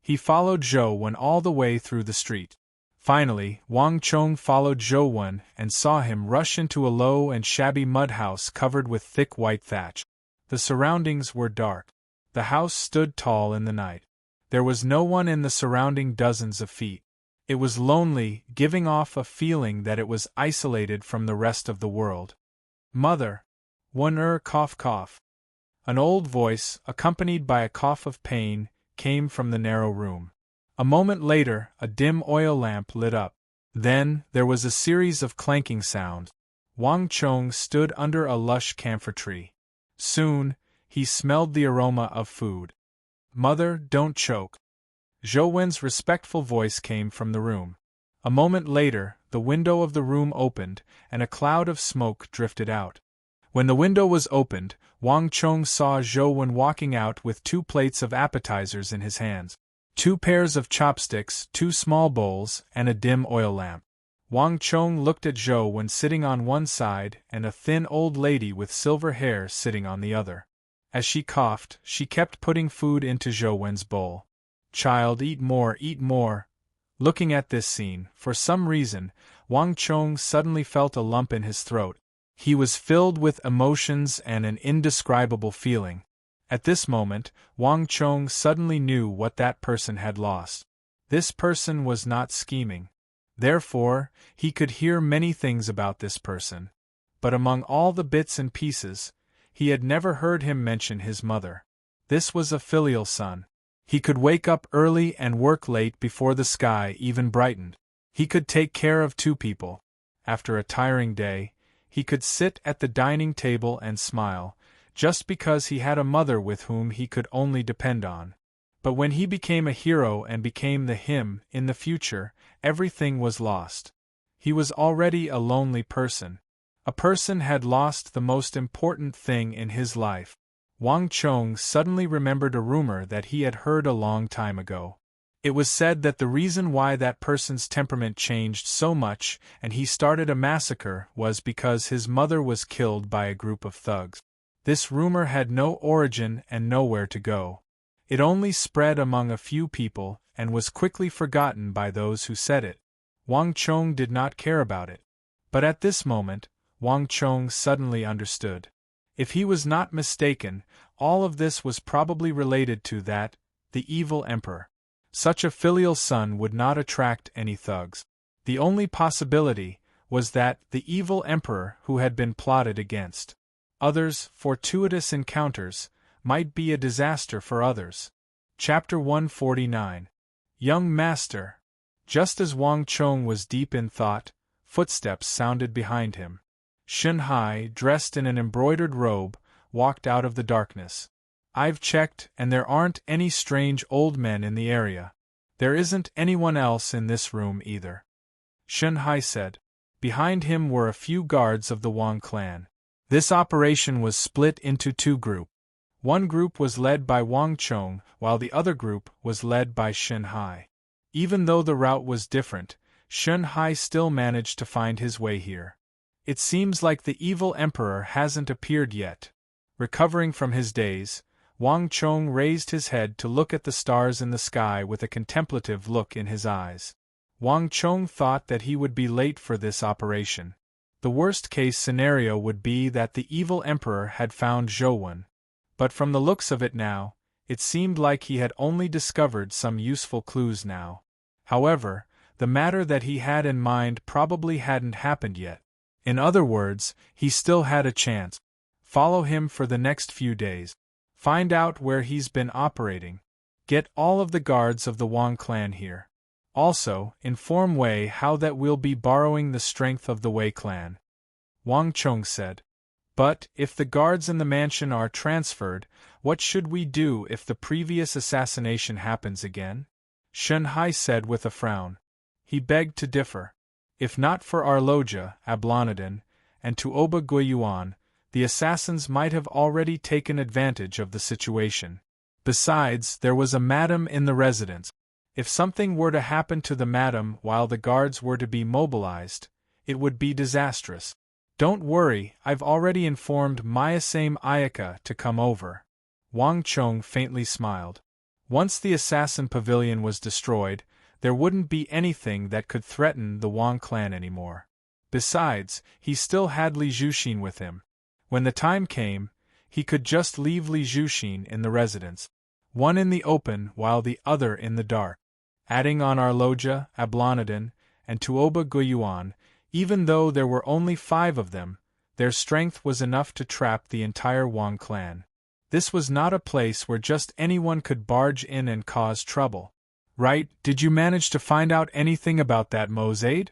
He followed Zhou all the way through the street. Finally, Wang Chong followed Zhou and saw him rush into a low and shabby mud house covered with thick white thatch. The surroundings were dark. The house stood tall in the night. There was no one in the surrounding dozens of feet. It was lonely, giving off a feeling that it was isolated from the rest of the world. Mother! Cough cough. An old voice, accompanied by a cough of pain, came from the narrow room. A moment later, a dim oil lamp lit up. Then, there was a series of clanking sounds. Wang Chong stood under a lush camphor tree. Soon, he smelled the aroma of food. Mother, don't choke. Zhou's respectful voice came from the room. A moment later, the window of the room opened, and a cloud of smoke drifted out. When the window was opened, Wang Chong saw Zhou walking out with 2 plates of appetizers in his hands. 2 pairs of chopsticks, 2 small bowls, and a dim oil lamp. Wang Chong looked at Zhou sitting on one side and a thin old lady with silver hair sitting on the other. As she coughed, she kept putting food into Zhou's bowl. Child, eat more, eat more. Looking at this scene, for some reason, Wang Chong suddenly felt a lump in his throat. He was filled with emotions and an indescribable feeling. At this moment, Wang Chong suddenly knew what that person had lost. This person was not scheming. Therefore, he could hear many things about this person. But among all the bits and pieces, he had never heard him mention his mother. This was a filial son. He could wake up early and work late before the sky even brightened. He could take care of 2 people. After a tiring day, he could sit at the dining table and smile, just because he had a mother with whom he could only depend on. But when he became a hero and became the him in the future, everything was lost. He was already a lonely person. A person had lost the most important thing in his life. Wang Chong suddenly remembered a rumor that he had heard a long time ago. It was said that the reason why that person's temperament changed so much and he started a massacre was because his mother was killed by a group of thugs. This rumor had no origin and nowhere to go. It only spread among a few people and was quickly forgotten by those who said it. Wang Chong did not care about it. But at this moment, Wang Chong suddenly understood. If he was not mistaken, all of this was probably related to that, the evil emperor. Such a filial son would not attract any thugs. The only possibility was that the evil emperor who had been plotted against others, fortuitous encounters, might be a disaster for others. Chapter 149. Young Master. Just as Wang Chong was deep in thought, footsteps sounded behind him. Shen Hai, dressed in an embroidered robe, walked out of the darkness. I've checked, and there aren't any strange old men in the area. There isn't anyone else in this room either. Shen Hai said. Behind him were a few guards of the Wang clan. This operation was split into two groups. One group was led by Wang Chong, while the other group was led by Shen Hai. Even though the route was different, Shen Hai still managed to find his way here. It seems like the evil emperor hasn't appeared yet. Recovering from his daze, Wang Chong raised his head to look at the stars in the sky with a contemplative look in his eyes. Wang Chong thought that he would be late for this operation. The worst-case scenario would be that the evil emperor had found Zhouwen. But from the looks of it now, it seemed like he had only discovered some useful clues now. However, the matter that he had in mind probably hadn't happened yet. In other words, he still had a chance. Follow him for the next few days. Find out where he's been operating. Get all of the guards of the Wang clan here. Also, inform Wei how that we'll be borrowing the strength of the Wei clan. Wang Chong said. But, if the guards in the mansion are transferred, what should we do if the previous assassination happens again? Shen Hai said with a frown. He begged to differ. If not for our Loja, Ablonadin, and Tuoba Guiyuan, the assassins might have already taken advantage of the situation. Besides, there was a madam in the residence. If something were to happen to the madam while the guards were to be mobilized, it would be disastrous. Don't worry, I've already informed Mayasame Ayaka to come over. Wang Chong faintly smiled. Once the assassin pavilion was destroyed, there wouldn't be anything that could threaten the Wang clan anymore. Besides, he still had Li Zhuxin with him. When the time came, he could just leave Li Zhuxin in the residence, one in the open while the other in the dark. Adding on our Loja, Ablonadin, and Tuoba Guiyuan, even though there were only 5 of them, their strength was enough to trap the entire Wang clan. This was not a place where just anyone could barge in and cause trouble. Right, did you manage to find out anything about that Mozaid?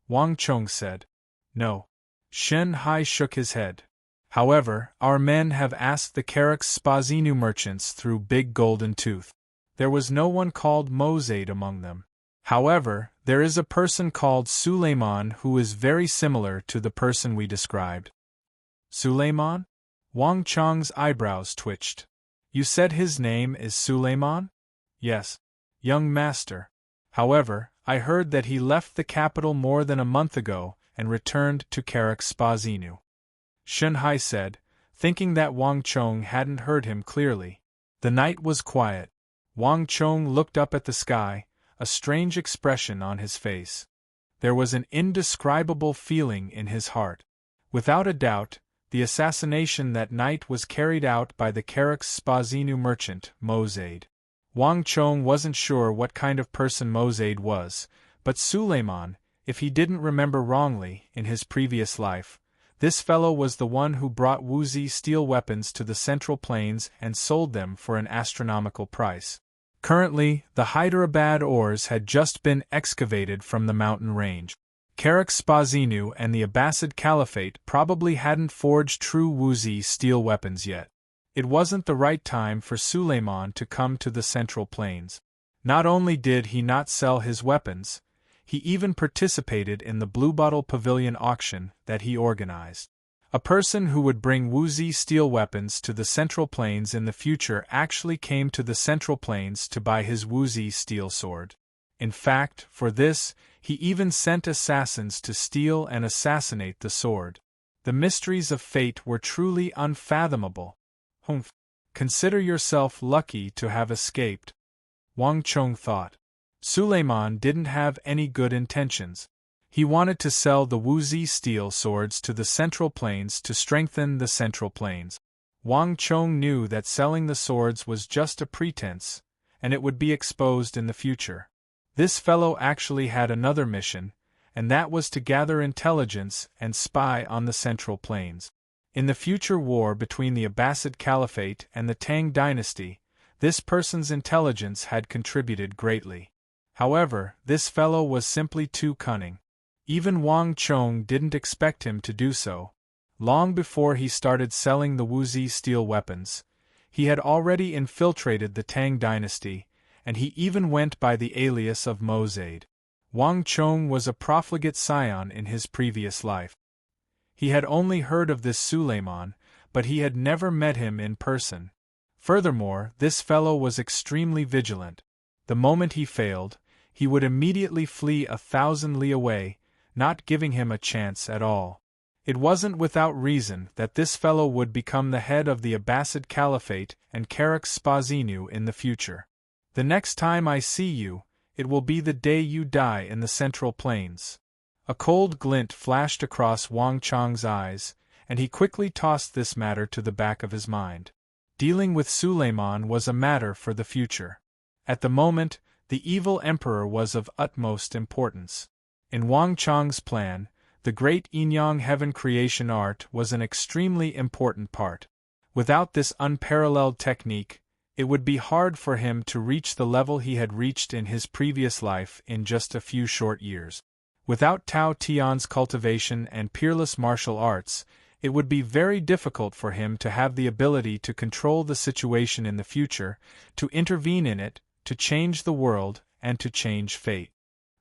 Wang Chong said. No. Shen Hai shook his head. However, our men have asked the Carax Spazinu merchants through Big Golden Tooth. There was no one called Mozaid among them. However, there is a person called Suleiman who is very similar to the person we described. Suleiman? Wang Chong's eyebrows twitched. You said his name is Suleiman? Yes. Young Master. However, I heard that he left the capital more than a month ago and returned to Carax Spazinu. Shen Hai said, thinking that Wang Chong hadn't heard him clearly. The night was quiet. Wang Chong looked up at the sky, a strange expression on his face. There was an indescribable feeling in his heart. Without a doubt, the assassination that night was carried out by the Carax Spazinu merchant, Mozaid. Wang Chong wasn't sure what kind of person Mozaid was, but Suleiman, if he didn't remember wrongly, in his previous life, this fellow was the one who brought Wuzi steel weapons to the Central Plains and sold them for an astronomical price. Currently, the Hyderabad ores had just been excavated from the mountain range. Carax Spazinu and the Abbasid Caliphate probably hadn't forged true Wuzi steel weapons yet. It wasn't the right time for Suleiman to come to the Central Plains. Not only did he not sell his weapons, he even participated in the Bluebottle Pavilion auction that he organized. A person who would bring Wuzi steel weapons to the Central Plains in the future actually came to the Central Plains to buy his Wuzi steel sword. In fact, for this, he even sent assassins to steal and assassinate the sword. The mysteries of fate were truly unfathomable. Humph. Consider yourself lucky to have escaped. Wang Chong thought. Suleiman didn't have any good intentions. He wanted to sell the Wuzi steel swords to the Central Plains to strengthen the Central Plains. Wang Chong knew that selling the swords was just a pretense, and it would be exposed in the future. This fellow actually had another mission, and that was to gather intelligence and spy on the Central Plains. In the future war between the Abbasid Caliphate and the Tang dynasty, this person's intelligence had contributed greatly. However, this fellow was simply too cunning. Even Wang Chong didn't expect him to do so. Long before he started selling the Wuzi steel weapons, he had already infiltrated the Tang dynasty, and he even went by the alias of Mozaid. Wang Chong was a profligate scion in his previous life. He had only heard of this Suleiman, but he had never met him in person. Furthermore, this fellow was extremely vigilant. The moment he failed, he would immediately flee 1,000 li away, not giving him a chance at all. It wasn't without reason that this fellow would become the head of the Abbasid Caliphate and Karak Spazinu in the future. The next time I see you, it will be the day you die in the Central Plains. A cold glint flashed across Wang Chong's eyes, and he quickly tossed this matter to the back of his mind. Dealing with Suleiman was a matter for the future. At the moment, the evil emperor was of utmost importance. In Wang Chong's plan, the great Yinyang heaven creation art was an extremely important part. Without this unparalleled technique, it would be hard for him to reach the level he had reached in his previous life in just a few short years. Without Tao Tian's cultivation and peerless martial arts, it would be very difficult for him to have the ability to control the situation in the future, to intervene in it, to change the world, and to change fate.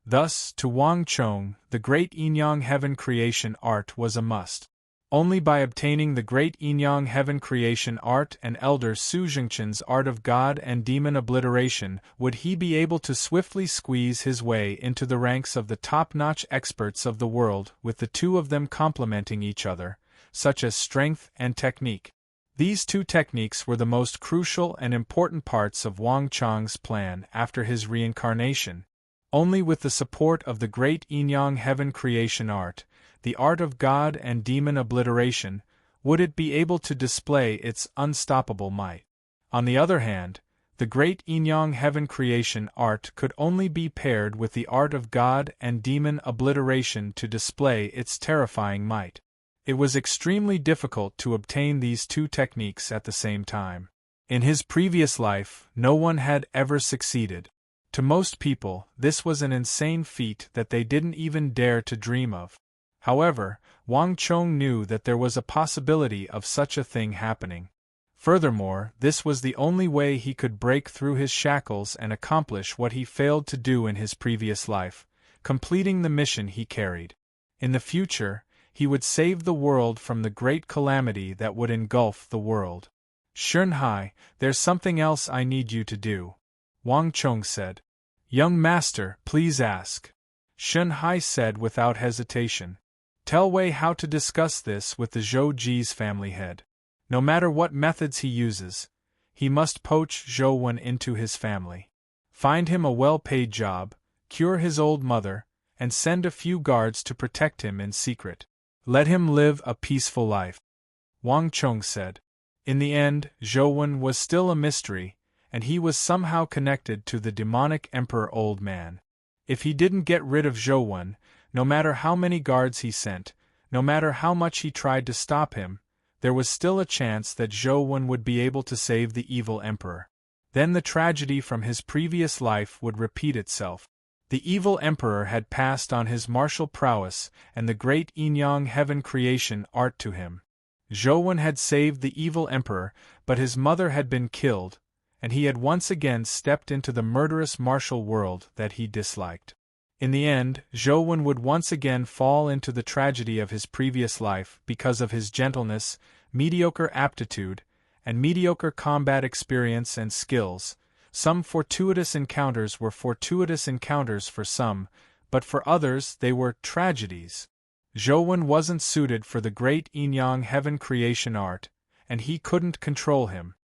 Thus, to Wang Chong, the great Yinyang heaven creation art was a must. Only by obtaining the great Yinyang heaven creation art and Elder Su Zhengchen's art of God and demon obliteration would he be able to swiftly squeeze his way into the ranks of the top-notch experts of the world, with the two of them complementing each other, such as strength and technique. These two techniques were the most crucial and important parts of Wang Chong's plan after his reincarnation. Only with the support of the great Yinyang heaven creation art, the art of God and demon obliteration, would it be able to display its unstoppable might. On the other hand, the great Yinyang heaven creation art could only be paired with the art of God and demon obliteration to display its terrifying might. It was extremely difficult to obtain these two techniques at the same time. In his previous life, no one had ever succeeded. To most people, this was an insane feat that they didn't even dare to dream of. However, Wang Chong knew that there was a possibility of such a thing happening. Furthermore, this was the only way he could break through his shackles and accomplish what he failed to do in his previous life, completing the mission he carried. In the future, he would save the world from the great calamity that would engulf the world. Shunhai, there's something else I need you to do, Wang Chong said. Young master, please ask. Shunhai said without hesitation. Tell Wei how to discuss this with the Zhou Ji's family head. No matter what methods he uses, he must poach Zhou Wen into his family. Find him a well-paid job, cure his old mother, and send a few guards to protect him in secret. Let him live a peaceful life, Wang Chong said. In the end, Zhou Wen was still a mystery, and he was somehow connected to the demonic Emperor Old Man. If he didn't get rid of Zhou Wen, no matter how many guards he sent, no matter how much he tried to stop him, there was still a chance that Zhou Wen would be able to save the evil emperor. Then the tragedy from his previous life would repeat itself. The evil emperor had passed on his martial prowess and the great Yinyang heaven creation art to him. Zhou Wen had saved the evil emperor, but his mother had been killed, and he had once again stepped into the murderous martial world that he disliked. In the end, Zhou Wen would once again fall into the tragedy of his previous life because of his gentleness, mediocre aptitude, and mediocre combat experience and skills. Some fortuitous encounters were fortuitous encounters for some, but for others they were tragedies. Zhou Wen wasn't suited for the great Yinyang heaven creation art, and he couldn't control him.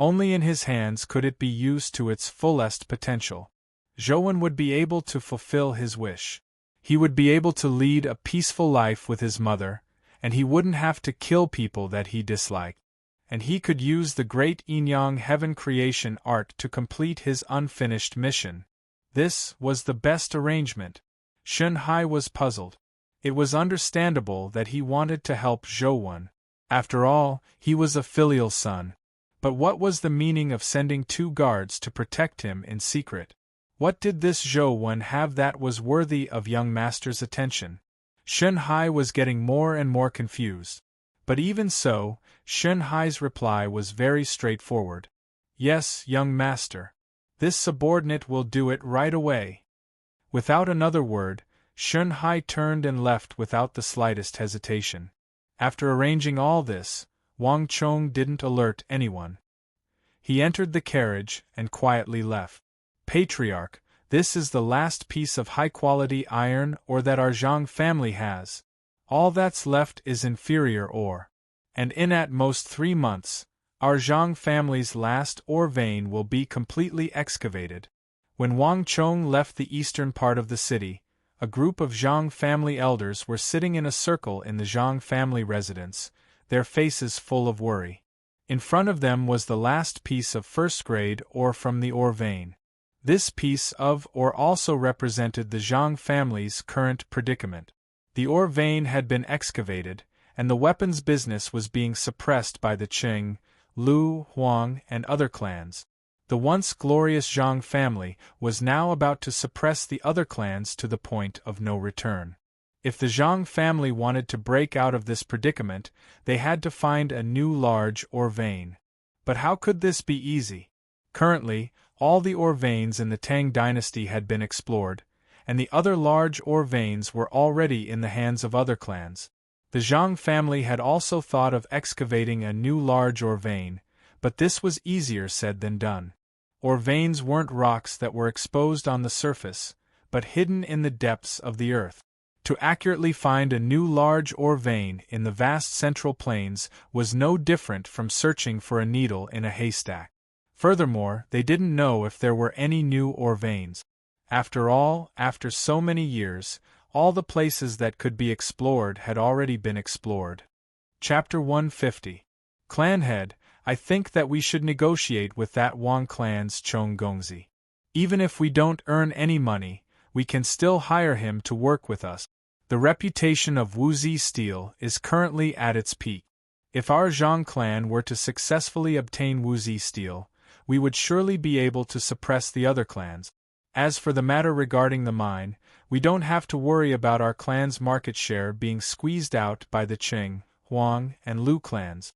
Only in his hands could it be used to its fullest potential. Zhou Wen would be able to fulfill his wish. He would be able to lead a peaceful life with his mother, and he wouldn't have to kill people that he disliked. And he could use the great Inyang heaven creation art to complete his unfinished mission. This was the best arrangement. Shun Hai was puzzled. It was understandable that he wanted to help Zhou. After all, he was a filial son. But what was the meaning of sending 2 guards to protect him in secret? What did this Zhou have that was worthy of young master's attention? Shun Hai was getting more and more confused. But even so, Shun Hai's reply was very straightforward. Yes, young master. This subordinate will do it right away. Without another word, Shun Hai turned and left without the slightest hesitation. After arranging all this, Wang Chong didn't alert anyone. He entered the carriage and quietly left. Patriarch, this is the last piece of high-quality iron ore that our Zhang family has. All that's left is inferior ore. And in at most 3 months, our Zhang family's last ore vein will be completely excavated. When Wang Chong left the eastern part of the city, a group of Zhang family elders were sitting in a circle in the Zhang family residence, their faces full of worry. In front of them was the last piece of first-grade ore from the ore vein. This piece of ore also represented the Zhang family's current predicament. The ore vein had been excavated, and the weapons business was being suppressed by the Qing, Lu, Huang, and other clans. The once glorious Zhang family was now about to suppress the other clans to the point of no return. If the Zhang family wanted to break out of this predicament, they had to find a new large ore vein. But how could this be easy? Currently, all the ore veins in the Tang dynasty had been explored, and the other large ore veins were already in the hands of other clans. The Zhang family had also thought of excavating a new large ore vein, but this was easier said than done. Ore veins weren't rocks that were exposed on the surface, but hidden in the depths of the earth. To accurately find a new large ore vein in the vast central plains was no different from searching for a needle in a haystack. Furthermore, they didn't know if there were any new ore veins. After all, after so many years, all the places that could be explored had already been explored. Chapter 150. Clanhead, I think that we should negotiate with that Wang clan's Chong Gongzi. Even if we don't earn any money, we can still hire him to work with us. The reputation of Wuzi Steel is currently at its peak. If our Zhang clan were to successfully obtain Wuzi Steel, we would surely be able to suppress the other clans. As for the matter regarding the mine, we don't have to worry about our clan's market share being squeezed out by the Qing, Huang, and Lu clans.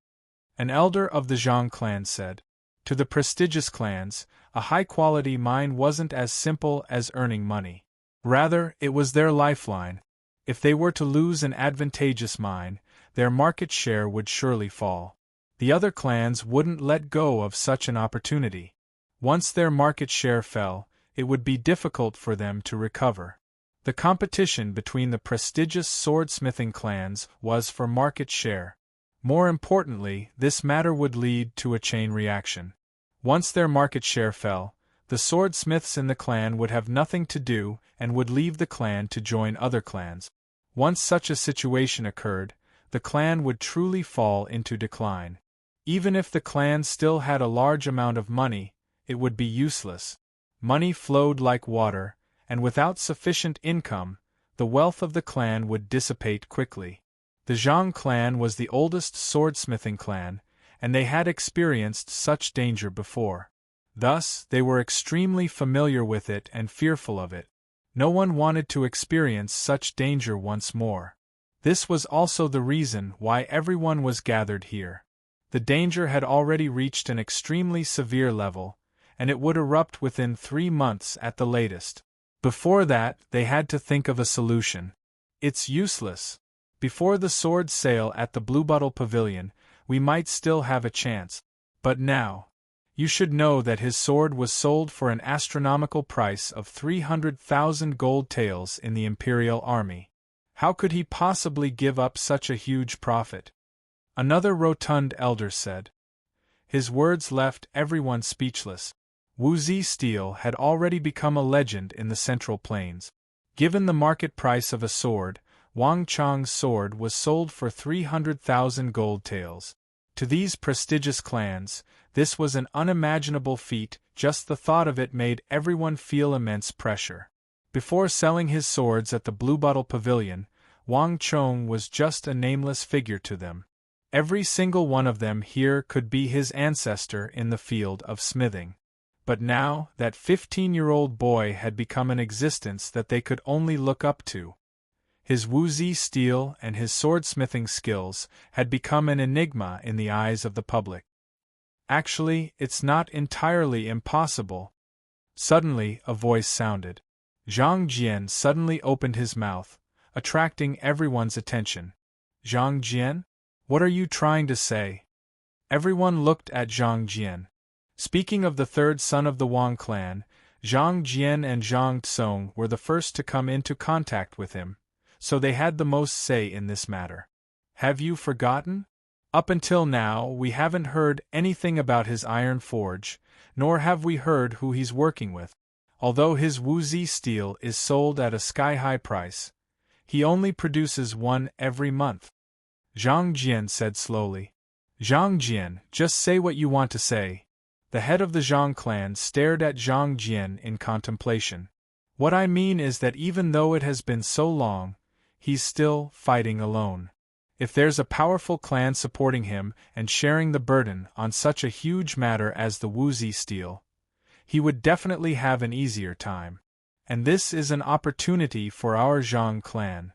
An elder of the Zhang clan said. To the prestigious clans, a high-quality mine wasn't as simple as earning money. Rather, it was their lifeline. If they were to lose an advantageous mine, their market share would surely fall. The other clans wouldn't let go of such an opportunity. Once their market share fell, it would be difficult for them to recover. The competition between the prestigious swordsmithing clans was for market share. More importantly, this matter would lead to a chain reaction. Once their market share fell, the swordsmiths in the clan would have nothing to do and would leave the clan to join other clans. Once such a situation occurred, the clan would truly fall into decline. Even if the clan still had a large amount of money, it would be useless. Money flowed like water, and without sufficient income, the wealth of the clan would dissipate quickly. The Zhang clan was the oldest swordsmithing clan, and they had experienced such danger before. Thus, they were extremely familiar with it and fearful of it. No one wanted to experience such danger once more. This was also the reason why everyone was gathered here. The danger had already reached an extremely severe level, and it would erupt within 3 months at the latest. Before that, they had to think of a solution. It's useless. Before the sword sale at the Bluebottle Pavilion, we might still have a chance. But now, you should know that his sword was sold for an astronomical price of 300,000 gold taels in the Imperial Army. How could he possibly give up such a huge profit? Another rotund elder said. His words left everyone speechless. Wuzi Steel had already become a legend in the Central Plains. Given the market price of a sword, Wang Chang's sword was sold for 300,000 gold taels. To these prestigious clans, this was an unimaginable feat. Just the thought of it made everyone feel immense pressure. Before selling his swords at the Bluebottle Pavilion, Wang Chong was just a nameless figure to them. Every single one of them here could be his ancestor in the field of smithing. But now, that 15-year-old boy had become an existence that they could only look up to. His Wuzi steel and his swordsmithing skills had become an enigma in the eyes of the public. Actually, it's not entirely impossible. Suddenly, a voice sounded. Zhang Jian suddenly opened his mouth, attracting everyone's attention. Zhang Jian? What are you trying to say? Everyone looked at Zhang Jian. Speaking of the third son of the Wang clan, Zhang Jian and Zhang Tsong were the first to come into contact with him, so they had the most say in this matter. Have you forgotten? Up until now, we haven't heard anything about his iron forge, nor have we heard who he's working with. Although his Wuzi steel is sold at a sky-high price, he only produces one every month. Zhang Jian said slowly. Zhang Jian, just say what you want to say. The head of the Zhang clan stared at Zhang Jian in contemplation. What I mean is that even though it has been so long, he's still fighting alone. If there's a powerful clan supporting him and sharing the burden on such a huge matter as the Wuzi steel, he would definitely have an easier time. And this is an opportunity for our Zhang clan.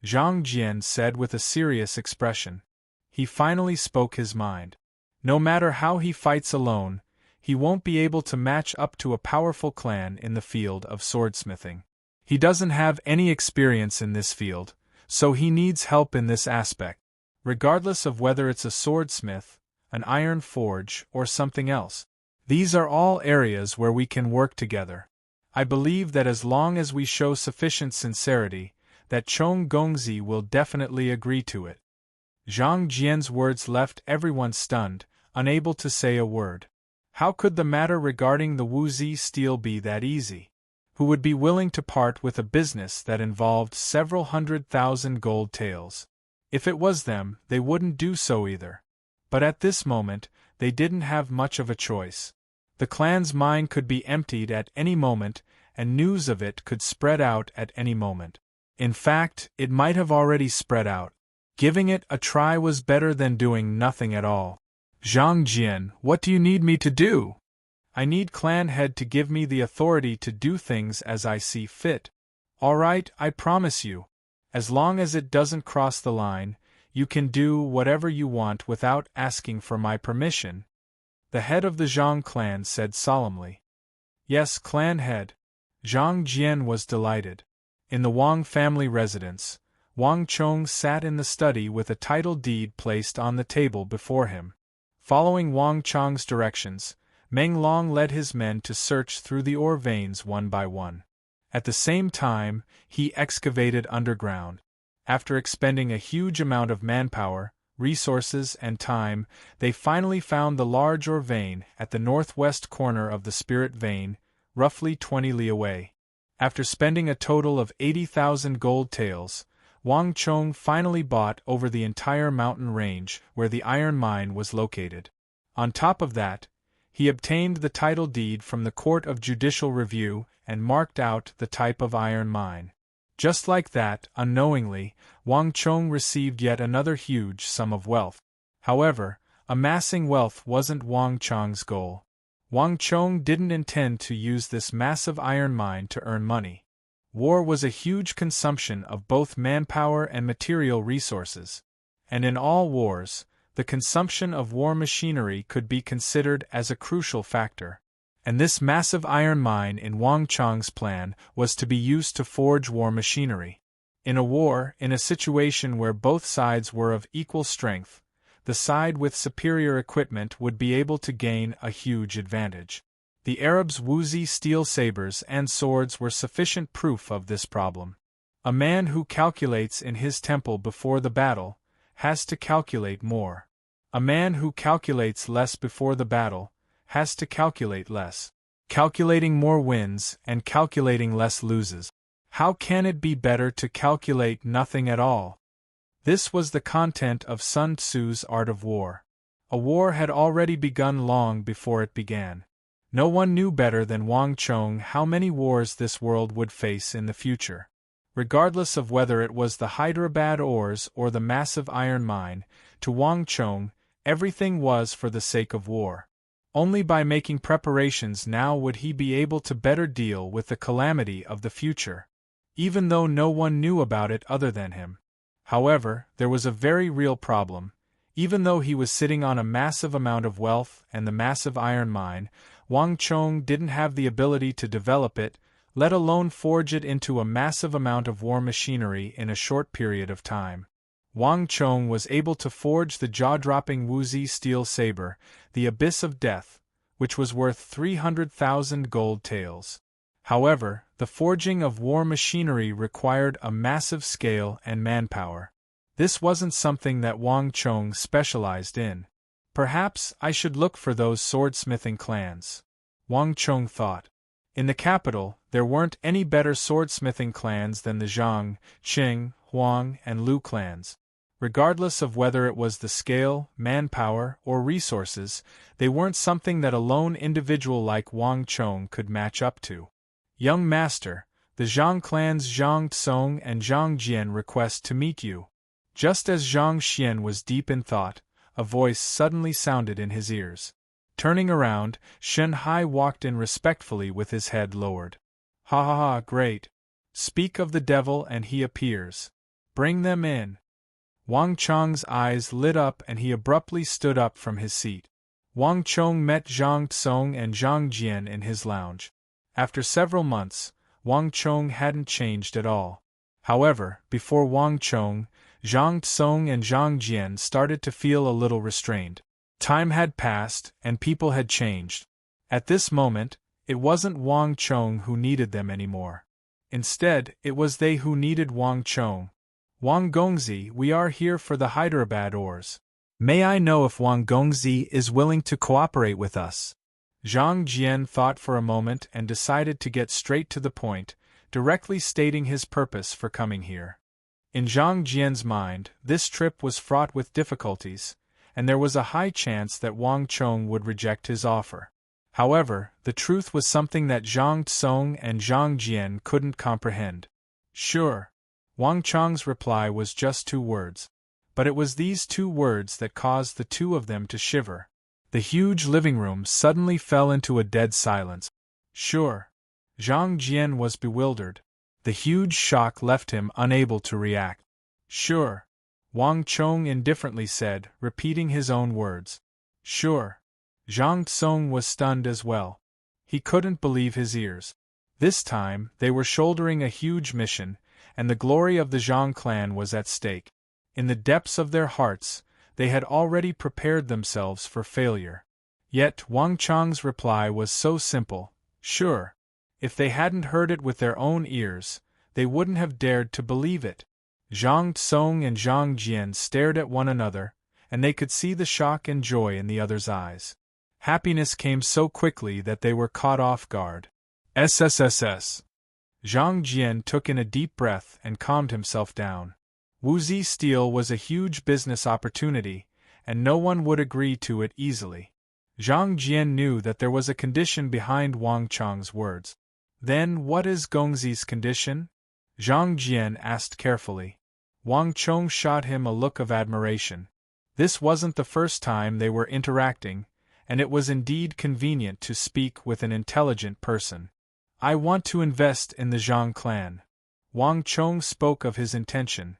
Zhang Jian said with a serious expression. He finally spoke his mind. No matter how he fights alone, he won't be able to match up to a powerful clan in the field of swordsmithing. He doesn't have any experience in this field, so he needs help in this aspect, regardless of whether it's a swordsmith, an iron forge, or something else. These are all areas where we can work together. I believe that as long as we show sufficient sincerity, that Chong Gongzi will definitely agree to it. Zhang Jian's words left everyone stunned, unable to say a word. How could the matter regarding the Wuzi steel be that easy? Who would be willing to part with a business that involved several 100,000 gold taels? If it was them, they wouldn't do so either. But at this moment, they didn't have much of a choice. The clan's mine could be emptied at any moment, and news of it could spread out at any moment. In fact, it might have already spread out. Giving it a try was better than doing nothing at all. Zhang Jian, what do you need me to do? I need clan head to give me the authority to do things as I see fit. All right, I promise you. As long as it doesn't cross the line, you can do whatever you want without asking for my permission. The head of the Zhang clan said solemnly. Yes, clan head. Zhang Jian was delighted. In the Wang family residence, Wang Chong sat in the study with a title deed placed on the table before him. Following Wang Chong's directions, Meng Long led his men to search through the ore veins one by one. At the same time, he excavated underground. After expending a huge amount of manpower, resources, and time, they finally found the large ore vein at the northwest corner of the Spirit Vein, roughly 20 li away. After spending a total of 80,000 gold taels, Wang Chong finally bought over the entire mountain range where the iron mine was located. On top of that, he obtained the title deed from the Court of Judicial Review and marked out the type of iron mine. Just like that, unknowingly, Wang Chong received yet another huge sum of wealth. However, amassing wealth wasn't Wang Chong's goal. Wang Chong didn't intend to use this massive iron mine to earn money. War was a huge consumption of both manpower and material resources. And in all wars, the consumption of war machinery could be considered as a crucial factor. And this massive iron mine in Wang Chong's plan was to be used to forge war machinery. In a war, in a situation where both sides were of equal strength, the side with superior equipment would be able to gain a huge advantage. The Arabs' Wuzi steel sabers and swords were sufficient proof of this problem. A man who calculates in his temple before the battle has to calculate more. A man who calculates less before the battle has to calculate less. Calculating more wins and calculating less loses. How can it be better to calculate nothing at all? This was the content of Sun Tzu's Art of War. A war had already begun long before it began. No one knew better than Wang Chong how many wars this world would face in the future. Regardless of whether it was the Hyderabad ores or the massive iron mine, to Wang Chong, everything was for the sake of war. Only by making preparations now would he be able to better deal with the calamity of the future, even though no one knew about it other than him. However, there was a very real problem. Even though he was sitting on a massive amount of wealth and the massive iron mine, Wang Chong didn't have the ability to develop it, let alone forge it into a massive amount of war machinery in a short period of time. Wang Chong was able to forge the jaw-dropping Wuzi steel saber, the Abyss of Death, which was worth 300,000 gold taels. However, the forging of war machinery required a massive scale and manpower. This wasn't something that Wang Chong specialized in. Perhaps I should look for those swordsmithing clans, Wang Chong thought. In the capital, there weren't any better swordsmithing clans than the Zhang, Qing, Huang, and Lu clans. Regardless of whether it was the scale, manpower, or resources, they weren't something that a lone individual like Wang Chong could match up to. Young master, the Zhang clans Zhang Tsong and Zhang Jian request to meet you. Just as Zhang Xian was deep in thought, a voice suddenly sounded in his ears. Turning around, Shen Hai walked in respectfully with his head lowered. Ha ha ha, great. Speak of the devil and he appears. Bring them in. Wang Chong's eyes lit up and he abruptly stood up from his seat. Wang Chong met Zhang Tsong and Zhang Jian in his lounge. After several months, Wang Chong hadn't changed at all. However, before Wang Chong, Zhang Tsong and Zhang Jian started to feel a little restrained. Time had passed, and people had changed. At this moment, it wasn't Wang Chong who needed them anymore. Instead, it was they who needed Wang Chong. Wang Gongzi, we are here for the Hyderabad ores. May I know if Wang Gongzi is willing to cooperate with us? Zhang Jian thought for a moment and decided to get straight to the point, directly stating his purpose for coming here. In Zhang Jian's mind, this trip was fraught with difficulties, and there was a high chance that Wang Chong would reject his offer. However, the truth was something that Zhang Tsong and Zhang Jian couldn't comprehend. Sure. Wang Chong's reply was just 2 words. But it was these 2 words that caused the 2 of them to shiver. The huge living room suddenly fell into a dead silence. Sure. Zhang Jian was bewildered. The huge shock left him unable to react. Sure. Wang Chong indifferently said, repeating his own words. Sure. Zhang Tsong was stunned as well. He couldn't believe his ears. This time, they were shouldering a huge mission, and the glory of the Zhang clan was at stake. In the depths of their hearts, they had already prepared themselves for failure. Yet Wang Chong's reply was so simple, sure. If they hadn't heard it with their own ears, they wouldn't have dared to believe it. Zhang Tsong and Zhang Jian stared at one another, and they could see the shock and joy in the other's eyes. Happiness came so quickly that they were caught off guard. SSSS. Zhang Jian took in a deep breath and calmed himself down. Wuzi Steel was a huge business opportunity, and no one would agree to it easily. Zhang Jian knew that there was a condition behind Wang Chong's words. Then what is Gongzi's condition? Zhang Jian asked carefully. Wang Chong shot him a look of admiration. This wasn't the first time they were interacting, and it was indeed convenient to speak with an intelligent person. I want to invest in the Zhang clan. Wang Chong spoke of his intention.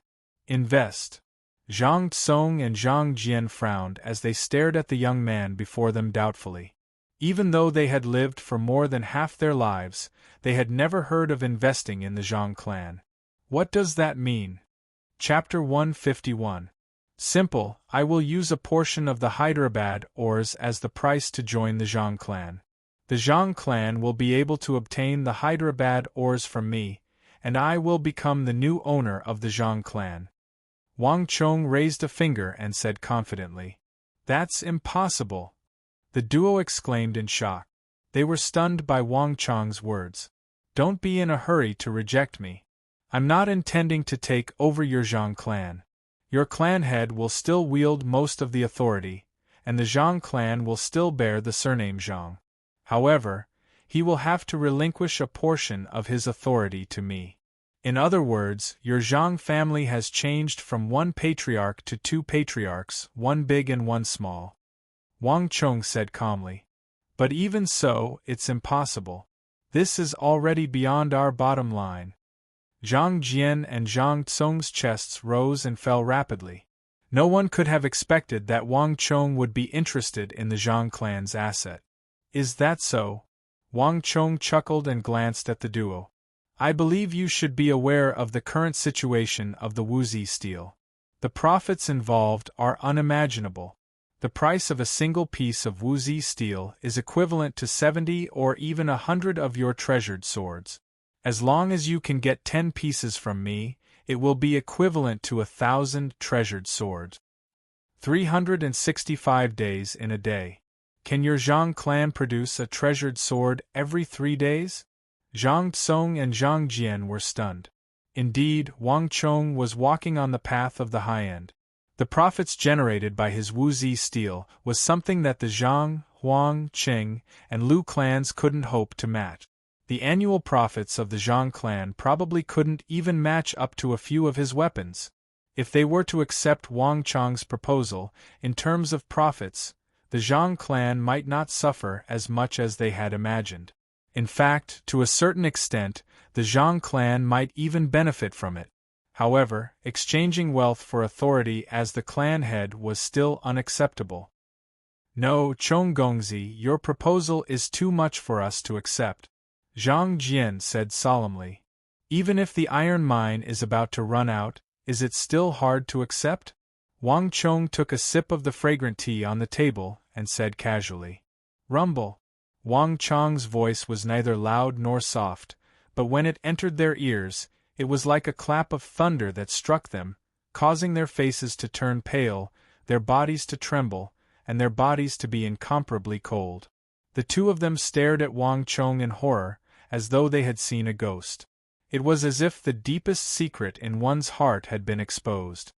Invest. Zhang Tsong and Zhang Jian frowned as they stared at the young man before them doubtfully. Even though they had lived for more than half their lives, they had never heard of investing in the Zhang clan. What does that mean? Chapter 151. Simple, I will use a portion of the Hyderabad ores as the price to join the Zhang clan. The Zhang clan will be able to obtain the Hyderabad ores from me, and I will become the new owner of the Zhang clan. Wang Chong raised a finger and said confidently. That's impossible. The duo exclaimed in shock. They were stunned by Wang Chong's words. Don't be in a hurry to reject me. I'm not intending to take over your Zhang clan. Your clan head will still wield most of the authority, and the Zhang clan will still bear the surname Zhang. However, he will have to relinquish a portion of his authority to me. In other words, your Zhang family has changed from one patriarch to two patriarchs, one big and one small. Wang Chong said calmly. But even so, it's impossible. This is already beyond our bottom line. Zhang Jian and Zhang Tsong's chests rose and fell rapidly. No one could have expected that Wang Chong would be interested in the Zhang clan's asset. Is that so? Wang Chong chuckled and glanced at the duo. I believe you should be aware of the current situation of the Wuxi steel. The profits involved are unimaginable. The price of a single piece of Wuxi steel is equivalent to 70 or even 100 of your treasured swords. As long as you can get 10 pieces from me, it will be equivalent to 1,000 treasured swords. 365 days in a day. Can your Zhang clan produce a treasured sword every 3 days? Zhang Tsong and Zhang Jian were stunned. Indeed, Wang Chong was walking on the path of the high end. The profits generated by his Wuxi steel was something that the Zhang, Huang, Qing, and Lu clans couldn't hope to match. The annual profits of the Zhang clan probably couldn't even match up to a few of his weapons. If they were to accept Wang Chong's proposal, in terms of profits, the Zhang clan might not suffer as much as they had imagined. In fact, to a certain extent, the Zhang clan might even benefit from it. However, exchanging wealth for authority as the clan head was still unacceptable. No, Chong Gongzi, your proposal is too much for us to accept, Zhang Jian said solemnly. Even if the iron mine is about to run out, is it still hard to accept? Wang Chong took a sip of the fragrant tea on the table and said casually. Rumble. Wang Chong's voice was neither loud nor soft, but when it entered their ears, it was like a clap of thunder that struck them, causing their faces to turn pale, their bodies to tremble, and their bodies to be incomparably cold. The two of them stared at Wang Chong in horror, as though they had seen a ghost. It was as if the deepest secret in one's heart had been exposed.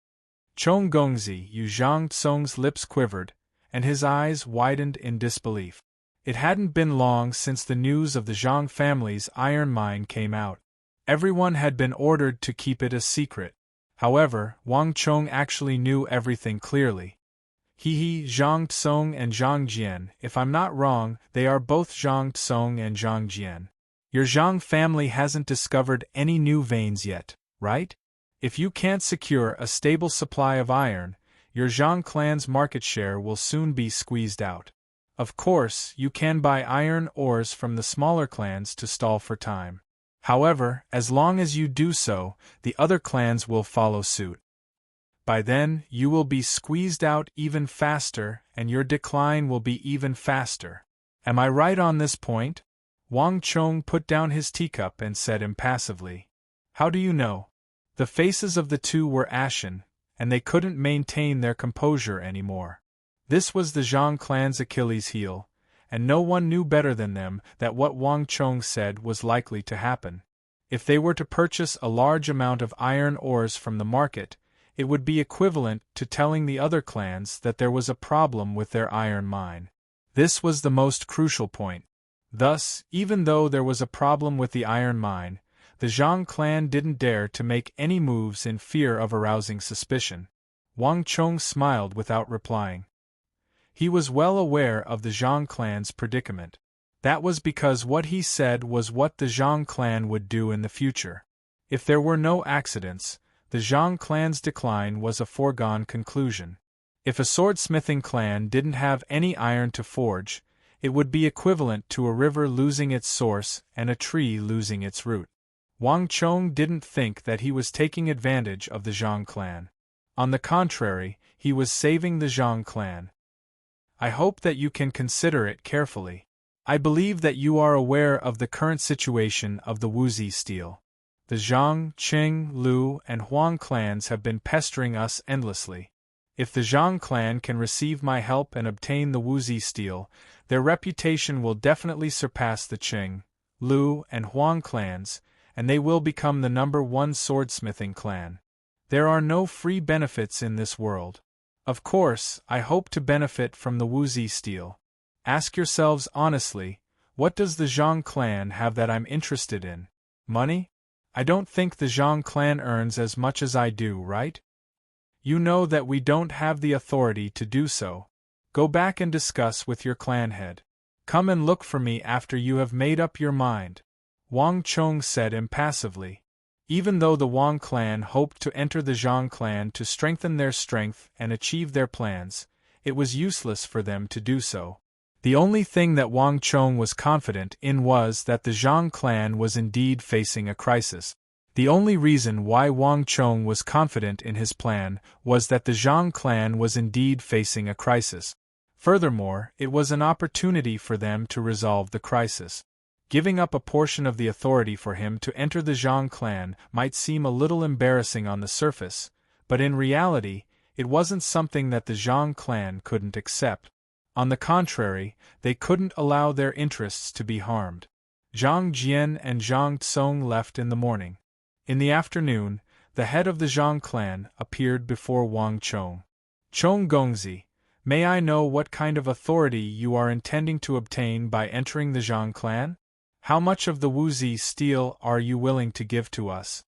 Chong Gongzi, Yu Zhang Tsong's lips quivered, and his eyes widened in disbelief. It hadn't been long since the news of the Zhang family's iron mine came out. Everyone had been ordered to keep it a secret. However, Wang Chong actually knew everything clearly. Zhang Tsong and Zhang Jian, if I'm not wrong, they are both Zhang Tsong and Zhang Jian. Your Zhang family hasn't discovered any new veins yet, right? If you can't secure a stable supply of iron, your Zhang clan's market share will soon be squeezed out. Of course, you can buy iron ores from the smaller clans to stall for time. However, as long as you do so, the other clans will follow suit. By then, you will be squeezed out even faster, and your decline will be even faster. Am I right on this point? Wang Chong put down his teacup and said impassively. How do you know? The faces of the two were ashen, and they couldn't maintain their composure anymore. This was the Zhang clan's Achilles heel, and no one knew better than them that what Wang Chong said was likely to happen. If they were to purchase a large amount of iron ores from the market, it would be equivalent to telling the other clans that there was a problem with their iron mine. This was the most crucial point. Thus, even though there was a problem with the iron mine, the Zhang clan didn't dare to make any moves in fear of arousing suspicion. Wang Chong smiled without replying. He was well aware of the Zhang clan's predicament. That was because what he said was what the Zhang clan would do in the future. If there were no accidents, the Zhang clan's decline was a foregone conclusion. If a swordsmithing clan didn't have any iron to forge, it would be equivalent to a river losing its source and a tree losing its root. Wang Chong didn't think that he was taking advantage of the Zhang clan. On the contrary, he was saving the Zhang clan. I hope that you can consider it carefully. I believe that you are aware of the current situation of the Wuxi steel. The Zhang, Qing, Lu, and Huang clans have been pestering us endlessly. If the Zhang clan can receive my help and obtain the Wuxi steel, their reputation will definitely surpass the Qing, Lu, and Huang clans, and they will become the #1 swordsmithing clan. There are no free benefits in this world. Of course, I hope to benefit from the Wuzi steel. Ask yourselves honestly, what does the Zhang clan have that I'm interested in? Money? I don't think the Zhang clan earns as much as I do, right? You know that we don't have the authority to do so. Go back and discuss with your clan head. Come and look for me after you have made up your mind, Wang Chong said impassively. Even though the Wang clan hoped to enter the Zhang clan to strengthen their strength and achieve their plans, it was useless for them to do so. The only thing that Wang Chong was confident in was that the Zhang clan was indeed facing a crisis. The only reason why Wang Chong was confident in his plan was that the Zhang clan was indeed facing a crisis. Furthermore, it was an opportunity for them to resolve the crisis. Giving up a portion of the authority for him to enter the Zhang clan might seem a little embarrassing on the surface, but in reality, it wasn't something that the Zhang clan couldn't accept. On the contrary, they couldn't allow their interests to be harmed. Zhang Jian and Zhang Tsong left in the morning. In the afternoon, the head of the Zhang clan appeared before Wang Chong. Chong Gongzi, may I know what kind of authority you are intending to obtain by entering the Zhang clan? How much of the Wuzi steel are you willing to give to us?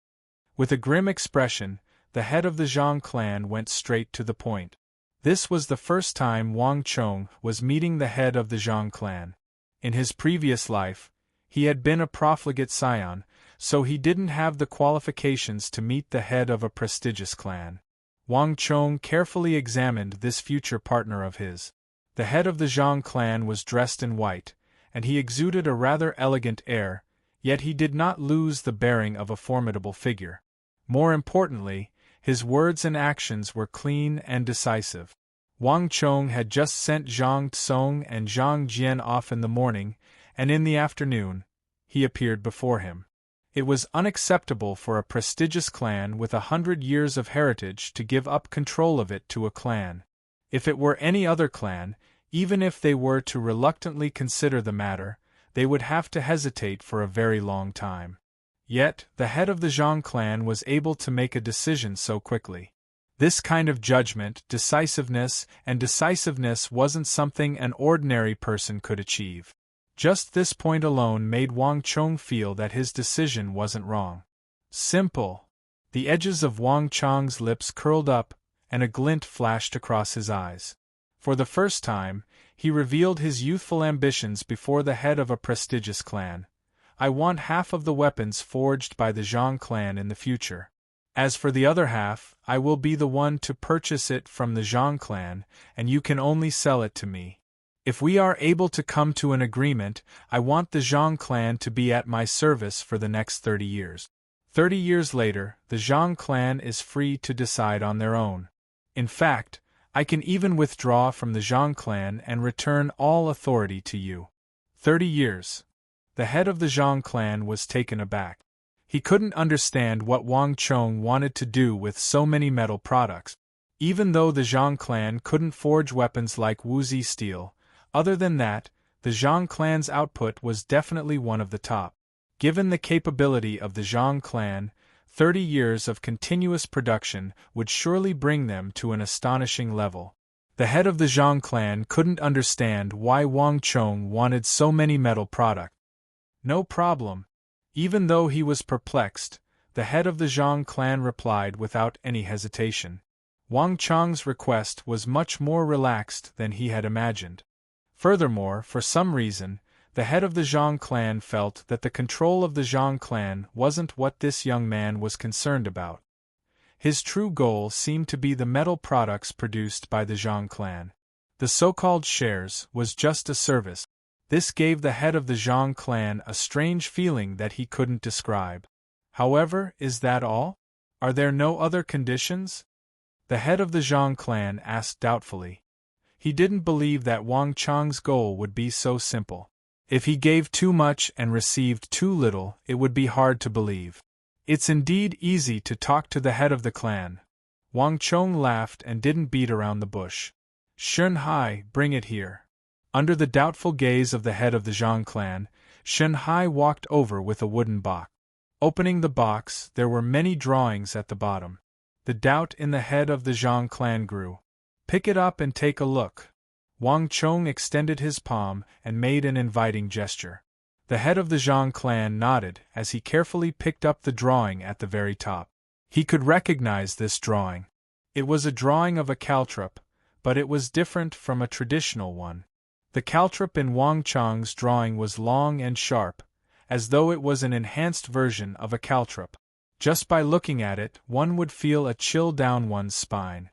With a grim expression, the head of the Zhang clan went straight to the point. This was the first time Wang Chong was meeting the head of the Zhang clan. In his previous life, he had been a profligate scion, so he didn't have the qualifications to meet the head of a prestigious clan. Wang Chong carefully examined this future partner of his. The head of the Zhang clan was dressed in white, and he exuded a rather elegant air, yet he did not lose the bearing of a formidable figure. More importantly, his words and actions were clean and decisive. Wang Chong had just sent Zhang Tsong and Zhang Jian off in the morning, and in the afternoon, he appeared before him. It was unacceptable for a prestigious clan with 100 years of heritage to give up control of it to a clan. If it were any other clan, even if they were to reluctantly consider the matter, they would have to hesitate for a very long time. Yet, the head of the Zhang clan was able to make a decision so quickly. This kind of judgment, decisiveness wasn't something an ordinary person could achieve. Just this point alone made Wang Chong feel that his decision wasn't wrong. Simple. The edges of Wang Chong's lips curled up, and a glint flashed across his eyes. For the first time, he revealed his youthful ambitions before the head of a prestigious clan. I want half of the weapons forged by the Zhang clan in the future. As for the other half, I will be the one to purchase it from the Zhang clan, and you can only sell it to me. If we are able to come to an agreement, I want the Zhang clan to be at my service for the next 30 years. 30 years later, the Zhang clan is free to decide on their own. In fact, I can even withdraw from the Zhang clan and return all authority to you. 30 years. The head of the Zhang clan was taken aback. He couldn't understand what Wang Chong wanted to do with so many metal products. Even though the Zhang clan couldn't forge weapons like Wuzi steel, other than that, the Zhang clan's output was definitely one of the top. Given the capability of the Zhang clan, 30 years of continuous production would surely bring them to an astonishing level. The head of the Zhang clan couldn't understand why Wang Chong wanted so many metal products. No problem. Even though he was perplexed, the head of the Zhang clan replied without any hesitation. Wang Chong's request was much more relaxed than he had imagined. Furthermore, for some reason, the head of the Zhang clan felt that the control of the Zhang clan wasn't what this young man was concerned about. His true goal seemed to be the metal products produced by the Zhang clan. The so-called shares was just a service. This gave the head of the Zhang clan a strange feeling that he couldn't describe. However, is that all? Are there no other conditions? The head of the Zhang clan asked doubtfully. He didn't believe that Wang Chong's goal would be so simple. If he gave too much and received too little, it would be hard to believe. It's indeed easy to talk to the head of the clan. Wang Chong laughed and didn't beat around the bush. Shen Hai, bring it here. Under the doubtful gaze of the head of the Zhang clan, Shen Hai walked over with a wooden box. Opening the box, there were many drawings at the bottom. The doubt in the head of the Zhang clan grew. "Pick it up and take a look." Wang Chong extended his palm and made an inviting gesture. The head of the Zhang clan nodded as he carefully picked up the drawing at the very top. He could recognize this drawing. It was a drawing of a caltrop, but it was different from a traditional one. The caltrop in Wang Chong's drawing was long and sharp, as though it was an enhanced version of a caltrop. Just by looking at it, one would feel a chill down one's spine.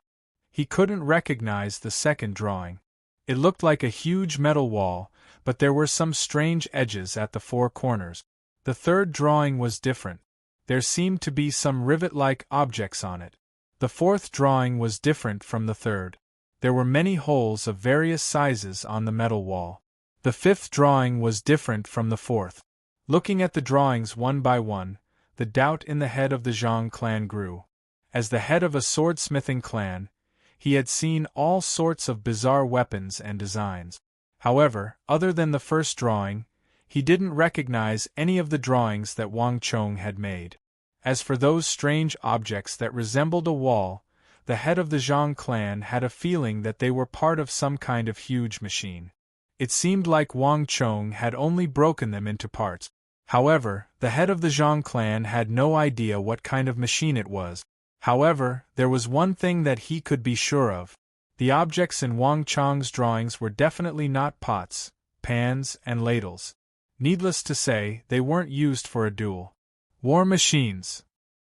He couldn't recognize the second drawing. It looked like a huge metal wall, but there were some strange edges at the four corners. The third drawing was different. There seemed to be some rivet-like objects on it. The fourth drawing was different from the third. There were many holes of various sizes on the metal wall. The fifth drawing was different from the fourth. Looking at the drawings one by one, the doubt in the head of the Zhang clan grew. As the head of a swordsmithing clan, he had seen all sorts of bizarre weapons and designs. However, other than the first drawing, he didn't recognize any of the drawings that Wang Chong had made. As for those strange objects that resembled a wall, the head of the Zhang clan had a feeling that they were part of some kind of huge machine. It seemed like Wang Chong had only broken them into parts. However, the head of the Zhang clan had no idea what kind of machine it was. However, there was one thing that he could be sure of. The objects in Wang Chong's drawings were definitely not pots, pans, and ladles. Needless to say, they weren't used for a duel. War machines.